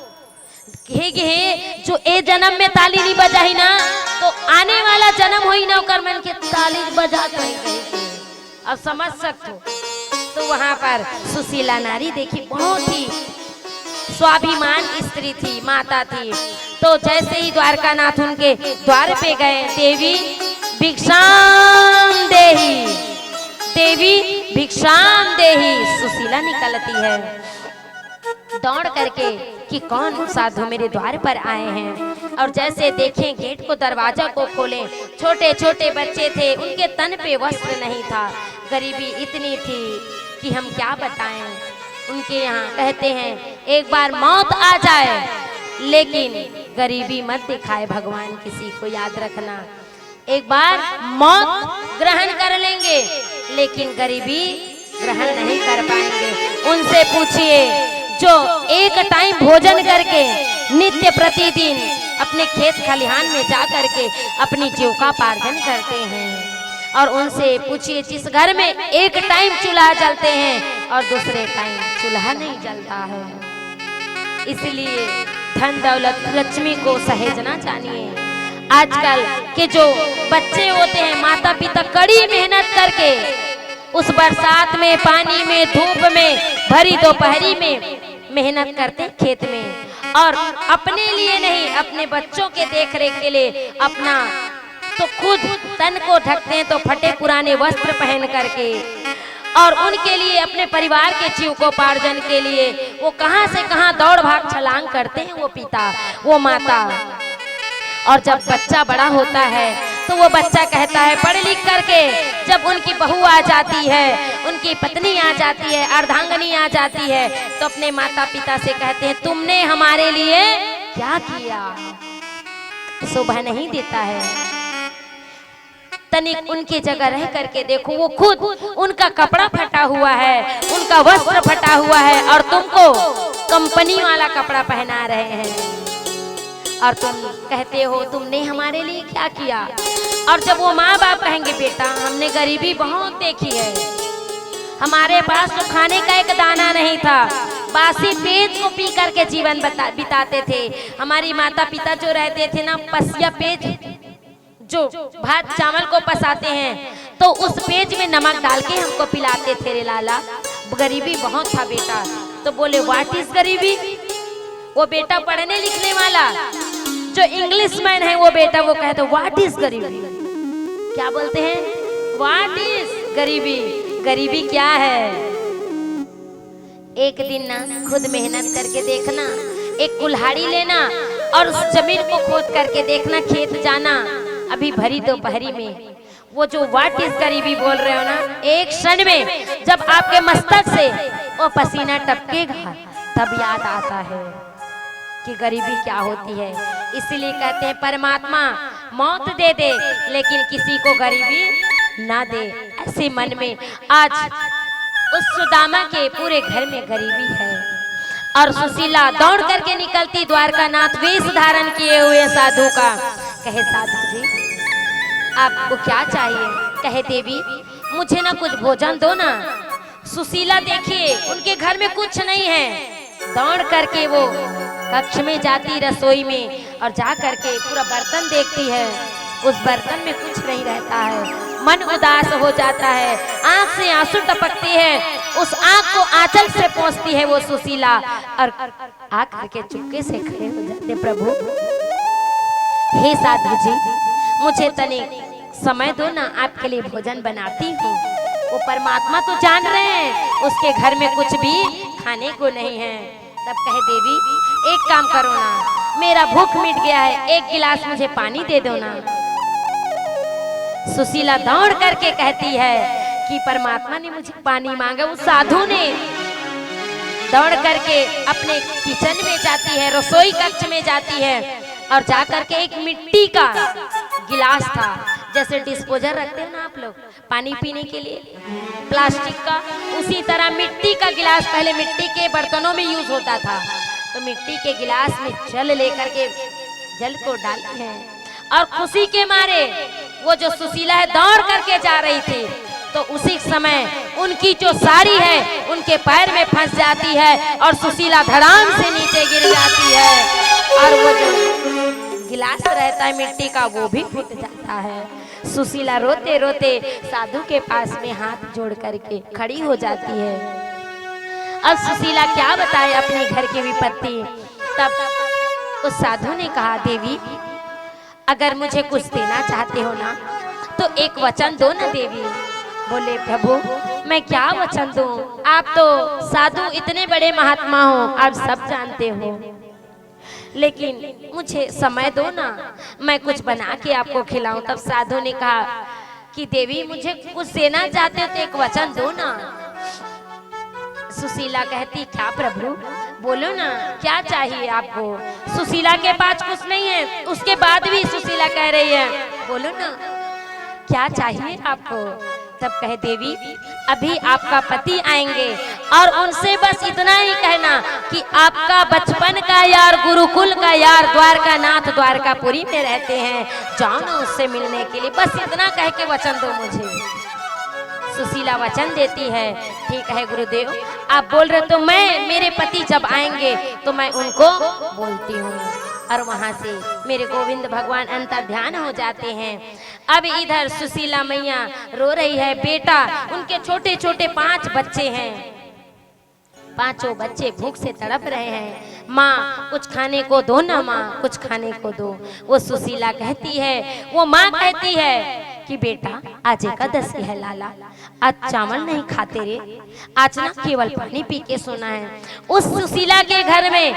Speaker 1: घे जो ए जन्म में ताली नहीं बजाई ना, तो आने वाला जन्म होई ना ओकर मन के ताली बजा कहीं। अब समझ सकते हो। तो वहां पर सुशीला नारी देखी, बहुत ही स्वाभिमान स्त्री थी, माता थी। तो जैसे ही द्वारकानाथ उनके द्वार पे गए, देवी भिक्षाम देही, देवी भिक्षाम देही, सुशीला निकलती है दौड़ करके कि कौन साधु मेरे द्वार पर आए हैं। और जैसे देखें गेट को, दरवाजा को खोलें, छोटे छोटे बच्चे थे, उनके तन पे वस्त्र नहीं था। गरीबी इतनी थी कि हम क्या बताएं। उनके यहाँ कहते हैं एक बार मौत आ जाए लेकिन गरीबी मत दिखाए भगवान, किसी को याद रखना। एक बार मौत ग्रहण कर लेंगे लेकिन गरीबी ग्रहण नहीं कर पाएंगे। उनसे पूछिए जो एक टाइम भोजन करके नित्य प्रतिदिन अपने खेत खलिहान में जा करके अपनी जीविकोपार्जन करते हैं, और उनसे पूछिए जिस घर में एक टाइम चूल्हा जलते हैं और दूसरे टाइम चूल्हा नहीं जलता है। इसलिए धन दौलत लक्ष्मी को सहेजना जानिए। आजकल के जो बच्चे होते हैं, माता पिता कड़ी मेहनत करके उस बरसात में, पानी में, धूप में, भरी दोपहरी में मेहनत करते खेत में, और अपने लिए नहीं, अपने बच्चों के देखरेख के लिए अपना तो खुद तन को ढकते हैं, तो फटे पुराने वस्त्र पहन करके, और उनके लिए, अपने परिवार के जीविकोपार्जन के लिए वो कहां से कहां दौड़ भाग छलांग करते हैं, वो पिता, वो माता। और जब बच्चा बड़ा होता है तो वो बच्चा कहता है पढ़ लिख करके, जब उनकी बहू आ जाती है, उनकी पत्नी आ जाती है, अर्धांगनी आ जाती है, तो अपने माता पिता से कहते हैं तुमने हमारे लिए क्या किया। शोभा नहीं देता है। तनिक उनकी जगह रह करके देखो, वो खुद उनका कपड़ा फटा हुआ है, उनका वस्त्र फटा हुआ है, और तुमको कंपनी वाला कपड़ा पहना रहे हैं, और तुम कहते हो तुमने हमारे लिए क्या किया। और जब वो माँ बाप कहेंगे बेटा हमने गरीबी बहुत देखी है, हमारे पास तो खाने का एक दाना नहीं था, बासी पेज को पी करके जीवन बिताते थे। हमारी माता पिता जो रहते थे ना, पसिया पेज, जो भात चावल को पसाते हैं, तो उस पेज में नमक डाल के हमको पिलाते थे रे लाला। गरीबी बहुत था बेटा। तो बोले व्हाट इज गरीबी। वो बेटा पढ़ने लिखने वाला जो इंग्लिश मैन है, वो बेटा वो कहते व्हाट इज गरीबी। क्या बोलते हैं, व्हाट इज गरीबी। गरीबी क्या है। एक दिन ना खुद मेहनत करके देखना, एक कुल्हाड़ी लेना और उस जमीन को खोद करके देखना, खेत जाना, अभी भरी दोपहरी में वो जो व्हाट इज गरीबी बोल रहे हो ना, एक क्षण में जब आपके मस्तक से वो पसीना टपकेगा तब याद आता है कि गरीबी क्या होती है। इसीलिए कहते हैं परमात्मा मौत दे दे लेकिन किसी को गरीबी ना दे। ऐसे मन में आज उस सुदामा के पूरे घर में गरीबी है। और सुशीला दौड़ करके निकलती, द्वारकानाथ वेश धारण किए हुए साधु का। कहे साधु जी आपको क्या चाहिए। कहे देवी मुझे ना कुछ भोजन दो ना। सुशीला देखिए उनके घर में कुछ नहीं है, दौड़ करके वो कक्ष में जाती रसोई में और जा करके पूरा बर्तन देखती है, उस बर्तन में कुछ नहीं रहता है। मन उदास हो जाता है, आंख से आंसू टपकते हैं, उस आंख को आंचल से पहुंचती है वो सुशीला और आंख के चुपके से खड़े हो जाते, प्रभु हे साधु जी मुझे तनिक समय दो ना, आपके लिए भोजन बनाती हूँ। वो परमात्मा तो जान रहे हैं उसके घर में कुछ भी खाने को नहीं है। तब कहे देवी एक काम करो ना, मेरा भूख मिट गया है, एक गिलास मुझे पानी दे दो ना। सुशीला दौड़ करके कहती है कि परमात्मा ने मुझे पानी मांगा। उस साधु ने दौड़ करके अपने किचन में जाती है, रसोई कक्ष में जाती है और जाकर के एक मिट्टी का गिलास था, जैसे डिस्पोजर रखते हैं ना आप लोग पानी पीने के लिए प्लास्टिक का, उसी तरह मिट्टी का गिलास पहले मिट्टी के बर्तनों में यूज होता था। तो मिट्टी के गिलास में जल लेकर के जल को डालते हैं और खुशी के मारे वो जो सुशीला है दौड़ करके जा रही थी, तो उसी समय उनकी जो साड़ी है उनके पैर में फंस जाती है और सुशीला धड़ाम से नीचे गिर जाती है और वो जो गिलास रहता है मिट्टी का वो भी फूट जाता है। सुशीला रोते रोते साधु के पास में हाथ जोड़ करके खड़ी हो जाती है। अब सुशीला क्या बताए अपने घर की विपत्ति। तब उस साधु ने कहा देवी अगर मुझे कुछ देना चाहते हो ना तो एक वचन दो ना देवी। बोले प्रभु मैं क्या वचन दूं, आप तो साधु इतने बड़े महात्मा हो, आप सब जानते हो, लेकिन मुझे समय दो ना, मैं कुछ बना के आपको खिलाऊं। तब साधु ने कहा कि देवी मुझे कुछ देना चाहते हो तो एक वचन दो ना। सुशीला कहती क्या प्रभु बोलो ना क्या चाहिए आपको। सुशीला के पास कुछ नहीं है, उसके बाद भी सुशीला कह रही है बोलो ना क्या चाहिए आपको। तब कहे देवी अभी आपका पति आएंगे और उनसे बस इतना ही कहना कि आपका बचपन का यार गुरुकुल का यार द्वारका नाथ द्वारकापुरी में रहते हैं, जाओ ना उससे मिलने के लिए, बस इतना कह के वचन दो मुझे। सुशीला वचन देती है ठीक है गुरुदेव आप बोल रहे तो मैं मेरे पति जब आएंगे तो मैं उनको बोलती हूँ। और वहां से मेरे गोविंद भगवान अंतर ध्यान हो जाते हैं। अब इधर सुशीला मैया रो रही है, बेटा उनके छोटे छोटे 5 बच्चे हैं, 5 बच्चे भूख से तड़प रहे हैं, माँ कुछ खाने को दो ना, माँ कुछ खाने को दो। वो सुशीला कहती है, वो माँ कहती है कि बेटा आज एकादशी है लाला, आज चावल नहीं खाते रे, आज ना केवल पानी पी के सोना है। उस सुशीला के घर में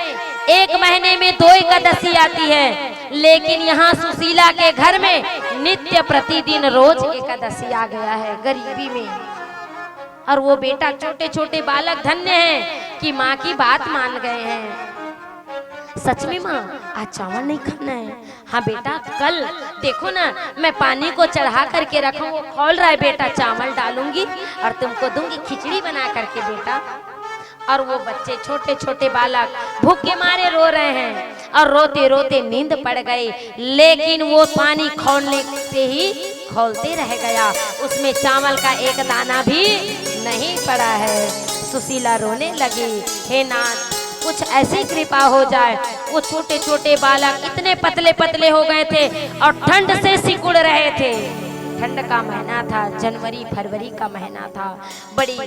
Speaker 1: 1 महीने में 2 एकादशी आती है, लेकिन यहाँ सुशीला के घर में नित्य प्रतिदिन रोज एकादशी आ गया है गरीबी में। और वो बेटा छोटे छोटे बालक धन्य हैं कि माँ की बात मान गए हैं। सच में माँ आज चावल नहीं खाना है। हाँ बेटा कल देखो ना मैं पानी को चढ़ा करके रखूँ, वो खोल रहा है बेटा, चावल डालूंगी और तुमको दूंगी खिचड़ी बना करके बेटा। और वो बच्चे छोटे छोटे बालक भूख के मारे रो रहे हैं और रोते रोते नींद पड़ गई, लेकिन वो पानी खोलने से ही खोलते रह गया, उसमें चावल का एक दाना भी नहीं पड़ा है। सुशीला रोने लगी, हे नाथ कुछ ऐसी कृपा हो जाए। वो छोटे छोटे बालक इतने पतले पतले हो गए थे और ठंड से सिकुड़ रहे थे। ठंड का महीना था, जनवरी फरवरी का महीना था, बड़ी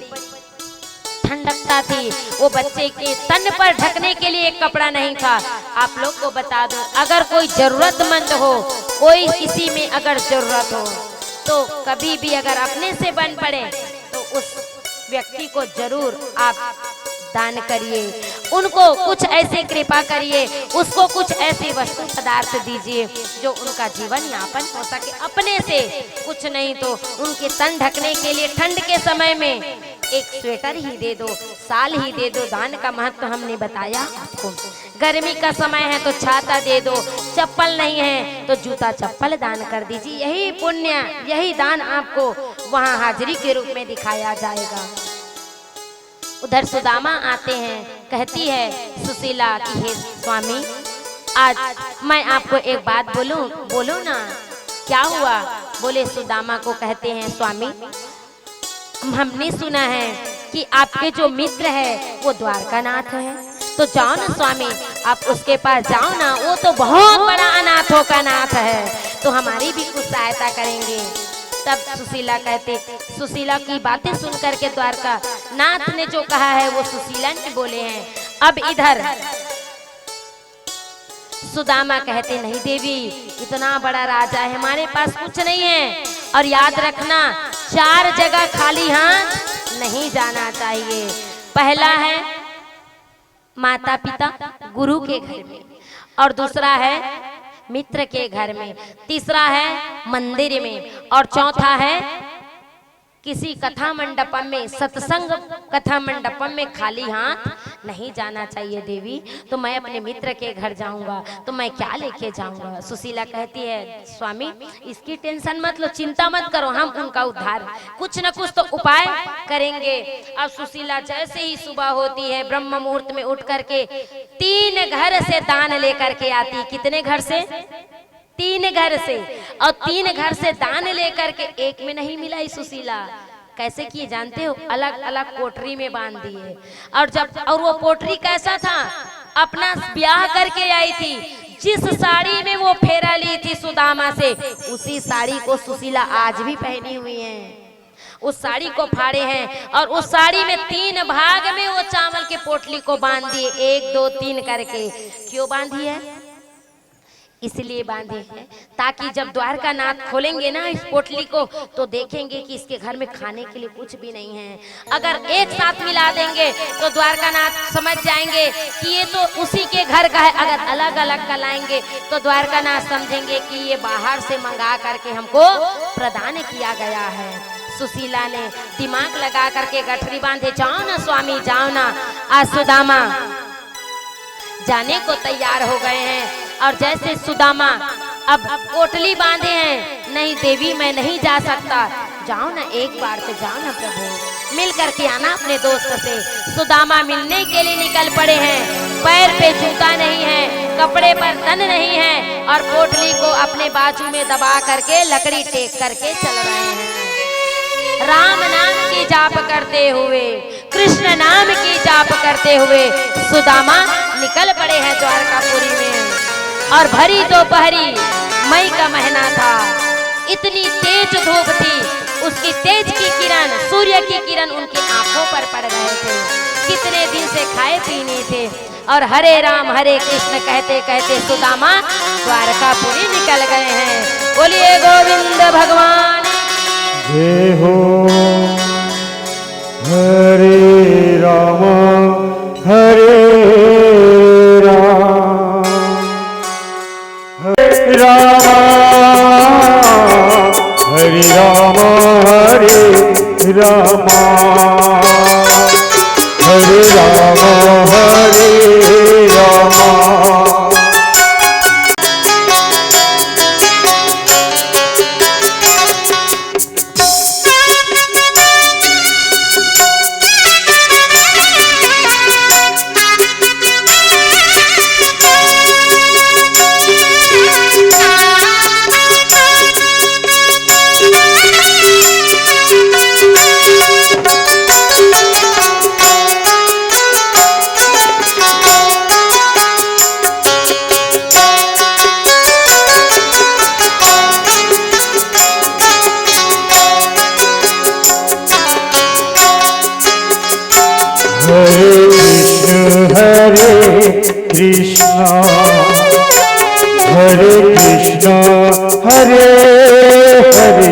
Speaker 1: ठंडकता थी। वो बच्चे के तन पर ढकने के लिए एक कपड़ा नहीं था। आप लोग को बता दूं अगर कोई जरूरतमंद हो, कोई किसी में अगर जरूरत हो तो कभी भी अगर अपने से बन पड़े तो उस व्यक्ति को जरूर आप दान करिए, उनको कुछ ऐसे कृपा करिए, उसको कुछ ऐसी वस्तु पदार्थ दीजिए जो उनका जीवन यापन हो सके। अपने से कुछ नहीं तो उनके तन ढकने के लिए ठंड के समय में एक स्वेटर ही दे दो, साल ही दे दो। दान का महत्व हमने बताया आपको। गर्मी का समय है तो छाता दे दो, चप्पल नहीं है तो जूता चप्पल दान कर दीजिए। यही पुण्य, यही दान आपको वहाँ हाजिरी के रूप में दिखाया जाएगा। उधर सुदामा आते हैं, कहती है सुशीला कि हे स्वामी आज मैं आपको एक बात बोलूं, बोलो ना क्या हुआ। बोले सुदामा को कहते हैं स्वामी हमने सुना है कि आपके जो मित्र है वो द्वारका नाथ है, तो जाओ ना स्वामी आप उसके पास जाओ ना, वो तो बहुत बड़ा अनाथों का नाथ है, तो हमारी भी कुछ सहायता करेंगे। तब सुशीला की बातें सुन करके द्वारका नाथ ने जो कहा है वो सुशीला ने बोले हैं। अब इधर सुदामा कहते नहीं देवी, इतना बड़ा राजा है, हमारे पास कुछ नहीं है, और याद रखना 4 जगह खाली हाथ नहीं जाना चाहिए। पहला है माता पिता गुरु के घर में, और दूसरा है मित्र के घर में, तीसरा है मंदिर में, और चौथा है किसी कथा मंडपम में, सत्संग कथा मंडपम में खाली हाथ नहीं जाना चाहिए देवी। तो मैं अपने मित्र के घर जाऊंगा तो मैं क्या लेके जाऊंगा? सुशीला कहती है स्वामी इसकी टेंशन मत लो, चिंता मत करो, हम उनका उद्धार कुछ न कुछ तो उपाय करेंगे। अब सुशीला जैसे ही सुबह होती है ब्रह्म मुहूर्त में उठ करके 3 घर से दान लेकर के आती। कितने घर से? 3 घर से, और 3 घर से दान लेकर के एक में नहीं मिला। सुशीला कैसे किए जानते हो? अलग अलग कोठरी में बांध दिए। और वो कोठरी कैसा था? अपना ब्याह करके आई थी, जिस साड़ी में वो फेरा ली थी सुदामा से, उसी साड़ी को सुशीला आज भी पहनी हुई है। उस साड़ी को फाड़े हैं और उस साड़ी में 3 भाग में वो चावल के पोटली को बांध दिए, 1 2 3 करके। क्यों बांधी है? इसलिए बांधे हैं ताकि जब द्वारका नाथ खोलेंगे ना इस पोटली को तो देखेंगे कि इसके घर में खाने के लिए कुछ भी नहीं है। अगर एक साथ मिला देंगे तो द्वारका नाथ समझ जाएंगे कि ये तो उसी के घर का है। अगर अलग अलग का लाएंगे तो द्वारका नाथ समझेंगे कि ये बाहर से मंगा करके हमको प्रदान किया गया है। सुशीला ने दिमाग लगा करके गठरी बांधे, जाओ ना स्वामी जाओ ना। आज सुदामा जाने को तैयार हो गए हैं, और जैसे सुदामा अब पोटली बांधे हैं, नहीं देवी मैं नहीं जा सकता। जाओ ना एक बार तो जाओ ना प्रभु, मिल करके आना अपने दोस्त से। सुदामा मिलने के लिए निकल पड़े हैं, पैर पे जूता नहीं है, कपड़े पर तन नहीं है, और पोटली को अपने बाजू में दबा करके लकड़ी टेक करके चल रहे हैं। राम नाम की जाप करते हुए, कृष्ण नाम की जाप करते हुए सुदामा निकल पड़े हैं द्वारकापुरी में। और भरी दोपहरी मई का महीना था, इतनी तेज धूप थी, उसकी तेज की किरण, सूर्य की किरण उनकी आंखों पर पड़ रहे थे। कितने दिन से खाए पीने थे, और हरे राम हरे कृष्ण कहते कहते सुदामा द्वारकापुरी निकल गए हैं। बोलिए गोविंद भगवान
Speaker 3: जय हो। हरे राम हरे राम हरे राम हरे राम हरे राम हरे राम हरे राम। हरे कृष्ण हरे कृष्ण हरे कृष्ण हरे हरे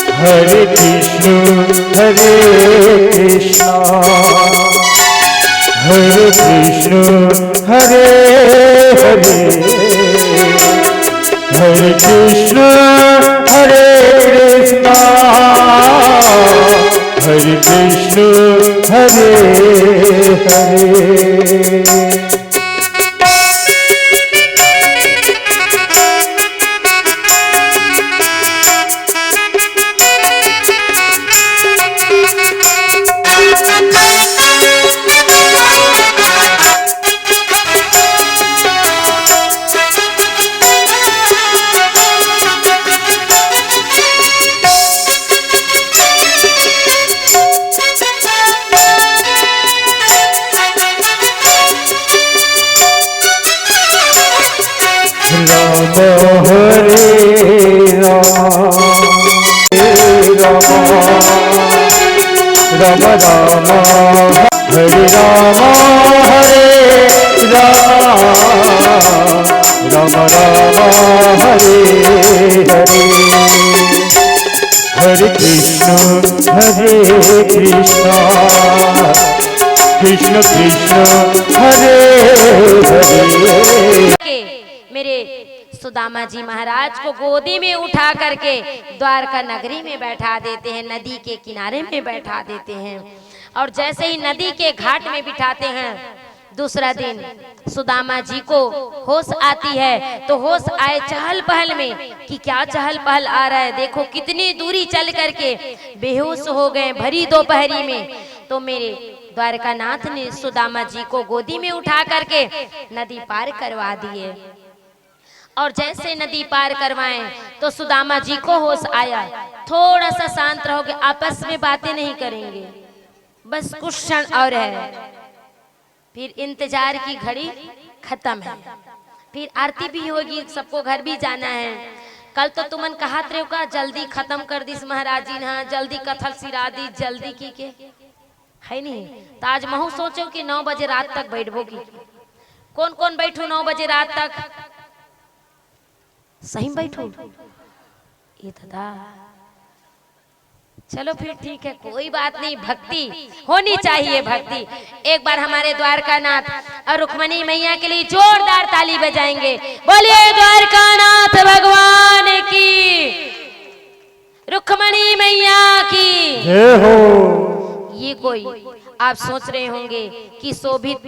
Speaker 3: हरे कृष्ण हरे कृष्ण हरे कृष्ण हरे हरे हरे कृष्ण हरे कृष्ण हरे कृष्ण हरे हरे। राम राम हरे राम राम राम हरे हरे हरे कृष्ण कृष्ण कृष्ण हरे हरे।
Speaker 1: के मेरे सुदामा जी महाराज को गोदी में उठा करके द्वारका नगरी में बैठा देते हैं, नदी के किनारे में बैठा देते हैं। और जैसे ही नदी के घाट में बिठाते हैं, दूसरा दिन सुदामा जी को होश आती है। तो होश आए चहल पहल में कि क्या चहल पहल आ रहा है, देखो कितनी दूरी चल करके बेहोश हो गए भरी दोपहरी में। तो मेरे द्वारकानाथ ने सुदामा जी को गोदी में उठा करके नदी पार करवा दिए। और जैसे नदी पार करवाएं तो सुदामा जी को होश आया, थोड़ा सा शांत रहोगे, आपस में बातें नहीं करेंगे, बस कुछ क्षण और है, फिर इंतजार की घड़ी खत्म है, फिर आरती भी होगी, सबको घर भी जाना है। कल तो तुमन कहा थे का जल्दी खत्म कर दी महाराज जी, हाँ जल्दी कथल सिरा दी, जल्दी की के है नहीं। तो आज महू सोचो कि 9 बजे रात तक बैठबो की, कौन कौन बैठो 9 बजे रात तक, सही बैठो ये दादा। चलो फिर ठीक है, कोई बात नहीं, भक्ति होनी चाहिए, भक्ति। एक बार हमारे द्वारकानाथ और रुक्मणी मैया के लिए जोरदार ताली बजाएंगे। बोलिए द्वारकानाथ भगवान की, रुक्मणी मैया की
Speaker 3: जय हो।
Speaker 1: ये कोई आप सोच रहे होंगे कि शोभित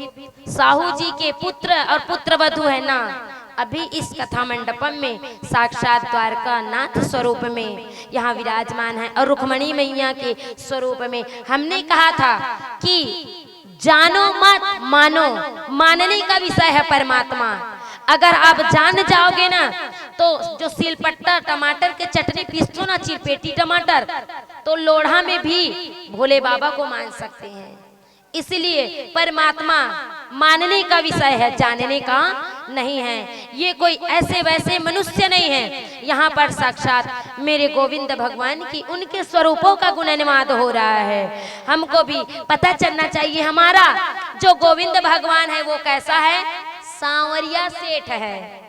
Speaker 1: साहू जी के पुत्र और पुत्र वधू है ना, अभी इस कथा मंडपम में साक्षात द्वारका नाथ स्वरूप में यहाँ विराजमान है। और रुक्मणी मैया के स्वरूप में हमने कहा था कि जानो मत मानो, मानने का विषय है परमात्मा। अगर आप जान जाओगे ना तो जो सिलपट्टा टमाटर के चटनी पीसतो ना, चिरपेटी टमाटर, तो लोढ़ा में भी भोले बाबा को मान सकते हैं। इसलिए परमात्मा मानने का विषय है, जानने का नहीं है। ये कोई ऐसे वैसे मनुष्य नहीं है, यहाँ पर साक्षात मेरे गोविंद भगवान की उनके स्वरूपों का गुणनिवाद हो रहा है। हमको भी पता चलना चाहिए हमारा जो गोविंद भगवान है वो कैसा है, सांवरिया सेठ है।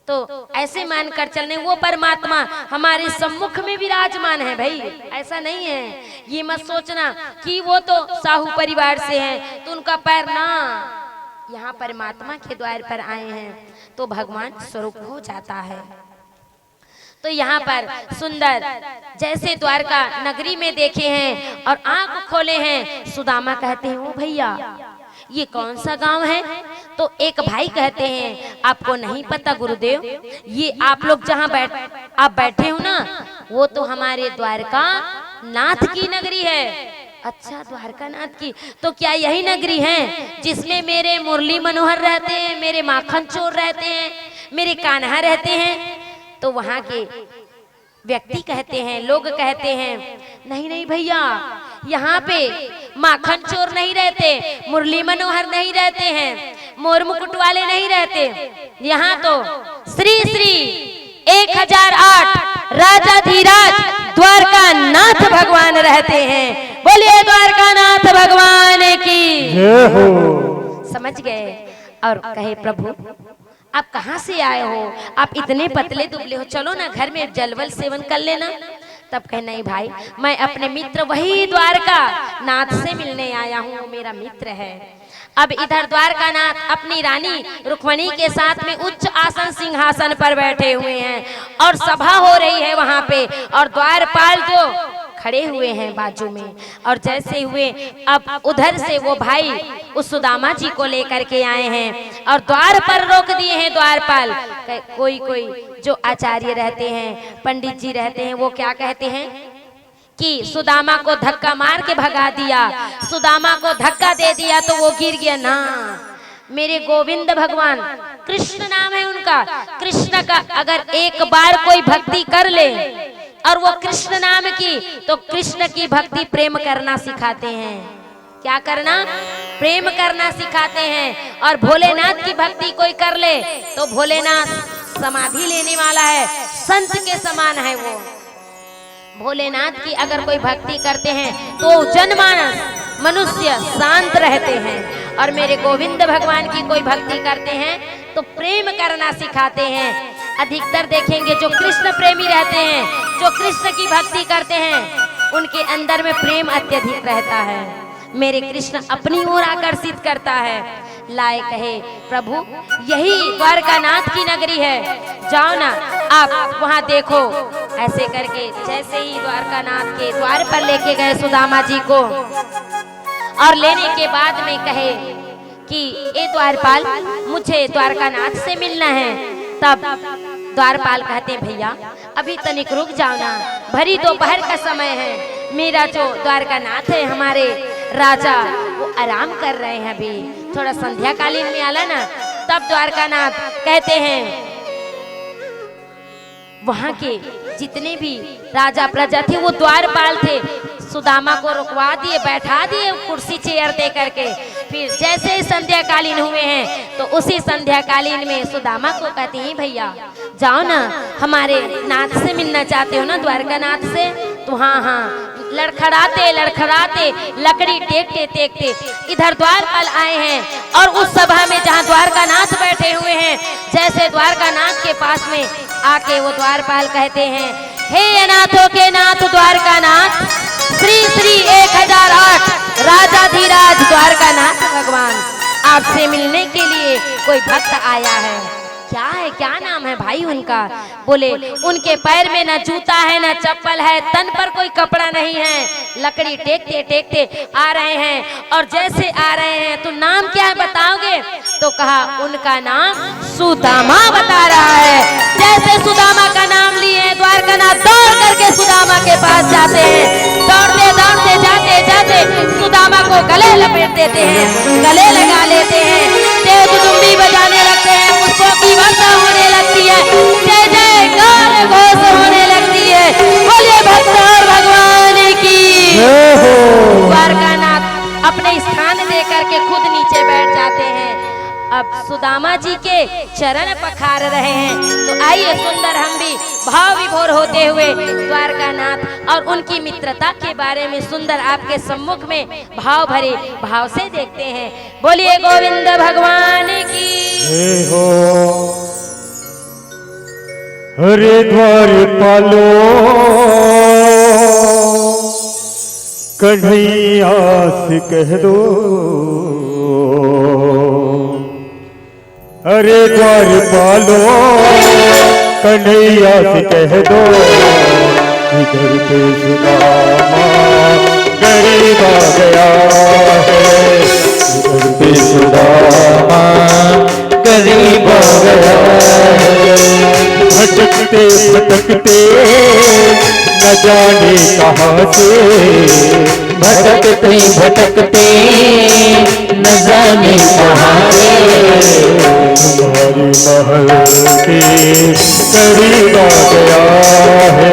Speaker 1: तो ऐसे मानकर चलने, वो परमात्मा हमारे सम्मुख में विराजमान है भाई, ऐसा नहीं है। ये मत सोचना कि वो तो साहू परिवार से हैं तो उनका पैर ना, यहाँ परमात्मा के द्वार पर आए हैं तो भगवान स्वरूप हो जाता है। तो यहाँ पर सुंदर जैसे द्वारका नगरी में देखे हैं और आंख खोले हैं, सुदामा कहते हैं ओ भैया ये कौन सा गांव है। तो एक भाई कहते हैं आपको नहीं पता गुरुदेव, ये आप लोग जहाँ आप बैठे हो ना, वो तो हमारे द्वारका नाथ की नगरी है। अच्छा द्वारका नाथ की, तो क्या यही नगरी है जिसमें मेरे मुरली मनोहर रहते हैं, मेरे माखन चोर रहते हैं, मेरे कान्हा रहते हैं। तो वहाँ के व्यक्ति कहते हैं, लोग कहते हैं नहीं नहीं भैया, यहाँ पे माखन चोर नहीं रहते, मुरली मनोहर नहीं रहते हैं, मोर मुकुट वाले नहीं रहते, यहाँ तो श्री श्री 1008 राजाधिराज द्वारका नाथ भगवान रहते हैं। बोलिए द्वारका नाथ भगवान की
Speaker 3: जय हो।
Speaker 1: समझ गए। और कहे प्रभु आप कहाँ से आए हो, आप इतने पतले दुबले हो, चलो ना घर में जलवल सेवन कर लेना। तब कहे नहीं भाई, मैं अपने मित्र वही द्वारका नाथ से मिलने आया हूँ, वो मेरा मित्र है। अब इधर द्वारका नाथ अपनी रानी रुक्मणी के साथ में उच्च आसन सिंहासन पर बैठे हुए हैं और सभा हो रही है वहां पे, और द्वारपाल जो खड़े हुए हैं बाजू में। और जैसे हुए अब उधर से वो भाई उस सुदामा जी को लेकर के आए हैं और द्वार पर रोक दिए हैं द्वारपाल। कोई कोई जो आचार्य रहते हैं, पंडित जी रहते हैं, वो क्या कहते हैं कि सुदामा को धक्का मार के भगा दिया, सुदामा को धक्का दे दिया तो वो गिर गया ना। मेरे गोविंद भगवान, कृष्ण नाम है उनका, कृष्ण का अगर एक बार कोई भक्ति कर ले और वो कृष्ण नाम की, तो कृष्ण की भक्ति प्रेम करना सिखाते हैं। क्या करना? प्रेम करना सिखाते हैं। और भोलेनाथ की भक्ति कोई कर ले तो भोलेनाथ समाधि लेने वाला है, संत के समान है वो। भोलेनाथ की अगर कोई भक्ति करते हैं तो जनमानस मनुष्य शांत रहते हैं, और मेरे गोविंद भगवान की कोई भक्ति करते हैं तो प्रेम करना सिखाते हैं। अधिकतर देखेंगे जो कृष्ण प्रेमी रहते हैं, जो कृष्ण की भक्ति करते हैं, उनके अंदर में प्रेम अत्यधिक रहता है। मेरे कृष्ण अपनी ओर आकर्षित करता है। लाए कहे प्रभु यही द्वारकानाथ की नगरी है, जाओ ना आप वहां देखो। ऐसे करके जैसे ही द्वारकानाथ के द्वार पर लेके गए सुदामा जी को, और लेने के बाद में कहे कि ए द्वारपाल मुझे द्वारकानाथ से मिलना है। तब द्वारपाल कहते भैया अभी तनिक रुक जाओ ना, भरी दोपहर का समय है, मेरा जो द्वारकानाथ है हमारे राजा वो आराम कर रहे हैं, अभी थोड़ा संध्या कालीन में आला ना। तब द्वारकानाथ कहते हैं वहां के जितने भी राजा प्रजा थे वो द्वारपाल थे, सुदामा को रुकवा दिए, बैठा दिए कुर्सी चेयर दे करके। फिर जैसे ही संध्या कालीन हुए हैं तो उसी संध्या कालीन में सुदामा को कहते हैं भैया जाओ ना, हमारे नाथ से मिलना चाहते हो ना द्वारकानाथ से? तो हाँ लड़खड़ाते लड़खड़ाते लकड़ी टेकते टेकते इधर द्वारपाल आए हैं, और उस सभा में जहाँ द्वारकानाथ बैठे हुए हैं, जैसे द्वारकानाथ के पास में आके वो द्वारपाल कहते हैं हे अनाथों के नाथ द्वारकानाथ, श्री श्री 1008 राजाधिराज द्वारकानाथ भगवान आपसे मिलने के लिए कोई भक्त आया है। क्या है, क्या नाम है भाई उनका? बोले उनके पैर में न जूता है न चप्पल है, तन पर कोई कपड़ा नहीं है, लकड़ी टेकते टेकते आ रहे हैं। और जैसे आ रहे हैं तो नाम क्या है बताओगे? तो कहा उनका नाम सुदामा बता रहा है। जैसे सुदामा का नाम लिए द्वारकानाथ दौड़ करके सुदामा के पास जाते हैं, दौड़ते दौड़ते जाते जाते सुदामा को गले लपेट देते हैं, गले लगा लेते हैं, तेज दुम्बी बजाने लगते हैं, पुष्पों की वर्षा होने लगती है, जय जय घोष होने लगती है। बोले भक्त और भगवान की। द्वारकानाथ अपने स्थान दे करके खुद नीचे बैठ जाते हैं। अब सुदामा जी के चरण पखार रहे हैं, तो आइए सुंदर हम भी भाव विभोर होते हुए द्वारकानाथ और उनकी मित्रता के बारे में सुंदर आपके सम्मुख में भाव भरे भाव से देखते हैं। बोलिए गोविंद भगवान की।
Speaker 3: हो हरे द्वारपालो कन्हैया से कह दो, अरे द्वारपालो कन्हैया से कह दो, इधर पे सुदामा गरीब आ गया है, इधर पे सुदामा गरीब आ गया है। भटकते भटकते न जाने कहाँ से, भटकते भटकते न जाने कहाँ से, तुम्हारे महल के करीब आ गया है,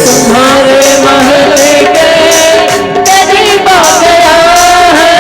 Speaker 3: तुम्हारे महल के करीब आ गया है।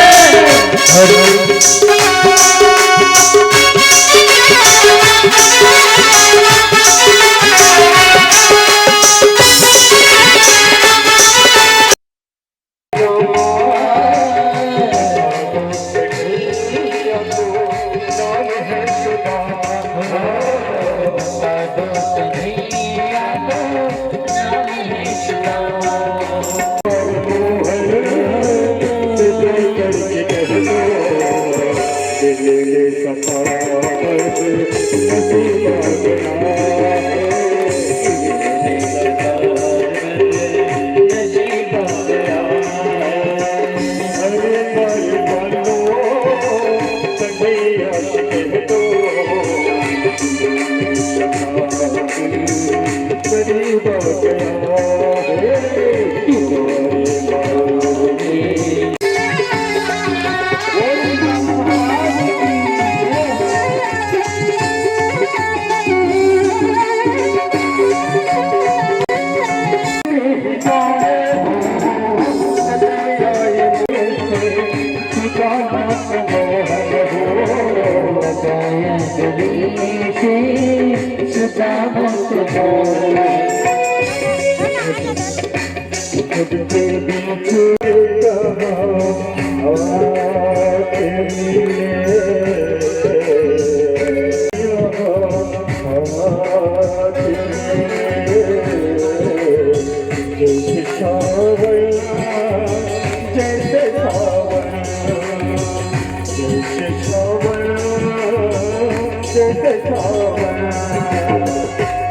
Speaker 2: सुदामा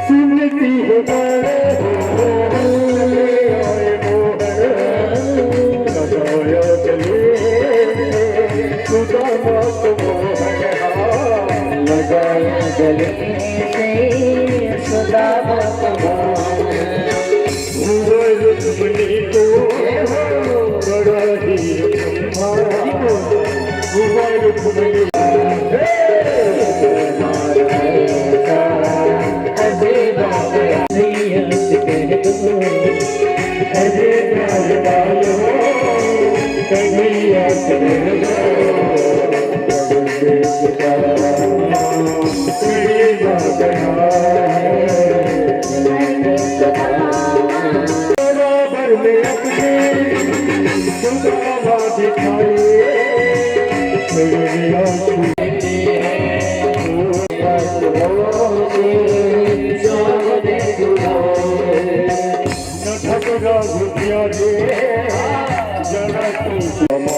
Speaker 2: सुनती है लगाया गले से सुदामा रुक्मणी को बड़ा ही रुक्मणी बराबर में अपने सुदामा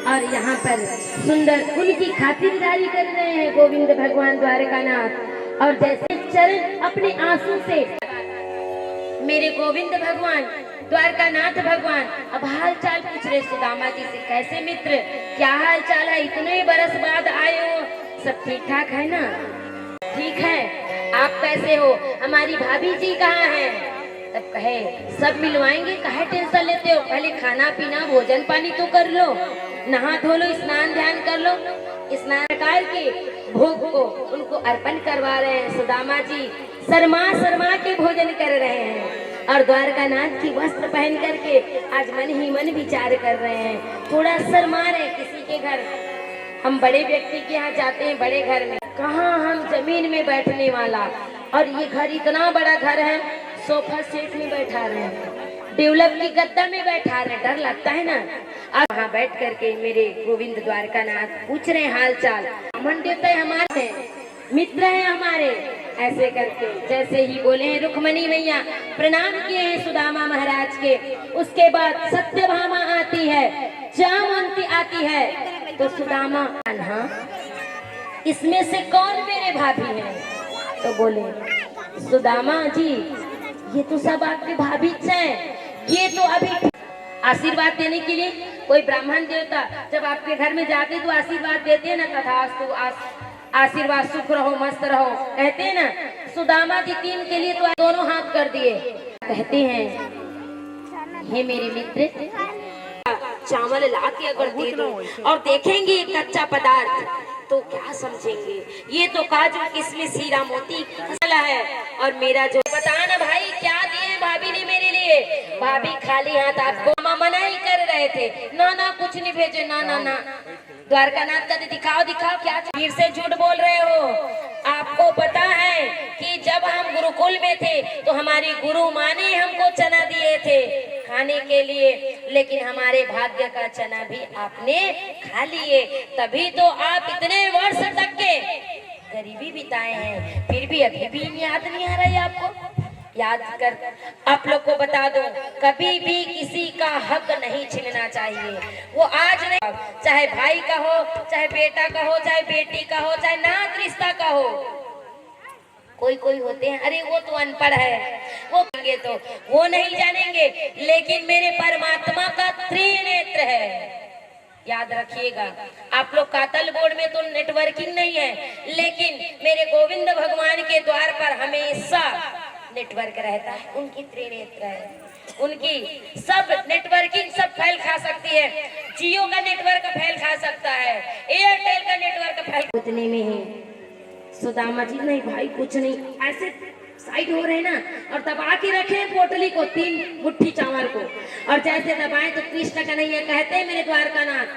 Speaker 1: और यहाँ पर सुंदर उनकी खातिरदारी कर रहे हैं गोविंद भगवान द्वारकानाथ। और जैसे चरण अपने आंसू से मेरे गोविंद भगवान द्वारकानाथ भगवान अब हाल चाल पूछ रहे सुदामा जी से, कैसे मित्र, क्या हाल चाल है, इतने बरस बाद आए हो, सब ठीक ठाक है ना? ठीक है, आप कैसे हो, हमारी भाभी जी कहाँ हैं? तब कहे सब मिलवाएंगे, काहे टेंशन लेते हो, पहले खाना पीना भोजन पानी तो कर लो, नहा धो लो, स्नान ध्यान कर लो। स्नान करके भोग को उनको अर्पण करवा रहे हैं। सुदामा जी शर्मा शर्मा के भोजन कर रहे हैं और द्वारकानाथ की वस्त्र पहन करके आज मन ही मन विचार कर रहे हैं। थोड़ा शर्मा रहे, किसी के घर हम बड़े व्यक्ति के यहाँ जाते हैं, बड़े घर में कहाँ हम जमीन में बैठने वाला, और ये घर इतना बड़ा घर है, सोफा सेट में बैठा रहे हैं, डेवलप की गद्दा में बैठा रहे, डर लगता है ना। अब वहाँ बैठ करके मेरे गोविंद द्वारकानाथ पूछ रहे हाल चाल, मन देवता है हमारे, मित्र है हमारे, ऐसे करके जैसे ही बोले हैं रुक्मणी मैया प्रणाम किए हैं सुदामा महाराज के। उसके बाद सत्यभामा आती है, जामवंती आती है, तो सुदामा हाँ इसमें से कौन मेरे भाभी हैं? तो बोले सुदामा जी ये तो सब आपके भाभी हैं, ये तो अभी आशीर्वाद देने के लिए कोई ब्राह्मण देवता जब आपके घर में जाते तो आशीर्वाद देते हैं ना, तथास्तु आशीर्वाद सुख रहो मस्त रहो कहते हैं ना। सुदामा जी तीन के लिए तो दोनों हाथ कर दिए, कहते हैं हे मेरे मित्र चावल ला के अगर दे दो और देखेंगे कच्चा पदार्थ तो क्या समझेंगे, ये तो काजू किसमिस हीरा मोती मसाला है। और मेरा जो बताना भाई क्या दिए भाभी ने मेरे लिए? भाभी खाली हाथ आपको मना ही कर रहे थे, ना ना कुछ नहीं भेजे, ना ना ना। द्वारकानाथ का दिखाओ दिखाओ क्या, फिर से झूठ बोल रहे हो। आपको पता है कि जब हम गुरुकुल में थे तो हमारी गुरु माँ ने हमको चना दिए थे खाने के लिए, लेकिन हमारे भाग्य का चना भी आपने खा लिए, तभी तो आप इतने वर्ष तक के गरीबी बिताए हैं, फिर भी अभी भी याद नहीं आ रहा है आपको? याद कर आप लोग को बता दो, कभी भी किसी का हक नहीं छीनना चाहिए। वो आज नहीं, चाहे भाई का हो, चाहे बेटा का हो, चाहे बेटी का हो, चाहे नात रिश्ता का हो। कोई कोई होते हैं अरे वो तो अनपढ़ है, वो कहेंगे तो वो नहीं जानेंगे, लेकिन मेरे परमात्मा का त्रिनेत्र है। याद रखिएगा, आप लोग कातल बोर्ड में तो नेटवर्किंग नहीं है, लेकिन मेरे गोविंद भगवान के द्वार पर हमेशा नेटवर्क रहता है। उनकी त्रिनेत्र है, उनकी सब नेटवर्किंग सब फैल खा सकती है। जियो का नेटवर्क फैल खा सकता है, एयरटेल का नेटवर्क फैल। उतने में ही सुदामा जी नहीं भाई कुछ नहीं, ऐसे साइड हो रहे ना, और दबा के रखे पोटली को, 3 मुट्ठी चावल को, और जैसे दबाए तो कृष्ण कन्हैया कहते हैं मेरे द्वारकानाथ,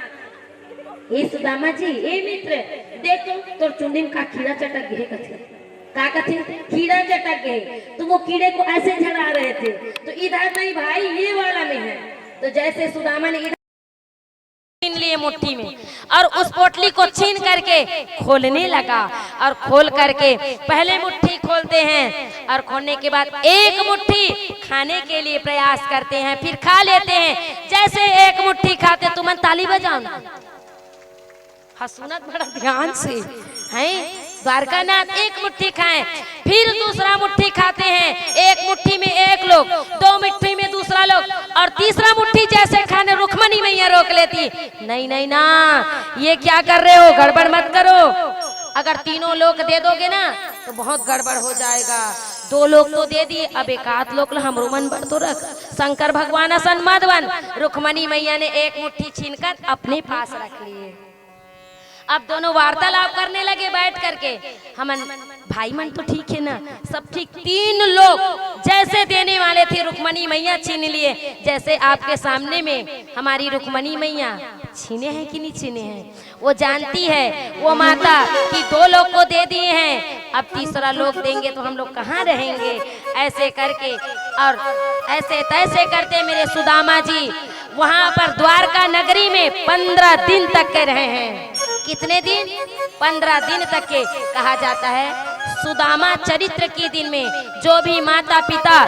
Speaker 1: ये सुदामा जी, ये मित्र देखो तो चुंडी का कीड़ा चटक गए, कथे कीड़ा चटक गए, तो वो कीड़े को ऐसे झड़ा रहे थे, तो इधर नहीं भाई ये वाला में है। तो जैसे सुदामा ने छीन लिए मुट्ठी में, और उस पोटली को छीन करके खोलने लगा, और खोल करके पहले मुट्ठी खोलते हैं, और खोलने के बाद एक मुट्ठी खाने के लिए प्रयास करते हैं, फिर खा लेते हैं। जैसे एक मुट्ठी खाते, तुम ताली बजाओ ना, हसुनत बड़ा ध्यान से हैं। द्वारकानाथ एक मुट्ठी खाएं, फिर दूसरा मुट्ठी खाते हैं, एक मुट्ठी में एक लोग, 2 मुट्ठी में दूसरा लोग, और तीसरा मुट्ठी जैसे खाने रुक्मणी मैया रोक लेती, नहीं नहीं ना, ये क्या कर रहे हो, गड़बड़ मत करो, अगर तीनों लोग दे दोगे ना तो बहुत गड़बड़ हो जाएगा। 2 लोग तो दे दिए, अब 1 लोग हमरो मन बढ़ तो रख, शंकर भगवान असन मत बन। रुक्मणी मैया ने एक मुट्ठी छीनकर अपने पास रख लिए। अब दोनों वार्तालाप करने लगे बैठ करके, हमन भाई मन तो ठीक है ना, सब ठीक। 3 लोग जैसे देने वाले थे, रुक्मणी मैया छीन लिए। जैसे आपके सामने में हमारी रुक्मणी मैया छीने हैं कि नहीं छीने हैं, वो जानती है वो माता कि 2 लोग को दे दिए हैं, अब तीसरा लोग देंगे तो हम लोग कहाँ रहेंगे, ऐसे करके और ऐसे तैसे करते मेरे सुदामा जी वहां पर द्वारका नगरी में 15 दिन तक के रहे हैं। कितने दिन? 15 दिन तक के। कहा जाता है सुदामा चरित्र के दिन में जो भी माता पिता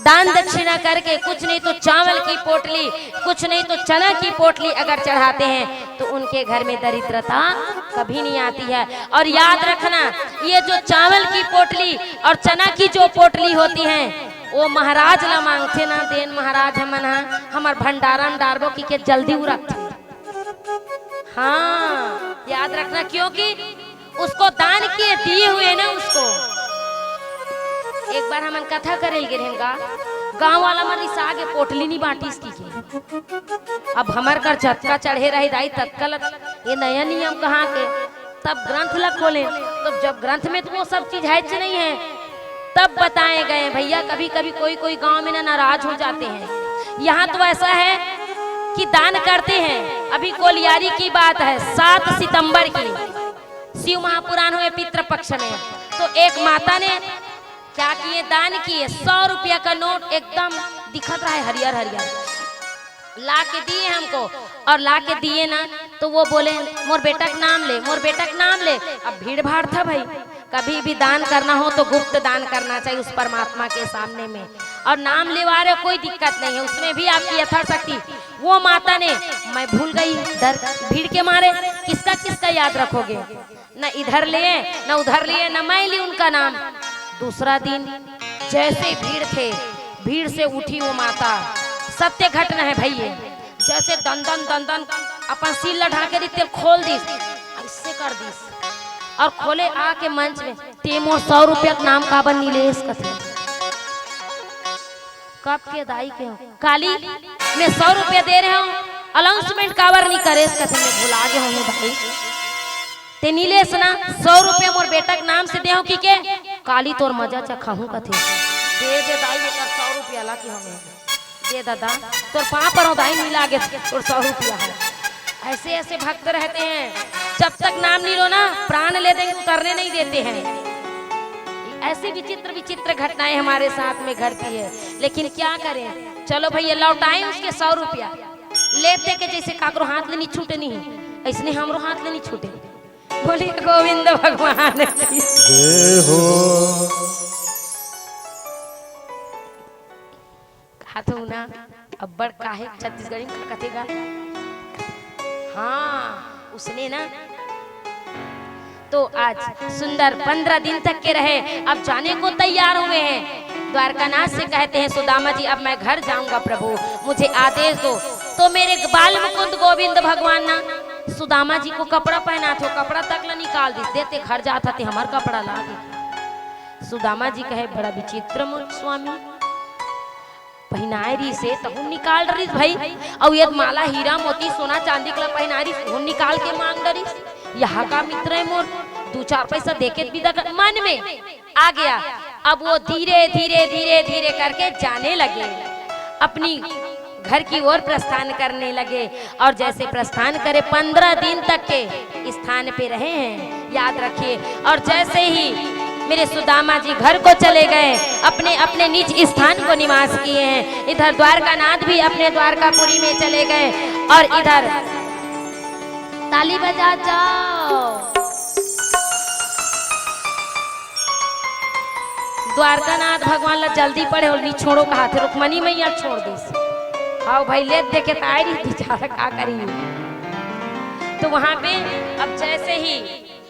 Speaker 1: दान दक्षिणा करके, कुछ नहीं तो चावल की पोटली, कुछ नहीं तो चना की पोटली अगर चढ़ाते हैं तो उनके घर में दरिद्रता कभी नहीं आती है। और याद रखना, ये जो चावल की पोटली और चना की जो पोटली होती है वो महाराज ला मांगते ना, देन महाराज हमार भंडारा में डारबो की के जल्दी उ रखते। हाँ याद रखना, क्योंकि उसको दान किए दिए हुए ना उसको। एक बार हमन कथा करेल गे रहेगा, गांव वाला मन इस आगे पोटली नहीं बांटी इसकी के। अब हमार कर झटका चढ़े रही दाई तत्काल, ये नया नियम कहाँ के, तब ग्रंथ ला खोले, तो जब ग्रंथ में तो वो सब चीज है नहीं है, तब बताए गए भैया। कभी कभी कोई गांव में ना नाराज हो जाते हैं। यहाँ तो ऐसा है कि दान करते हैं। अभी कोलियारी की बात है, 7 सितंबर की शिव महापुराण हुए पितृपक्ष में, तो एक माता ने क्या किए, दान किए। 100 रुपया का नोट एकदम दिखत रहा है हरियर हरियर, ला के दिए हमको, और ला के दिए ना तो वो बोले मोर बेटा का नाम ले, मोर बेटा का नाम ले। अब भीड़ भाड़ था भाई, कभी भी दान करना हो तो गुप्त दान करना चाहिए उस परमात्मा के सामने में, और नाम लेवा रहे कोई दिक्कत नहीं है, उसमें भी आपकी यथाशक्ति। वो माता ने, मैं भूल गई डर भीड़ के मारे, किसका किसका याद रखोगे, न इधर लिए न उधर लिए, न मैं ली उनका नाम। दूसरा दिन जैसे भीड़ थे, भीड़ से उठी वो माता, सत्य घटना है भैया, जैसे दंदन दंदन अपन सिल लढ़ा के दिते खोल दी, ऐसे कर दी, और खोले आके मंच में तेमो 100 रुपया का नाम काबर नीलेश कथे, कब के दाई के हो काली मैं 100 रुपया दे रहे हूँ, अनाउंसमेंट काबर नहीं करे कथे, मैं भुला गए हूँ भाई। ते नीलेश ना 100 रुपया मोर बेटा के नाम से दे की के, काली तोर मजा चखाहू कथे, दे दाई बेटा 100 रुपया ला की हमें दे दादा, तोर पाँव पर दाई मिला गे तोर 100 रुपया है। ऐसे ऐसे भक्त रहते हैं, जब तक नाम नहीं लो ना प्राण ले देंगे, उतरने नहीं देते हैं। ऐसे विचित्र विचित्र घटनाएं हमारे साथ में घटती है, लेकिन क्या करें, चलो भैया लौटाएं उसके 100 रुपया, लेते के जैसे काकरो हाथ ले नहीं छूटे, नहीं ऐसने हमरो हाथ ले नहीं छूटे। बोलिए गोविंद भगवान की जय हो। हाथों ना अब्बड़ काहे छत्तीसगढ़ी में कथेगा, हाँ उसने ना तो आज सुंदर 15 दिन तक के रहे, अब जाने को तैयार हुए हैं। द्वारकानाथ से कहते हैं सुदामा जी अब मैं घर जाऊंगा प्रभु, मुझे आदेश दो। तो मेरे बाल मुकुंद गोविंद भगवान ना सुदामा जी को कपड़ा पहना थे, कपड़ा तक ला निकाल दी, देते घर जाता थे हमार कपड़ा ला दे। सुदामा जी कहे बड़ा विचित्र मोर स्वामी, पहनाए रही से तब निकाल रही भाई, और ये माला हीरा मोती सोना चांदी का पहना रही, वो निकाल के मांग रही। यहाँ का मित्र है मोर, 2-4 पैसा देके विदा कर, मन में आ गया अब वो धीरे धीरे धीरे धीरे करके जाने लगे, अपनी घर की ओर प्रस्थान करने लगे। और जैसे प्रस्थान करे 15 दिन तक के स्थान पे रहे हैं, याद रखिए। और जैसे ही मेरे सुदामा जी घर को चले गए, अपने अपने निज स्थान को निवास किए हैं। इधर द्वारकानाथ भी अपने द्वारकापुरी में चले गए और इधर ताली बजा जाओ। द्वारकानाथ भगवान ला जल्दी पड़े और नी छोड़ो कहा थे, रुक्मणी मैया छोड़ दी। आओ भाई ले देखे तो आई रही थी, का करी। तो वहां पे अब जैसे ही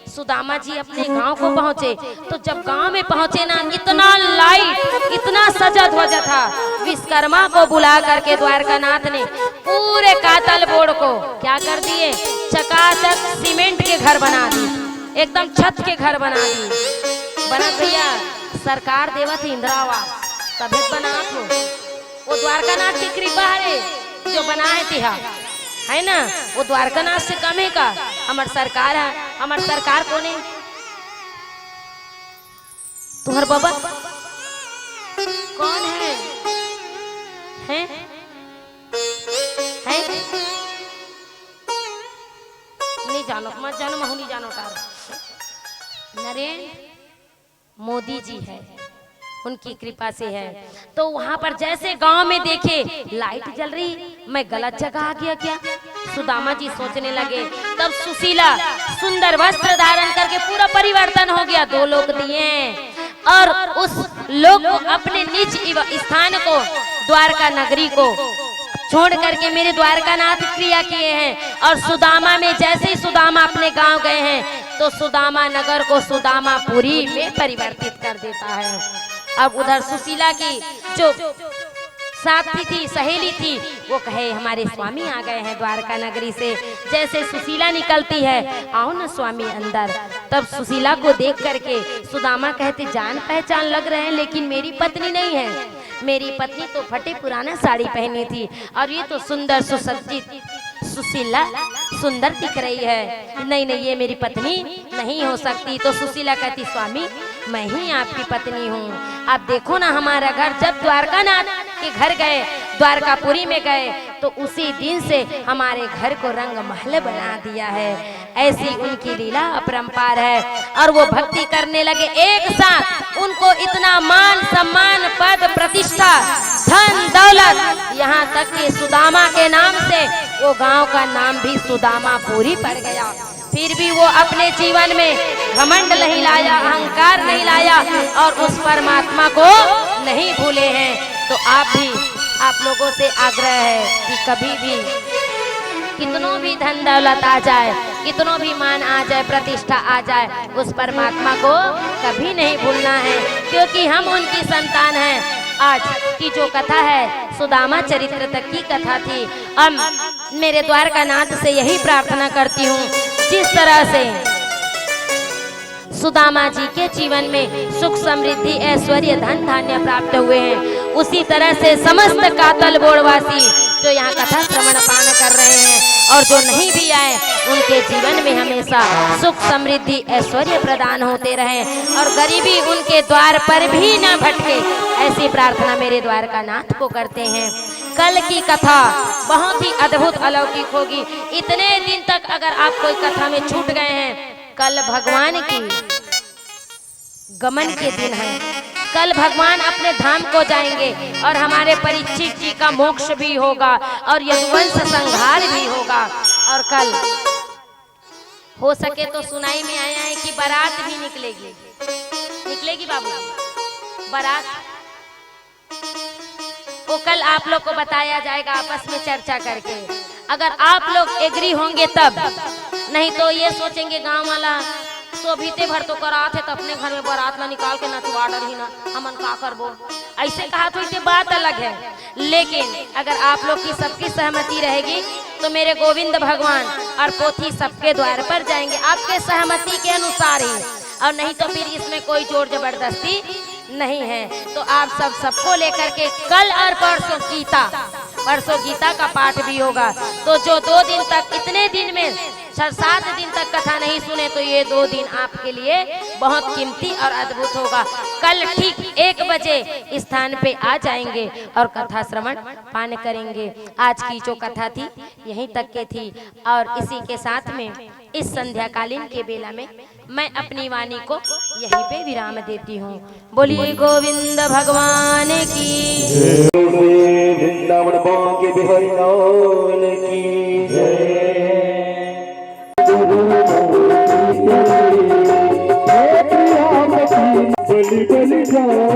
Speaker 1: सुदामा जी अपने गांव को पहुंचे, तो जब गांव में पहुंचे ना, इतना लाइट, इतना सजा ध्वजा था। विश्वकर्मा को बुला करके द्वारकानाथ ने पूरे कातल बोर्ड को क्या कर दिए, चकाचक सीमेंट के घर बना दिए, एकदम छत के घर बना दिए। बना भैया सरकार देवत इंदिरा आवास तभी बना हो, वो द्वारकानाथ की कृपा है जो बनाए थे, है ना। वो द्वारकानाथ से कम है का, हमार सरकार है। हमार सरकार कौन है? तुम्हार बाबा कौन है? हैं? हैं? नहीं जानो, मत जानो, महू नहीं जानो। नरेंद्र मोदी जी है, उनकी कृपा से है। तो वहां पर जैसे गांव में देखे लाइट जल रही, मैं गलत जगह आ गया क्या? सुदामा जी सोचने लगे। तब सुशीला सुंदर वस्त्र धारण करके पूरा परिवर्तन हो गया, 2 लोग दिए और उस लोग को अपने निज स्थान को, द्वारका नगरी को छोड़ करके मेरे द्वारकानाथ क्रिया किए हैं। और सुदामा में जैसे ही सुदामा अपने गांव गए हैं, तो सुदामा नगर को सुदामापुरी में परिवर्तित कर देता है। अब उधर सुशीला की जो साथी थी, सहेली थी, वो कहे हमारे स्वामी आ गए हैं द्वारका नगरी से। जैसे सुशीला निकलती है, आओ ना स्वामी अंदर। तब सुशीला को देख करके सुदामा कहते, जान पहचान लग रहे हैं, लेकिन मेरी पत्नी नहीं है। मेरी पत्नी तो फटे पुराना साड़ी पहनी थी और ये तो सुंदर सुसज्जित सुशीला सुंदर दिख रही है। नहीं नहीं, ये मेरी पत्नी नहीं हो सकती। तो सुशीला कहती, स्वामी मैं ही आपकी पत्नी हूँ। आप देखो ना हमारा घर, जब द्वारकानाथ के घर गए, द्वारकापुरी में गए, तो उसी दिन से हमारे घर को रंग महल बना दिया है। ऐसी उनकी लीला अपरंपार है। और वो भक्ति करने लगे, एक साथ उनको इतना मान सम्मान, पद प्रतिष्ठा, धन दौलत, यहाँ तक कि सुदामा के नाम से वो गांव का नाम भी सुदामापुरी पड़ गया। फिर भी वो अपने जीवन में घमंड नहीं लाया, अहंकार नहीं लाया और उस परमात्मा को नहीं भूले हैं। तो आप लोगों से आग्रह है कि कभी भी कितनों भी धन दौलत आ जाए, कितनों भी मान आ जाए, प्रतिष्ठा आ जाए, उस परमात्मा को कभी नहीं भूलना है, क्योंकि हम उनकी संतान हैं। आज की जो कथा है सुदामा चरित्र तक की कथा थी। अब मेरे द्वारकानाथ से यही प्रार्थना करती हूँ, जिस तरह से सुदामा जी के जीवन में सुख समृद्धि ऐश्वर्य धन धान्य प्राप्त हुए हैं, उसी तरह से समस्त कातल बोड़वासी जो यहाँ कथा श्रवण पान कर रहे हैं और जो नहीं भी आए, उनके जीवन में हमेशा सुख समृद्धि ऐश्वर्य प्रदान होते रहे और गरीबी उनके द्वार पर भी न भटके, ऐसी प्रार्थना मेरे द्वारकानाथ को करते हैं। कल की कथा बहुत ही अद्भुत अलौकिक होगी। इतने दिन तक अगर आप कोई कथा में छूट गए हैं, कल भगवान की गमन के दिन है। कल भगवान अपने धाम को जाएंगे और हमारे परीक्षित जी का मोक्ष भी होगा और यदुवंश संहार भी होगा। और कल हो सके तो सुनाई में आया है कि बारात भी निकलेगी बाबू, बारात वो कल आप लोग को बताया जाएगा आपस में चर्चा करके। अगर आप लोग एग्री होंगे तब, नहीं तो ये सोचेंगे गांव वाला तो बीते भर तो करात है, तो अपने घर में बारात ना निकाल के नचवा डर ना हमन का करबो, ऐसे कहा तो इसे बात अलग है। लेकिन अगर आप लोग की सबकी सहमति रहेगी तो मेरे गोविंद भगवान और पोथी सबके द्वार पर जाएंगे आपके सहमति के अनुसार ही, और नहीं तो फिर इसमें कोई जोर जबरदस्ती नहीं है। तो आप सबको लेकर के कल और परसों गीता का पाठ भी होगा। तो जो 2 दिन तक, इतने दिन में 7 दिन तक कथा नहीं सुने तो ये 2 दिन आपके लिए बहुत कीमती और अद्भुत होगा। कल ठीक 1 बजे स्थान पे आ जाएंगे और कथा श्रवण पान करेंगे। आज की जो कथा थी यहीं तक के थी और इसी के साथ में इस संध्याकालीन के बेला में मैं अपनी वाणी को यहीं पे विराम देती हूँ। बोलिए गोविंद भगवान की
Speaker 2: वृंदावन बांके बिहारी लाल की जय। बलि बलि जाओ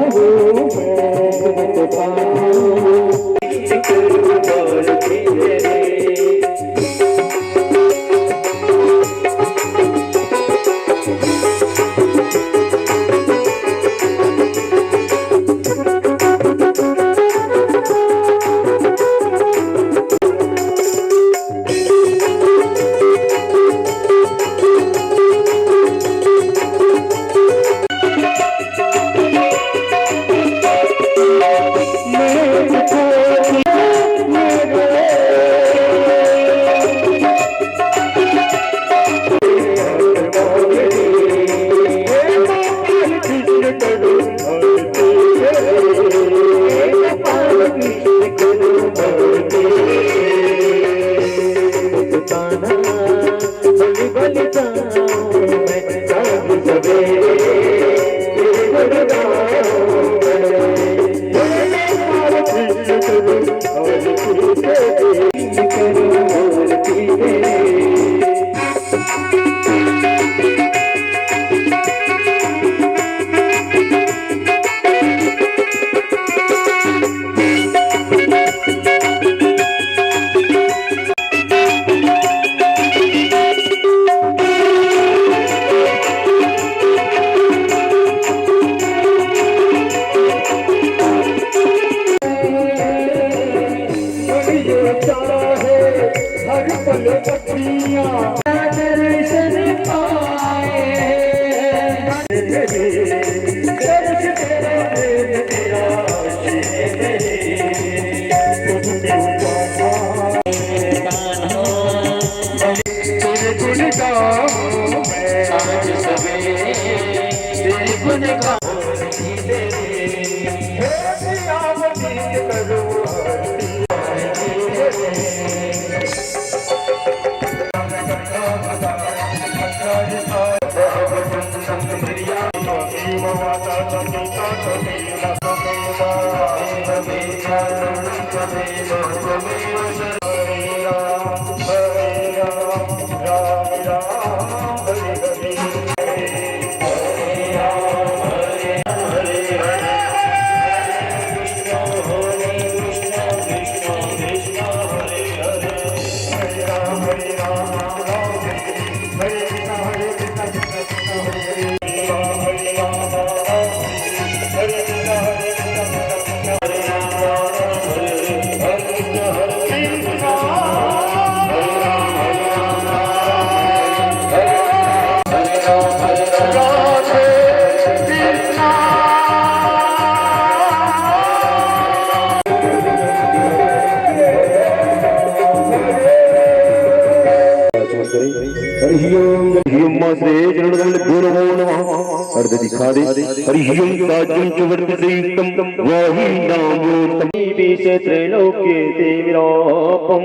Speaker 2: त्रैलोक्ये देवीरापं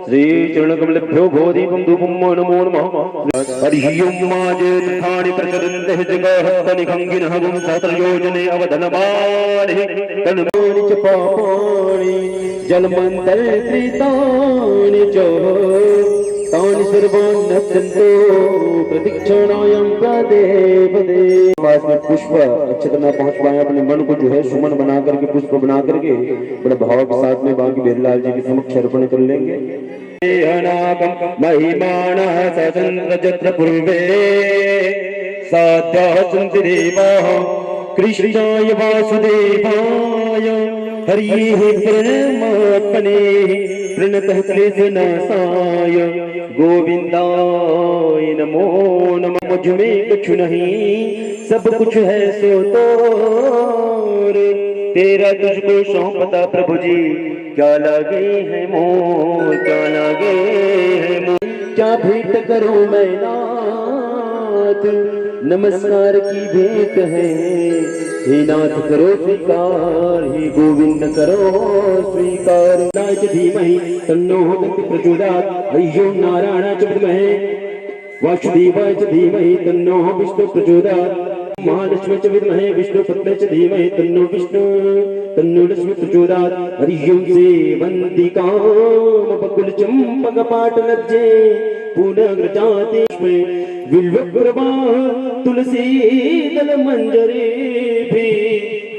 Speaker 2: श्री चरणकमलभ्यो भोदीपं धूपं नमो नमः। हरिः ओं माजेत्थानि प्रचरन्तः जगहस्तनिखङ्गिनः गुं सहस्रयोजने अवधनमानि तन्मानि च पापानि जलमन्तर्कृतानि च तानि सर्वान्नश्यन्तो प्रतीक्षणायां पदे पदे। पास में पुष्प अच्छे तरह पहुंच पाए अपने मन को जो है सुमन बना करके पुष्प बना करके बड़े भाव के साथ में बाकी बिरलाल जी के समक्ष अर्पण कर लेंगे। महिमानः सचन्द्र पूर्वे साध्याः सन्ति देवाः कृष्णाय वासुदेवाय हरिः परमात्मने प्रणतः क्लेशनाशाय गोविंदाय नमो नमः। मुझ में कुछ नहीं सब कुछ है सो तोर तेरा तुझको सौंपता प्रभु जी क्या लगे है मोर क्या लगे है मोर। क्या भेंट करूं मैं नाथ, नमस्कार की भेंट है, हे नाथ करो स्वीकार, हे गोविंद करो स्वीकार। नाथ धीमहि तन्नो दन्ति प्रचोदयात्, ह्रीं नारायणाय च विद्महे वासुदेवाय च धीमहि तन्नो विष्णु प्रचोदयात्, महालक्ष्मी च विद्महे विष्णुपत्नी च धीमहि तन्नो विष्णु लक्ष्मी प्रचोदयात्। हरिं सेवन्ति काम बकुल चंपक पाटलज्जे पुनर्जाते बिल्वप्रभा तुलसी दल मंजरे भी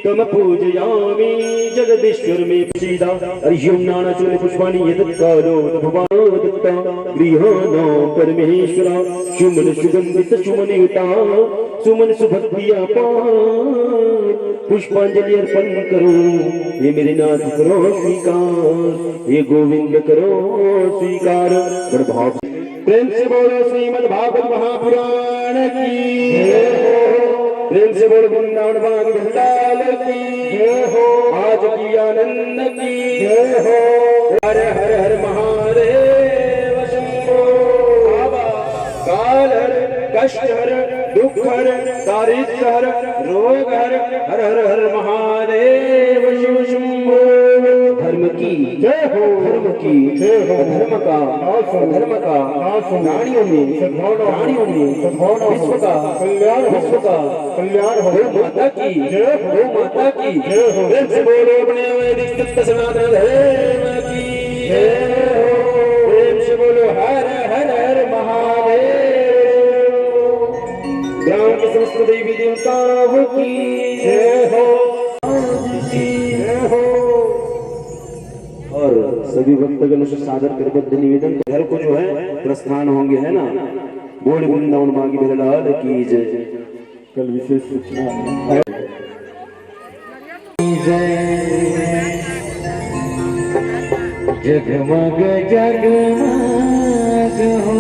Speaker 2: तम पूजयामि जगदीश्वर में सीधा। हरिं नानाचूर्ण पुष्पाणि यदत्कालो भगवानो दत्ता गृहाणां परमेश्वरा सुमन सुगंधित सुमनयुता सुमन सुभक्तिया पुष्पांजलि अर्पण करो, ये मेरे नाथ करो स्वीकार, ये गोविंद करो स्वीकार। बड़ भाव प्रेम से बोलो श्रीमद् भागवत महापुराण की जय हो, प्रेम से बोलो वृंदावन बाग भंडाल की जय हो, आज की आनंद की जय हो। हर हर हर महादेव शंभो, काल हर कष्ट हर दुख हर दारिद्र हर रोग हर, हर हर हर महादेव शिव शंभो। धर्म की जय हो, धर्म की जय हो, धर्म का प्राणियों में विश्व का कल्याण हो, माता की जय हो, माता की जय हो। प्रेम से बोलो अपने वैदिक सत्य सनातन धर्म की जय हो, प्रेम से बोलो हर हर हर महादेव। ग्राम के समस्त देवी देवताओं की जय हो, जय हो। और सभी भक्तगणों से सादर करबद्ध निवेदन, घर को जो है प्रस्थान होंगे है ना, बोल वृंदावन बागी बिरलाल की जय। कल विशेष सूचना जगमग जगमग हो।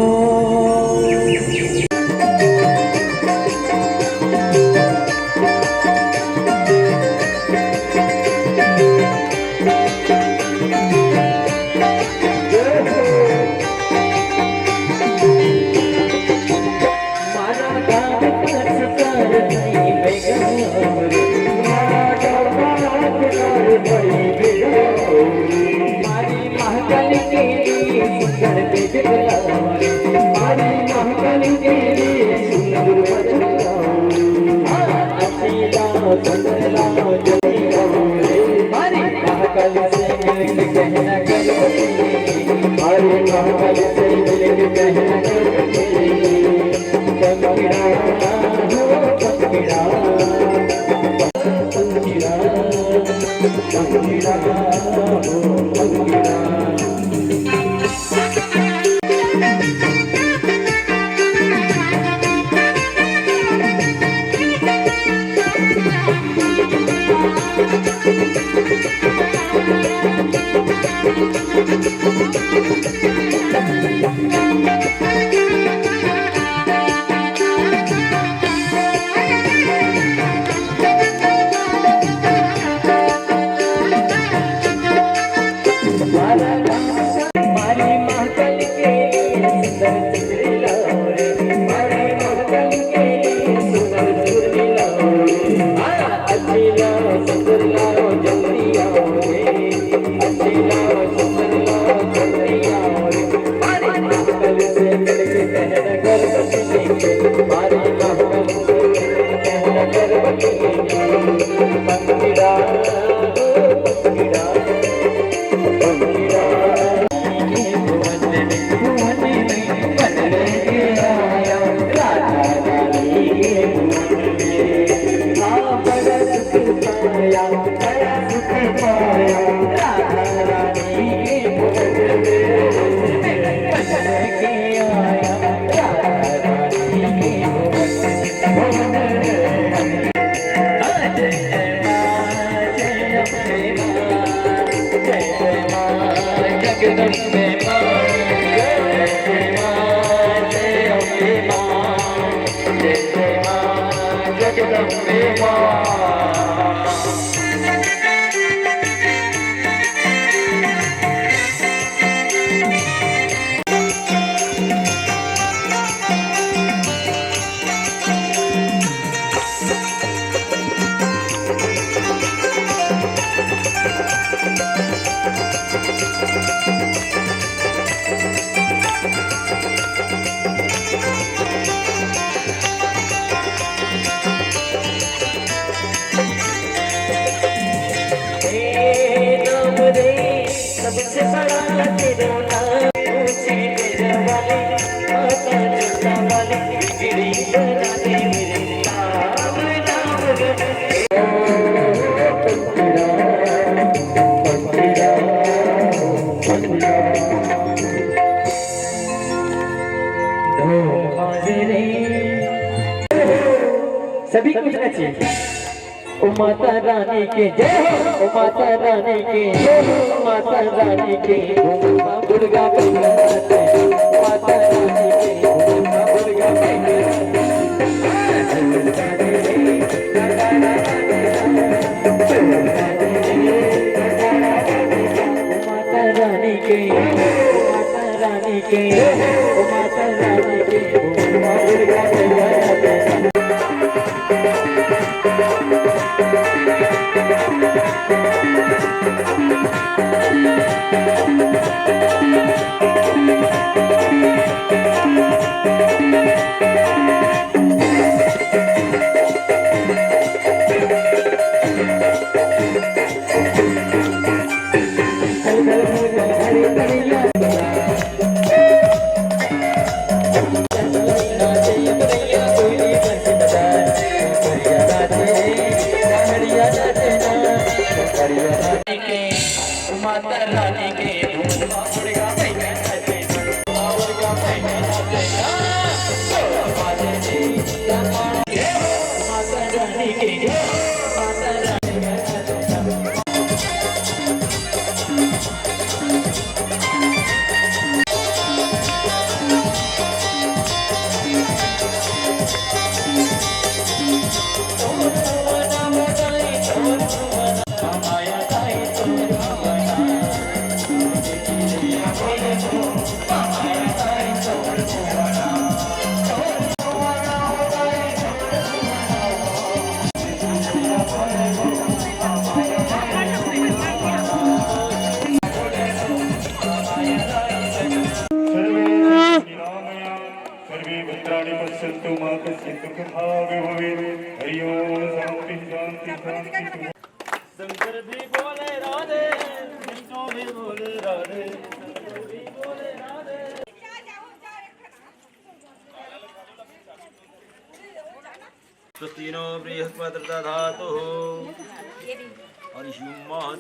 Speaker 2: सबसे बड़ा तेरा नाम ऊंची मेजवानी माता जोता वाली गिरी बना दे मेरे नाम नाम सभी कुछ नचिए। ओ माता रानी के जय हो, ओ माता रानी के जय हो, माता रानी के मां दुर्गा मैया माता रानी के मां दुर्गा मैया माता रानी के माता रानी के माता रानी के मां दुर्गा मैया माता रानी के
Speaker 4: शंकर भी बोले राधे, विष्णु भी बोले राधे, भी बोले राधे। स्वस्तिनो बृहस्पतिर्दधातुः हरिः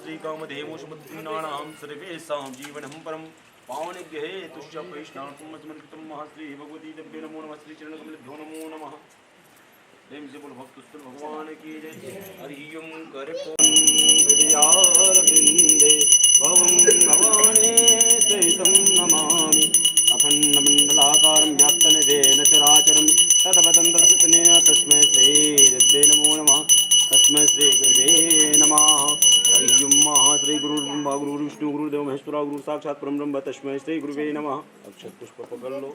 Speaker 4: श्रीकामधेमुषमुद्दीनानां सर्वेषां जीवनं परं पावनग्रहे तुष्ट वैष्णवसमर्पितं महाश्री भगवती दिव्ये नमो नमः श्री चरणकमलेभ्यो नमो नमः। प्रेम से बोल भक्तस्तुल भगवान की जय। हरियम करविंदे भवं भवाने सहितं नमामि अखण्डमण्डलाकारं व्याप्तनिधेन चराचरं तदपदं दर्शनेन तस्मै श्रीरुद्रे नमो नमः तस्मै श्रीगुरुवे नमः। हरियं श्री गुरुर्ब्रह्मा गुरुर्विष्णु गुरुर्देवो महेश्वरा गुरु साक्षात् परं ब्रह्म तस्मै श्रीगुरुवे नमः। अक्षत पुष्प पकड़ लो।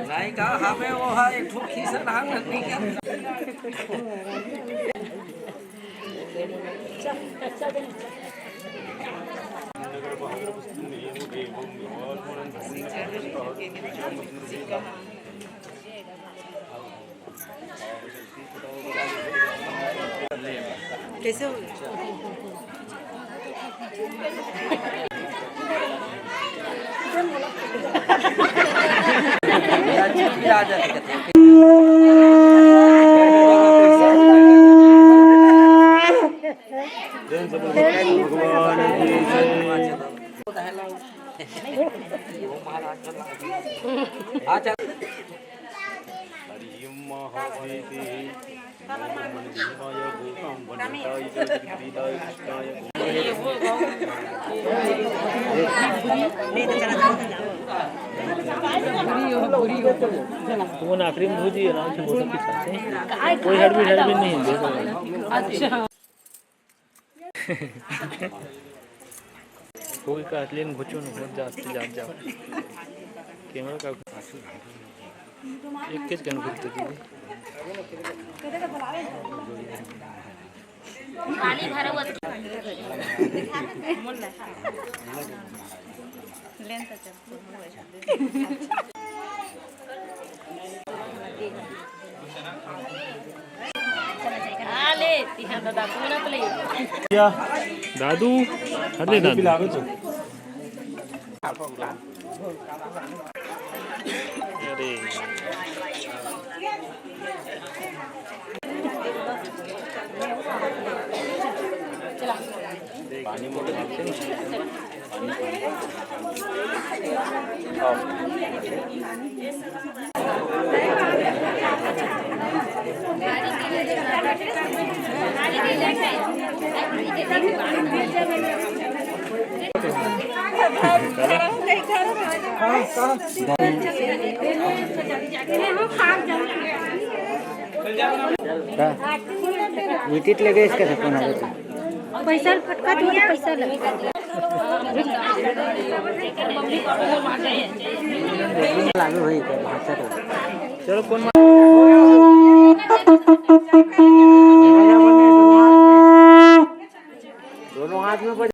Speaker 6: नायिका हमें वो है एक ठो खीसन हाथ नहीं क्या कैसे हो
Speaker 5: तो वो आखिरी में भूजी आराम से फोटो खिंचाते हैं, कोई हड़बड़ी नहीं देखो। अच्छा कोई का लेन घुचो न जाते जाओ कैमरा का एक किस कन करते थे
Speaker 1: खाली भरवत आले तिहा दादा कोणत ले
Speaker 3: दादू हल्ले दादू अरे
Speaker 2: विकेट लगे इसका सपना
Speaker 7: पैसा फटका दिया पैसा लगा
Speaker 2: लागू हुई भाषा
Speaker 3: चलो कौन
Speaker 2: दोनों हाथ में पड़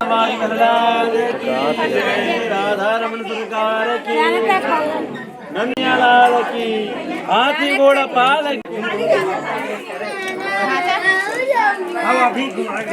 Speaker 3: राधा रमन सरकार की नंदिया लाल की हाथी घोड़ा पाल की